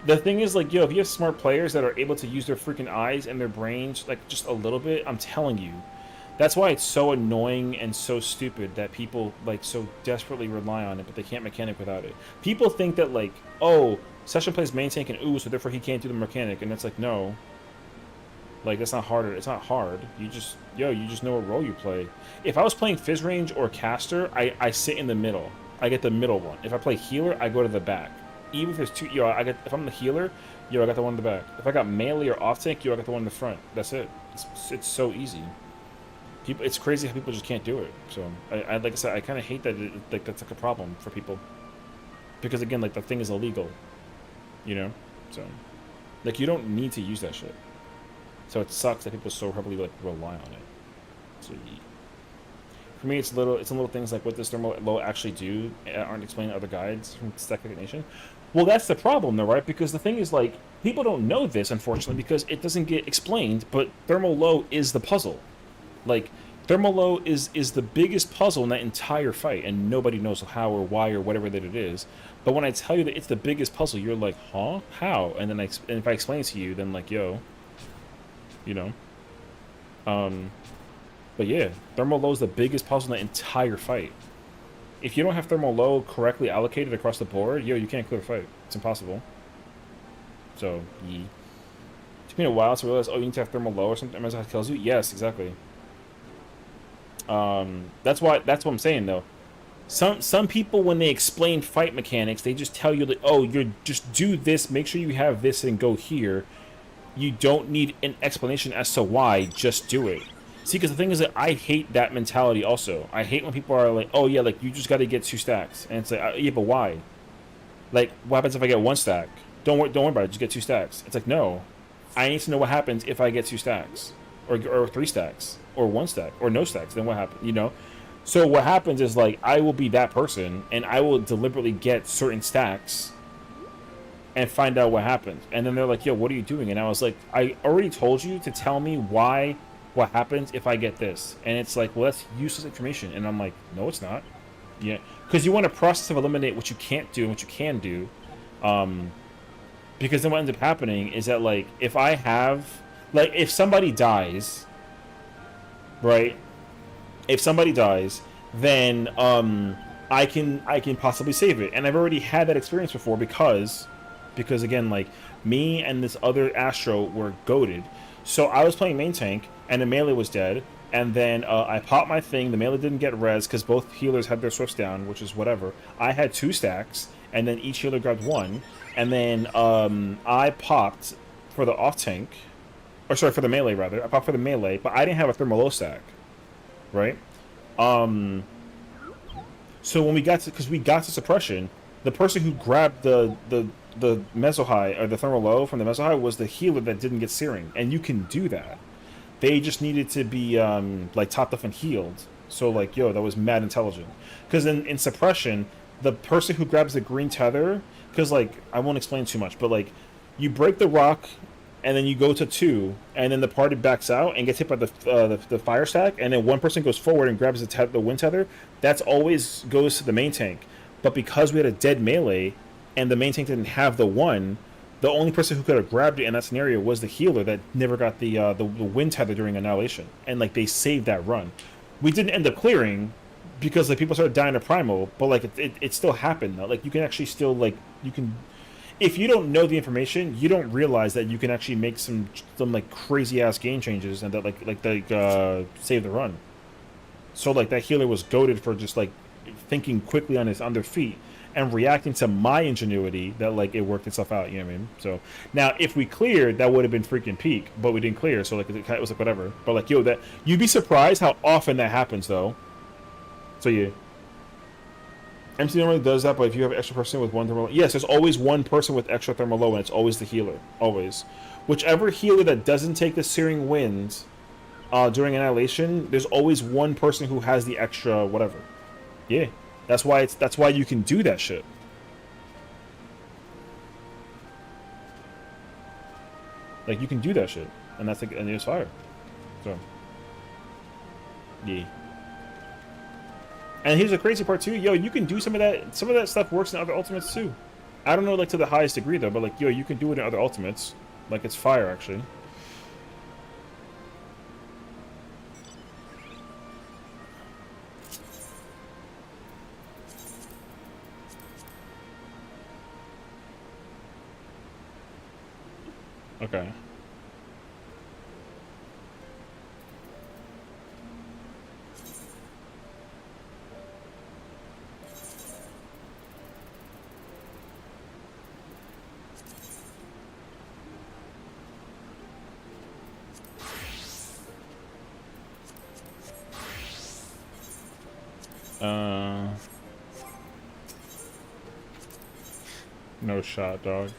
the thing is, like, yo, if you have smart players that are able to use their freaking eyes and their brains, like, just a little bit, I'm telling you, that's why it's so annoying and so stupid that people, like, so desperately rely on it, but they can't mechanic without it. People think that, like, oh, Sessiion plays main tank and ooh, so therefore he can't do the mechanic, and it's like, no. Like, that's not harder. It's not hard. You just, yo, you just know what role you play. If I was playing Fizz Range or Caster, I sit in the middle. I get the middle one. If I play healer, I go to the back. Even if there's two, yo, if I'm the healer, yo, I got the one in the back. If I got melee or off tank, yo, I got the one in the front. That's it. It's so easy. People, it's crazy how people just can't do it. So I like I said, I kind of hate that. Like that's like a problem for people, because again, like the thing is illegal. You know, so like you don't need to use that shit. So it sucks that people so heavily like rely on it. So yeah. For me, it's little things like what does thermal low actually do aren't explained in other guides from Stack Nation. Well, that's the problem, though, right? Because the thing is, like, people don't know this, unfortunately, because it doesn't get explained. But thermal low is the puzzle. Like, thermal low is the biggest puzzle in that entire fight, and nobody knows how or why or whatever that it is. But when I tell you that it's the biggest puzzle, you're like, huh? How? And then and if I explain it to you, then like, yo, you know, but yeah, thermal low is the biggest puzzle in the entire fight. If you don't have thermal low correctly allocated across the board, yo, you can't clear the fight. It's impossible. So, yeah. It took me a while to realize, oh, you need to have thermal low or something. That's how it kills you. Yes, exactly. That's what I'm saying though. Some people, when they explain fight mechanics, they just tell you that, oh, you're just do this, make sure you have this, and go here. You don't need an explanation as to why. Just do it. See, because the thing is that I hate that mentality also. I hate when people are like, oh, yeah, like, you just got to get 2 stacks. And it's like, yeah, but why? Like, what happens if I get 1 stack? Don't worry about it. Just get 2 stacks. It's like, no. I need to know what happens if I get 2 stacks. Or 3 stacks. Or 1 stack. Or no stacks. Then what happens? You know? So what happens is, like, I will be that person, and I will deliberately get certain stacks and find out what happens. And then they're like, yo, what are you doing? And I was like, I already told you to tell me why, what happens if I get this. And it's like, well, that's useless information. And I'm like, no, it's not. Yeah, because you want to process of eliminate what you can't do and what you can do. Because then what ends up happening is that, like, if I have, like, if somebody dies, right? If somebody dies, then I can possibly save it. And I've already had that experience before because again, like, me and this other Astro were goated. So I was playing main tank, and the melee was dead, and then I popped my thing. The melee didn't get res because both healers had their swifts down, which is whatever. I had 2 stacks, and then each healer grabbed 1, and then I popped for the off tank, or sorry, for the melee rather. I popped for the melee, but I didn't have a thermal low stack, right? So when we got to suppression, the person who grabbed the meso high or the thermal low from the meso high was the healer that didn't get searing, and you can do that. They just needed to be like topped up and healed. So like, yo, that was mad intelligent. Because in suppression, the person who grabs the green tether, because like I won't explain too much, but like you break the rock, and then you go to 2, and then the party backs out and gets hit by the fire stack, and then one person goes forward and grabs the wind tether. That's always goes to the main tank. But because we had a dead melee, and the main tank didn't have the 1, The only person who could have grabbed it in that scenario was the healer that never got the wind tether during annihilation, and like they saved that run. We didn't end up clearing because like people started dying to primal, but like it still happened though. Like you can actually still like you can, if you don't know the information, you don't realize that you can actually make some like crazy ass game changes and that save the run. So like that healer was goaded for just like thinking quickly on their feet and reacting to my ingenuity that like it worked itself out. You know what I mean? So now if we cleared, that would have been freaking peak, but we didn't clear, so like it was like whatever. But like yo, that you'd be surprised how often that happens though. So yeah. MC normally does that, but if you have an extra person with one thermal, yes, there's always one person with extra thermal low, and it's always the healer, always. Whichever healer that doesn't take the searing wind during annihilation, there's always one person who has the extra whatever. Yeah, that's why you can do that shit. Like you can do that shit, and that's like, and it's fire. So yeah. And here's the crazy part too, yo, you can do some of that. Some of that stuff works in other ultimates too. I don't know like to the highest degree though, but like yo, you can do it in other ultimates. Like it's fire actually. Okay. No shot, dog.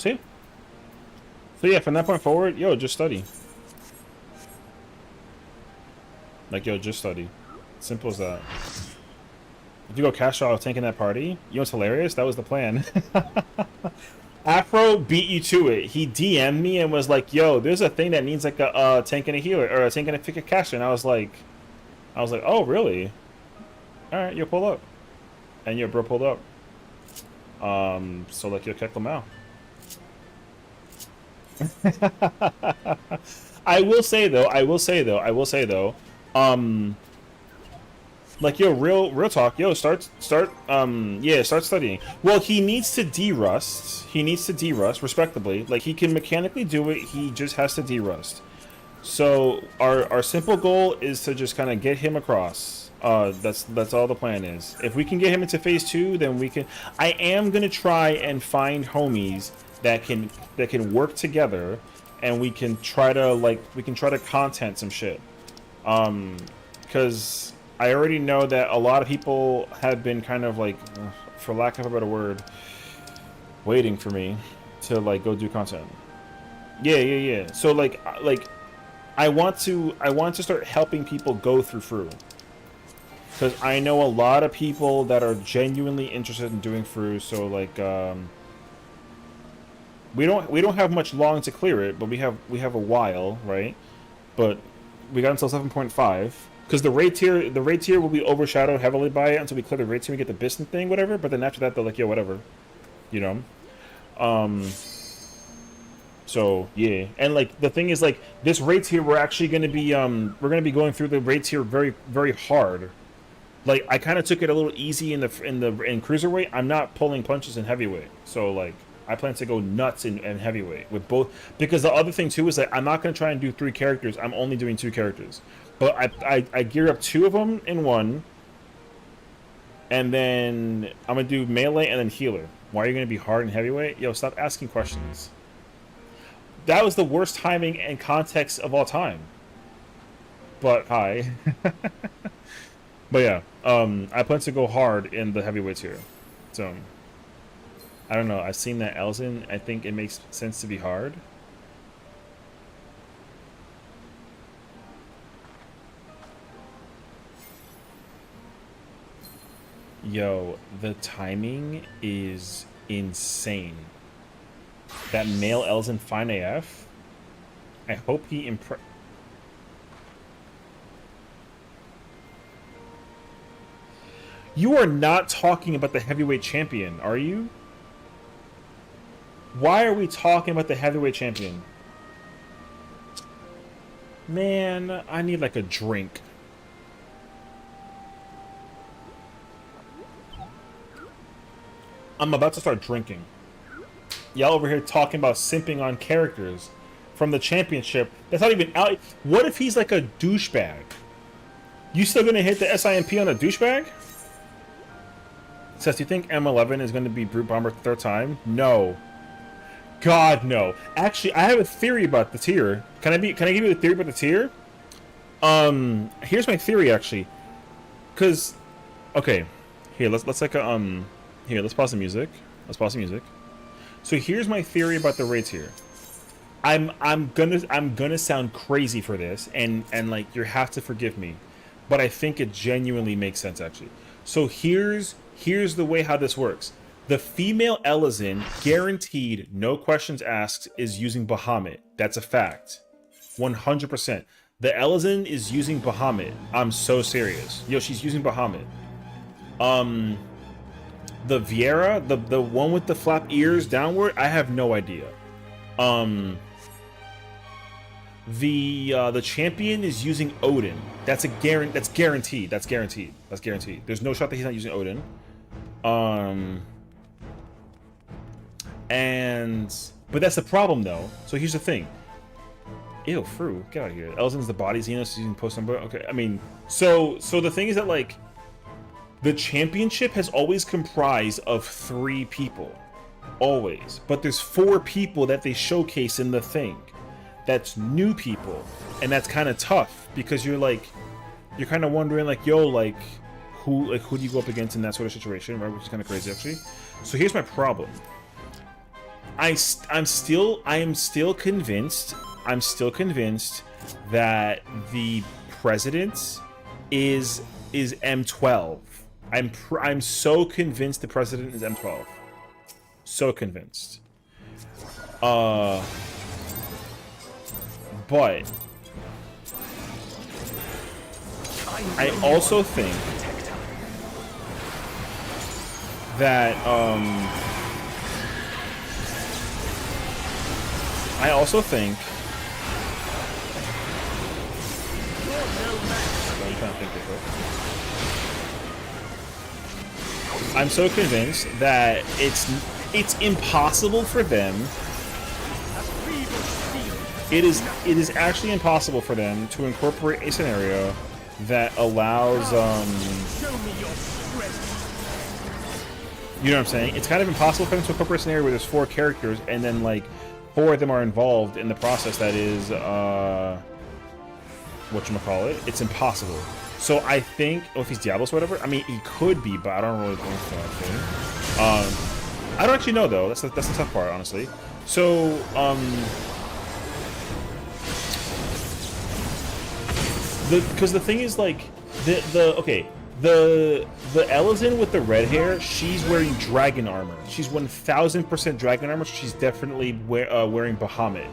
See? So yeah, from that point forward, yo, just study. Like, yo, just study. Simple as that. If you go cash out tanking that party, you know what's hilarious? That was the plan. Afro beat you to it. He DM'd me and was like, yo, there's a thing that needs like a tank and a healer, or a tank and a pick a caster. And I was like, oh, really? Alright, you'll pull up. And your bro pulled up. So like, you'll kick them out. I will say though, like yo, real talk, yo, start studying. Well, he needs to derust. He needs to derust respectably. Like he can mechanically do it. He just has to derust. So our simple goal is to just kind of get him across. That's all the plan is. If we can get him into phase 2, then we can. I am gonna try and find homies that can work together, and we can try to content some shit. Because I already know that a lot of people have been kind of like, for lack of a better word, waiting for me to like go do content. Yeah. So like I want to start helping people go through. Because I know a lot of people that are genuinely interested in doing through. So like we don't have much long to clear it, but we have a while, right? But we got until 7.5 because the raid tier will be overshadowed heavily by it until we clear the raid tier and get the bistant thing, whatever. But then after that, they're like, yo, whatever, you know. So yeah, and like the thing is, like this raid tier, we're actually gonna be going through the raid tier very very hard. Like I kind of took it a little easy in cruiserweight. I'm not pulling punches in heavyweight, so like I plan to go nuts in heavyweight with both. Because the other thing too is that I'm not gonna try and do 3 characters. I'm only doing 2 characters, but I gear up 2 of them in one, and then I'm gonna do melee and then healer. Why are you gonna be hard in heavyweight? Yo, stop asking questions. That was the worst timing and context of all time. But hi. But yeah, I plan to go hard in the heavyweights here. So, I don't know. I've seen that Elzen. I think it makes sense to be hard. Yo, the timing is insane. That male Elzen fine AF. I hope he You are not talking about the heavyweight champion, are you? Why are we talking about the heavyweight champion? Man, I need like a drink. I'm about to start drinking. Y'all over here talking about simping on characters from the championship. That's not even out. What if he's like a douchebag? You still gonna hit the SIMP on a douchebag? Says, do you think M11 is gonna be Brute Bomber the third time? No. God, no. Actually, I have a theory about the tier. Can I give you a theory about the tier? Here's my theory actually. Cause, okay, here let's like a here let's pause the music. Let's pause the music. So here's my theory about the raids here. I'm gonna sound crazy for this, and like you have to forgive me, but I think it genuinely makes sense actually. So here's the way how this works. The female Elizin, guaranteed, no questions asked, is using Bahamut. That's a fact. 100%. The Elizin is using Bahamut. I'm so serious. Yo, she's using Bahamut. The Viera, the one with the flap ears downward, I have no idea. The champion is using Odin. That's guaranteed. That's guaranteed. There's no shot that he's not using Odin. But that's the problem though. So here's the thing. Ew, Fru, get out of here. Elzin's the body, Xenos is using post number. Okay, I mean, so the thing is that like the championship has always comprised of 3 people. Always. But there's 4 people that they showcase in the thing. That's new people. And that's kind of tough because you're kind of wondering like, yo, like who do you go up against in that sort of situation, right? Which is kind of crazy actually. So here's my problem. I am still convinced that the president is M12. I'm so convinced the president is M12. So convinced. But I also think that I'm so convinced that it's impossible for them. It is actually impossible for them to incorporate a scenario that allows you know what I'm saying? It's kind of impossible for them to incorporate a scenario where there's 4 characters and then like 4 of them are involved in the process that is whatchamacallit. It's impossible. So I think, if he's Diablos or whatever, I mean, he could be, but I don't really think so, actually. I don't actually know, though. That's the tough part, honestly. So, because the thing is, like, the Elizin with the red hair, she's wearing dragon armor. She's 1000% dragon armor, so she's definitely wearing Bahamut.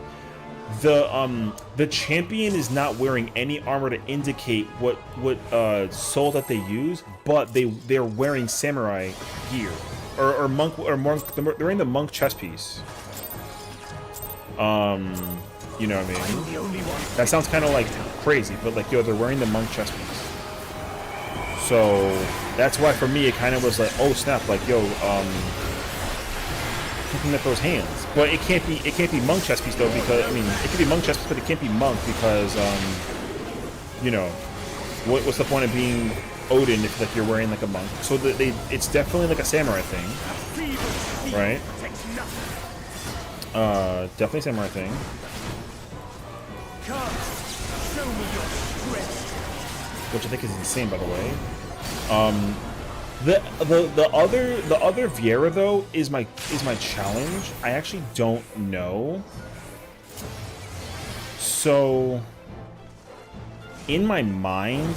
The champion is not wearing any armor to indicate what soul that they use, but they're wearing samurai gear or monk. They're wearing the monk chest piece. You know what I mean? That sounds kind of like crazy, but like, yo, they're wearing the monk chest piece. So that's why for me it kind of was like, oh snap, like, yo, looking at those hands. But it can't be monk chest piece though, because I mean it could be monk chest piece, but it can't be monk because you know, what's the point of being Odin if like you're wearing like a monk? So it's definitely like a samurai thing, right? Definitely a samurai thing. Which I think is insane, by the way. The other Viera though is my challenge. I actually don't know. So in my mind,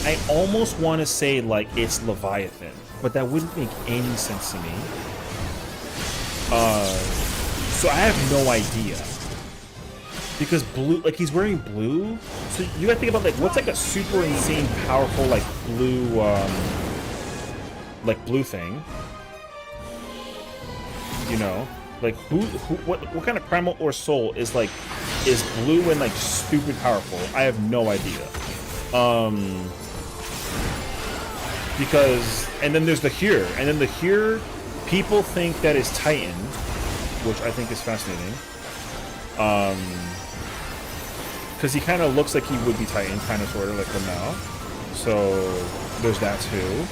I almost want to say like it's Leviathan, but that wouldn't make any sense to me. So I have no idea. because blue, like he's wearing blue, so you gotta think about like what's like a super insane powerful like blue thing, you know, like what kind of primal or soul is blue and like stupid powerful? I have no idea. Because and then there's the here, and then the here, people think that is Titan, which I think is fascinating. Because he kind of looks like he would be Titan, kind of, sort of, like from now. So, there's that too.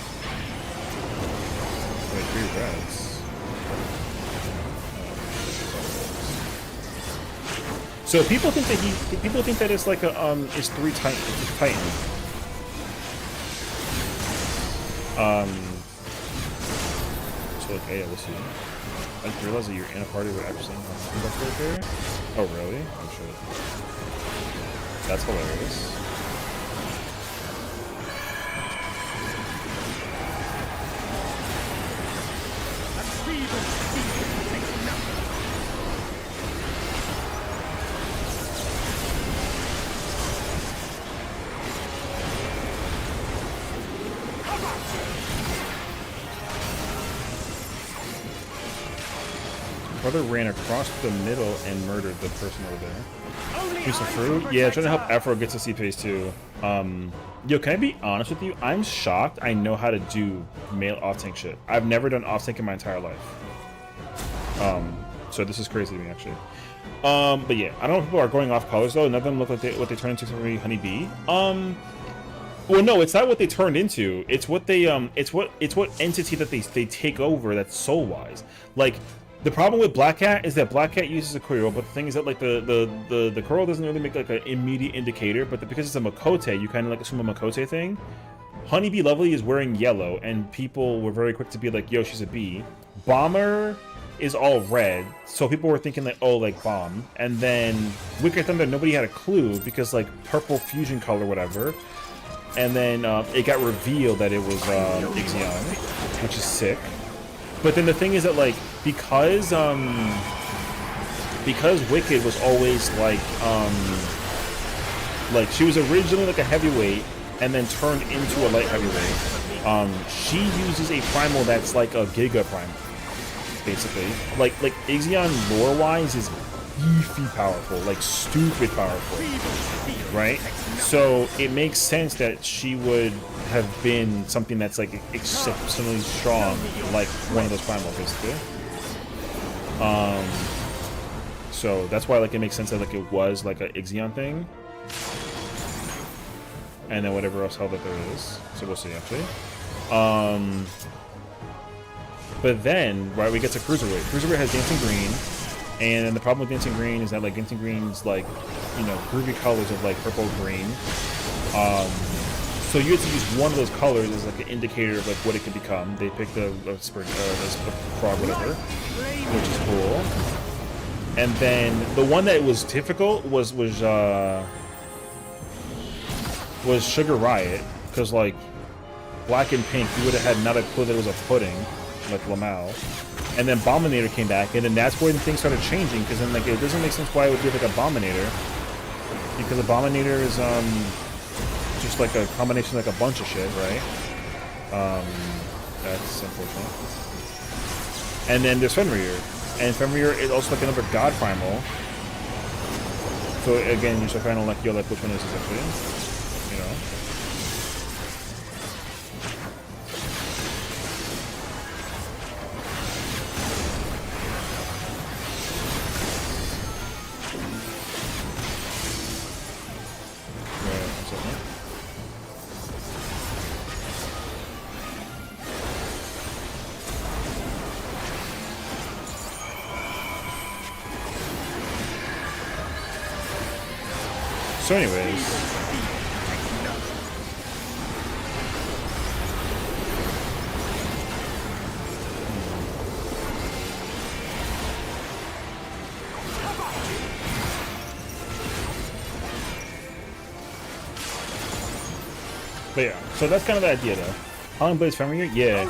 Wait, 3 reds. So people think that it's like a, it's 3 Titan, it's Titan. So, like, hey, let's see. I just realized that you're in a party with actually right there. Oh, really? Oh, shit. That's hilarious. Brother ran across the middle and murdered the person over there. Piece of fruit? Yeah, trying to help Afro get to C-Pace too. Yo, can I be honest with you? I'm shocked I know how to do male off-tank shit. I've never done off-tank in my entire life. So this is crazy to me, actually. But yeah, I don't know if people are going off colors though. None of them look like what they turned into for me, Honeybee. Well, no, it's not what they turned into. It's what they it's what entity that they take over that's soul-wise. Like, the problem with Black Cat is that Black Cat uses a Quirrell, but the thing is that like the Quirrell doesn't really make like an immediate indicator, but because it's a Makote, you kind of like assume a Makote thing. Honeybee Lovely is wearing yellow, and people were very quick to be like, yo, she's a bee. Bomber is all red, so people were thinking like, oh, like Bomb. And then Wicked Thunder, nobody had a clue because like purple fusion color, whatever. And then it got revealed that it was Ixion, which is sick. But then the thing is that like because Wicked was always like she was originally like a heavyweight and then turned into a light heavyweight. She uses a primal that's like a Giga primal, basically. Like Ixion lore wise is beefy powerful, like stupid powerful, right? So it makes sense that she would have been something that's like exceptionally strong, like one of those primals, basically. So that's why like it makes sense that like it was like a Ixion thing, and then whatever else hell that there is. So we'll see actually. But then right, we get to Cruiserweight. Cruiserweight has Dancing Green, and then the problem with Dancing Green is that like Dancing Green's like, you know, groovy colors of like purple green. So you have to use one of those colors as like an indicator of like what it could become. They picked a frog, whatever, which is cool. And then the one that was difficult was Sugar Riot, because like black and pink, you would have had not a clue that it was a pudding, like Lamau. And then Abominator came back, and then that's when things started changing, because then like it doesn't make sense why it would be like Abominator, because Abominator is just like a combination of like a bunch of shit, right? That's unfortunate. And then there's Fenrir, and Fenrir is also like another god primal. So again, you're kind of like, yo, like which one is this actually? You know. So anyways, but yeah, so that's kind of the idea though. Howling Blade is Fenrir? Yeah.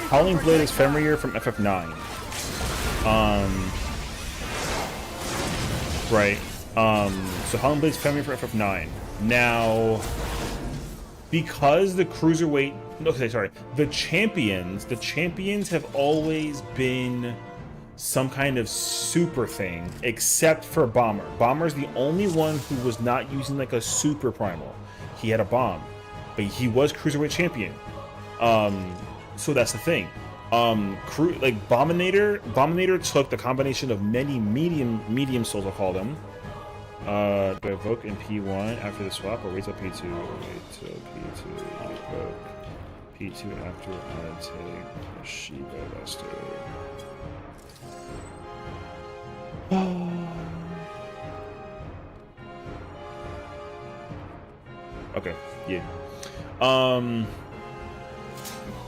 Howling Blade is Fenrir from FF9. Right. So Holland Blade's family for FF9. Now, because the cruiserweight, okay, sorry, the champions have always been some kind of super thing, except for Bomber. Bomber's the only one who was not using like a super primal. He had a bomb, but he was cruiserweight champion. So that's the thing. Like Bominator took the combination of many medium souls, I'll call them. Do I evoke in P1 after the swap, or wait till P2? Wait till P2. Evoke P2 after I take Shiba Buster. Okay, yeah.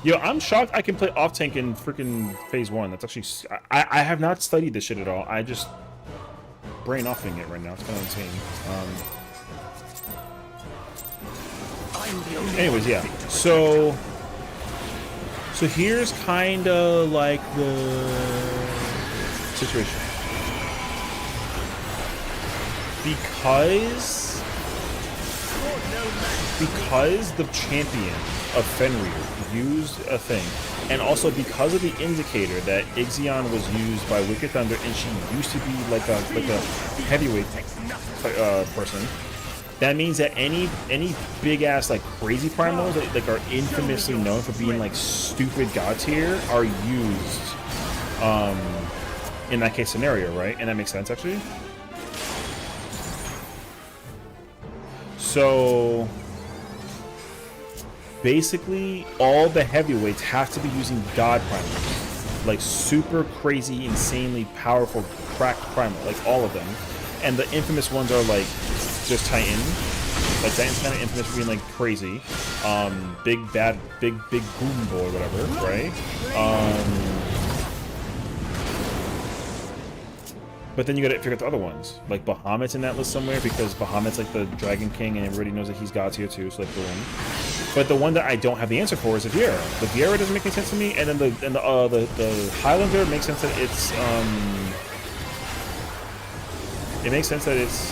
Yo, I'm shocked I can play off tank in freaking phase 1. That's actually I have not studied this shit at all. I just brain offing it right now. It's kind of insane. Anyways, yeah. So here's kind of like the situation. Because the champion of Fenrir used a thing, and also because of the indicator that Ixion was used by Wicked Thunder, and she used to be like a heavyweight person, that means that any big ass like crazy primals that like are infamously known for being like stupid god tier are used in that case scenario, right? And that makes sense actually. So basically, all the heavyweights have to be using god primals, like super crazy, insanely powerful, cracked primal, like all of them. And the infamous ones are like just Titan. Like Titan's kind of infamous for being like crazy, big boom boy, whatever, right? But then you gotta figure out the other ones. Like Bahamut's in that list somewhere because Bahamut's like the Dragon King and everybody knows that he's god tier too, so like boom. But the one that I don't have the answer for is the Viera. The Viera doesn't make any sense to me, and then the Highlander makes sense that it's it makes sense that it's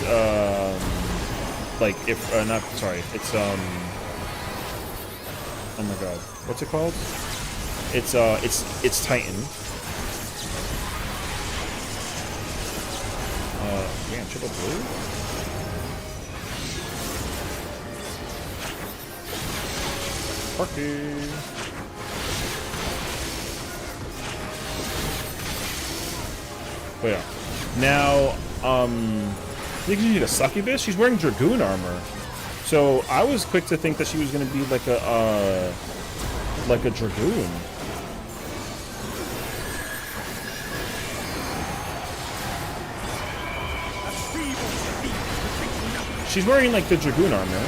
like if not sorry, it's oh my god, what's it called? It's Titan. Yeah, triple blue. Parky. But yeah. Now, you can need a succubus. She's wearing Dragoon armor. So I was quick to think that she was gonna be like a Dragoon. She's wearing like the Dragoon armor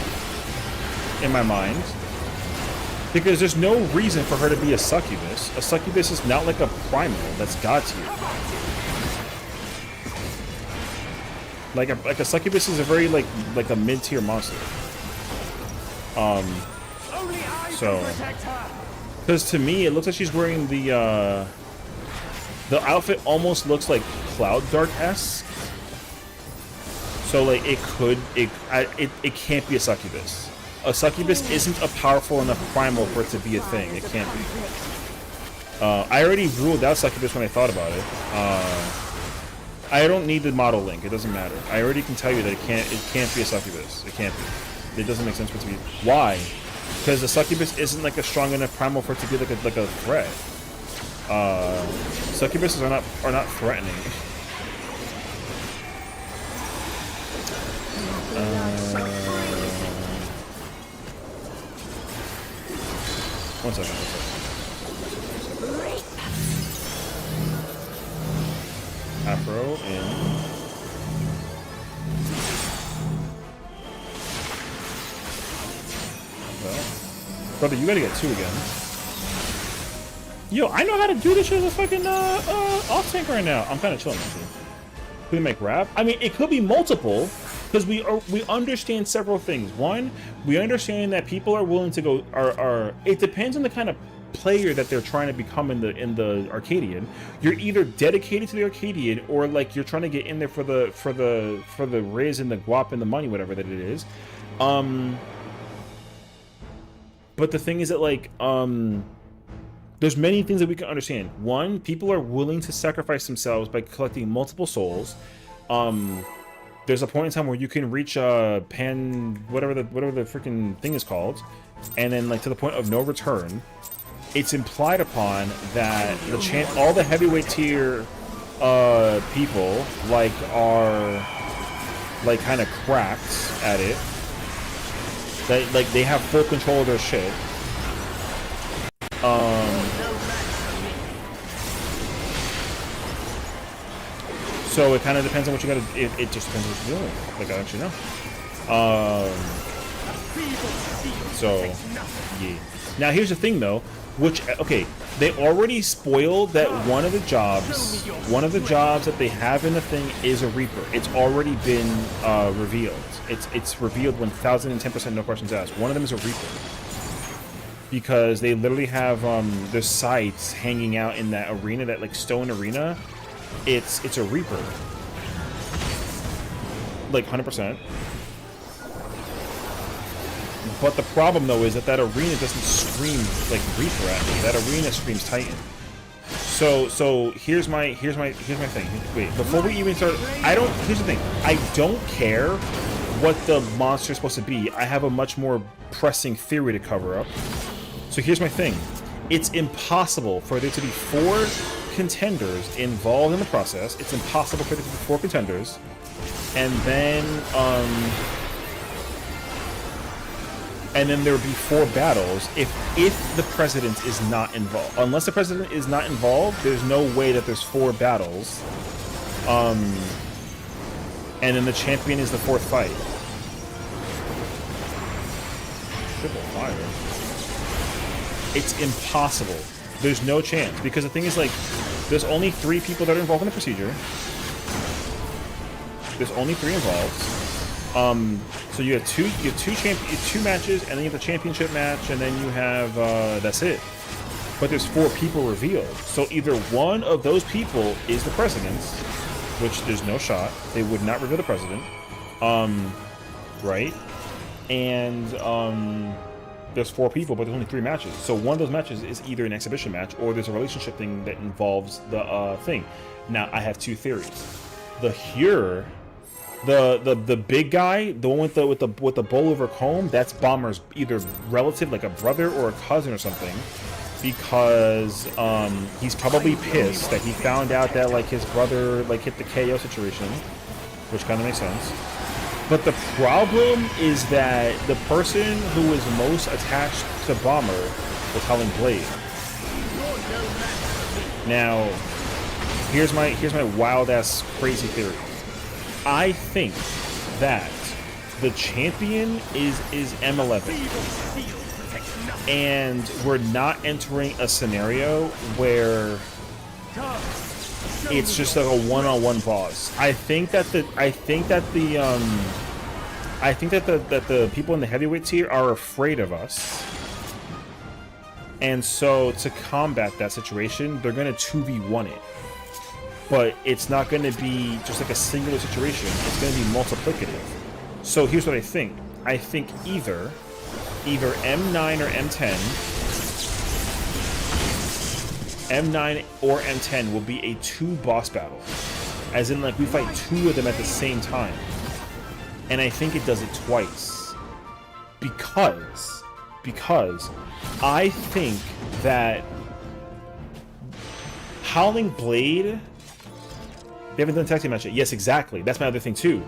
in my mind. Because there's no reason for her to be a succubus. A succubus is not like a primal that's god tier. Like a succubus is a very like a mid-tier monster. So because to me it looks like she's wearing the outfit almost looks like Cloud Dart-esque. So like it can't be a succubus. A succubus isn't a powerful enough primal for it to be a thing. It can't be. I already ruled out succubus when I thought about it. I don't need the model link. It doesn't matter. I already can tell you that it can't be a succubus. It can't be. It doesn't make sense for it to be. Why? Because the succubus isn't like a strong enough primal for it to be like a threat. Succubuses are not threatening. One second. Afro in. Well, brother, you gotta get 2 again. Yo, I know how to do this shit as a fucking off tank right now. I'm kind of chilling actually. Could we make rap? I mean, it could be multiple. Because we understand several things. One, we understand that people are willing to go. It depends on the kind of player that they're trying to become in the Arcadian. You're either dedicated to the Arcadian or like you're trying to get in there for the Riz and the guap and the money, whatever that it is. But the thing is that like there's many things that we can understand. One, people are willing to sacrifice themselves by collecting multiple souls. There's a point in time where you can reach whatever the freaking thing is called, and then like to the point of no return. It's implied upon that all the heavyweight tier people like are like kind of cracked at it. They have full control of their shit. So it kind of depends on what you gotta. It just depends on what you're doing. Like I actually know. So yeah. Now here's the thing though. Okay, they already spoiled that one of the jobs that they have in the thing is a Reaper. It's already been revealed. It's revealed 1010%, no questions asked. One of them is a Reaper. Because they literally have their sights hanging out in that arena, that like stone arena. It's a Reaper. Like 100%. But the problem though is that arena doesn't scream like Reaper at me. That arena screams Titan. So here's my thing. Wait, before we even start, here's the thing. I don't care what the monster is supposed to be. I have a much more pressing theory to cover up. So here's my thing. It's impossible for there to be 4 contenders involved in the process. It's impossible for there to be 4 contenders. And then there would be 4 battles if the president is not involved. Unless the president is not involved, there's no way that there's 4 battles. And then the champion is the 4th fight. Triple fire. It's impossible. There's no chance. Because the thing is, like, there's only 3 people that are involved in the procedure. There's only 3 involved. So you have two matches, and then you have the championship match, and then you have that's it. But there's 4 people revealed. So either one of those people is the president, which there's no shot. They would not reveal the president. Right? And there's 4 people, but there's only 3 matches. So one of those matches is either an exhibition match or there's a relationship thing that involves the thing. Now I have 2 theories. The Hure, the big guy, the one with the bowl over comb, that's Bomber's either relative, like a brother or a cousin or something, because he's probably pissed that he found out that like his brother like hit the KO situation, which kind of makes sense. But the problem is that the person who is most attached to Bomber was Howling Blade. Now, here's my wild ass crazy theory. I think that the champion is M11, and we're not entering a scenario where it's just like a one-on-one boss. I think that the people in the heavyweight tier are afraid of us, and so to combat that situation, they're gonna 2v1 it. But it's not gonna be just like a singular situation. It's gonna be multiplicative. So here's what I think. I think either M9 or M10. M9 or M10 will be a 2 boss battle. As in, like, we fight 2 of them at the same time. And I think it does it twice. Because I think that Howling Blade, they haven't done a tag team match yet. Yes, exactly. That's my other thing too.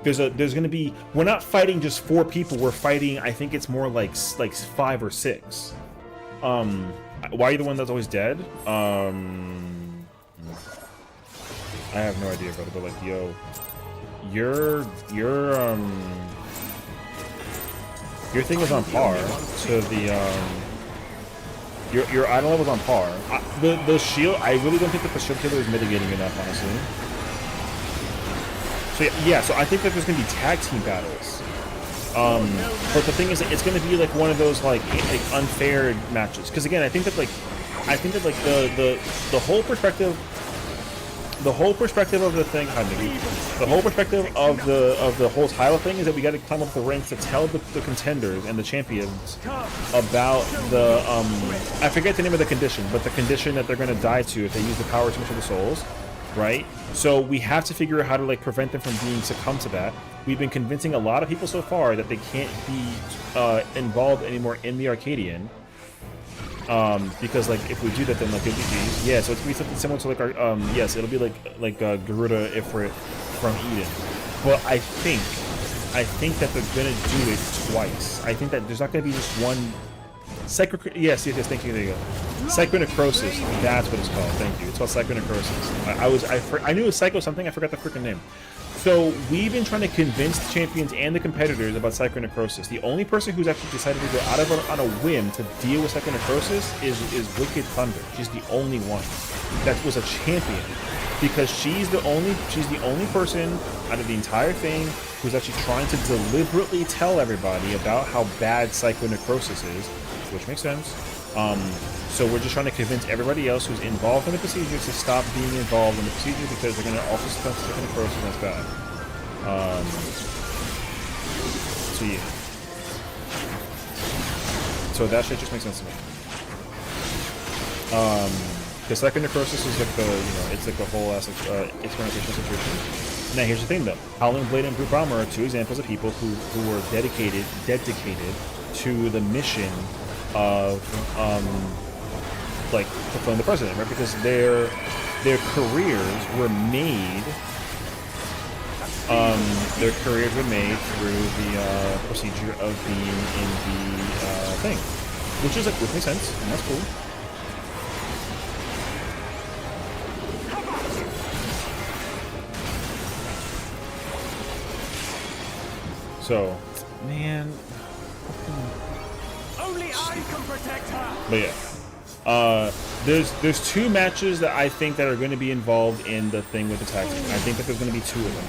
There's gonna be, we're not fighting just 4 people, we're fighting, I think it's more like 5 or 6. Why are you the one that's always dead? I have no idea, brother, but like, yo, your thing is on par to the your item level's on par. The shield, I really don't think that the shield killer is mitigating enough, honestly. So yeah, so I think that there's gonna be tag team battles. But the thing is, it's going to be like one of those like unfair matches. Because again, I think that the whole perspective. The whole perspective of the thing, the whole perspective of the whole title thing is that we got to climb up the ranks to tell the contenders and the champions about the I forget the name of the condition, but the condition that they're going to die to if they use the power too much of the souls, right? So we have to figure out how to like prevent them from being succumb to that. We've been convincing a lot of people so far that they can't be involved anymore in the Arcadian. Because like if we do that, then like it'll be, yeah, so it's gonna be something similar to like our yes, it'll be like Garuda Ifrit from Eden. But I think that they're gonna do it twice. I think that there's not gonna be just one yes, thank you, there you go. Psychonecrosis, that's what it's called. Thank you. It's called Psychonecrosis. I knew it was Psycho something, I forgot the freaking name. So we've been trying to convince the champions and the competitors about Psychonecrosis. The only person who's actually decided to go out of it on a whim to deal with Psychonecrosis is Wicked Thunder. She's the only one that was a champion, because she's the only person out of the entire thing who's actually trying to deliberately tell everybody about how bad Psychonecrosis is, which makes sense. So we're just trying to convince everybody else who's involved in the procedure to stop being involved in the procedure, because they're going to also start sticking the process, and that's bad. So yeah. So that shit just makes sense to me. The second necrosis is like it's like a whole ass experimentation situation. Now here's the thing though. Howling Blade and Brute Bomber are two examples of people who were dedicated to the mission of like fulfilling the president, right? Because their careers were made through the procedure of being in the thing, which makes sense, and that's cool. So, man, Only I can protect her. but yeah. There's two matches that I think that are going to be involved in the thing with the tag team. I think that there's going to be two of them.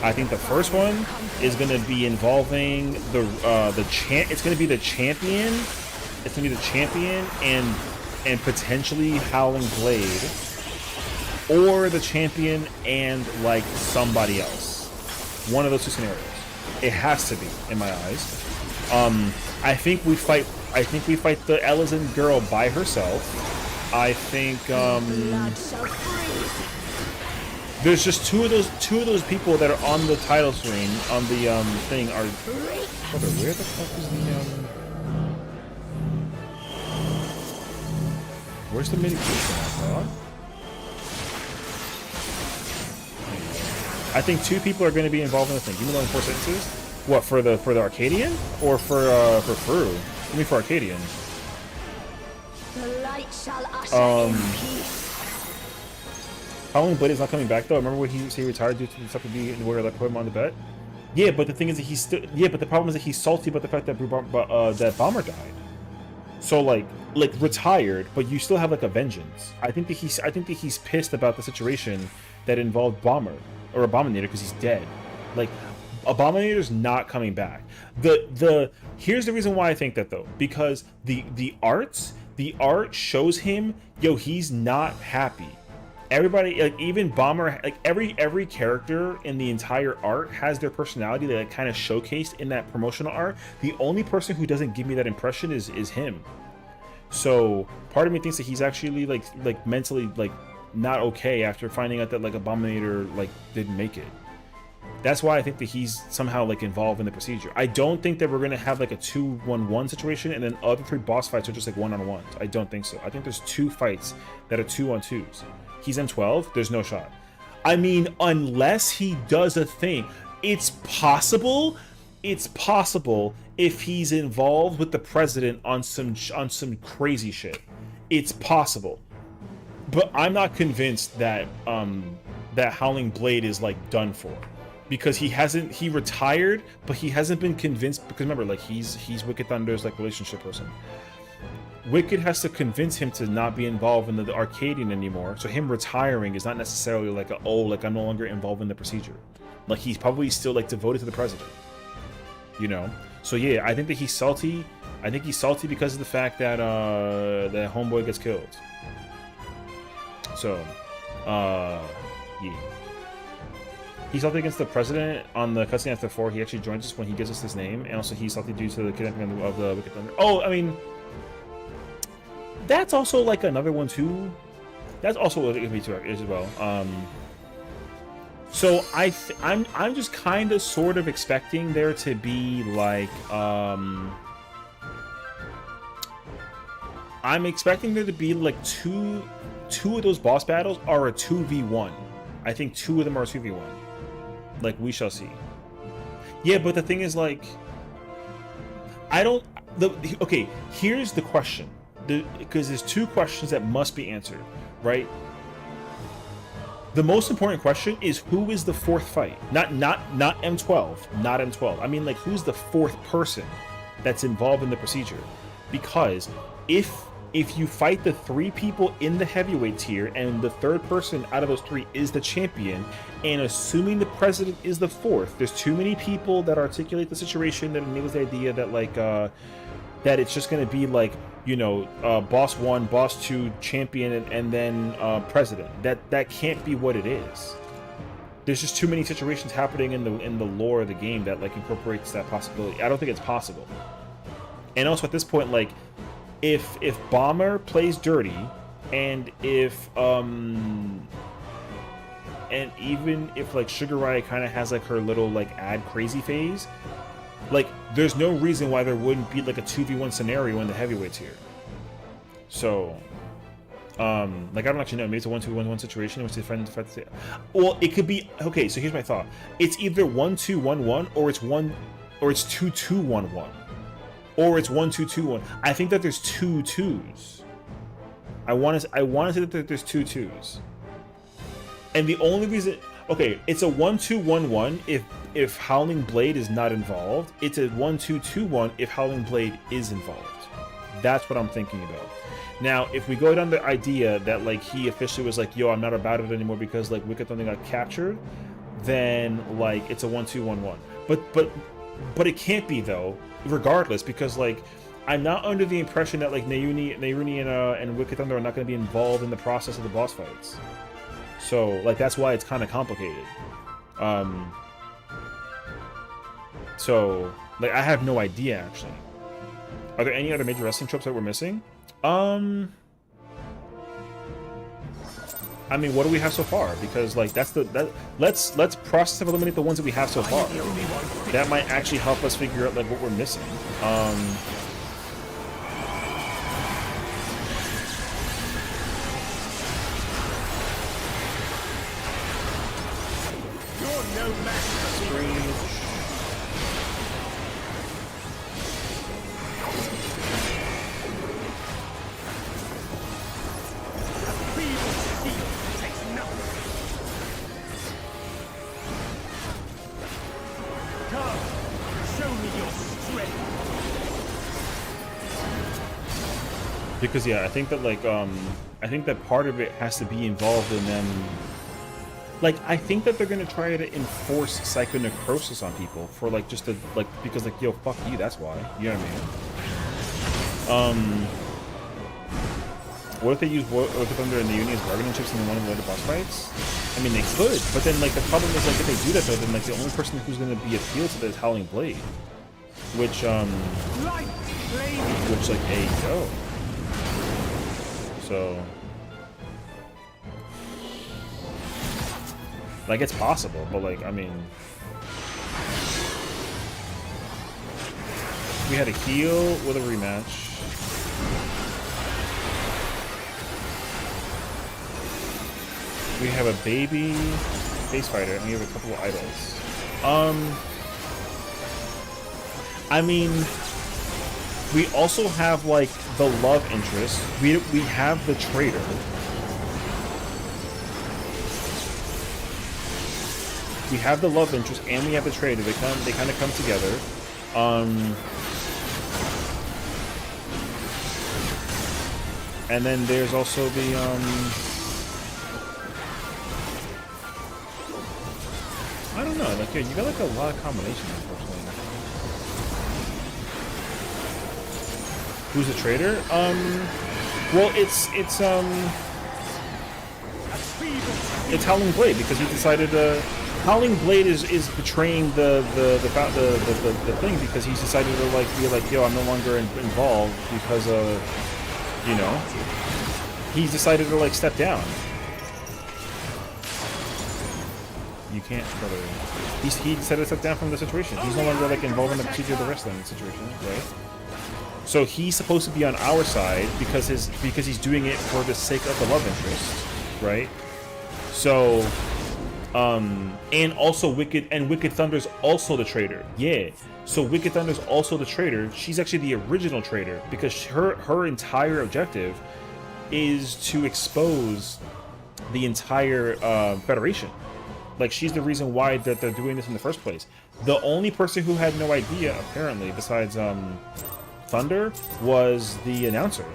I think the first one is going to be involving it's going to be the champion. It's going to be the champion and potentially Howling Blade, or the champion and like somebody else. One of those two scenarios. It has to be, in my eyes. I think we fight the Elizin girl by herself. I think there's just two of those people that are on the title screen on the thing are. Hold on, where the fuck is the where's the medication at, dog? I think two people are going to be involved in the thing. Give me only 4 sentences. What, for the Arcadian or for Fru? Give me for Arcadian. The light shall usher in peace. Howling Blade is not coming back though. Remember when he retired due to the stuff to be where like put him on the bet? Yeah, but the thing is that he's still but the problem is that he's salty about the fact that that Bomber died. So like retired, but you still have like a vengeance. I think that he's pissed about the situation that involved Bomber or Abominator because he's dead. Like Abominator's not coming back. Here's the reason why I think that though, because the art shows him, he's not happy. Everybody, like even Bomber, like every character in the entire art has their personality that like, kind of showcased in that promotional art. The only person who doesn't give me that impression is him. So part of me thinks that he's actually like mentally like not okay after finding out that like Abominator like didn't make it. That's why I think that he's somehow like involved in the procedure. I don't think that we're gonna have like a 2-1-1 situation and then other 3 boss fights are just like 1-on-1s. I don't think so. I think there's 2 fights that are 2-on-2s. He's M12, there's no shot. I mean, unless he does a thing. It's possible if he's involved with the president on some crazy shit. It's possible. But I'm not convinced that that Howling Blade is like done for. Because he retired, but he hasn't been convinced, because remember, like he's Wicked Thunder's like relationship person. Wicked has to convince him to not be involved in the Arcadian anymore. So him retiring is not necessarily like I'm no longer involved in the procedure. Like he's probably still like devoted to the president. So yeah, I think that he's salty. I think he's salty because of the fact that that homeboy gets killed. So, yeah. He's salty against the president on the cutscene after 4. He actually joins us when he gives us his name, and also he's salty due to the kidnapping of the Wicked Thunder. Oh, I mean, that's also like another one too. That's also what it could be too as well. So I'm just kind of sort of expecting there to be like I'm expecting there to be like two of those boss battles are a 2v1. I think 2 of them are a 2v1. Like, we shall see. Yeah, but the thing is, like, I don't okay, here's the question. Because there's 2 questions that must be answered, right? The most important question is who is the 4th fight? Not M12, not M12. I mean, like, who's the 4th person that's involved in the procedure? Because if you fight the 3 people in the heavyweight tier and the 3rd person out of those 3 is the champion, and assuming the president is the 4th, there's too many people that articulate the situation that enables the idea that like that it's just going to be like, you know, boss 1, boss 2, champion, and then president. That can't be what it is. There's just too many situations happening in the lore of the game that like incorporates that possibility. I don't think it's possible. And also at this point, like, if Bomber plays dirty, and if and even if like Sugar Rai kind of has like her little like ad crazy phase, like there's no reason why there wouldn't be like a 2v1 scenario in the heavyweights here. So like I don't actually know, maybe it's a 1-2-1-1 situation in which the friend fights. Well, it could be okay, so here's my thought. It's either 1-2-1-1 or it's 2-2-1-1. Or it's 1-2-2-1. I think that there's 2 2s. I want to say that there's 2 2s. And the only reason, okay, it's a 1-2-1-1 if Howling Blade is not involved. It's a 1-2-2-1 if Howling Blade is involved. That's what I'm thinking about. Now, if we go down the idea that like he officially was like, yo, I'm not about it anymore because like Wicked Thunder got captured, then like it's a 1-2-1-1. But it can't be though, regardless, because like I'm not under the impression that like Nayuni and Wicked Thunder are not going to be involved in the process of the boss fights. So like that's why it's kind of complicated. So like I have no idea actually. Are there any other major wrestling tropes that we're missing? I mean, what do we have so far? Because like let's process and eliminate the ones that we have so far. That might actually help us figure out like what we're missing. You're no match for me. Because yeah, I think that like I think that part of it has to be involved in them. Like I think that they're gonna try to enforce psychonecrosis on people for like just to like because like yo fuck you, that's why, you know what I mean. What if they use Wicked Thunder and the Union's bargaining chips in one of the later boss fights? I mean they could, but then like the problem is like if they do that though, then like the only person who's gonna be appealed to that is Howling Blade, which like hey yo. So, like, it's possible, but, like, I mean... We had a heal with a rematch. We have a baby base fighter, and we have a couple of idols. I mean... We also have, like, the love interest. We have the traitor. We have the love interest, and we have the traitor. They kind of come together. And then there's also the, I don't know, like, yeah, you got, like, a lot of combinations, unfortunately. Who's the traitor? Well, it's Howling Blade because he decided Howling Blade is betraying the thing because he's decided to like be like, yo, I'm no longer involved because you know, he's decided to like step down. You can't, brother. He decided to step down from the situation. He's no longer like involved in the procedure of the wrestling situation, right? So he's supposed to be on our side because he's doing it for the sake of the love interest, right? So, and also Wicked Thunder's also the traitor. Yeah. So Wicked Thunder's also the traitor. She's actually the original traitor because her entire objective is to expose the entire Federation. Like, she's the reason why that they're doing this in the first place. The only person who had no idea, apparently, besides Thunder, was the announcer.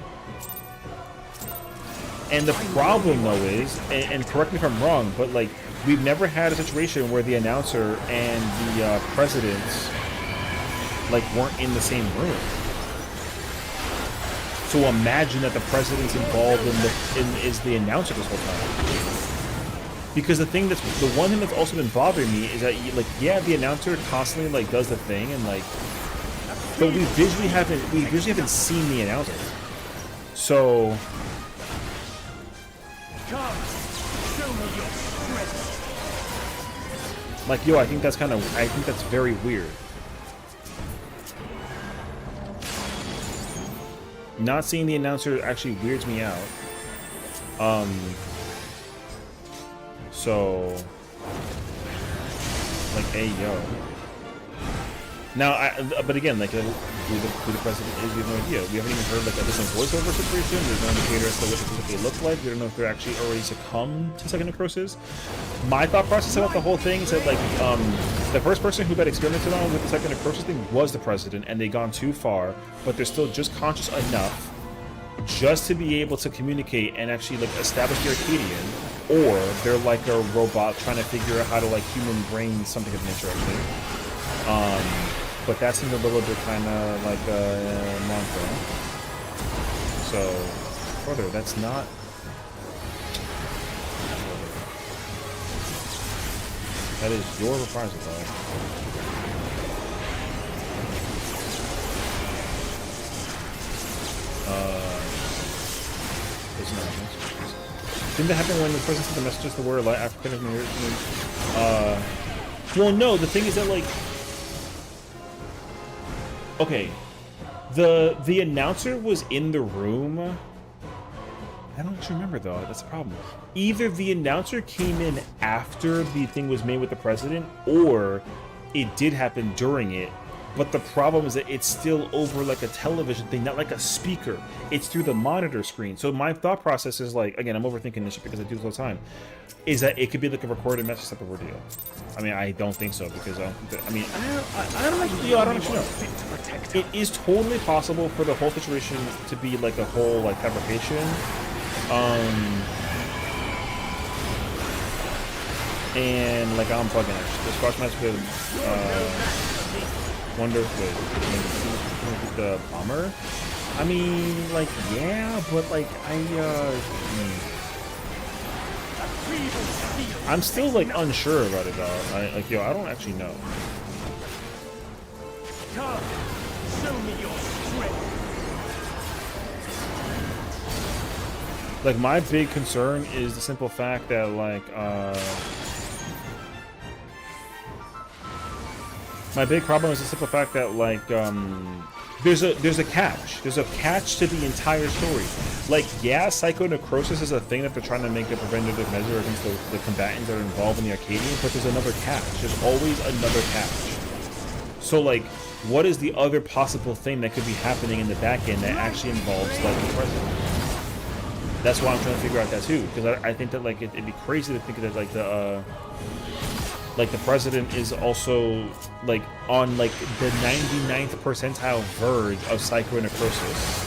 And the problem, though, is, and correct me if I'm wrong, but, like, we've never had a situation where the announcer and the president, like, weren't in the same room. So imagine that the president's involved is the announcer this whole time. Because the one thing that's also been bothering me is that, like, yeah, the announcer constantly, like, does the thing and, like, but we visually haven't seen the announcer. So, like, yo, I think that's very weird. Not seeing the announcer actually weirds me out. So, like, hey, yo. Now, but again, like, who the president is, we have no idea. We haven't even heard, like, a different voiceover situation. There's no indicator as to what they look like. We don't know if they're actually already succumbed to second necrosis. My thought process about the whole thing is that, like, the first person who got experimented on with the second necrosis thing was the president, and they'd gone too far, but they're still just conscious enough just to be able to communicate and actually, like, establish the Arcadian, or they're like a robot trying to figure out how to, like, human brain something of nature, actually. But that seems a little bit kind of like a mantra. So, brother, that's not... That is your reprisal, dog. Didn't that happen when the president sent the messages that were like African American? Well, no. The thing is that, like, okay, the announcer was in the room. I don't actually remember though. That's the problem. Either the announcer came in after the thing was made with the president, or it did happen during it. But the problem is that it's still over like a television thing, not like a speaker. It's through the monitor screen. So my thought process is like, again, I'm overthinking this shit because I do this all the time, is that it could be like a recorded message type of ordeal. I mean, I don't think so because I don't actually know. It is totally possible for the whole situation to be like a whole like fabrication. And like I'm bugging actually. The squash match with Wonder with the bomber. I mean, like, yeah, but like I'm still like unsure about it though. Like, yo, I don't actually know. Come, show me your strength. Like, my big concern is the simple fact that, like, my big problem is the simple fact that, like, there's a catch. There's a catch to the entire story. Like, yeah, psychonecrosis is a thing that they're trying to make a preventative measure against the combatants that are involved in the Arcadian, but there's another catch. There's always another catch. So, like, what is the other possible thing that could be happening in the back end that actually involves, like, the president? That's why I'm trying to figure out that too, because I think that, like, it'd be crazy to think that, like, the president is also, like, on, like, the 99th percentile verge of psychonecrosis.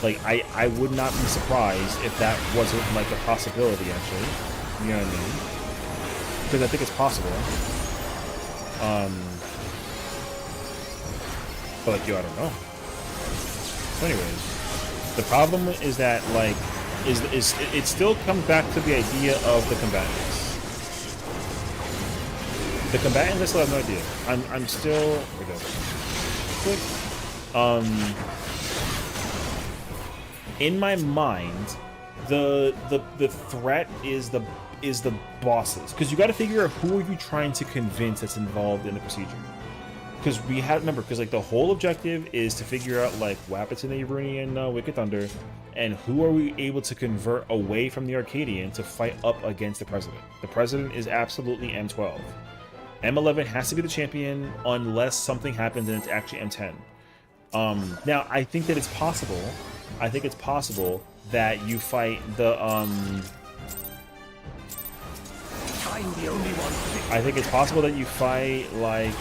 Like, I would not be surprised if that wasn't, like, a possibility, actually. You know what I mean? Because I think it's possible. But, like, yo, I don't know. So anyways, the problem is that, like, it still comes back to the idea of the combatants. The combatants, I still have no idea. I'm still... Here we go. Click. In my mind, the threat is the bosses, because you got to figure out who are you trying to convince that's involved in the procedure. Because we had, remember, because like the whole objective is to figure out like what happens in the Iruni and Wicked Thunder, and who are we able to convert away from the Arcadian to fight up against the president. The president is absolutely M12. M11 has to be the champion unless something happens and it's actually M10. Now I think that it's possible. I think it's possible that you fight the I'm the only one. I think it's possible that you fight like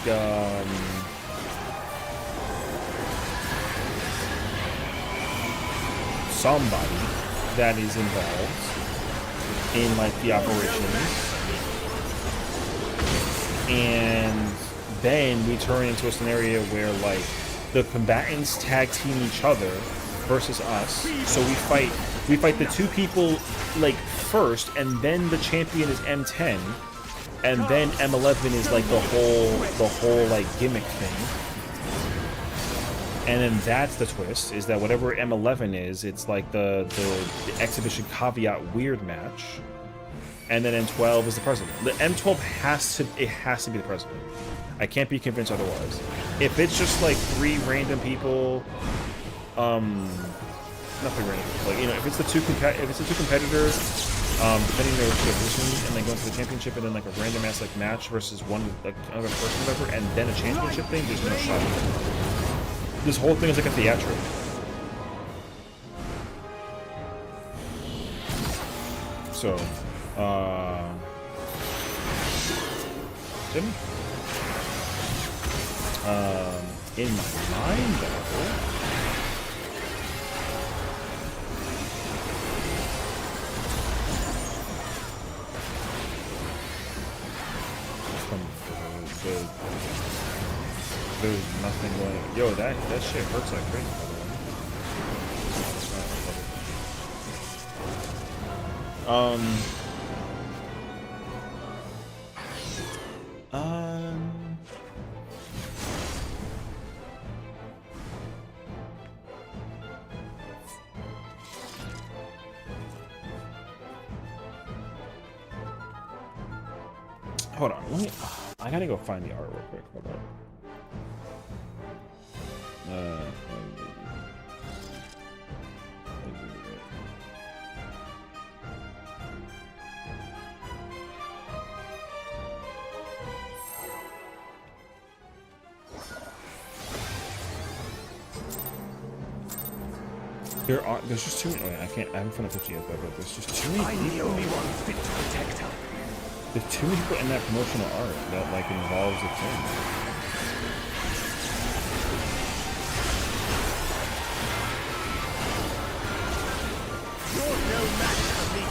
somebody that is involved in like the operations, and then we turn into a scenario where like the combatants tag team each other versus us. So we fight the two people like first, and then the champion is M10, and then M11 is like the whole like gimmick thing. And then that's the twist, is that whatever M11 is, it's like the exhibition caveat weird match. And then M12 is the president. The M12 has to be the president. I can't be convinced otherwise. If it's just like three random people, nothing random, like, you know, if it's the two competitors, depending on their position, and then go into the championship, and then like a random ass like match versus one like another person, whatever, and then a championship thing, there's no shot. This whole thing is like a theatrical. So, Jim? In my mind, though, there's nothing going. Yo, that shit hurts like crazy, by the way. Hold on, let me. I gotta go find the art real quick. Hold on. There's just too many. I haven't found a picture yet, but there's just too many I'm people. the only one fit to protect her. There's too many people in that promotional art that like involves the thing. You're no match for me.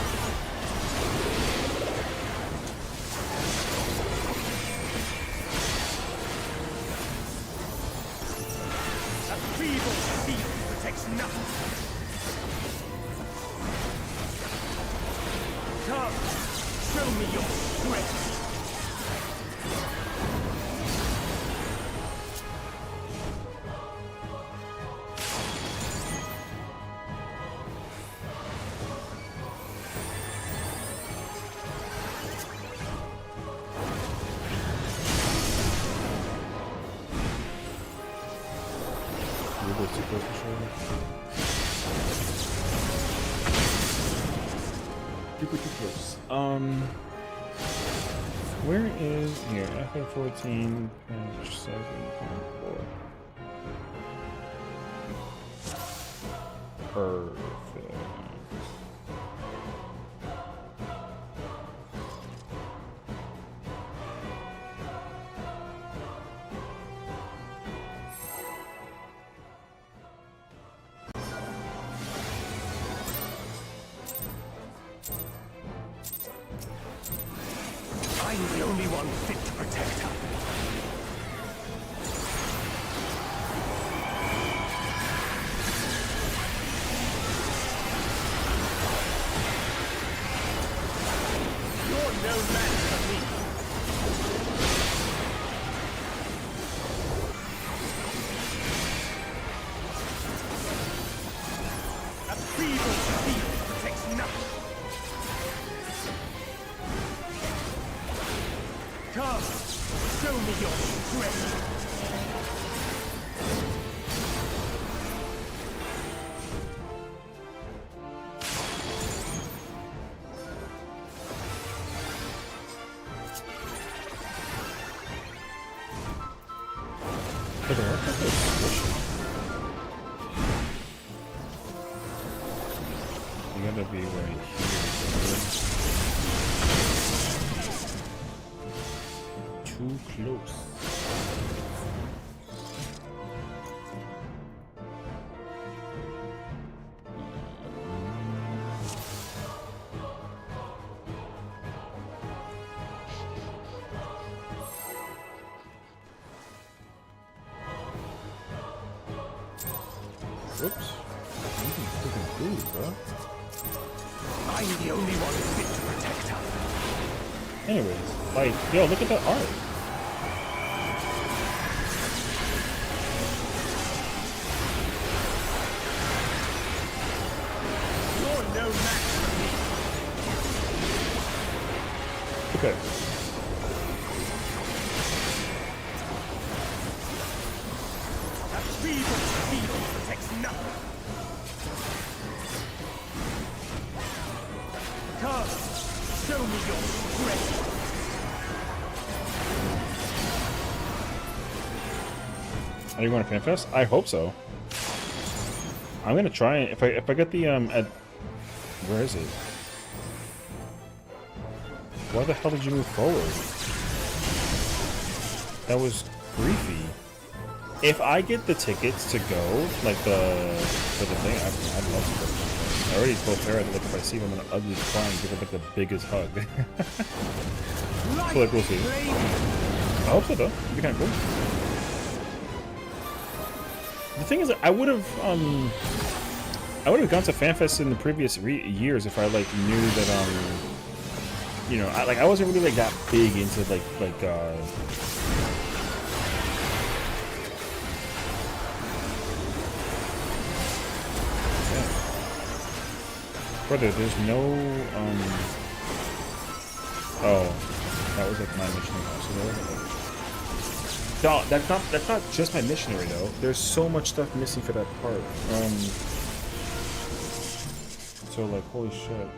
A feeble thief protects nothing. Come, show me your strength. Too close to shoulder. Super too close. Where is here? FF14 patch 7.4. Perfect. I'm the only one fit to protect her. gotta be right here. Too close. Whoops. You can freaking move, bro. I'm the only one fit to protect her. Anyways, like, yo, look at that art. You're no match for me. Okay. That feeble speed protects nothing. Come, show me your strength. Are you going to FanFest? I hope so. I'm gonna try it. If I get the where is it? Why the hell did you move forward? That was griefy. If I get the tickets to go, like for the thing, I'd love to go. I already told Farrah that like if I see them in an ugly crying, give her like the biggest hug. So like we'll see. I hope so though. It'd be kind of cool. The thing is, that I would have gone to FanFest in the previous years if I like knew that you know, I wasn't really like that big into like brother, there's no oh, that was like my missionary house. So there wasn't like... No, that's not just my missionary though. There's so much stuff missing for that part. So like holy shit.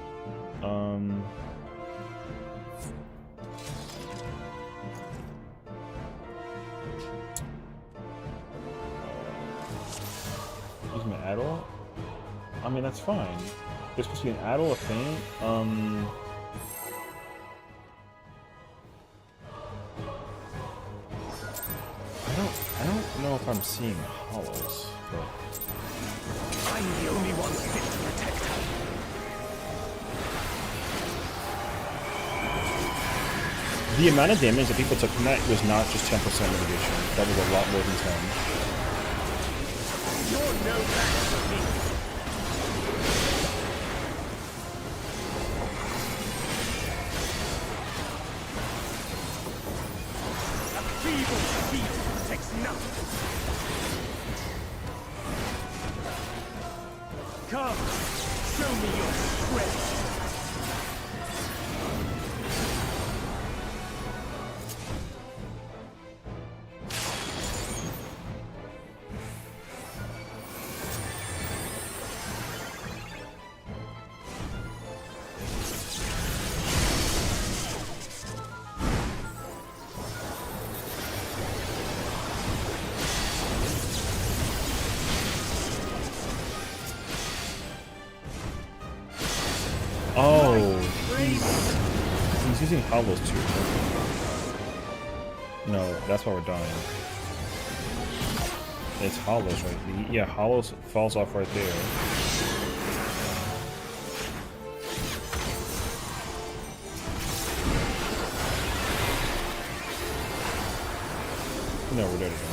Use my adult? I mean that's fine. There's supposed to be an adult, a feint. I don't know if I'm seeing hollows, but I'm the only one fit to protect her. the amount of damage that people took from that was not just 10% mitigation. That was a lot more than 10. You're no match for me. A feeble speed protects nothing. Come, show me your strength. Oh, he's using hollows too. No, that's why we're dying. It's hollows, right? Yeah, hollows falls off right there. No, we're dead again.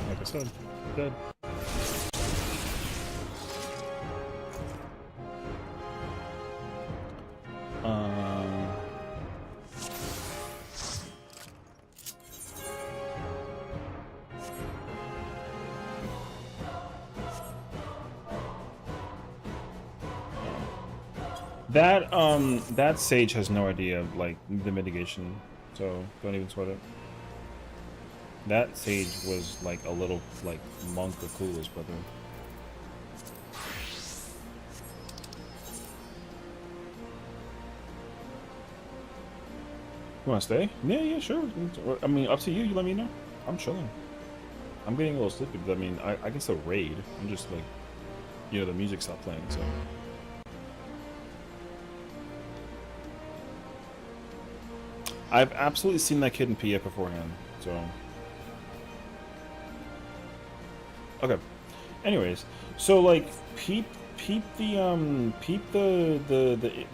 Like I said, dead. that sage has no idea of like the mitigation, so don't even sweat it. That sage was like a little like monk of clueless, brother. You wanna stay? Yeah, yeah, sure. I mean, up to you. You let me know. I'm chilling. I'm getting a little sleepy, but I mean, I can still raid. I'm just like, you know, the music stopped playing, so. I've absolutely seen that kid in PF beforehand, so. Okay. Anyways, so like, peep the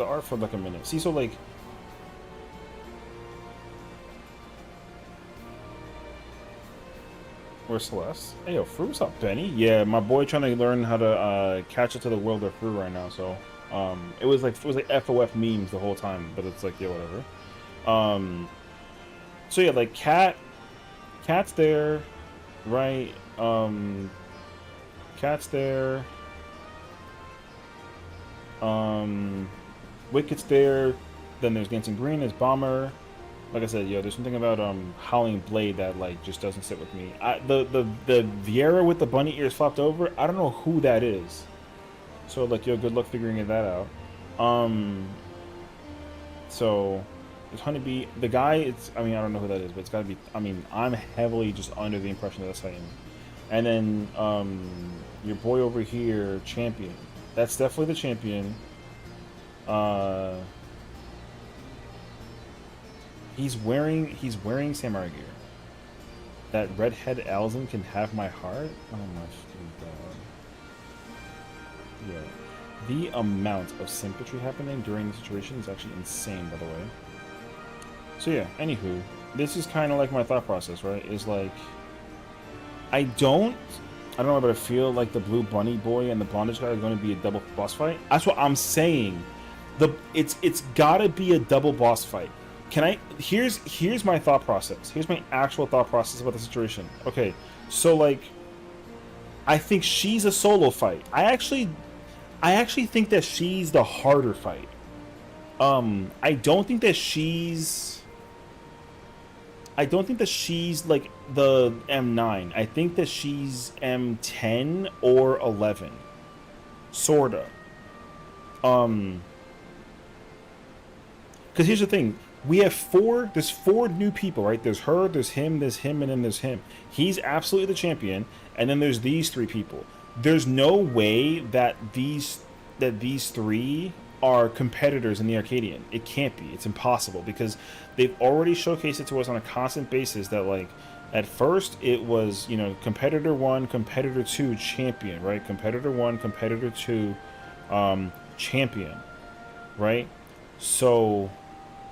art for like a minute. See, so like. Where's Celeste? Hey, yo, Fruit's up, Benny. Yeah, my boy trying to learn how to catch up to the world of Fruit right now. So, it was like FOF memes the whole time, but it's like, yeah, whatever. So yeah, like Cat's there, right? Cat's there. Wicket's there. Then there's Dancing Green. There's Bomber. Like I said, yo, there's something about Howling Blade that like just doesn't sit with me. The Viera with the bunny ears flopped over. I don't know who that is. So like, yo, good luck figuring that out. So there's Honeybee. The guy, I mean, I don't know who that is, but it's gotta be. I mean, I'm heavily just under the impression that that's Titan. And then your boy over here, Champion. That's definitely the Champion. He's wearing samurai gear. That redhead Alzin can have my heart? Oh my god. Yeah. The amount of symmetry happening during the situation is actually insane, by the way. So yeah, anywho, this is kind of like my thought process, right? Is like, I don't know, but I feel like the blue bunny boy and the bondage guy are going to be a double boss fight. That's what I'm saying. It's gotta be a double boss fight. Here's my thought process. Here's my actual thought process about the situation. Okay, so like, I think she's a solo fight. I actually think that she's the harder fight. I don't think that she's like the M9. I think that she's M10 or 11. Sorta. Because here's the thing. We have there's four new people, right? There's her, there's him, and then there's him. He's absolutely the champion, and then there's these three people. There's no way that these three are competitors in the Arcadian. It can't be. It's impossible, because they've already showcased it to us on a constant basis that, like, at first it was, you know, competitor 1, competitor 2, champion, right? Competitor 1, competitor 2, champion, right? So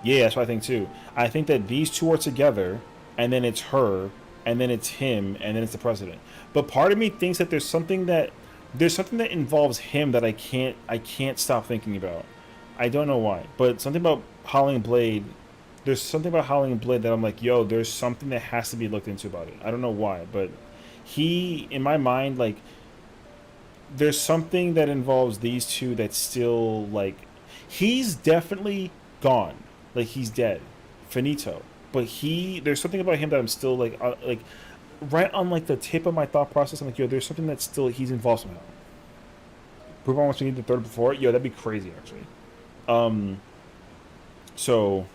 yeah, that's what I think too. I think that these two are together, and then it's her, and then it's him, and then it's the president. But part of me thinks that there's something that involves him that I can't stop thinking about. I don't know why, but something about Howling Blade. There's something about Howling Blade that I'm like, yo, there's something that has to be looked into about it. I don't know why, but he, in my mind, like, there's something that involves these two that's still like, he's definitely gone. Like, he's dead, finito. But there's something about him that I'm still like right on like the tip of my thought process. I'm like, yo, there's something that's still, he's involved somehow. Prove on wants to need the third before. Yo, that'd be crazy actually. So,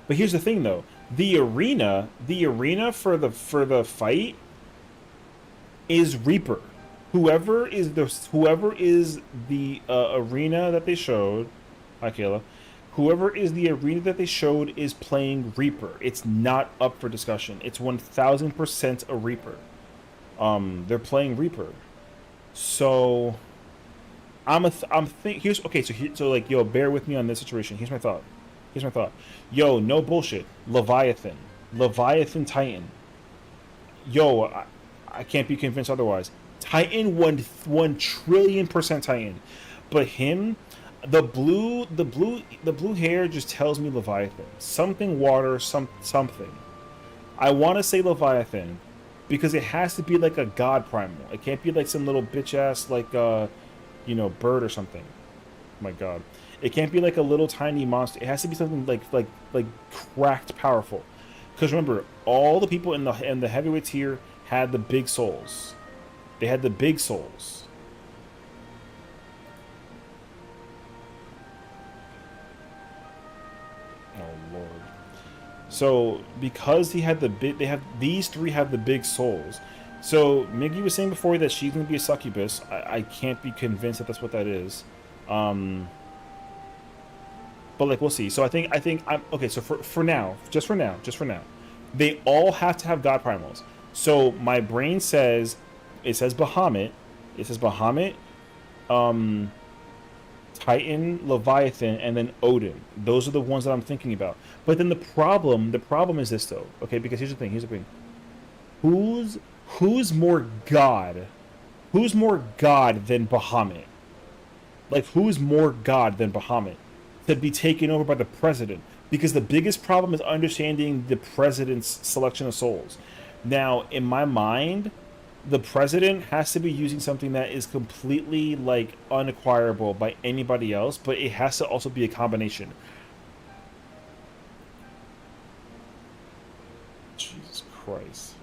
but here's the thing though, the arena for the fight is Reaper. Whoever is the arena that they showed. Hi, Kayla. Whoever is the arena that they showed is playing Reaper. It's not up for discussion. It's 1000% a Reaper. They're playing Reaper. So so like, yo, bear with me on this situation. Here's my thought. Yo, no bullshit. Leviathan Titan. Yo, I can't be convinced otherwise. Titan 1,000,000,000,000% Titan. But him, the blue hair just tells me Leviathan. Something water, something. I want to say Leviathan because it has to be like a god primal. It can't be like some little bitch ass like bird or something. Oh my god. It can't be like a little tiny monster. It has to be something like cracked powerful. Because remember, all the people in the heavyweight tier had the big souls. They had the big souls. Oh lord. So because he had the big, these three have the big souls. So Miggy was saying before that she's gonna be a succubus. I can't be convinced that that's what that is. But like we'll see. So I think I'm okay. So for now, just for now, they all have to have god primals. So my brain says, it says Bahamut, Titan, Leviathan, and then Odin. Those are the ones that I'm thinking about. But then the problem is this though. Okay, because here's the thing. Who's more god? Who's more god than Bahamut? Like who's more god than Bahamut to be taken over by the president? Because the biggest problem is understanding the president's selection of souls. Now, in my mind, the president has to be using something that is completely like unacquirable by anybody else, but it has to also be a combination. Jesus Christ.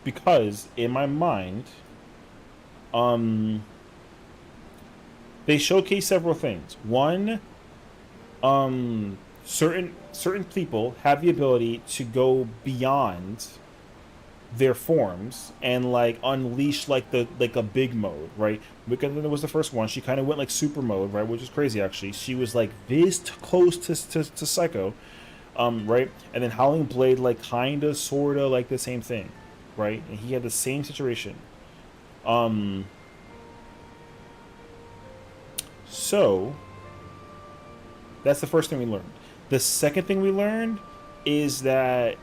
Because in my mind, they showcase several things. One, certain people have the ability to go beyond their forms and like unleash like a big mode, right? Because there was the first one. She kind of went like super mode, right, which is crazy actually. She was like this close to Psycho, right? And then Howling Blade like kinda sorta like the same thing, right? And he had the same situation. So that's the first thing we learned. The second thing we learned is that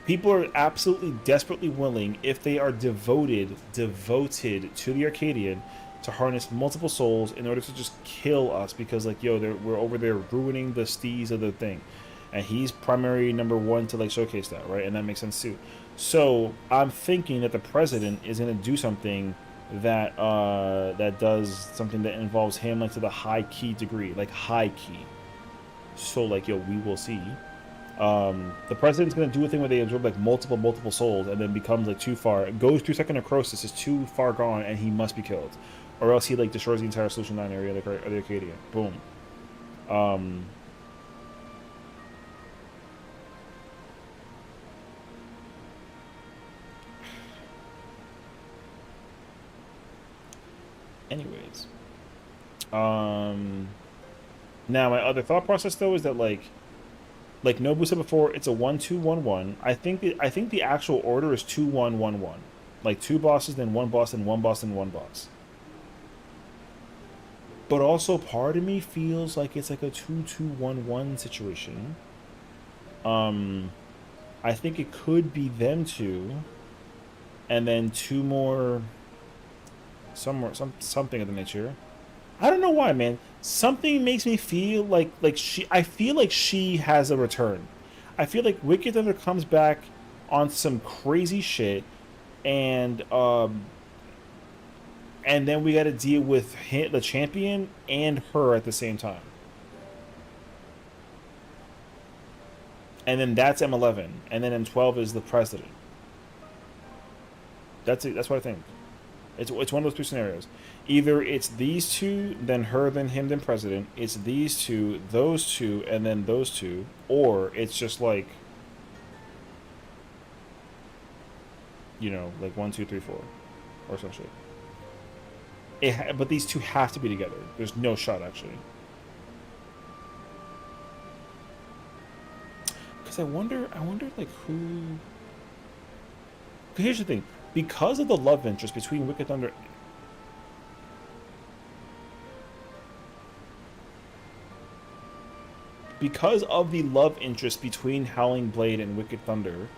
people are absolutely desperately willing, if they are devoted to the Arcadian, to harness multiple souls in order to just kill us because like we're over there ruining the steez of the thing, and he's primary number one to like showcase that, right? And that makes sense too. So I'm thinking that the president is going to do something that that does something that involves him like to the high key degree, like high key. So like we will see. The president's gonna do a thing where they absorb like multiple souls and then becomes like too far. It goes through second necrosis, is too far gone, and he must be killed, or else he like destroys the entire Solution 9 area of the Arcadia. Boom. Anyways, now my other thought process though is that like Nobu said before, it's a 1-2-1-1. I think the actual order is 2-1-1-1, like two bosses, then one boss, then one boss, then one boss. But also, part of me feels like it's like a 2-2-1-1 situation. I think it could be them two, and then two more. Something of the nature. I don't know why, man. Something makes me feel like she. I feel like she has a return. I feel like Wicked Thunder comes back on some crazy shit, and then we got to deal with the champion and her at the same time. And then that's M11, and then M12 is the president. That's it. That's what I think. It's one of those two scenarios. Either it's these two, then her, then him, then president. It's these two, those two, and then those two. Or it's just like, like 1, 2, 3, 4, or some shit. But these two have to be together. There's no shot, actually. Because I wonder, like, who... Here's the thing. Because of the love interest between Wicked Thunder... Because of the love interest between Howling Blade and Wicked Thunder...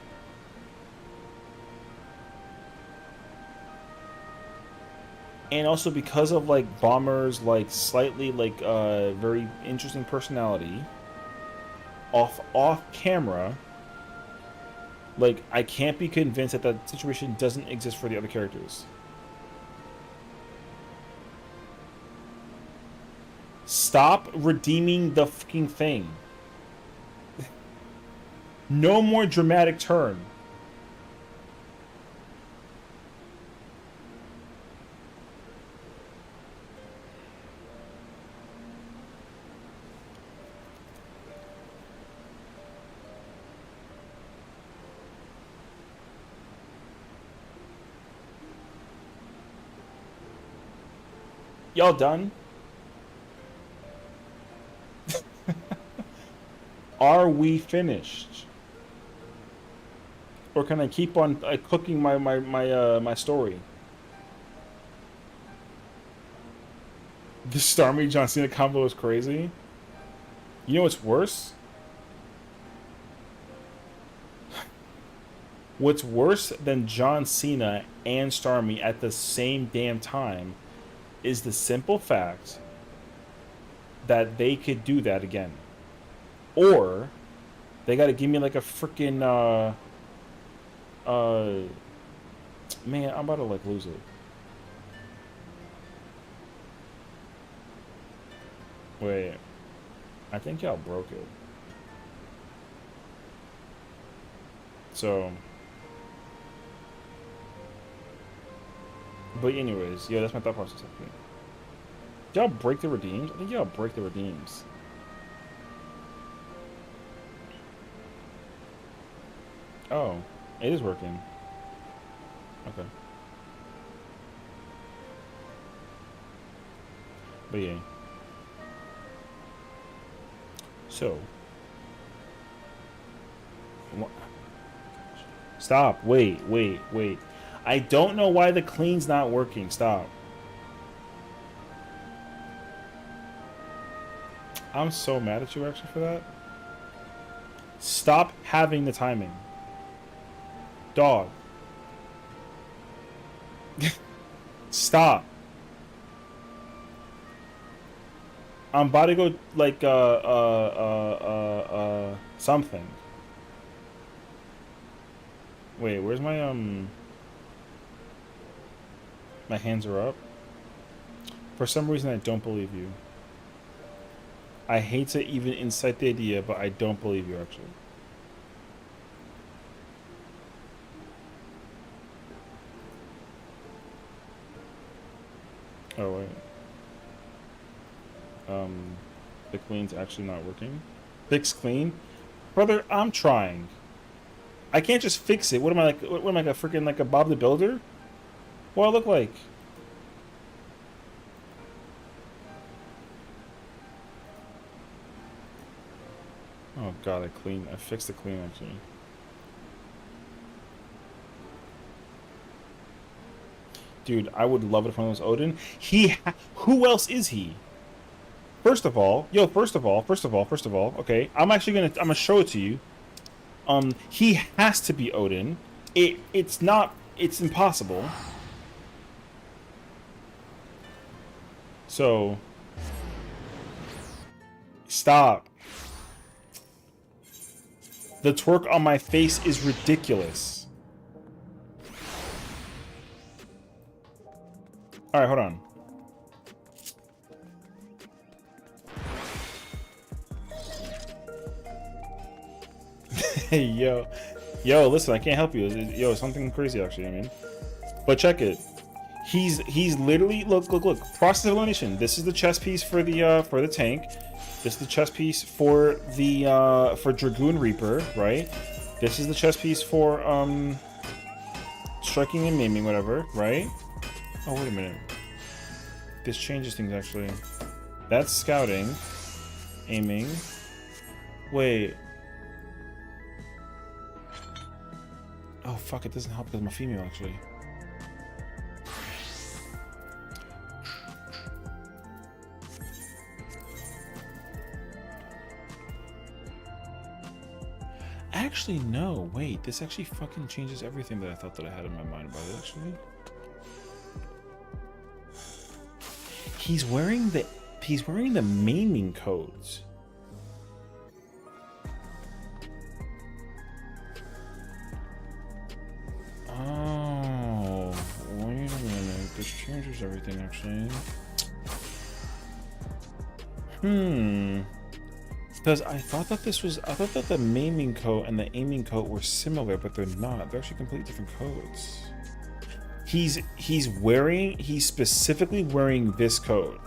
And also because of, like, Bomber's, like, slightly, like, very interesting personality... Off camera... Like, I can't be convinced that that situation doesn't exist for the other characters. Stop redeeming the fucking thing. No more dramatic turn. Y'all done? Are we finished? Or can I keep on cooking my story? The Starmie John Cena combo is crazy. You know what's worse? What's worse than John Cena and Starmie at the same damn time is the simple fact that they could do that again. Or they gotta give me like a freaking man, I'm about to like lose it. Wait, I think y'all broke it. So, but anyways, yeah, that's my thought process. Did y'all break the redeems? I think y'all break the redeems. Oh, it is working. Okay. But yeah. So. Stop. Wait. I don't know why the clean's not working. Stop. I'm so mad at you actually for that. Stop having the timing. Dog. Stop. I'm about to go like something. Wait, where's my my hands are up? For some reason I don't believe you. I hate to even incite the idea, but I don't believe you actually. Oh wait. The clean's actually not working. Fix clean, brother. I'm trying. I can't just fix it. What am I like? What am I, like a freaking like a Bob the Builder? What do I look like? Oh god, I fixed the clean actually. Dude, I would love it if one was Odin. Who else is he? First of all, okay. I'm gonna show it to you. He has to be Odin. It's impossible. So stop. The twerk on my face is ridiculous. Alright, hold on. Hey, yo, listen, I can't help you. Yo, something crazy actually. I mean, but check it. He's literally look. Process of elimination. This is the chess piece for the tank. This is the chess piece for the for Dragoon Reaper, right? This is the chess piece for striking and maiming, whatever, right? Oh wait a minute. This changes things actually. That's scouting, aiming. Wait. Oh fuck! It doesn't help because I'm a female actually. Actually, no. Wait, this actually fucking changes everything that I thought that I had in my mind about it. Actually, he's wearing the maiming codes. Oh, wait a minute. This changes everything, actually. Because I thought that the maiming coat and the aiming coat were similar, but they're not. They're actually completely different coats. He's specifically wearing this coat.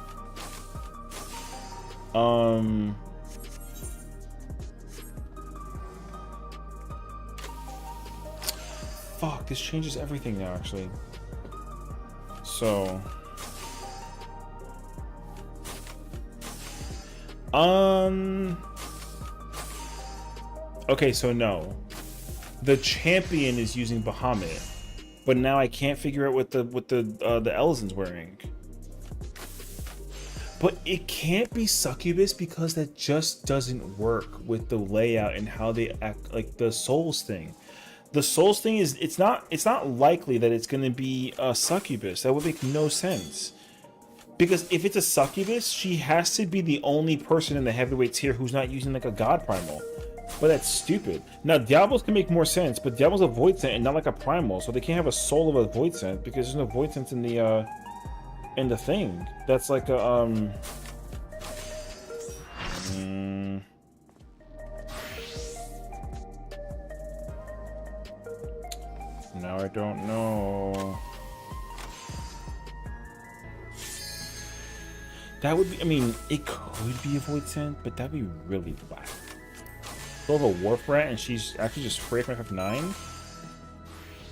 Fuck, this changes everything now, actually. So, okay, so no. The champion is using Bahamut, but now I can't figure out what the Elzen's wearing. But it can't be Succubus because that just doesn't work with the layout and how they act, like the Souls thing. The Souls thing is it's not likely that it's going to be a Succubus. That would make no sense. Because if it's a Succubus, she has to be the only person in the heavyweight tier who's not using like a God Primal. But that's stupid. Now Diablos can make more sense, but Diablo's a Void Scent and not like a Primal, so they can't have a soul of a Void Scent because there's no Void Scent in the thing. That's like a now I don't know. That would be, I mean, it could be a Void Scent, but that'd be really whack. Still have a Wharf Rat and she's actually just free at 9.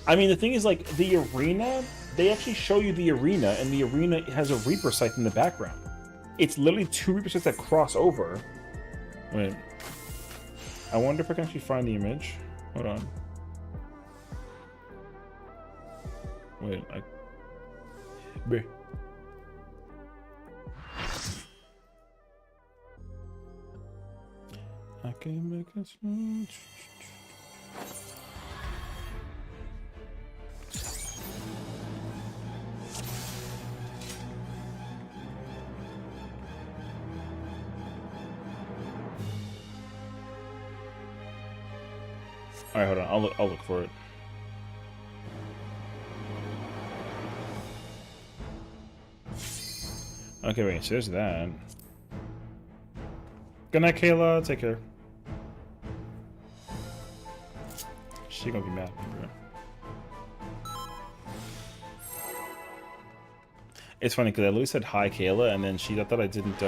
I mean, the thing is, like, the arena, they actually show you the arena, and the arena has a Reaper site in the background. It's literally 2 Reaper sites that cross over. Wait. I wonder if I can actually find the image. Hold on. Wait, Bleh. I can make a smooth. All right, hold on. I'll look for it. Okay, wait. So there's that. Good night, Kayla. Take care. She gonna be mad, bro. It's funny because I literally said hi, Kayla, and then she thought I didn't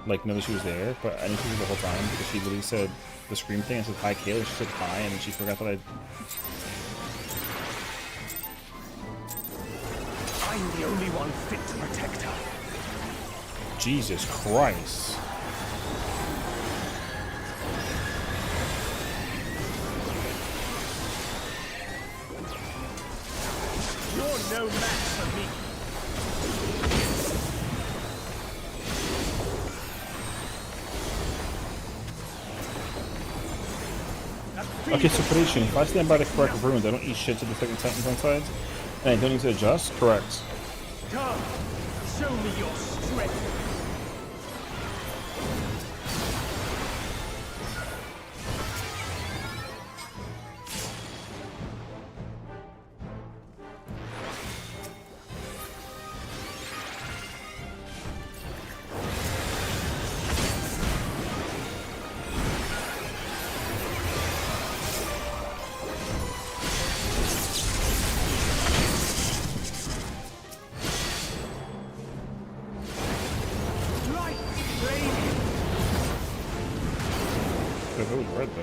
like know that she was there, but I knew she was the whole time because she literally said the scream thing. I said hi, Kayla. She said hi, and then she forgot that I'm the only one fit to protect her. Jesus Christ. You're no match for me. Okay, so prediction. If I stand by the correct runes, I don't eat shit to the second Titans on sides, and I don't need to adjust? Correct. Come, show me your strength. That was red though.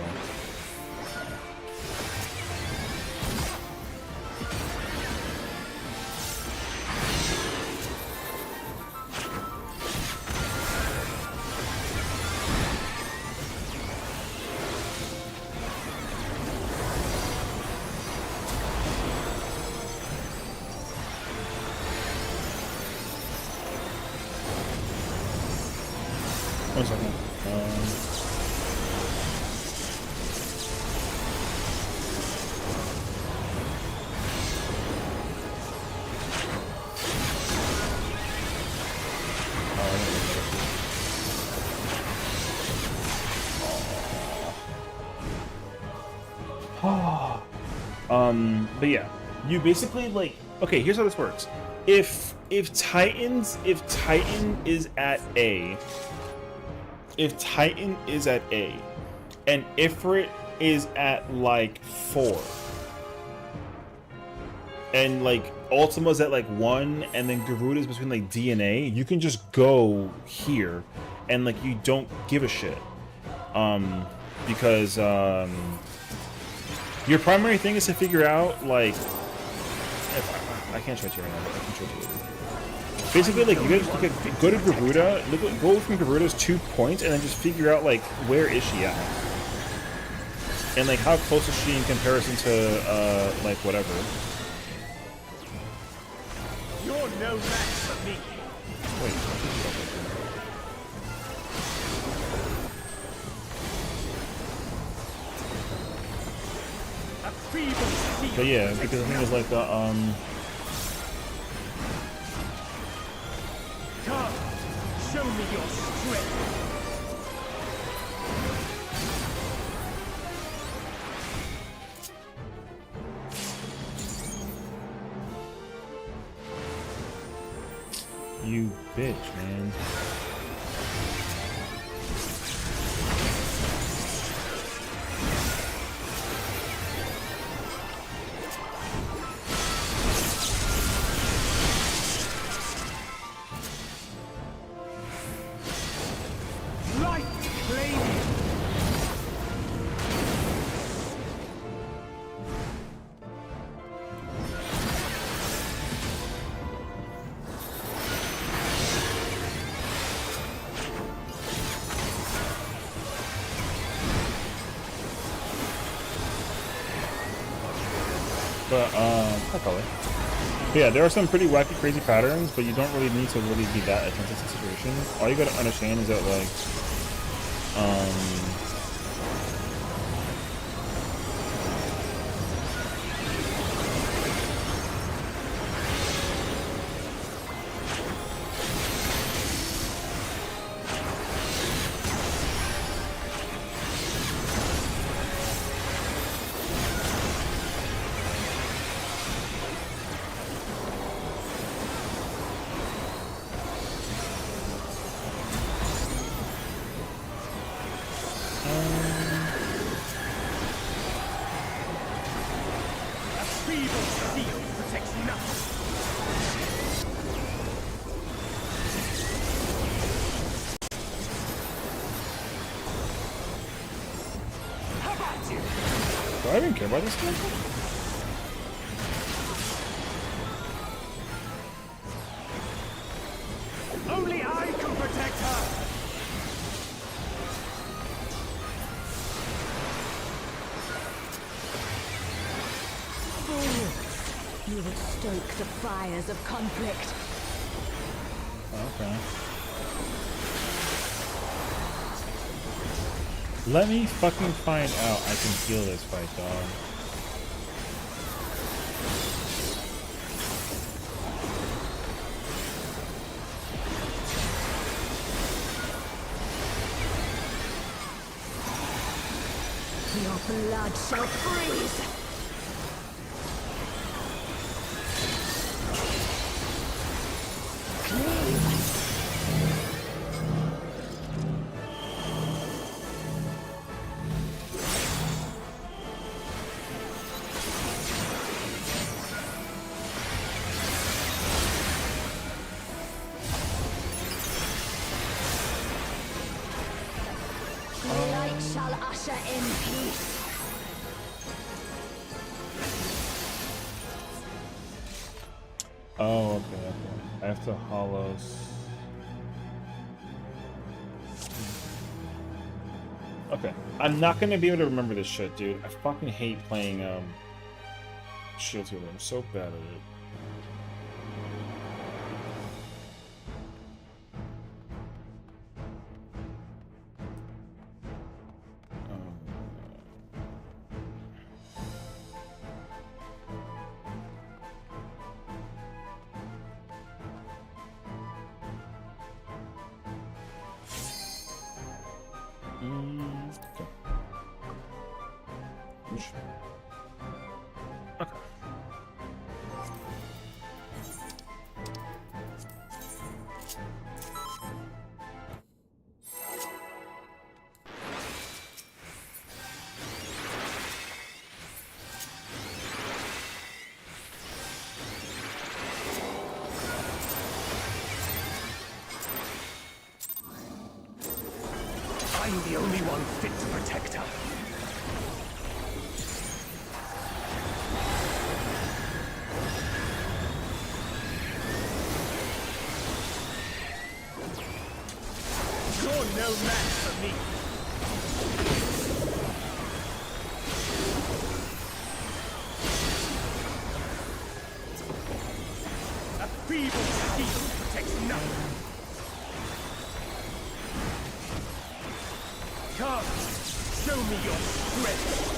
One second. But yeah, you basically like, okay, here's how this works. If Titan is at A if Titan is at A, and Ifrit is at like 4, and like Ultima's at like 1, and then Garuda's between like D and A, you can just go here, and like you don't give a shit, because your primary thing is to figure out like, if I can't show it to you right now, but I can show it to you later. Basically, like, you guys go to Garuda, go from Garuda's 2 points, and then just figure out, like, where is she at? And, like, how close is she in comparison to, like, whatever. You're no match for me. Wait. A feeble steel. But yeah, because the thing is, like, Come, show me your strength. you bitch, man. Light flame. But, hi, Color. But yeah, there are some pretty wacky, crazy patterns, but you don't really need to really be that attentive to the situation. All you gotta understand is that, like, A feeble steel protects nothing. How about you? do I even care about this character? Only I can protect her. You will stoke the fires of conflict. Okay. Let me fucking find out I can heal this fight, dog. Your blood shall freeze. Light shall usher in peace. Oh, okay, okay. I have to hollows. Okay. I'm not gonna be able to remember this shit, dude. I fucking hate playing, Shield Healer. I'm so bad at it. Okay. Okay. I'm the only one fit to protect her. You're no match for me. A feeble steel protects nothing. Come, show me your strength.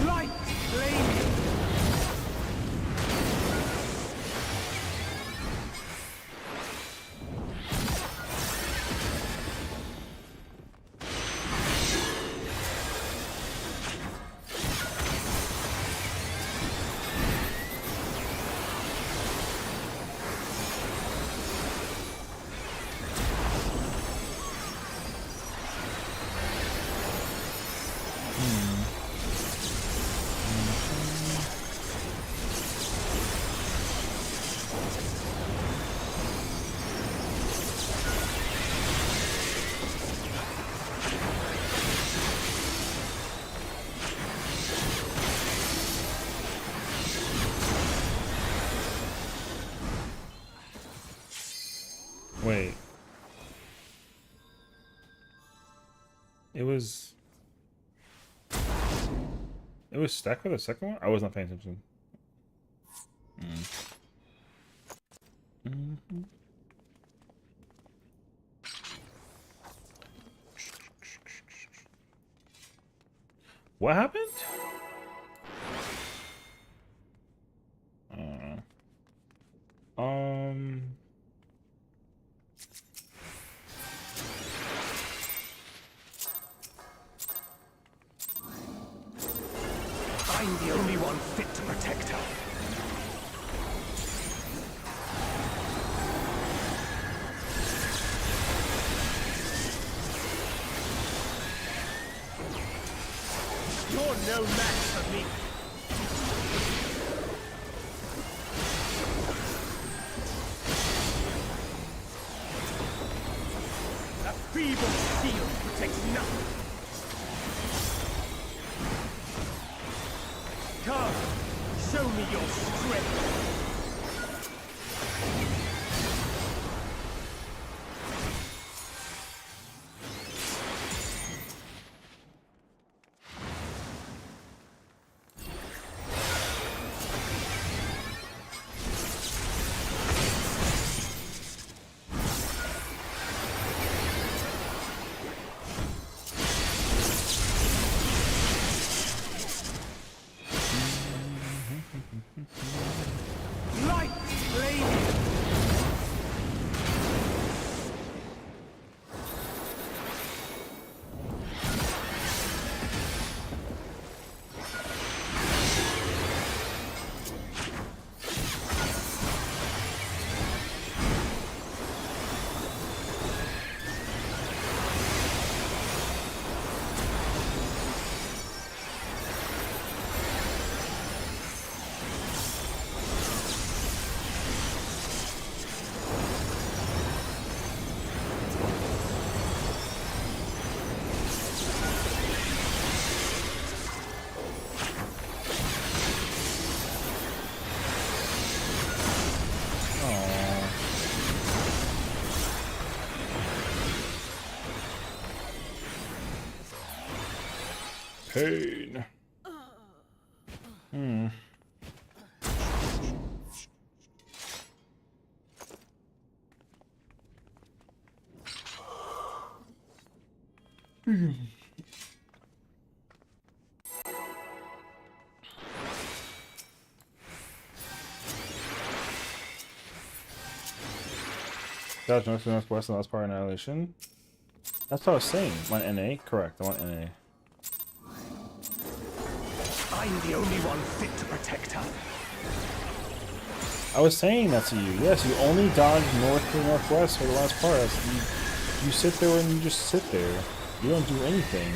Light flame. Wait. It was stacked for the second one? I was not paying attention. What happened? Um I'm the only one fit to protect her. You're no match for me. A feeble steel protects nothing. Come, show me your strength. Light flame. pain. Dodge north to northwest and that's part annihilation. That's what I was saying. I want NA? Correct, I want NA. I'm the only one fit to protect her. I was saying that to you. Yes, you only dodge north to northwest for the last part. You sit there and you just sit there. You don't do anything.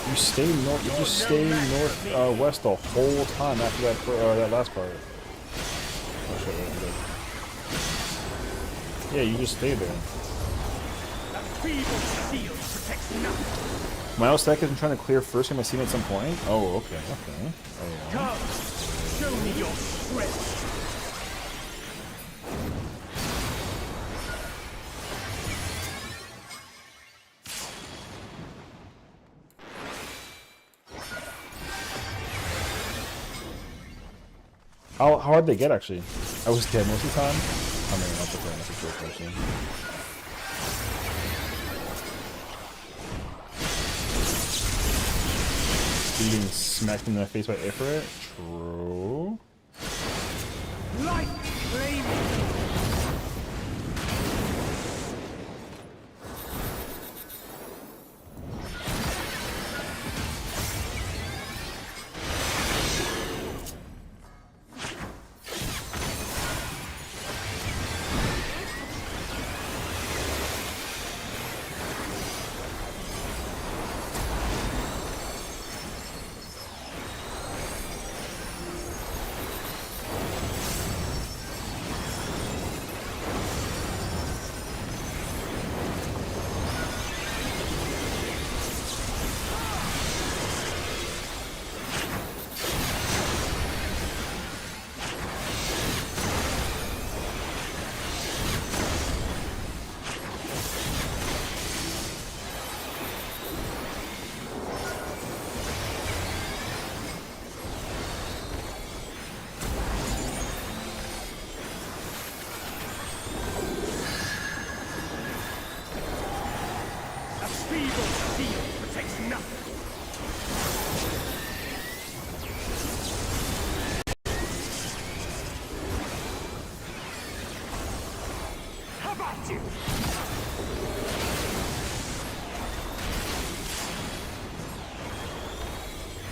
You stay north. You just stay north west the whole time after that last part. Oh, shit, yeah, you just stay there. That feeble shield protects nothing. My else deck isn't trying to clear first game I see at some point. Oh, okay, okay. Oh, yeah. Come, show me your strength. How hard they get actually? I was dead most of the time. I mean, I'll put that in a situation. Being smacked in the face by Ifrit? True. Light flame.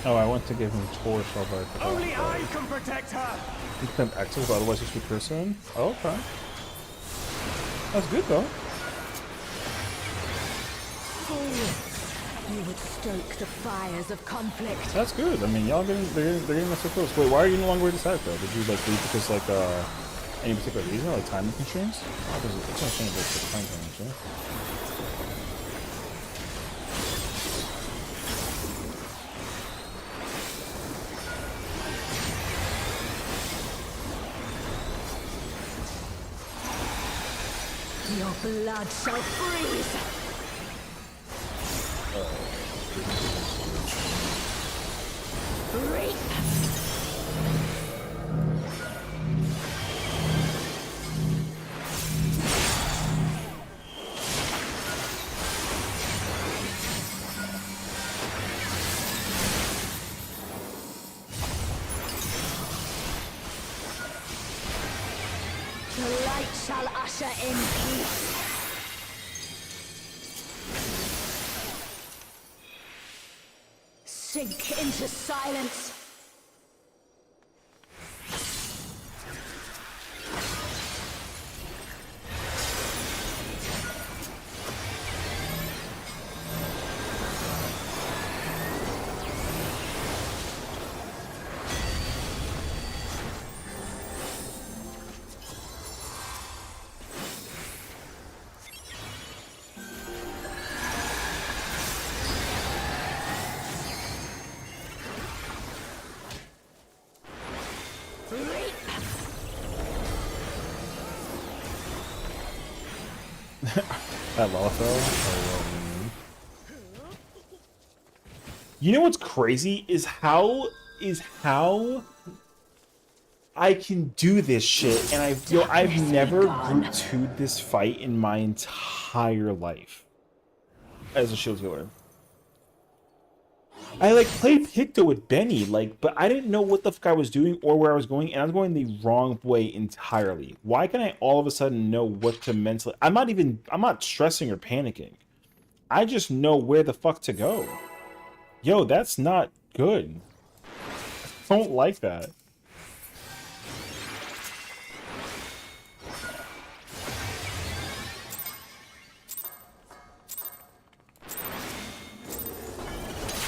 Oh, I want to give him torch, but Only I can protect her. you can access, but otherwise just be person. Oh, okay. That's good though. You would stoke the fires of conflict. That's good. I mean, y'all they're getting so close. Wait, why are you no longer with this act though? Did you like leave because like any particular reason, like timing constraints? Because it's understandable for time constraints, right? Your blood shall freeze. Reap. The light shall usher in peace. Sink into silence. That Lalafell. You know what's crazy is how I can do this shit, and I've never group 2'd this fight in my entire life as a shield healer. I like played Picto with Benny, but I didn't know what the fuck I was doing or where I was going, and I was going the wrong way entirely. Why can I all of a sudden know what to mentally? I'm not stressing or panicking. I just know where the fuck to go. Yo, that's not good. I don't like that.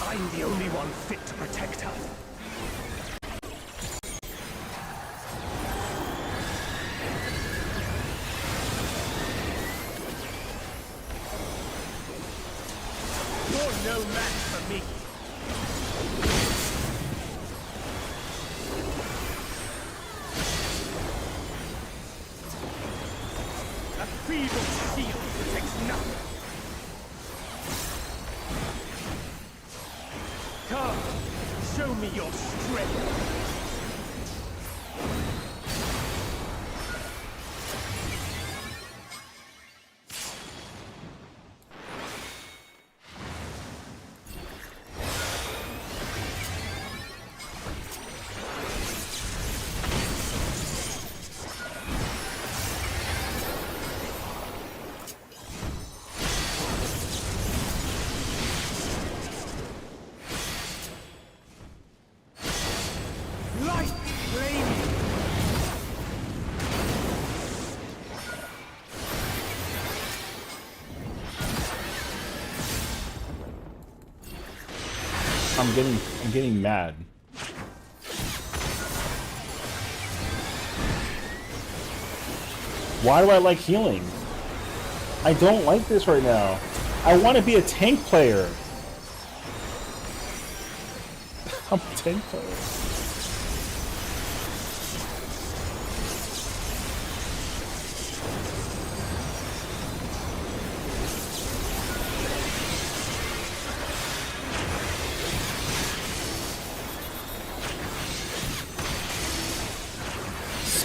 I'm the only one fit to protect her. You're no match for me. A feeble shield protects nothing. Come, show me your strength. Light flame. I'm getting mad. Why do I like healing? I don't like this right now. I want to be a tank player. I'm a tank player.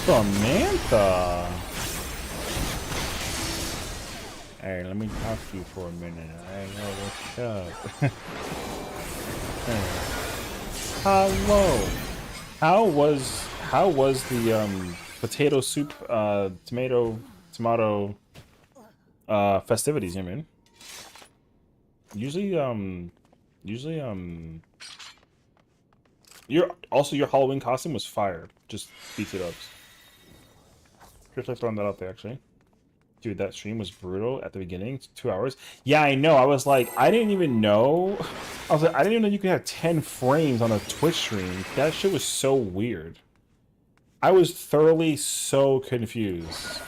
Samantha. Hey, let me talk to you for a minute. I know what's up. Hello. How was the potato soup tomato festivities, you man? Usually your Halloween costume was fire. Just beat it up. Just like throwing that out there, actually. Dude, that stream was brutal at the beginning. 2 hours. Yeah, I know. I was like, I didn't even know. I was like, I didn't even know you could have 10 frames on a Twitch stream. That shit was so weird. I was thoroughly so confused.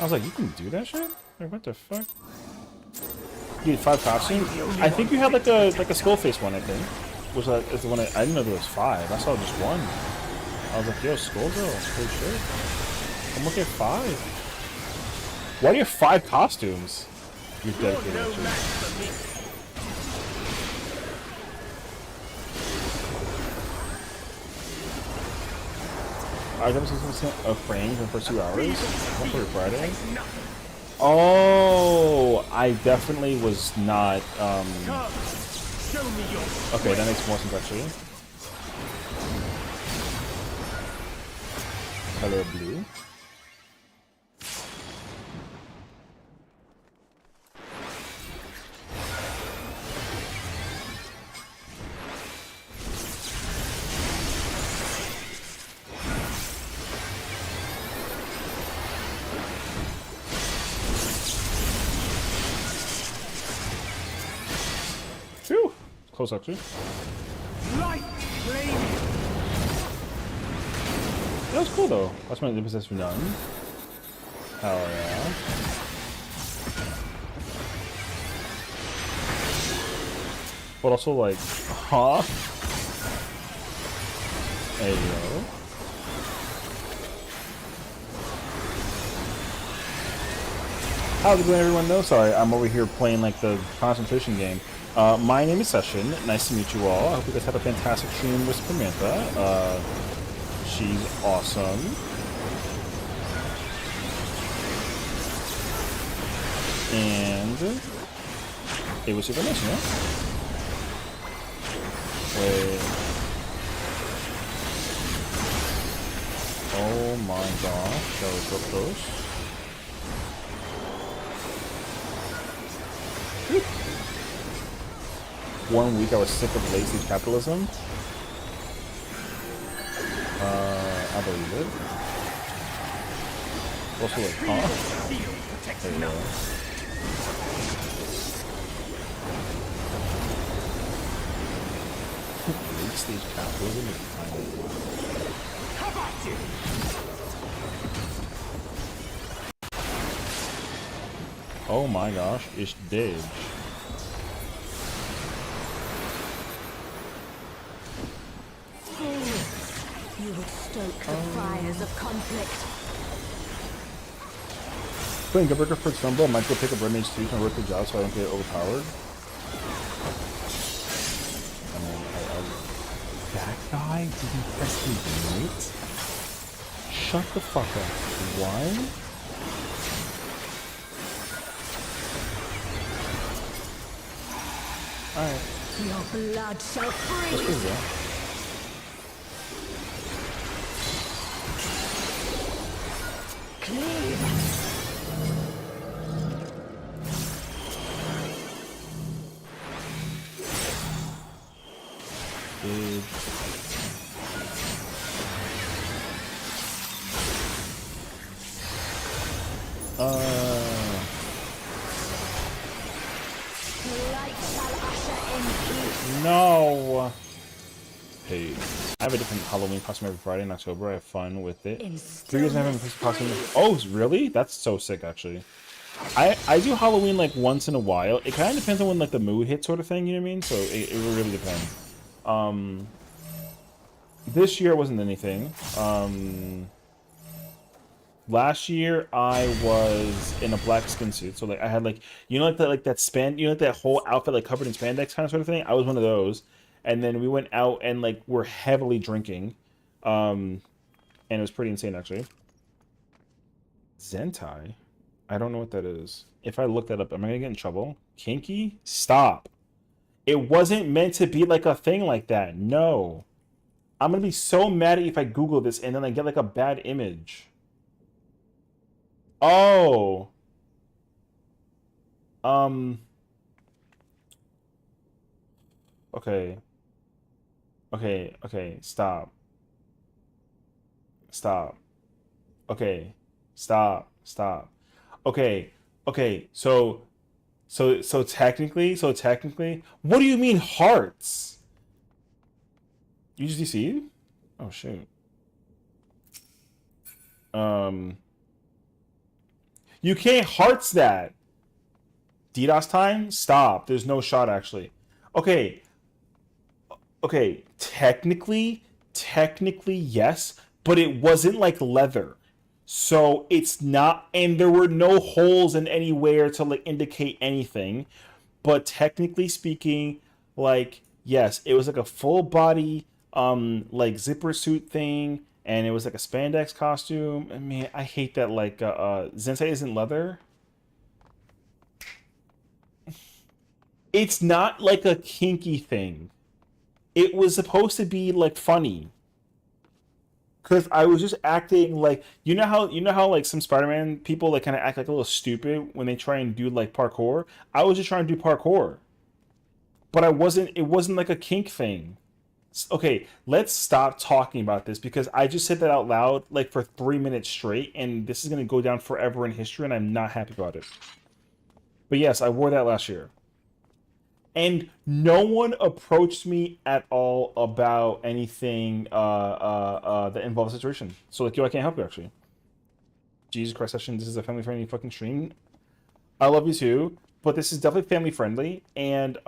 I was like, you can do that shit? Like, what the fuck? You had 5 costumes? I think you had like a skull face one, I think. Was that is the one I didn't know there was 5. I saw just 1. I was like, yo, Skullgirl, holy shit. I'm looking at 5. Why do you have 5 costumes? You're dedicated. No match for me. I was 60% of frames in the first 2 hours. One for Friday. Nothing. Oh, I definitely was not. Come, show me your Okay, that makes more sense actually. Color blue. Phew! Close actually. light flame. That was cool though. That's my emphasis for none. Hell yeah. But also like, huh? There you go. How's it going, everyone? No, sorry, I'm over here playing like the concentration game. My name is Sessiion. Nice to meet you all. I hope you guys had a fantastic stream with Samantha. She's awesome. And it was super nice, you know? Wait. Oh my gosh, that was so close. 1 week I was sick of late-stage capitalism. I believe it. Also like, huh? There you go. Late-stage capitalism is kind of... Oh my gosh, it's dead. You would stoke the fires of conflict. Playing Gunbreaker for Stumble, I might go pick up Red Mage 2 and work the job so I don't get overpowered. And then that guy didn't press me right? Shut the fuck up. Why? Alright. Your blood shall Let's freeze. go there. Cleave. Big. The light shall usher in peace. No. Hey, I have a different Halloween costume every Friday in October. I have fun with it. In 3 years I haven't stillness costume. breathe. Oh, really? That's so sick, actually. I do Halloween like once in a while. It kind of depends on when like the mood hits, sort of thing. You know what I mean? So it really depends. This year it wasn't anything. Last year I was in a black skin suit, so like I had like that span, that whole outfit like covered in spandex kind of sort of thing. I was one of those, and then we went out and like we're heavily drinking, and it was pretty insane actually. Zentai, I don't know what that is. If I look that up, am I gonna get in trouble? Kinky? Stop! It wasn't meant to be like a thing like that. No, I'm gonna be so mad at you if I Google this and then I get like a bad image. Oh. Okay. Okay. Stop. Stop. Okay. Stop. Okay. So technically, what do you mean hearts? UGC? Oh shoot. You can't hearts that. DDoS time? Stop. There's no shot actually. Okay. Technically yes, but it wasn't like leather. So it's not, and there were no holes in anywhere to like indicate anything. But technically speaking, like yes, it was like a full body like zipper suit thing, and it was like a spandex costume. I mean, I hate that like Zensei isn't leather. It's not like a kinky thing. It was supposed to be like funny. Cause I was just acting like you know how like some Spider-Man people like kind of act like a little stupid when they try and do like parkour. I was just trying to do parkour, but I wasn't. It wasn't like a kink thing. Okay, let's stop talking about this because I just said that out loud like for 3 minutes straight, and this is gonna go down forever in history, and I'm not happy about it. But yes, I wore that last year. And no one approached me at all about anything that involves the situation. So like, yo, I can't help you actually. Jesus Christ, Session, this is a family-friendly fucking stream. I love you too, but this is definitely family-friendly, and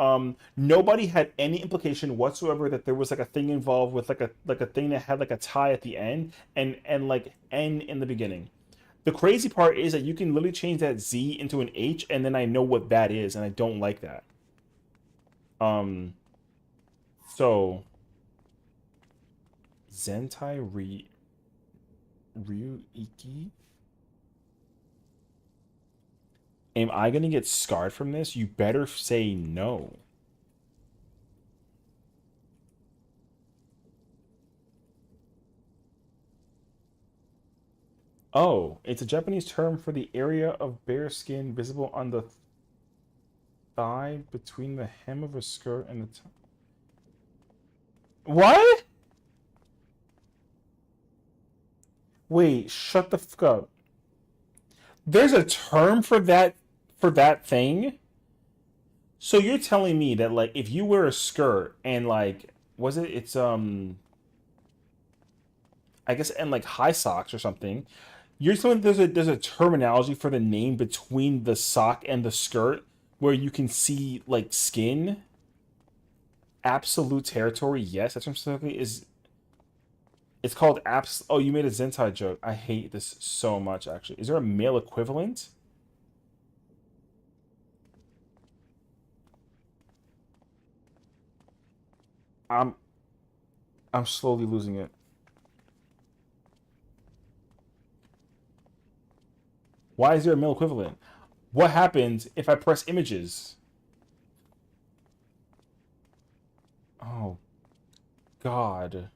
nobody had any implication whatsoever that there was like a thing involved with like a thing that had like a tie at the end and like N in the beginning. The crazy part is that you can literally change that Z into an H, and then I know what that is, and I don't like that. So Zentai Ryuiki? Am I gonna get scarred from this? You better say no. Oh, it's a Japanese term for the area of bare skin visible on the thigh between the hem of a skirt and the top. What? Wait, shut the fuck up. There's a term for that thing? So you're telling me that like if you wear a skirt and like it's I guess and like high socks or something, you're telling me there's a terminology for the name between the sock and the skirt where you can see like skin? Absolute territory, yes. That's what specifically is. It's called abs. Oh, you made a Zentai joke. I hate this so much. Actually, is there a male equivalent? I'm I'm slowly losing it. Why is there a male equivalent? What happens if I press images? Oh God.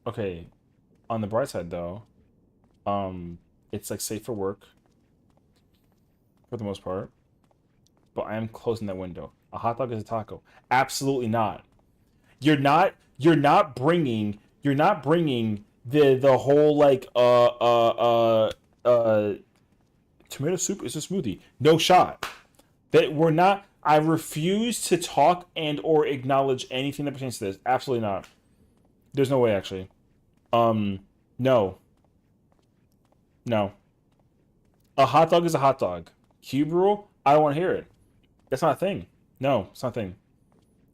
Okay. On the bright side, though, it's like safe for work for the most part. But I am closing that window. A hot dog is a taco. Absolutely not. You're not bringing the whole like tomato soup is a smoothie. No shot. That we're not. I refuse to talk and or acknowledge anything that pertains to this. Absolutely not. There's no way actually. No. No. A hot dog is a hot dog. Cube rule? I don't want to hear it. That's not a thing. No, it's not a thing.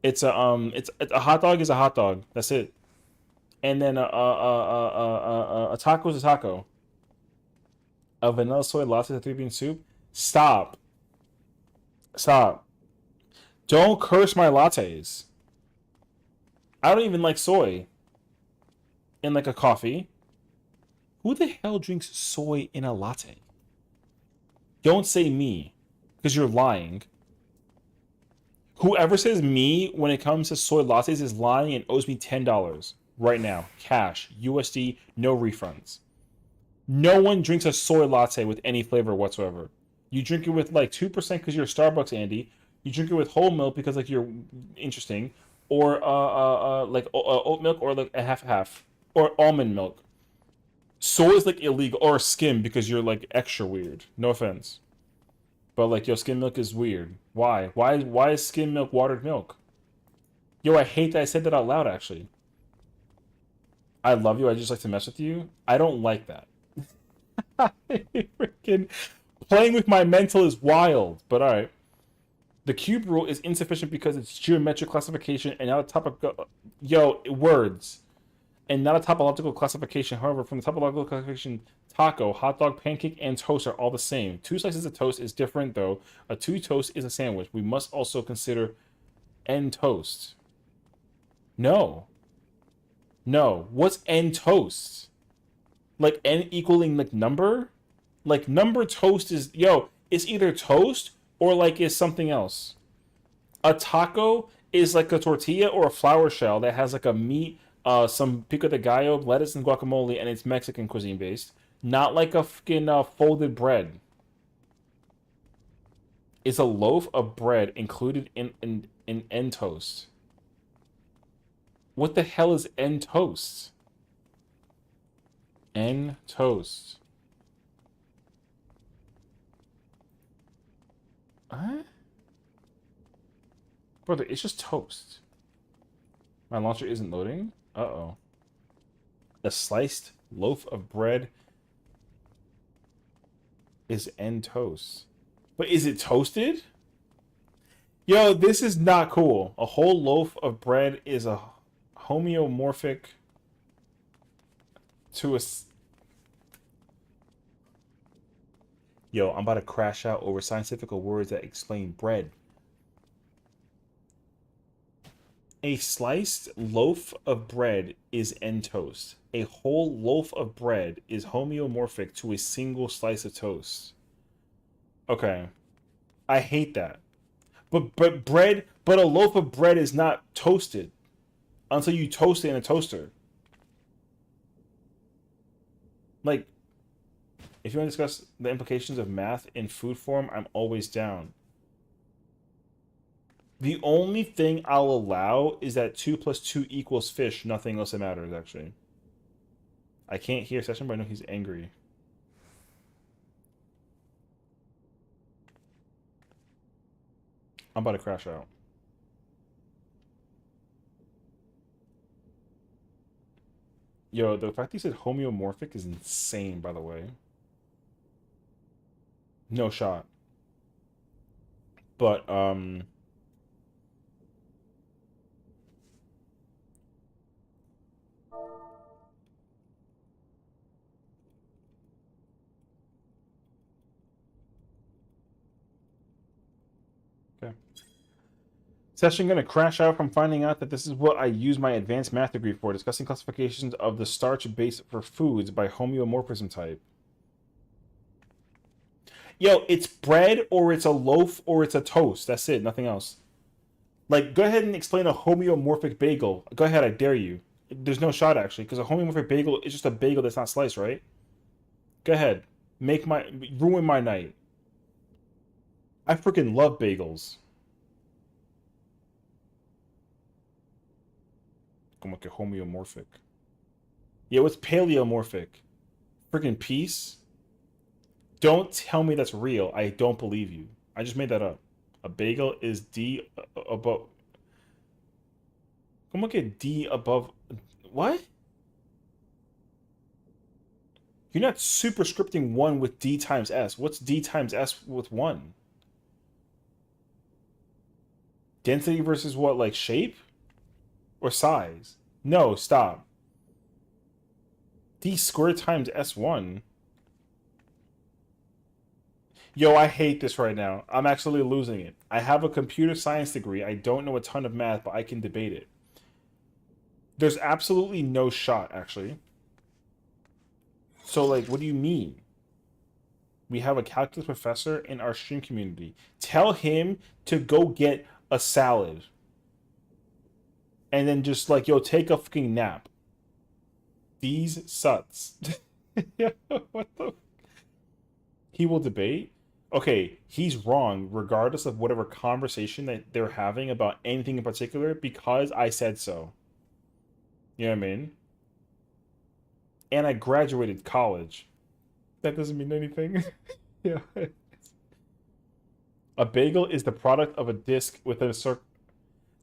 It's a hot dog is a hot dog. That's it. And then a taco is a taco. A vanilla soy latte, a three-bean soup. Stop. Stop. Don't curse my lattes. I don't even like soy in like a coffee. Who the hell drinks soy in a latte? Don't say me, because you're lying. Whoever says me when it comes to soy lattes is lying and owes me $10 right now. Cash, USD, no refunds. No one drinks a soy latte with any flavor whatsoever. You drink it with like 2% because you're Starbucks, Andy. You drink it with whole milk because like you're interesting, or like oat milk, or like a half, or almond milk. Soy is like illegal, or skim because you're like extra weird. No offense, but like yo, skim milk is weird. Why? Why is skim milk watered milk? Yo, I hate that I said that out loud. Actually, I love you. I just like to mess with you. I don't like that. Freaking playing with my mental is wild. But all right. The cube rule is insufficient because it's geometric classification and not a topical. Yo, words. And not a topological classification. However, from the topological classification, taco, hot dog, pancake, and toast are all the same. 2 slices of toast is different, though. A 2 toast is a sandwich. We must also consider end toast. No. No. What's end toast? Like n equaling like number? Like number toast is, yo, it's either toast or like is something else. A taco is like a tortilla or a flour shell that has like a meat, some pico de gallo, lettuce, and guacamole, and it's Mexican cuisine based. Not like a fucking folded bread. Is a loaf of bread included in end toast? What the hell is end toast? End toast. Huh? Brother, it's just toast. My launcher isn't loading. Uh-oh. A sliced loaf of bread is end toast. But is it toasted? Yo, this is not cool. A whole loaf of bread is a homeomorphic to a... Yo, I'm about to crash out over scientific words that explain bread. A sliced loaf of bread is end toast. A whole loaf of bread is homeomorphic to a single slice of toast. Okay. I hate that. But a loaf of bread is not toasted until you toast it in a toaster. Like, If you want to discuss the implications of math in food form, I'm always down. The only thing I'll allow is that 2 plus 2 equals fish. Nothing else that matters, actually. I can't hear Sessiion, but I know he's angry. I'm about to crash out. Yo, the fact that he said homeomorphic is insane, by the way. No shot. But, okay. Session gonna crash out from finding out that this is what I use my advanced math degree for, discussing classifications of the starch base for foods by homeomorphism type. Yo, it's bread or it's a loaf or it's a toast. That's it, nothing else. Like, go ahead and explain a homeomorphic bagel. Go ahead, I dare you. There's no shot, actually, because a homeomorphic bagel is just a bagel that's not sliced, right? Go ahead. Ruin my night. I freaking love bagels. Como que homeomorphic. Yeah, what's paleomorphic? Freaking peace? Don't tell me that's real. I don't believe you. I just made that up. A bagel is D above. Como que D above. What? You're not superscripting 1 with D times S. What's D times S with 1? Density versus what, like shape? Or size? No, stop. D squared times S1. Yo, I hate this right now. I'm actually losing it. I have a computer science degree. I don't know a ton of math, but I can debate it. There's absolutely no shot, actually. So, like, what do you mean? We have a calculus professor in our stream community. Tell him to go get a salad. And then just, like, yo, take a fucking nap. These suts. What the... He will debate? Okay, he's wrong regardless of whatever conversation that they're having about anything in particular because I said so. You know what I mean? And I graduated college. That doesn't mean anything. Yeah. A bagel is the product of a disc with a circle.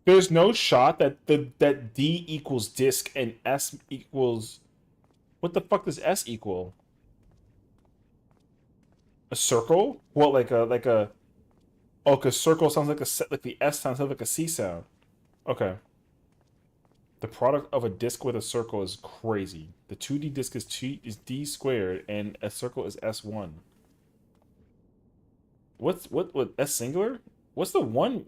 There's no shot that that D equals disc and S equals... What the fuck does S equal? A circle? What, like a... Oh, because circle sounds like like the S sounds like a C sound. Okay. The product of a disc with a circle is crazy. The 2D disc is D squared and a circle is S1. What S singular? What's the 1?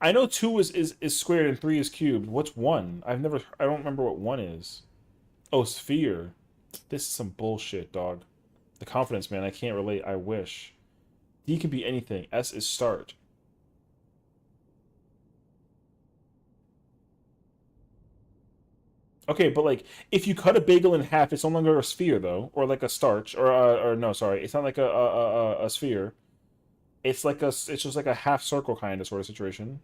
I know 2 is squared and 3 is cubed. What's 1? I don't remember what 1 is. Oh, sphere. This is some bullshit, dog. The confidence, man, I can't relate. I wish. D can be anything. S is start. Okay, but like, if you cut a bagel in half, it's no longer a sphere, though, or like a starch, or no, sorry, it's not like a sphere. It's like it's just like a half circle kind of sort of situation.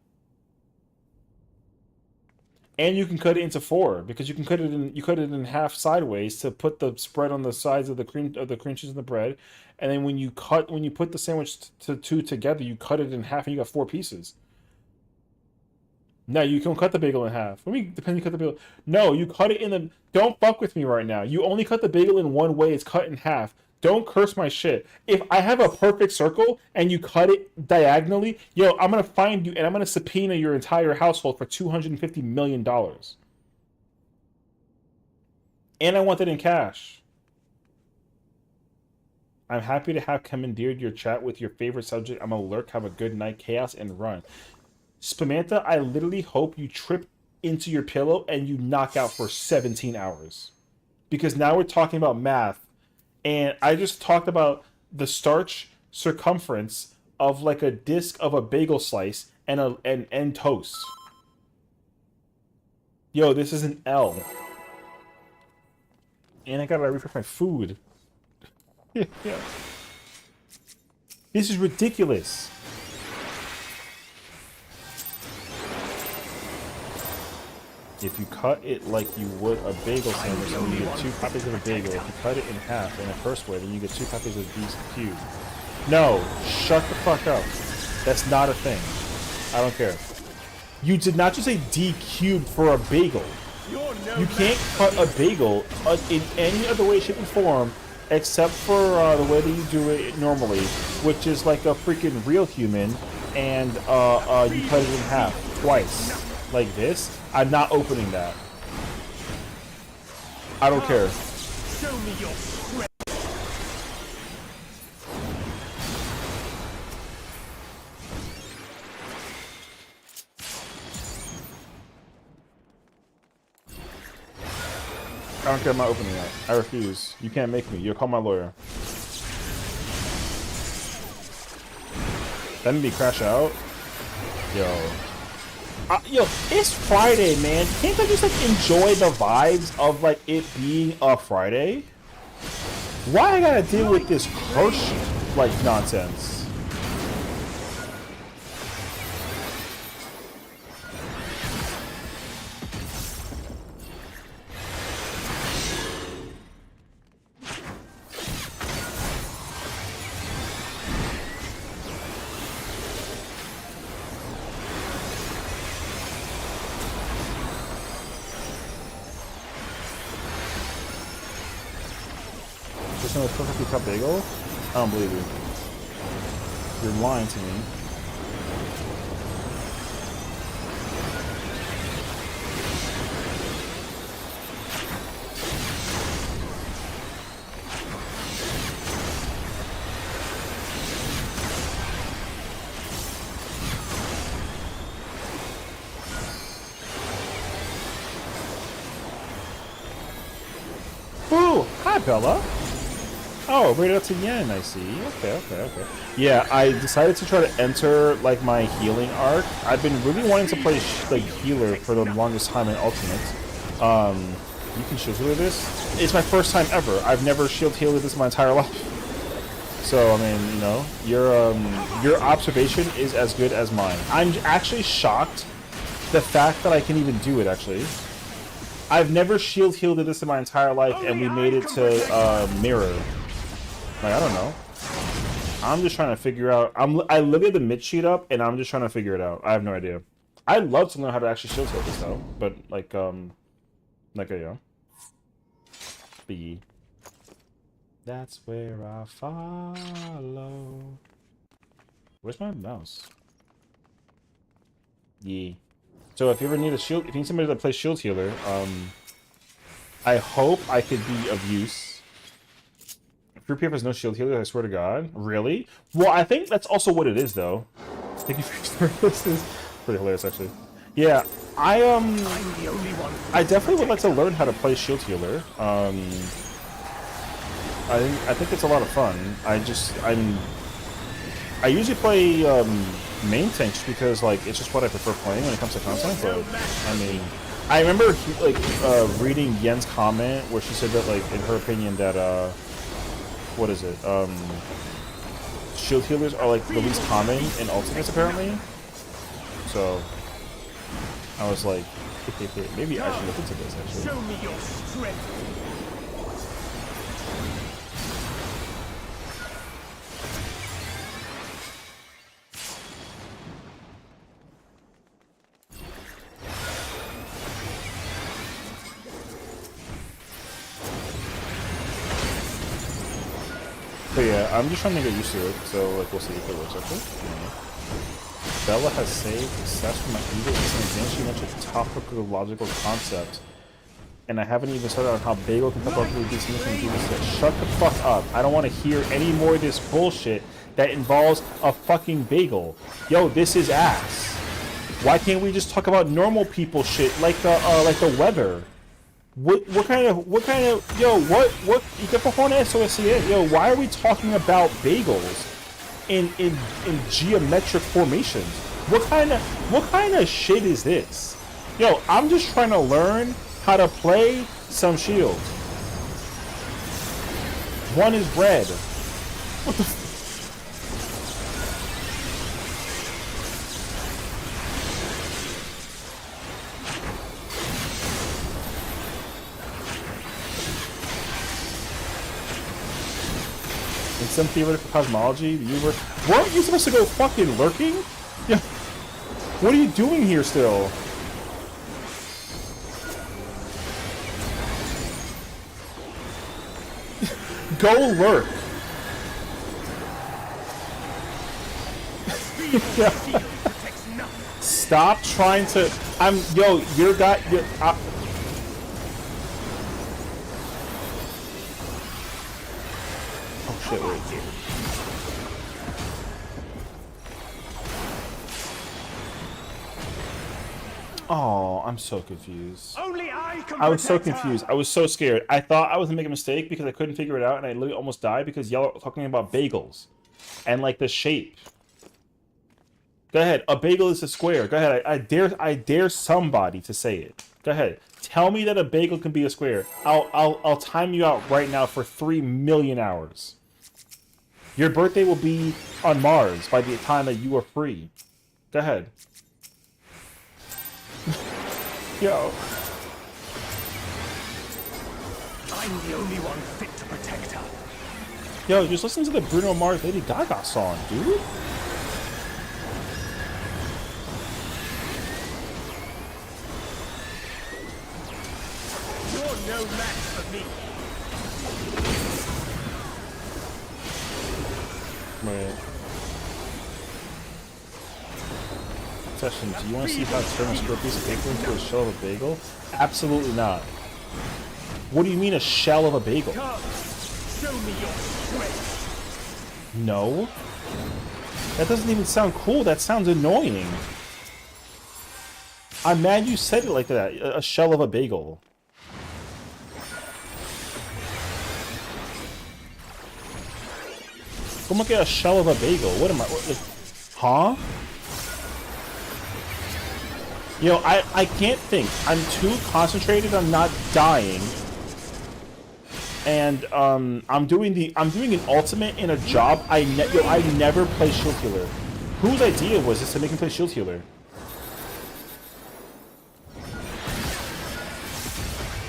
And you can cut it into 4 because you cut it in half sideways to put the spread on the sides of the cream cheese and the bread, and then when you put the sandwich to 2 together, you cut it in half and you got 4 pieces. No, you can cut the bagel in half. Let me depend. You cut the bagel. No, you cut it in the. Don't fuck with me right now. You only cut the bagel in one way. It's cut in half. Don't curse my shit. If I have a perfect circle and you cut it diagonally, yo, I'm gonna find you and I'm gonna subpoena your entire household for $250 million. And I want it in cash. I'm happy to have commandeered your chat with your favorite subject. I'm a lurk. Have a good night. Chaos and run. Spamantha, I literally hope you trip into your pillow and you knock out for 17 hours. Because now we're talking about math. And I just talked about the starch circumference of like a disc of a bagel slice and toast. Yo, this is an L. And I gotta refresh my food. Yeah. This is ridiculous. If you cut it like you would a bagel sandwich, then you get 2 copies of a bagel. If you cut it in half in a first way, then you get 2 copies of beef cubed. No, shut the fuck up. That's not a thing. I don't care. You did not just say D cubed for a bagel. You can't cut a bagel in any other way, shape, and form except for the way that you do it normally, which is like a freaking real human, and you cut it in half twice, like this. I'm not opening that. I don't care. Show me your strength. I don't care, I'm not opening that. I refuse. You can't make me. You'll call my lawyer. Let me crash out. Yo, it's Friday, man. Can't I just like enjoy the vibes of like it being a Friday? Why I gotta deal with this curse like nonsense? This one was perfectly cut bagel? I don't believe you. You're lying to me. Ooh, hi Bella. Oh, right out to Yen, I see. Okay. Yeah, I decided to try to enter, like, my healing arc. I've been really wanting to play, like, healer for the longest time in Ultimate. You can shield healer this? It's my first time ever. I've never shield healer this in my entire life. So, I mean, you know, your observation is as good as mine. I'm actually shocked the fact that I can even do it, actually. I've never shield healed this in my entire life, and we made it to, mirror. Like, I don't know. I'm just trying to figure out. I limited the mid sheet up, and I'm just trying to figure it out. I have no idea. I'd love to learn how to actually shield heal this though, but like you know. B. That's where I follow. Where's my mouse? Yeah. So if you ever need a shield, if you need somebody to play shield healer, I hope I could be of use. Free PF has no shield healer, I swear to God. Really? Well, I think that's also what it is, though. Thank you for this is pretty hilarious, actually. Yeah, I'm the only one. I definitely would like to learn how to play shield healer. I think it's a lot of fun. I usually play main tank just because like it's just what I prefer playing when it comes to content. But I mean, I remember like reading Yen's comment where she said that like in her opinion that what is it? Shield healers are like the least common in ultimates apparently. So I was like, maybe I should look into this actually. Show me your strength. But yeah, I'm just trying to get used to it, so like we'll see if it works actually. Bella has saved success from my ego. It's an mentioned a topical logical concept. And I haven't even started on how bagel can help out with these things. Shut the fuck up. I don't want to hear any more of this bullshit that involves a fucking bagel. Yo, this is ass. Why can't we just talk about normal people shit like the weather? What kind of yo yo, why are we talking about bagels in geometric formations? What kind of shit is this? Yo, I'm just trying to learn how to play some shield. One is red. What the? In some theoretical cosmology, the universe. Weren't you supposed to go fucking lurking? Yeah. What are you doing here still? Go lurk. Stop trying to. Yo, you're got. Oh shit, wait. Oh, I'm so confused. Only I can I was so protect her. confused. I was so scared. I thought I was gonna make a mistake because I couldn't figure it out, and I literally almost died because y'all are talking about bagels and like the shape. Go ahead. A bagel is a square. Go ahead. I dare somebody to say it. Go ahead. Tell me that a bagel can be a square. I'll time you out right now for 3 million hours. Your birthday will be on Mars by the time that you are free. Go ahead. Yo. I'm the only one fit to protect her. Yo, just listen to the Bruno Mars Lady Gaga song, dude. You're no match for me. Right. Session, do you want to see how to turn a square piece of paper into a shell of a bagel? Absolutely not. What do you mean a shell of a bagel? Come, show me your strength. No. That doesn't even sound cool. That sounds annoying. I'm mad you said it like that. A shell of a bagel. Go look at a shell of a bagel. What am I? Huh? Yo, I can't think. I'm too concentrated on not dying. And I'm doing an ultimate in a job. I never play shield healer. Whose idea was this to make me play shield healer?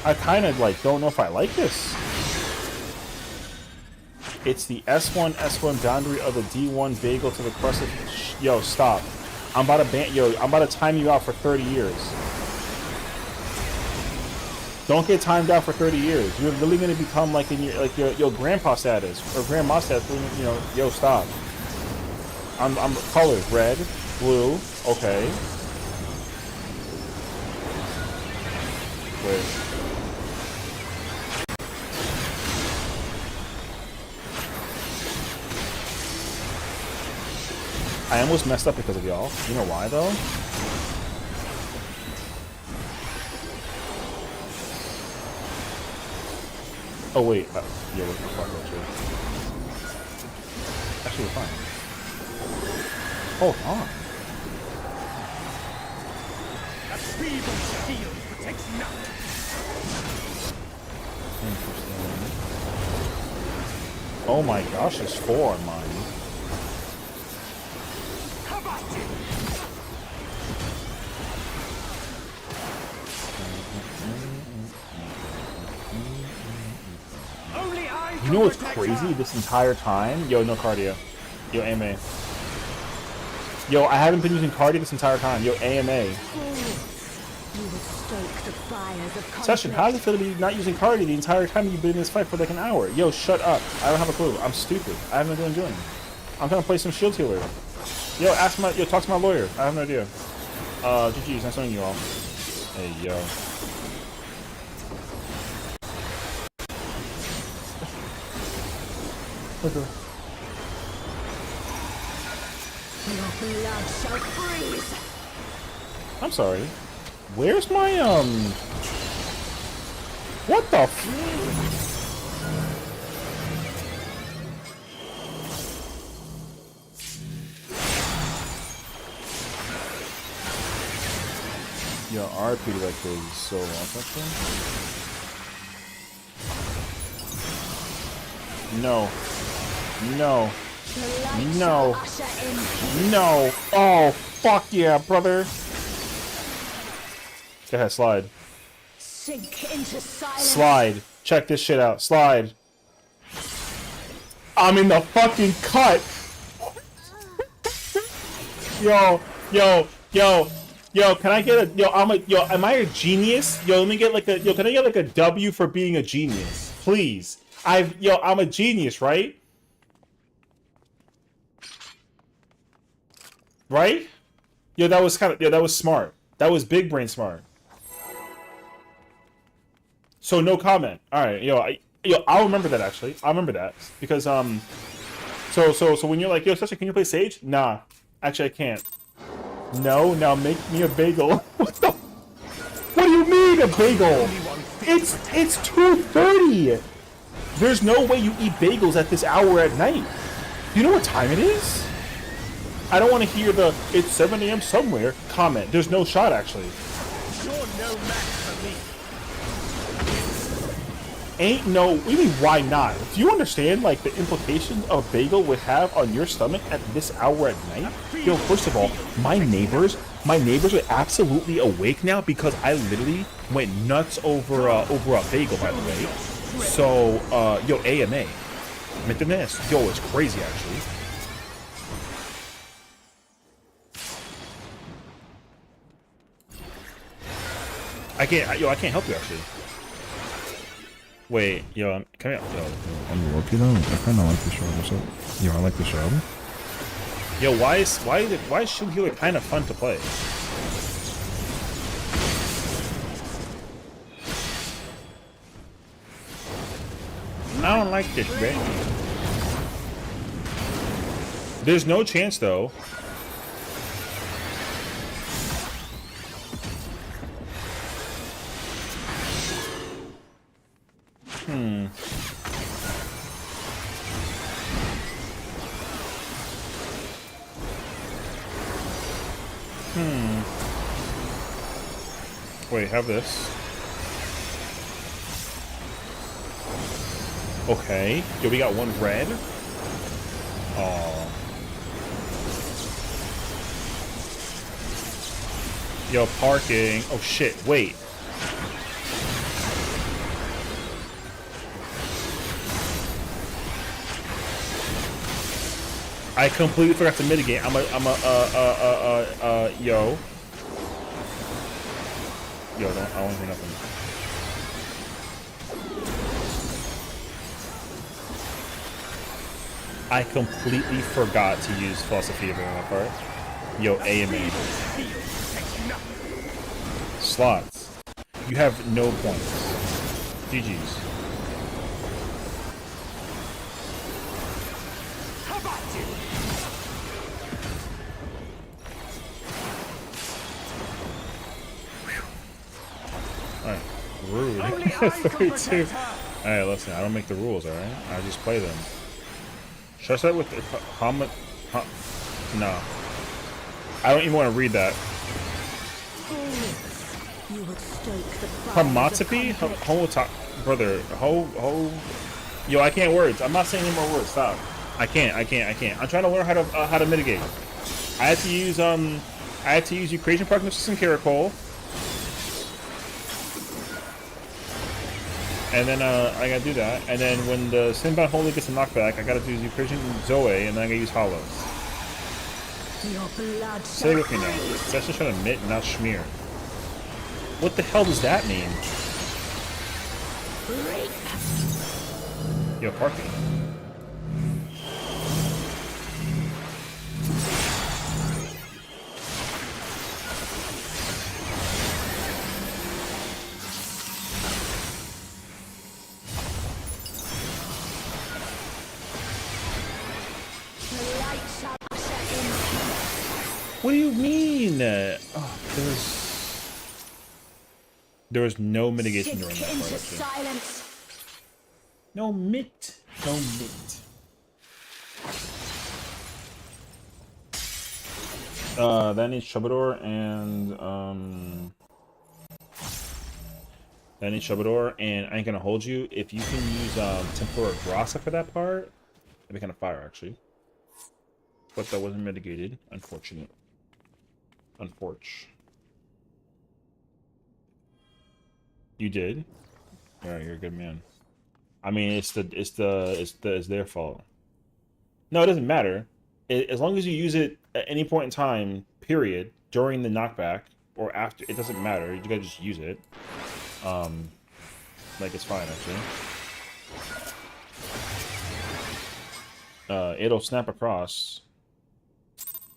I kind of like don't know if I like this. It's the S1 boundary of the D1 bagel to the crust of. Yo, stop. I'm about to time you out for 30 years. Don't get timed out for 30 years. You're really gonna become like in your grandpa status or grandma status. You know, yo, stop. I'm colors red, blue. Okay. Wait. I almost messed up because of y'all. You know why though? Oh wait, yeah, we're fine, actually we're fine. Hold on. A feeble shield protects nothing. Interesting. Oh my gosh, there's 4 on mine. You know what's crazy this entire time? Yo, no cardio. Yo, AMA. Yo, I haven't been using cardio this entire time. Yo, AMA. Session, how does it feel to be not using cardio the entire time you've been in this fight for like an hour? Yo, shut up. I don't have a clue. I'm stupid. I have no idea what I'm doing. I'm trying to play some shield healer. Yo, talk to my lawyer. I have no idea. GG's, nice knowing you all. Hey, yo. Okay. Your blood shall freeze. I'm sorry. Where's my what the f? Yo, RP like is so long. No. No. The light No. shall usher in peace. No. Oh, fuck yeah, brother. Go ahead, slide. Sink into silence. Slide. Check this shit out. Slide. I'm in the fucking cut. Yo, yo, yo, yo, can I get a, am I a genius? Yo, let me get like a, can I get like a W for being a genius? Please. I'm a genius, right? Right? Yo, that was that was smart. That was big brain smart. So no comment. All right, I'll remember that actually. I'll remember that because so when you're like, yo, Sessiion, can you play Sage? Nah, actually I can't. No, now make me a bagel. What do you mean a bagel? It's 2:30. There's no way you eat bagels at this hour at night. You know what time it is? I don't want to hear the it's 7 a.m. somewhere comment. There's no shot actually. You're no match for me. Ain't no. What do you mean, why not? Do you understand, like, the implications a bagel would have on your stomach at this hour at night? Yo, first of all, my neighbors are absolutely awake now because I literally went nuts over a bagel, by the way. So, yo, AMA. ¿Me entiendes? Yo, it's crazy, actually. I can't help you, actually. Wait, yo, come here. Yo, I'm lucky though. I kind of like the show. What's up? Yo, I like the show. yo, why is Shield Healer kind of fun to play? I don't like this, bro. There's no chance though. Wait, have this. Okay. Yo, we got one red. Oh. Yo, parking. Oh shit, wait. I completely forgot to mitigate. Yo. Yo, I don't hear nothing. I completely forgot to use Philosophy of my part. Yo, AMA. Slots. You have no points. GG's. Alright, rude. 32. Alright, listen, I don't make the rules, alright? I just play them. Should I start with the no. I don't even want to read that. Hamatapi? Brother, yo, I can't words. I'm not saying any more words. Stop. I can't. I'm trying to learn how to mitigate. I had to use Eucrasian Prognosis and Caracol. And then I gotta do that. And then when the Sinbad Holy gets a knockback, I gotta do Eucrasian Zoe, and then I gotta use Hollows. Say with me now. That's just trying to mitt, not smear. What the hell does that mean? Yo, parking. What do you mean? Oh, there was no mitigation during that part. Actually. No mitt. No mitt. That needs Troubadour and Any Troubadour, and I ain't gonna hold you. If you can use Tempura Grassa for that part, that'd be kind of fire, actually. But that wasn't mitigated. Unfortunate. Unfortunate. You did? Yeah, you're a good man. I mean, it's their fault. No, it doesn't matter. As long as you use it at any point in time, period, during the knockback or after, it doesn't matter. You gotta just use it. Like it's fine actually. It'll snap across.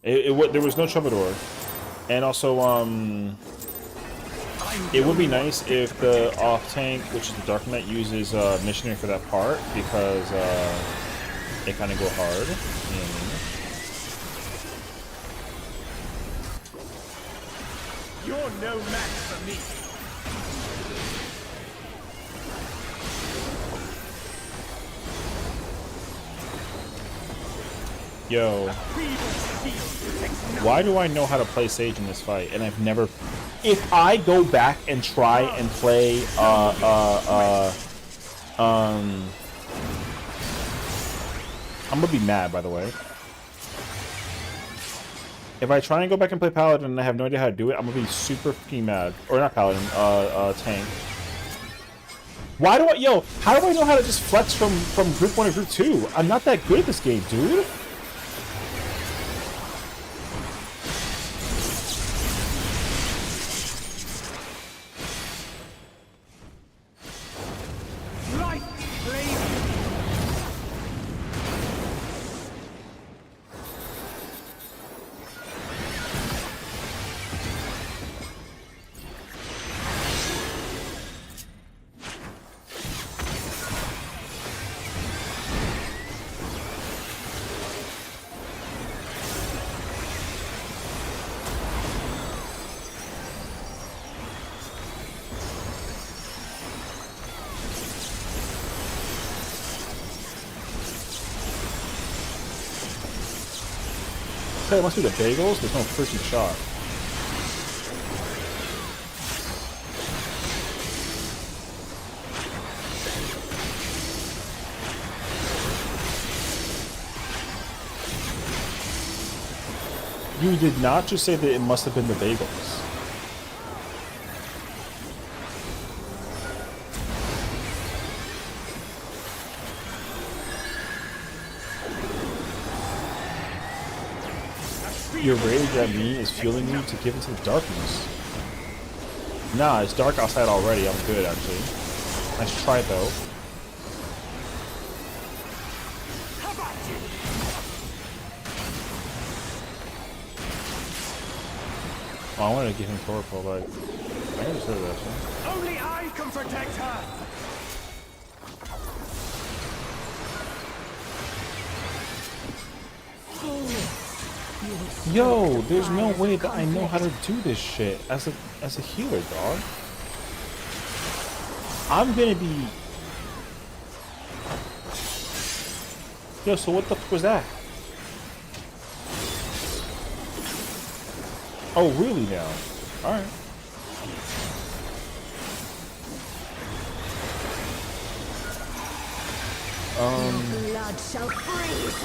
There was no Troubadour, and also it would be nice if the off tank, which is the Dark Knight, uses Missionary for that part because they kind of go hard. You know what I mean? You're no match for me. Yo, why do I know how to play Sage in this fight? And I've never... If I go back and try and play, I'm gonna be mad, by the way. If I try and go back and play Paladin and I have no idea how to do it, I'm gonna be super fucking mad. Or not Paladin, Tank. Why do I... Yo, how do I know how to just flex from Group 1 to Group 2? I'm not that good at this game, dude. Hey, it must be the bagels? There's no freaking shot. You did not just say that it must have been the bagels. Your rage at me is fueling you to give into the darkness. Nah, it's dark outside already. I'm good, actually. Nice try, though. Oh, I wanted to give him Torpor, but I can just heard that shit. Only I can protect her. Yo, there's no way that I know how to do this shit as a healer, dog. I'm gonna be... Yo, so what the fuck was that? Oh, really now? Alright. Blood shall freeze.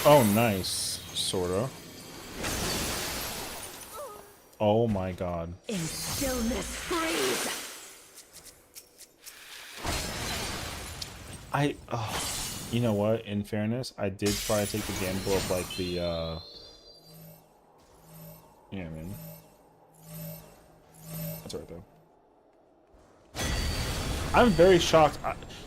Oh, nice. Sorta. Oh my god. In stillness freeze. You know what? In fairness, I did try to take the gamble of like the, you know what I mean? That's alright though. I'm very shocked.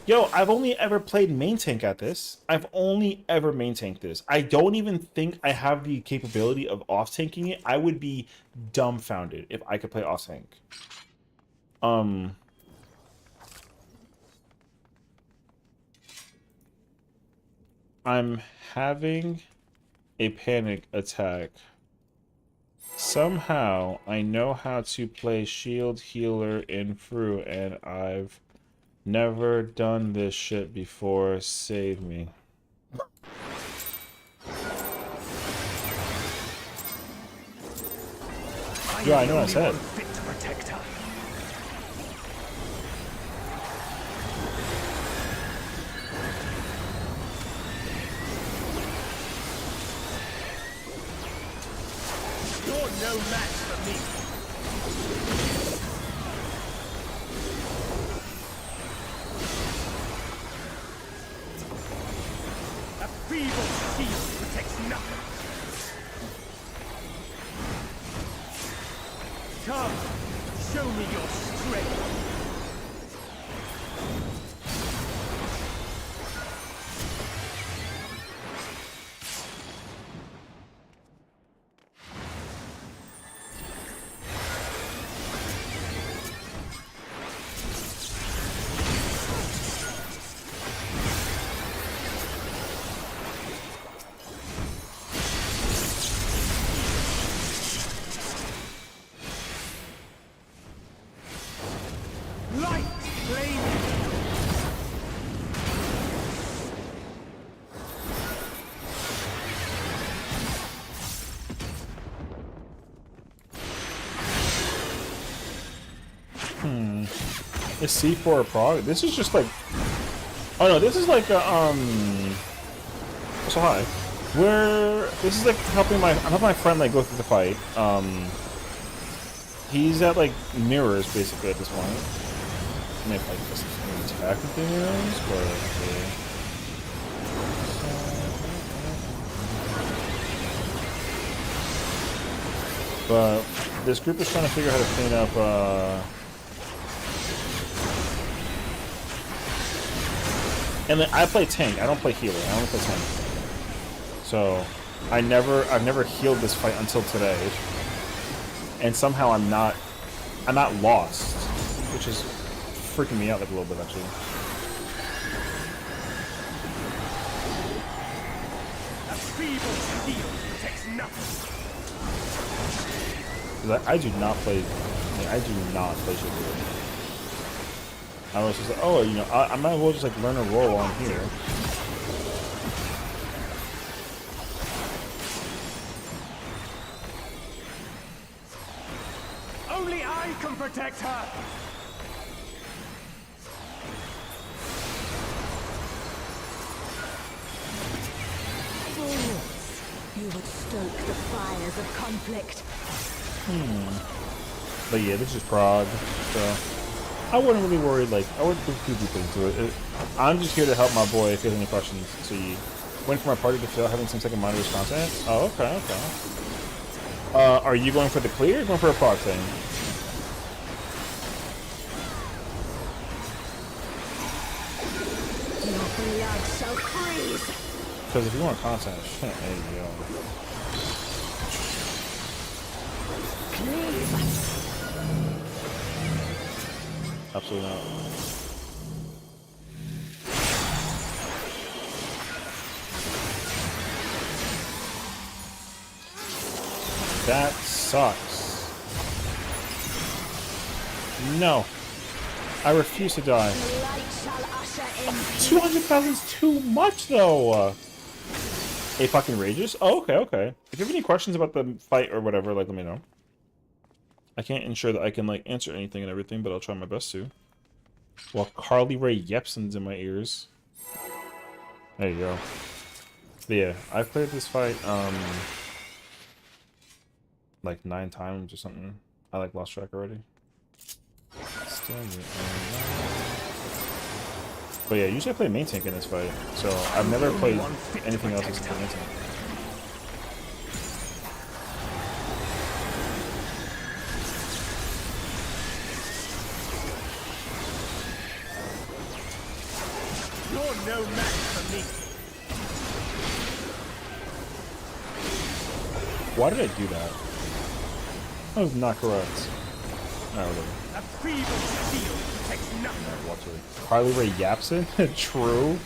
Yo, I've only ever played main tank at this. I've only ever main tanked this. I don't even think I have the capability of off tanking it. I would be dumbfounded if I could play off tank. I'm having a panic attack. Somehow, I know how to play shield healer in Fru, and I've never done this shit before. Save me. Yeah, I know what I said. Fit to protect her. You're no match for me. A feeble shield protects nothing. Come, show me your strength. Light flame. Is C4 a prog? This is just like... Oh no, this is like a, So hi. This is like helping I'm helping my friend like go through the fight. He's at like mirrors basically at this point. Maybe like this technically mirrors, but this group is trying to figure out how to clean up and then I play tank. I don't play healer. I only play tank. So I've never healed this fight until today. And somehow I'm not lost, which is freaking me out like a little bit actually. A feeble shield protects nothing. 'Cause I do not play shield. I was just like, oh, you know, I might as well just like learn a role on here. Only I can protect her. Fools! You would stoke the fires of conflict. But yeah, this is prog, so I wouldn't really worry. Like I wouldn't think too deep into it. I'm just here to help my boy if he has any questions. So you wait for my party to fail having some second monitor's content. Oh, okay, okay. Are you going for the clear or going for a prog thing? Your blood shall freeze! Because if you want content, shit, there you go. Cleave! Absolutely not. That sucks. No. I refuse to die. The light shall usher in peace. 200,000 is too much, though. A fucking rages? Oh, okay, okay. If you have any questions about the fight or whatever, like, let me know. I can't ensure that I can, like, answer anything and everything, but I'll try my best to. While Carly Rae Jepsen's in my ears. There you go. But yeah, I've played this fight, like 9 times or something. I, like, lost track already. But yeah, usually I play main tank in this fight, so I've never played anything else except main tank. You're no match for me. Why did I do that? That was not correct. Alright, whatever. A feeble shield protects nothing. Watch it. Carly Rae Jepsen? True.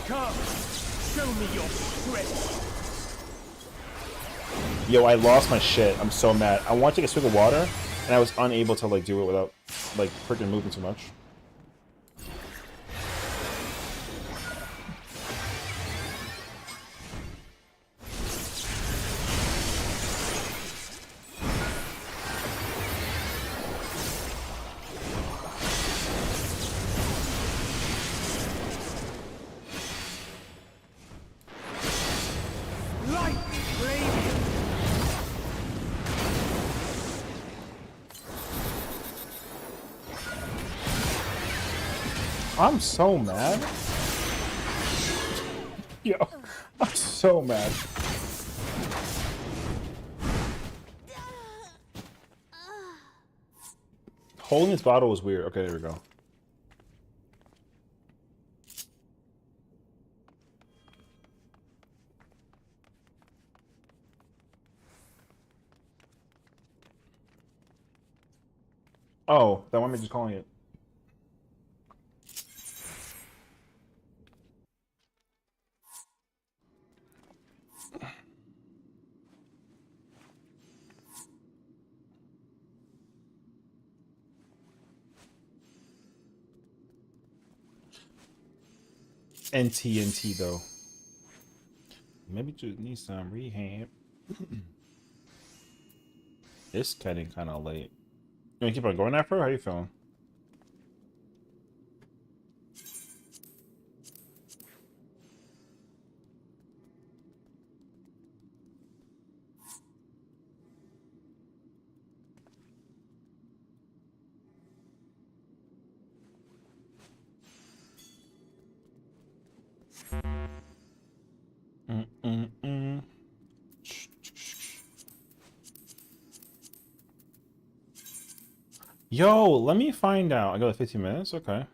Come, show me your strength. Yo, I lost my shit. I'm so mad. I want to take a swig of water, and I was unable to like do it without like freaking moving too much. Light radiant. I'm so mad. Yo, I'm so mad. Holding this bottle was weird. Okay, there we go. Oh, that one me just calling it. NT though. Maybe just need some rehab. It's getting kind of late. You wanna keep on going after her? How you feeling? Mm-mm-mm. Yo, let me find out. I got 15 minutes. Okay.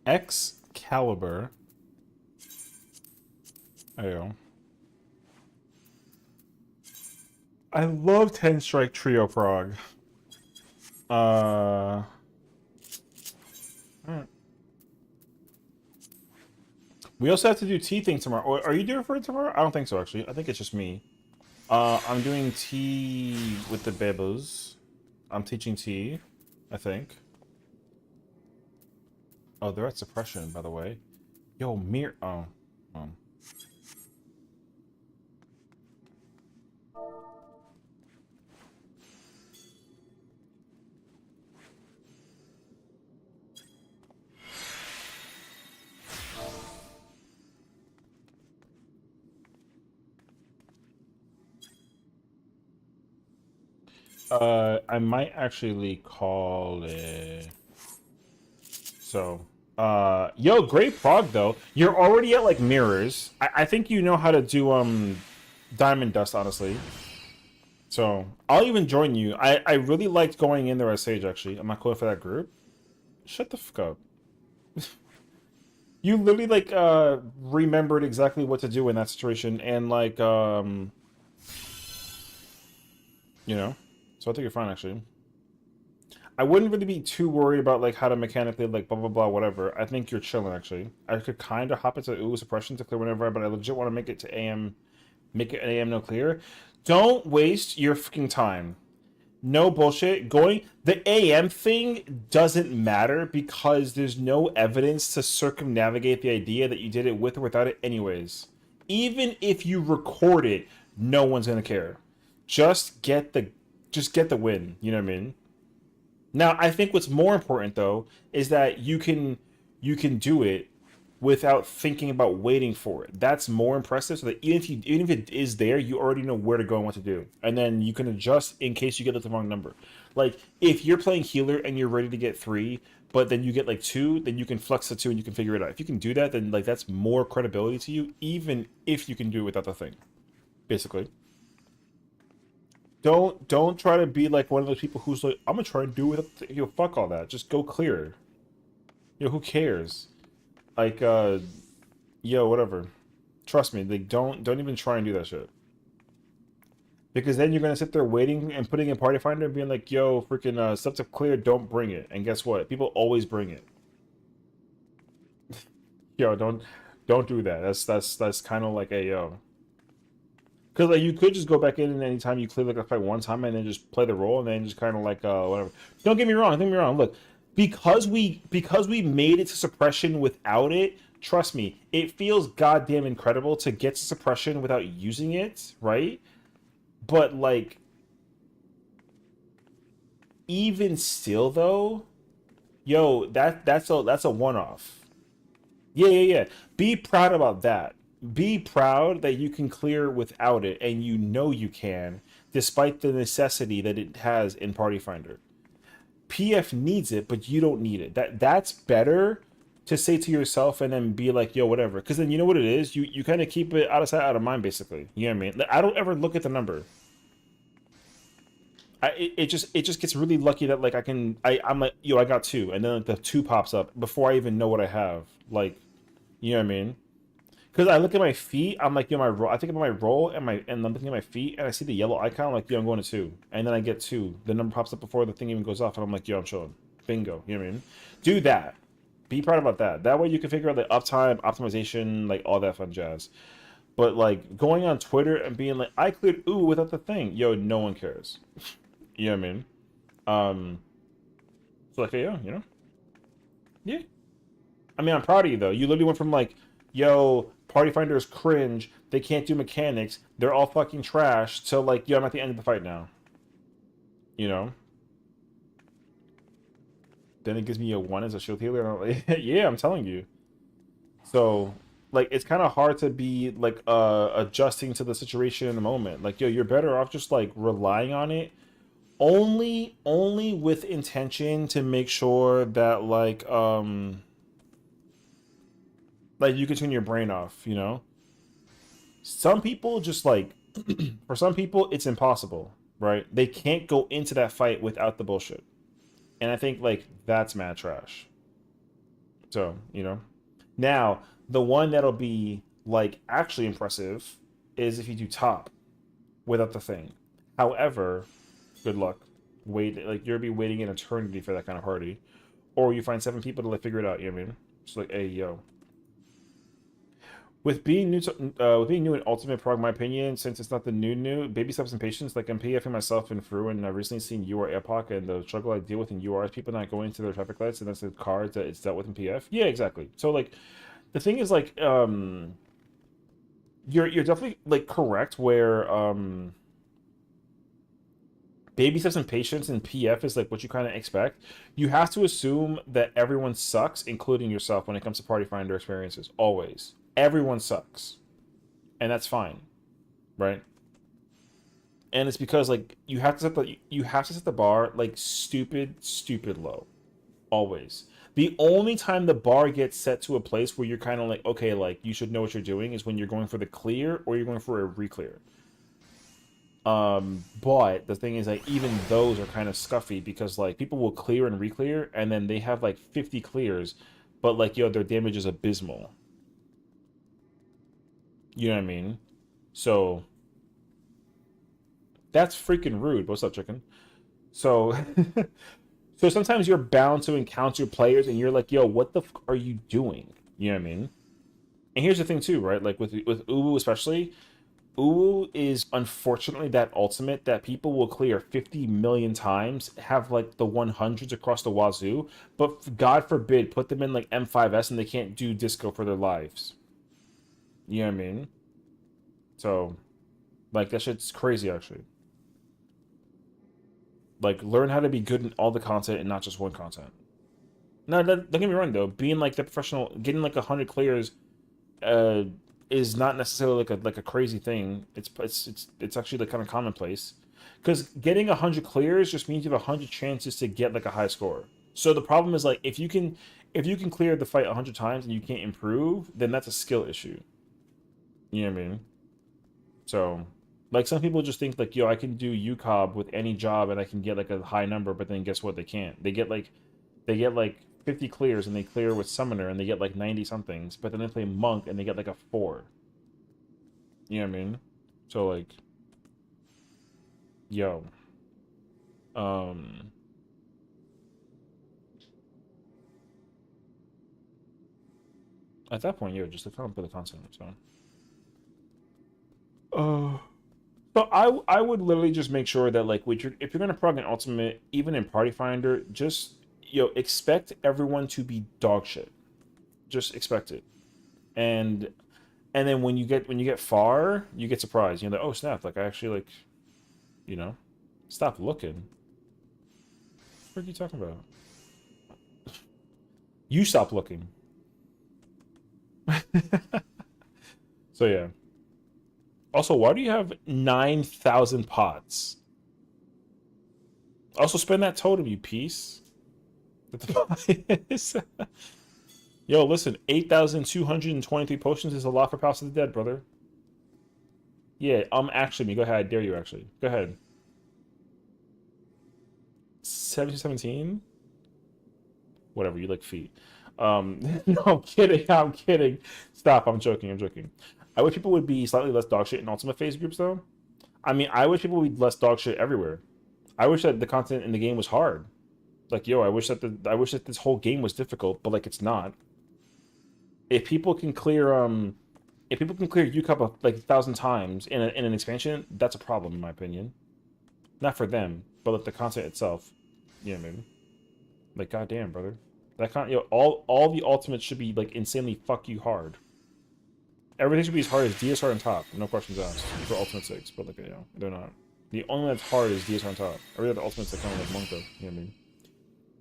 Excalibur. There you go. I love 10 Strike Trio Frog. Alright. We also have to do tea thing tomorrow. Or are you doing for it tomorrow? I don't think so, actually. I think it's just me. I'm doing tea with the bebos. I'm teaching tea, I think. Oh, they're at suppression, by the way. Yo, Mir. Oh. I might actually call it. So, yo, great prog though. You're already at like mirrors. I think you know how to do diamond dust, honestly. So I'll even join you. I really liked going in there as Sage. Actually, I'm not going for that group. Shut the fuck up. You literally like remembered exactly what to do in that situation, and like you know. So I think you're fine actually. I wouldn't really be too worried about like how to mechanically like blah blah blah whatever. I think you're chilling actually. I could kind of hop into ooh suppression to clear whenever, but I legit want to make it to AM, make it an AM no clear. Don't waste your fucking time. No bullshit. Going the AM thing doesn't matter because there's no evidence to circumnavigate the idea that you did it with or without it anyways. Even if you record it, no one's gonna care. Just get the win, you know what I mean? Now, I think what's more important though is that you can do it without thinking about waiting for it. That's more impressive. So that even if it is there, you already know where to go and what to do, and then you can adjust in case you get the wrong number. Like if you're playing healer and you're ready to get 3, but then you get like 2, then you can flex the 2 and you can figure it out. If you can do that, then like that's more credibility to you, even if you can do it without the thing. Basically. Don't try to be like one of those people who's like, I'm gonna try and do it. You know, fuck all that. Just go clear. You know, who cares? Like, yo, whatever. Trust me, like, don't even try and do that shit. Because then you're gonna sit there waiting and putting in Party Finder and being like, yo, freaking stuff to clear, don't bring it. And guess what? People always bring it. Yo, don't do that. That's kind of like a yo. Because like you could just go back in and anytime you clear like a fight one time and then just play the role and then just kind of like whatever. Don't get me wrong. Don't get me wrong. Look, because we made it to suppression without it. Trust me, it feels goddamn incredible to get to suppression without using it, right? But like, even still though, yo, that's a one off. Yeah, yeah, yeah. Be proud about that. Be proud that you can clear without it, and you know you can, despite the necessity that it has in Party Finder. PF needs it, but you don't need it. That's better to say to yourself and then be like, yo, whatever. Because then you know what it is? You kind of keep it out of sight, out of mind, basically. You know what I mean? Like, I don't ever look at the number. It just gets really lucky that like I'm like, yo, I got two, and then like the two pops up before I even know what I have. Like, you know what I mean? Because I look at my feet, I'm like, yo, my roll. I think about my roll and I'm looking at my feet, and I see the yellow icon. I'm like, yo, I'm going to two, and then I get two. The number pops up before the thing even goes off, and I'm like, yo, I'm chilling. Bingo. You know what I mean? Do that. Be proud about that. That way you can figure out the uptime, optimization, like all that fun jazz. But like going on Twitter and being like, I cleared ooh without the thing. Yo, no one cares. You know what I mean? So like, yeah, you know? Yeah. I mean, I'm proud of you though. You literally went from like, yo, Party Finder is cringe. They can't do mechanics. They're all fucking trash. To like, yo, I'm at the end of the fight now. You know? Then it gives me a one as a shield healer. And I'm like, yeah, I'm telling you. So, like, it's kind of hard to be like adjusting to the situation in the moment. Like, yo, you're better off just like relying on it only with intention to make sure that like you can turn your brain off, you know? Some people just like for some people it's impossible, right? They can't go into that fight without the bullshit. And I think like that's mad trash. So, you know. Now, the one that'll be like actually impressive is if you do top without the thing. However, good luck. Wait, like you'll be waiting an eternity for that kind of party, or you find seven people to like figure it out. You know what I mean? It's like, hey, yo. With being new in Ultimate Prog, my opinion, since it's not the new, baby steps and patience. Like I'm PFing myself in through, and I've recently seen UR Epoch and the struggle I deal with in UR is people not going to their traffic lights, and that's the cards that it's dealt with in PF. Yeah, exactly. So like, the thing is like, you're definitely like correct where baby steps and patience in PF is like what you kind of expect. You have to assume that everyone sucks, including yourself, when it comes to Party Finder experiences. Always, everyone sucks, and that's fine, right? And it's because like you have to set the bar like stupid low, always. The only time the bar gets set to a place where you're kind of like, okay, like you should know what you're doing is when you're going for the clear or you're going for a re-clear. But the thing is like even those are kind of scuffy because like people will clear and re-clear and then they have like 50 clears, but like yo, their damage is abysmal. You know what I mean? So that's freaking rude. What's up, chicken? So so sometimes you're bound to encounter players and you're like, yo, what the are you doing? You know what I mean? And here's the thing too, right? Like with Uwu especially, Uwu is unfortunately that ultimate that people will clear 50 million times, have like the 100s across the wazoo, but God forbid put them in like M5S and they can't do disco for their lives. You know what I mean? So, like that shit's crazy actually. Like learn how to be good in all the content and not just one content. No, don't get me wrong though. Being like the professional, getting like 100 clears, uh, is not necessarily like a crazy thing. It's actually like kind of commonplace. Because getting 100 clears just means you have 100 chances to get like a high score. So the problem is like if you can clear the fight 100 times and you can't improve, then that's a skill issue. You know what I mean? So like some people just think like yo, I can do UCOB with any job and I can get like a high number, but then guess what? They can't. They get like 50 clears and they clear with Summoner and they get like 90 somethings, but then they play Monk and they get like a 4. You know what I mean? So like yo, um, at that point, yo, just like come up with the content. So, so I would literally just make sure that like if you're gonna prog an ultimate, even in Party Finder, just expect everyone to be dog shit. Just expect it, and then when you get far, you get surprised. You're like, oh snap! Like I actually like, you know, stop looking. What are you talking about? You stop looking. So yeah. Also, why do you have 9,000 pots? Also, spend that totem, you piece. What the fuck is? Yo, listen, 8,223 potions is a lot for House of the Dead, brother. Yeah, actually me. Go ahead. I dare you, actually. Go ahead. 1717? Whatever, you like feet. No, I'm kidding. I'm kidding. Stop. I'm joking. I'm joking. I wish people would be slightly less dog shit in Ultimate Phase groups, though. I mean, I wish people would be less dog shit everywhere. I wish that the content in the game was hard. Like, yo, I wish that this whole game was difficult, but like it's not. If people can clear if people can clear UCup like 1,000 times in an expansion, that's a problem in my opinion. Not for them, but like the content itself. Yeah, maybe. Like, goddamn, brother. That all the ultimates should be like insanely fuck you hard. Everything should be as hard as DSR on top, no questions asked, for ultimate sakes. But like, they're not. The only one that's hard is DSR on top. Every other ultimates that come like Monko. You know what I mean?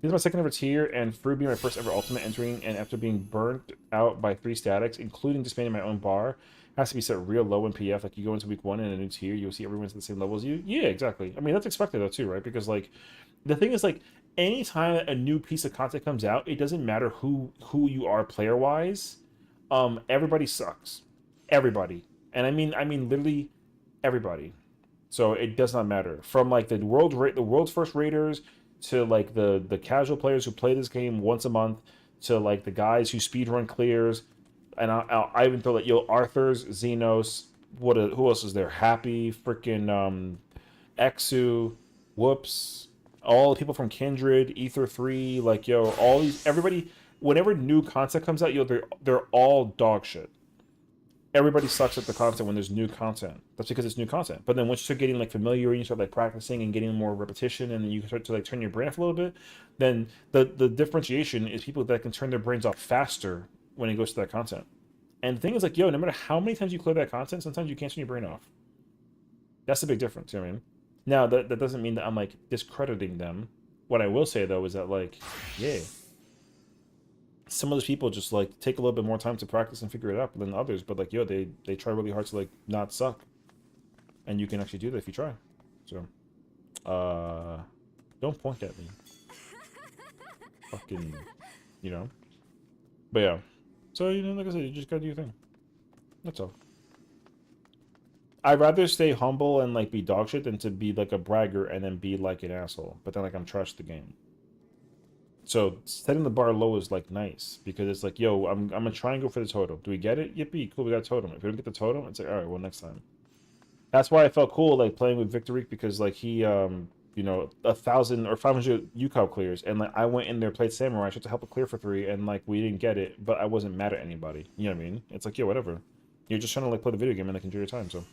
This is my second ever tier, and through being my first ever ultimate entering, and after being burnt out by 3 statics, including disbanding my own bar, has to be set real low in PF. Like, you go into week 1 in a new tier, you'll see everyone's at the same level as you. Yeah, exactly. I mean, that's expected, though, too, right? Because, like, the thing is, like, anytime a new piece of content comes out, it doesn't matter who you are player-wise. Everybody sucks. Everybody. And I mean, literally everybody. So it does not matter. From, like, the world's first raiders to like the casual players who play this game once a month, to like the guys who speedrun clears, and I even throw like Arthur's, Xenos, who else is there? Happy, freaking Exu, Whoops, all the people from Kindred, Ether 3, like all these everybody. Whenever new content comes out, they're all dog shit. Everybody sucks at the content when there's new content. That's because it's new content. But then once you start getting like familiar and you start like practicing and getting more repetition, and then you start to like turn your brain off a little bit, then the differentiation is people that can turn their brains off faster when it goes to that content. And the thing is like, no matter how many times you clear that content, sometimes you can't turn your brain off. That's the big difference, you know what I mean? Now that doesn't mean that I'm like discrediting them. What I will say though is that like, yeah, some of those people just like take a little bit more time to practice and figure it out than others, but like they try really hard to like not suck, and you can actually do that if you try. So don't point at me. Fucking, but yeah, so like I said, you just gotta do your thing. That's all. I'd rather stay humble and like be dog shit than to be like a bragger and then be like an asshole, but then like I'm trash the game. So setting the bar low is like nice, because it's like, yo, I'm gonna try and go for the totem. Do we get it? Yippee, cool, we got a totem. If we don't get the totem, it's like, all right, well, next time. That's why I felt cool like playing with Victorique, because like he 1,000 or 500 UCOP clears, and like I went in there, played Samurai, tried to help it clear for 3, and like we didn't get it, but I wasn't mad at anybody. You know what I mean? It's like, yo, whatever. You're just trying to like play the video game and like enjoy your time. So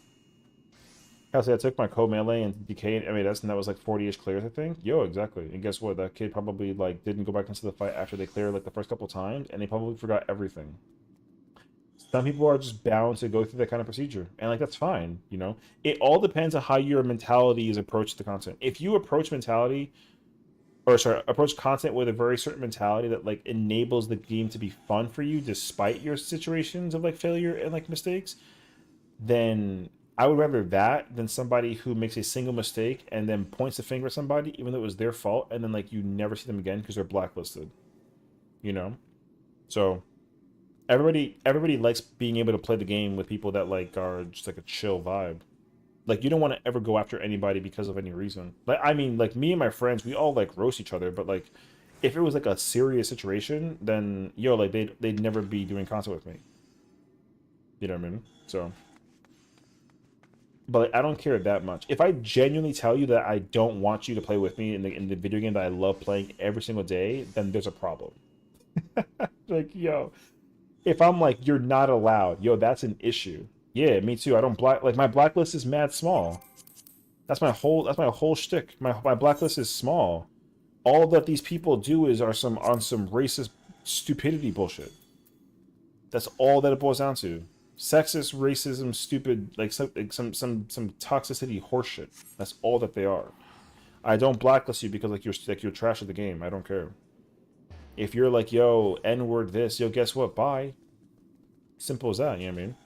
I took my co-melee and decayed MAS, and that was like 40-ish clears, I think. Yo, exactly. And guess what? That kid probably like didn't go back into the fight after they cleared like the first couple times, and they probably forgot everything. Some people are just bound to go through that kind of procedure, and like that's fine. It all depends on how your mentality is approached the content. If you approach approach content with a very certain mentality that like enables the game to be fun for you despite your situations of like failure and like mistakes, then I would rather that than somebody who makes a single mistake and then points the finger at somebody even though it was their fault, and then like you never see them again because they're blacklisted. So everybody likes being able to play the game with people that like are just like a chill vibe. Like, you don't want to ever go after anybody because of any reason. Like, I mean, like me and my friends, we all like roast each other, but like if it was like a serious situation, then like they'd never be doing content with me. You know what I mean? So but like, I don't care that much. If I genuinely tell you that I don't want you to play with me in the video game that I love playing every single day, then there's a problem. Like, yo, if I'm like you're not allowed, yo, that's an issue. Yeah, me too. I don't black like my blacklist is mad small. That's my whole shtick. My blacklist is small. All that these people do is are some on some racist stupidity bullshit. That's all that it boils down to. Sexist, racism, stupid, like some toxicity horseshit. That's all that they are. I don't blacklist you because like you're trash at the game. I don't care. If you're like, yo, N-word this, yo, guess what? Bye. Simple as that, you know what I mean?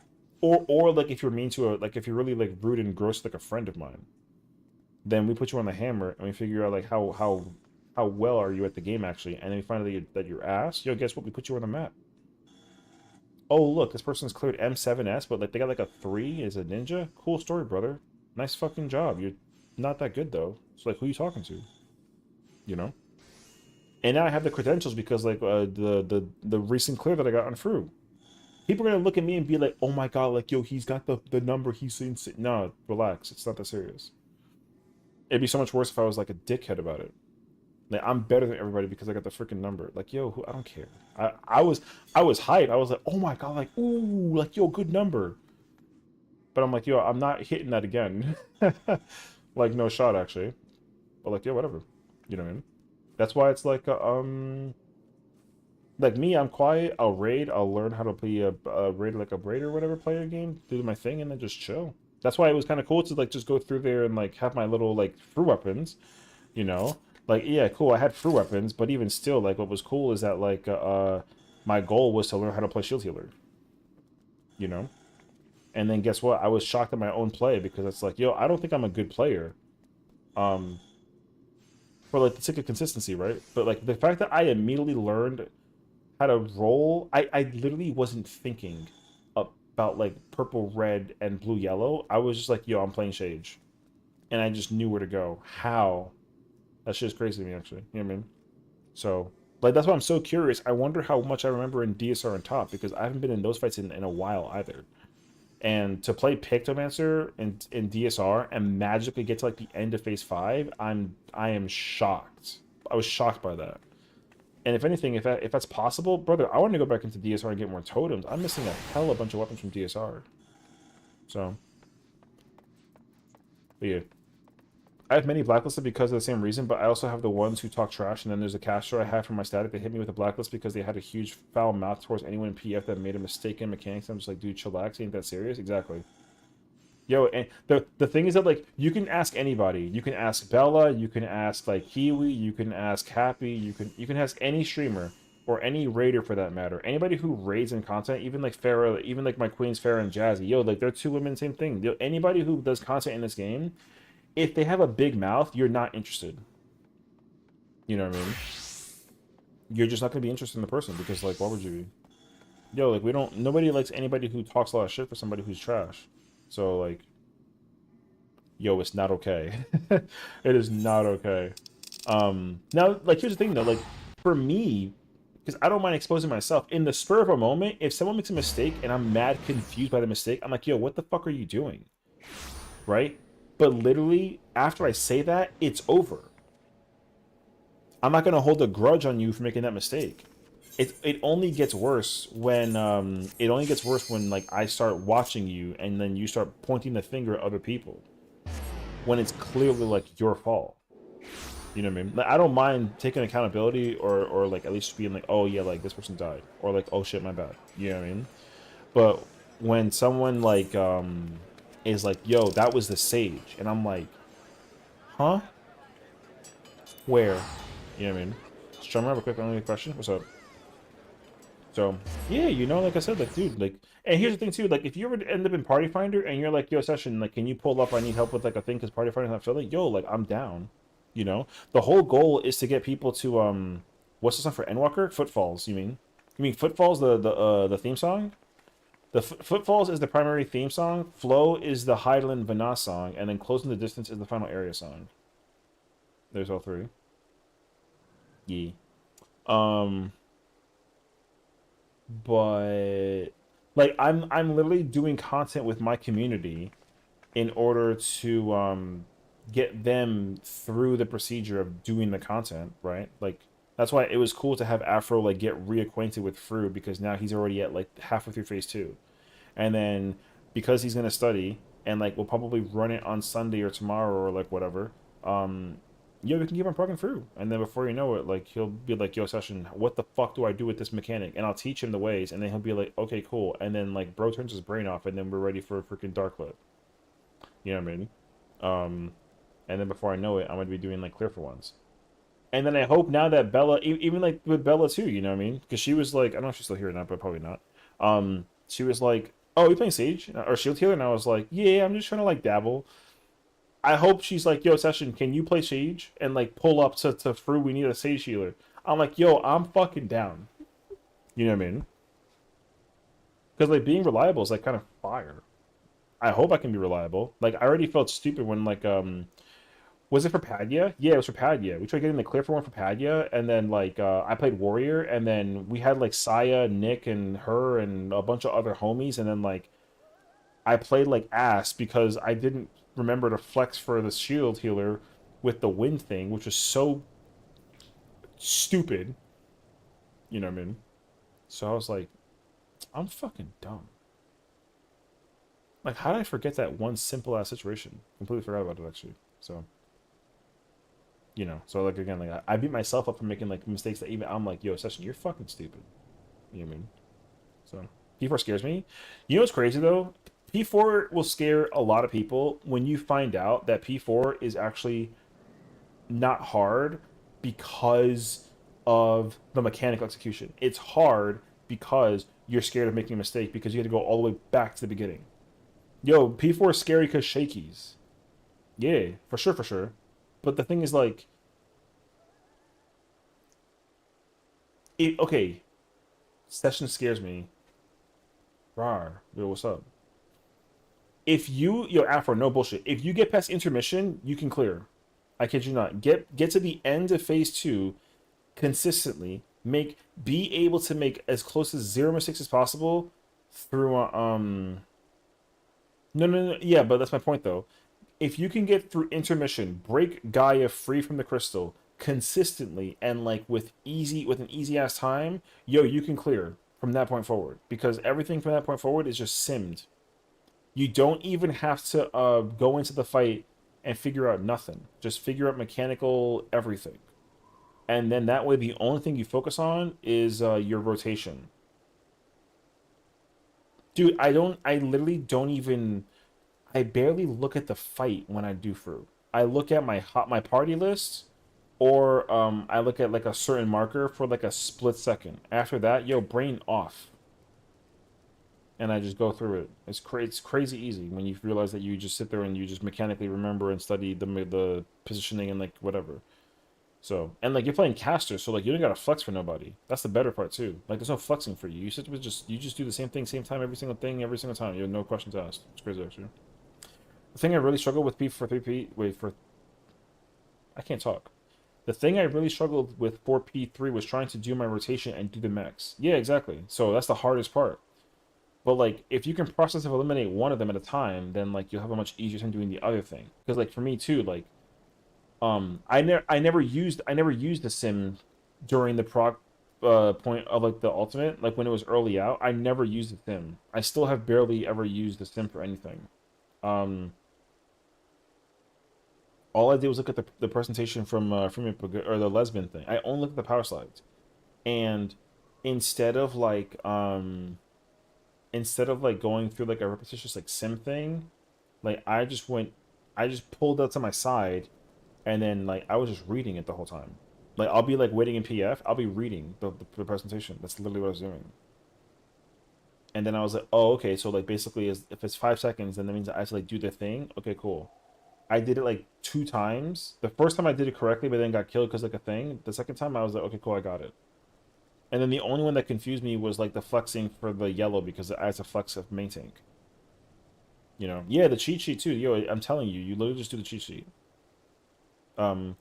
Or like if you're mean to a like if you're really like rude and gross like a friend of mine, then we put you on the hammer and we figure out like how well are you at the game actually, and then we find out that you're ass, yo, guess what? We put you on the map. Oh, look, this person's cleared M7S, but like they got like a 3 as a ninja. Cool story, brother. Nice fucking job. You're not that good though. So like, who you talking to? You know. And now I have the credentials because like the recent clear that I got on Fru. People are gonna look at me and be like, "Oh my god, like yo, he's got the number. He's seen." No, relax. It's not that serious. It'd be so much worse if I was like a dickhead about it. Like, I'm better than everybody because I got the freaking number. Like, yo, I don't care. I was hyped. I was like, oh my god, like, ooh, like, yo, good number. But I'm like, yo, I'm not hitting that again. Like, no shot actually. But like, yo, whatever. You know what I mean? That's why it's like me, I'm quiet. I'll raid. I'll learn how to play a raid like a raid or whatever, play a game, do my thing, and then just chill. That's why it was kind of cool to like just go through there and like have my little like free weapons, you know. Like, yeah, cool. I had free weapons, but even still, like, what was cool is that like my goal was to learn how to play shield healer, you know. And then guess what? I was shocked at my own play because it's like, yo, I don't think I'm a good player. Um, for like the sake of consistency, right? But like the fact that I immediately learned how to roll, I literally wasn't thinking about like purple, red, and blue, yellow. I was just like, yo, I'm playing Shage. And I just knew where to go. How? That shit is crazy to me, actually. You know what I mean? So, like, that's why I'm so curious. I wonder how much I remember in DSR and top, because I haven't been in those fights in a while either. And to play Pictomancer in DSR and magically get to like the end of phase 5, I am shocked. I was shocked by that. And if anything, if that's possible, brother, I want to go back into DSR and get more totems. I'm missing a hell of a bunch of weapons from DSR. So, but yeah. I have many blacklisted because of the same reason, but I also have the ones who talk trash, and then there's a caster I have from my static that hit me with a blacklist because they had a huge foul mouth towards anyone in PF that made a mistake in mechanics. I'm just like, dude, chillax, ain't that serious? Exactly. Yo, and the thing is that like you can ask anybody. You can ask Bella, you can ask like Kiwi, you can ask Happy, you can ask any streamer or any raider for that matter. Anybody who raids in content, even like Farah, even like my queens Farah and Jazzy. Yo, like they're two women, same thing. Yo, anybody who does content in this game, if they have a big mouth, you're not interested. You know what I mean? You're just not gonna be interested in the person because like, why would you be? Yo, like nobody likes anybody who talks a lot of shit for somebody who's trash. So like, yo, it's not okay. It is not okay. Now like here's the thing though, like for me, because I don't mind exposing myself in the spur of a moment. If someone makes a mistake and I'm mad confused by the mistake, I'm like, yo, what the fuck are you doing? Right? But literally, after I say that, it's over. I'm not gonna hold a grudge on you for making that mistake. It only gets worse when like I start watching you and then you start pointing the finger at other people when it's clearly like your fault. You know what I mean? Like, I don't mind taking accountability or like at least being like, oh yeah, like this person died, or like, oh shit, my bad. You know what I mean? But when someone like is like, yo, that was the sage, and I'm like, huh? Where? You know what I mean? Strummer, have a quick only question. What's up? So yeah, you know, like I said, like dude, like, and here's the thing too, like if you ever end up in Party Finder and you're like, yo, Session, like, can you pull up? I need help with like a thing because Party Finder's not filling. Yo, like I'm down. You know, the whole goal is to get people to what's the song for Endwalker? Footfalls. You mean? You mean Footfalls? The theme song? The Footfalls is the primary theme song. Flow is the Highland Vana song, and then Closing the Distance is the final area song. There's all three. Yeah. Um. But like I'm literally doing content with my community in order to get them through the procedure of doing the content, right? Like that's why it was cool to have Afro like get reacquainted with Fru because now he's already at like halfway through phase 2. And then because he's gonna study and like we'll probably run it on Sunday or tomorrow or like whatever, um yeah, we can keep on plugging through. And then before you know it, like he'll be like, yo, Session, what the fuck do I do with this mechanic? And I'll teach him the ways, and then he'll be like, okay, cool. And then like bro turns his brain off, and then we're ready for a freaking dark flip. You know what I mean? And then before I know it, I'm gonna be doing like clear for ones. And then I hope now that Bella, even like with Bella too, you know what I mean? Because she was like, I don't know if she's still here or not, but probably not. She was like, "Oh, you playing Sage or Shield Healer?" And I was like, "Yeah, I'm just trying to like dabble." I hope she's like, "Yo, Session, can you play Sage and like pull up to Fru? We need a Sage Healer." I'm like, "Yo, I'm fucking down." You know what I mean? Because like being reliable is like kind of fire. I hope I can be reliable. Like I already felt stupid when like was it for Padya? Yeah, it was for Padya. We tried getting the clear for one for Padya, and then like I played Warrior, and then we had like Saya, Nick, and her, and a bunch of other homies, and then like I played like ass because I didn't remember to flex for the shield healer with the wind thing, which was so stupid. You know what I mean? So I was like, I'm fucking dumb. Like, how did I forget that one simple ass situation? Completely forgot about it actually. So so like again, like I beat myself up for making like mistakes that even I'm like, yo, Session, you're fucking stupid. You know what I mean? So P4 scares me. You know what's crazy though? P4 will scare a lot of people when you find out that P4 is actually not hard because of the mechanical execution. It's hard because you're scared of making a mistake because you had to go all the way back to the beginning. Yo, P4 is scary because shakies. Yeah, for sure, for sure. But the thing is, like, okay, Session scares me. Rar, yo, what's up? If you, yo, Afro, no bullshit. If you get past intermission, you can clear. I kid you not. Get to the end of phase 2 consistently. Be able to make as close as 0 mistakes as possible through no, yeah, but that's my point though. If you can get through intermission, break Gaia free from the crystal consistently and like with an easy ass time, yo, you can clear from that point forward because everything from that point forward is just simmed. You don't even have to go into the fight and figure out nothing. Just figure out mechanical everything, and then that way the only thing you focus on is your rotation. Dude, I literally don't even. I barely look at the fight when I do fruit. I look at my party list, or I look at like a certain marker for like a split second. After that, yo, brain off, and I just go through it. It's crazy easy when you realize that you just sit there and you just mechanically remember and study the positioning and like whatever. So and like you're playing caster, so like you don't gotta flex for nobody. That's the better part too. Like there's no flexing for you. You just do the same thing, same time, every single thing, every single time. You have no questions asked. It's crazy actually. The thing I really struggled with P for 3P wait for I can't talk. The thing I really struggled with for P3 was trying to do my rotation and do the max. Yeah, exactly. So that's the hardest part. But like if you can process and eliminate one of them at a time, then like you'll have a much easier time doing the other thing. Because like for me too, like I never used the sim during the proc point of like the ultimate, like when it was early out. I never used the sim. I still have barely ever used the sim for anything. Um, all I did was look at the presentation from or the lesbian thing. I only looked at the power slides, and instead of like going through like a repetitious like sim thing, like I just pulled out to my side, and then like I was just reading it the whole time. Like I'll be like waiting in PF, I'll be reading the presentation. That's literally what I was doing. And then I was like, oh, okay, so like basically is if it's 5 seconds, then that means I have to like do the thing. Okay, cool. I did it like 2 times. The first time I did it correctly, but then got killed because like a thing. The second time I was like, okay, cool, I got it. And then the only one that confused me was like the flexing for the yellow because it adds a flex of main tank. Yeah, the cheat sheet too. Yo, I'm telling you, you literally just do the cheat sheet. Um,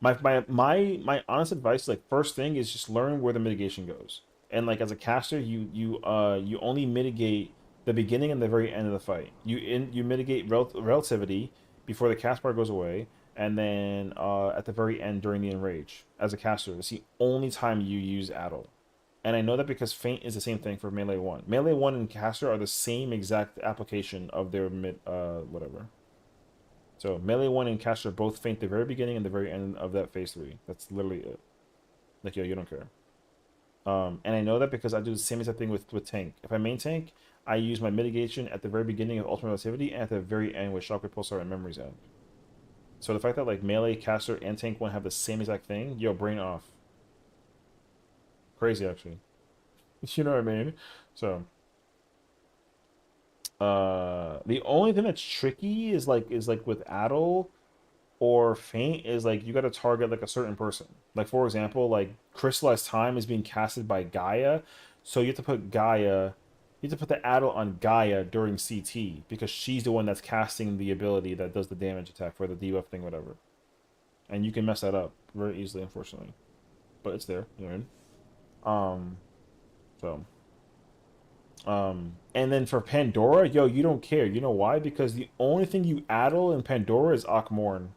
my honest advice, like first thing is just learn where the mitigation goes. And like as a caster, you only mitigate the beginning and the very end of the fight. You mitigate relativity before the cast bar goes away, and then at the very end during the enrage as a caster. It's the only time you use Addle. And I know that because Feint is the same thing for Melee 1. Melee 1 and Caster are the same exact application of their whatever. So Melee 1 and Caster both Feint the very beginning and the very end of that phase 3. That's literally it. Like, yo, you don't care. And I know that because I do the same exact thing with Tank. If I main Tank, I use my mitigation at the very beginning of Ultimate Relativity and at the very end with Shockwave Pulsar and Memories End. So the fact that like Melee, Caster, and Tank 1 have the same exact thing, yo, brain off. Crazy, actually. You know what I mean? So, the only thing that's tricky is like with Addle or Feint is like you got to target like a certain person. Like for example, like Crystallized Time is being casted by Gaia, so you have to put Gaia, you have to put the Addle on Gaia during CT because she's the one that's casting the ability that does the damage attack for the debuff thing, whatever. And you can mess that up very easily, unfortunately. But it's there, you know what I mean? So, and then for Pandora, yo, you don't care. You know why? Because the only thing you addle in Pandora is Akmorn.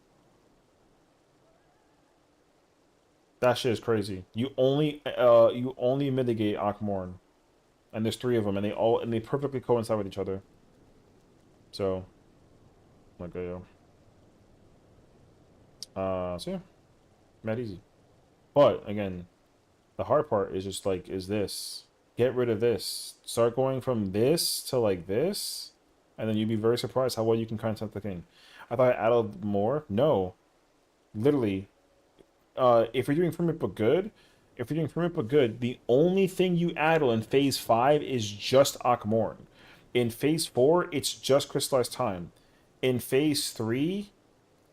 That shit is crazy. You only mitigate Akmorn, and there's 3 of them, and they perfectly coincide with each other. So, like, yo, so yeah, mad easy. But again, the hard part is just like, is this. Get rid of this. Start going from this to like this, and then you'd be very surprised how well you can content the king. I thought I added more. No, literally, if you're doing Firmament but good, the only thing you addle in phase 5 is just Akmorn. In phase 4, it's just Crystallized Time. In phase 3,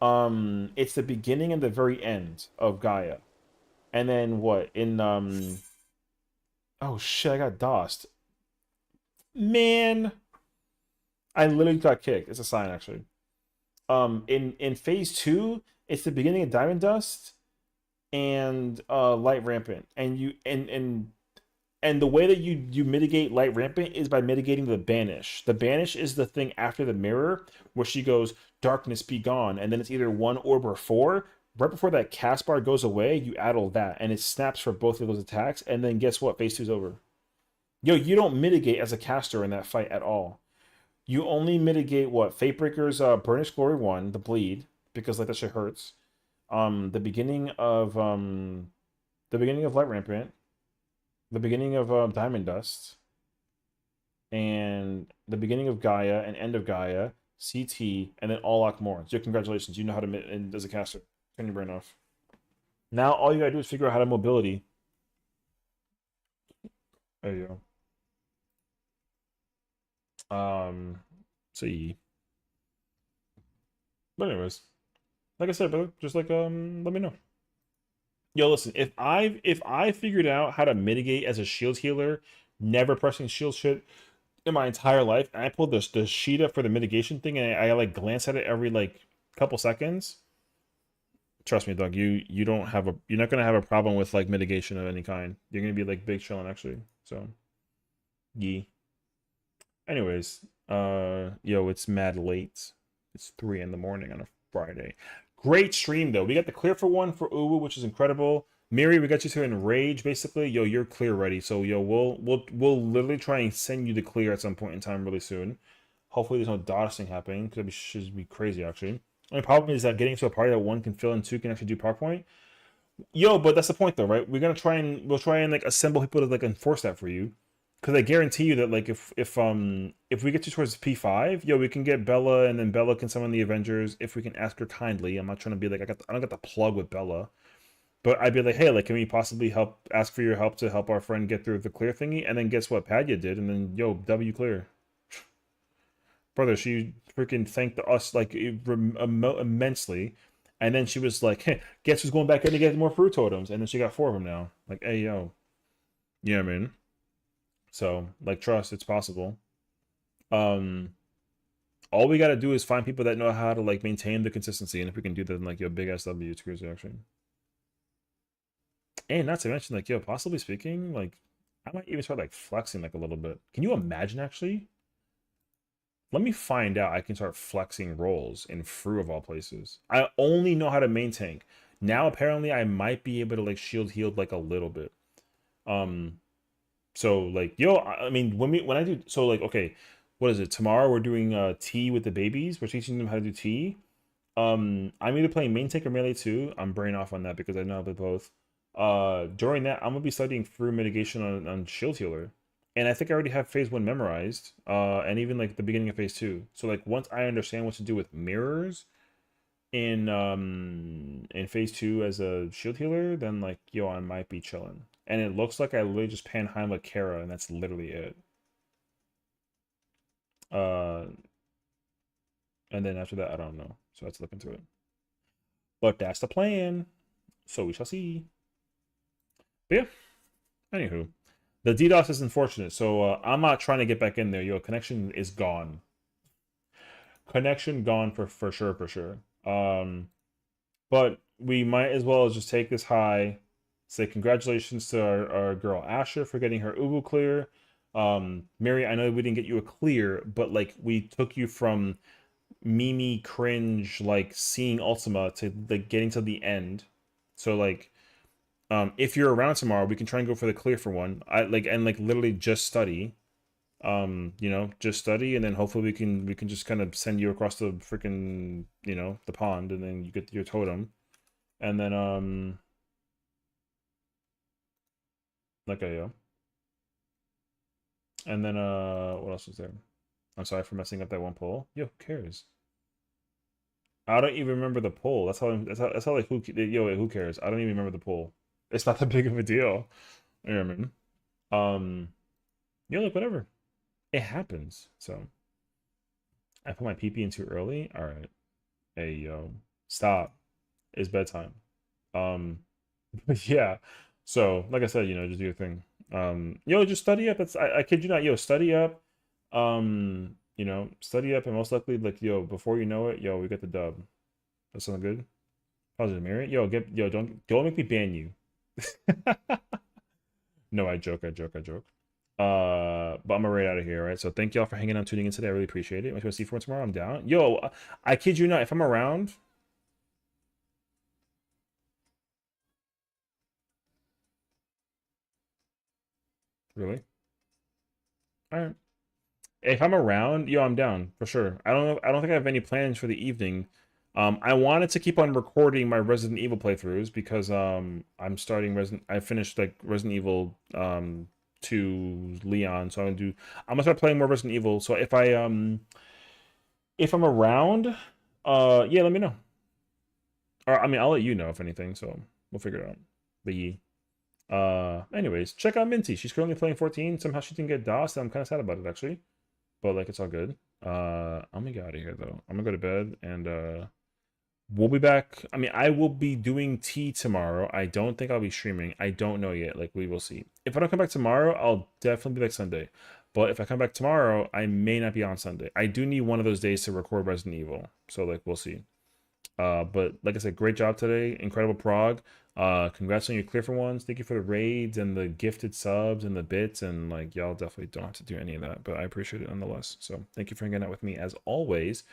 it's the beginning and the very end of Gaia. And then what? Oh shit, I got DOSed. Man, I literally got kicked. It's a sign actually. In phase 2, it's the beginning of Diamond Dust and Light Rampant. And the way that you mitigate Light Rampant is by mitigating the Banish. The Banish is the thing after the mirror where she goes, darkness be gone, and then it's either 1 orb or 4. Right before that cast bar goes away, you addle that, and it snaps for both of those attacks, and then guess what? Phase 2's over. Yo, you don't mitigate as a caster in that fight at all. You only mitigate what? Fatebreaker's Burnish Glory 1, the bleed, because like that shit hurts. The beginning of Light Rampant, the beginning of Diamond Dust, and the beginning of Gaia and end of Gaia, CT, and then all Akmorn. So congratulations, you know how to as a caster. Turn your brain off. Now all you gotta do is figure out how to mobility. There you go. See. But anyways, like I said, brother, just like let me know. Yo, listen, if I figured out how to mitigate as a shield healer, never pressing shield shit in my entire life, and I pulled the sheet up for the mitigation thing, and I like glance at it every like couple seconds. Trust me, dog. You're not gonna have a problem with like mitigation of any kind. You're gonna be like big chilling actually. So, yee. Anyways, yo, it's mad late. It's 3 in the morning on a Friday. Great stream though. We got the clear for 1 for Uwu, which is incredible. Miri, we got you to enrage basically. Yo, you're clear ready. So yo, we'll literally try and send you the clear at some point in time really soon. Hopefully there's no dodging happening because it should be crazy actually. The only problem is that getting to a party that 1 can fill and 2 can actually do PowerPoint. Yo, but that's the point though, right? We'll try and like assemble people to like enforce that for you. Because I guarantee you that like if we get you towards P5, yo, we can get Bella, and then Bella can summon the Avengers if we can ask her kindly. I'm not trying to be like I don't got the plug with Bella. But I'd be like, hey, like, can we possibly ask for your help to help our friend get through the clear thingy? And then guess what? Padya did, and then yo, W clear. Brother, she freaking thanked us like immensely, and then she was like, "Hey, guess who's going back in to get more fruit totems?" And then she got 4 of them now. Like, hey yo, yeah, man. So like, trust, it's possible. All we gotta do is find people that know how to like maintain the consistency, and if we can do that, then like yo, big ass W, it's crazy actually. And not to mention, like yo, possibly speaking, like I might even start like flexing like a little bit. Can you imagine actually? Let me find out. I can start flexing rolls in Fru of all places. I only know how to main tank. Now apparently I might be able to like shield healed like a little bit. So like yo, I mean when I do so like okay, what is it? Tomorrow we're doing tea with the babies. We're teaching them how to do tea. I'm either playing main tank or melee too. I'm brain off on that because I know how to play both. During that, I'm gonna be studying through mitigation on shield healer, and I think I already have phase one memorized. And even like the beginning of phase two. So like once I understand what to do with mirrors in phase two as a shield healer, then like yo, I might be chilling. And it looks like I literally just Panheim like Kara, and that's literally it. Uh, and then after that, I don't know. So I have to look into it. But that's the plan. So we shall see. But yeah, anywho. The DDoS is unfortunate, so I'm not trying to get back in there. Yo, connection is gone. Connection gone for sure, for sure. But we might as well just take this high, say congratulations to our girl Asher for getting her Ubu clear. Mary, I know we didn't get you a clear, but like we took you from Mimi cringe, like seeing Ultima to like getting to the end. So like if you're around tomorrow, we can try and go for the clear for one. I like and like literally just study. You know, just study, and then hopefully we can just kind of send you across the freaking the pond, and then you get your totem, and then okay, yeah, and then what else was there? I'm sorry for messing up that one poll. Yo, who cares? I don't even remember the poll. That's how like who cares? I don't even remember the poll. It's not that big of a deal. You know what I mean? Like whatever. It happens. So I put my PP in too early. All right. Hey yo, stop. It's bedtime. But yeah. So like I said, just do your thing. Just study up. I kid you not. Yo, study up. Study up, and most likely, like before you know it, we get the dub. That sound good? Positive merit. Don't make me ban you. No, I joke. But I'm gonna right out of here, right? So thank y'all for hanging out, tuning in today. I really appreciate it. If you want to see for tomorrow, I'm down. Yo, I kid you not. If I'm around, really, all right. If I'm around, I'm down for sure. I don't know. I don't think I have any plans for the evening. I wanted to keep on recording my Resident Evil playthroughs because I'm starting I finished like Resident Evil 2 Leon, so I'm gonna start playing more Resident Evil. So if I'm around, yeah, let me know. Or I mean, I'll let you know if anything. So we'll figure it out. But yeah. Anyways, check out Minty. She's currently playing 14. Somehow she didn't get DOS. I'm kind of sad about it actually, but like it's all good. I'm gonna get out of here though. I'm gonna go to bed and we'll be back. I mean, I will be doing tea tomorrow. I don't think I'll be streaming. I don't know yet. Like we will see. If I don't come back tomorrow, I'll definitely be back Sunday. But if I come back tomorrow, I may not be on Sunday. I do need one of those days to record Resident Evil. So like we'll see. But like I said, great job today. Incredible prog. Congrats on your clear for ones. Thank you for the raids and the gifted subs and the bits. And like y'all definitely don't have to do any of that, but I appreciate it nonetheless. So thank you for hanging out with me as always.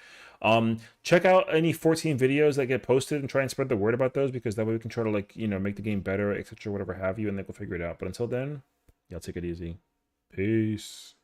Check out any 14 videos that get posted and try and spread the word about those, because that way we can try to like, make the game better, etc. Whatever have you, and then we'll figure it out. But until then, y'all take it easy. Peace.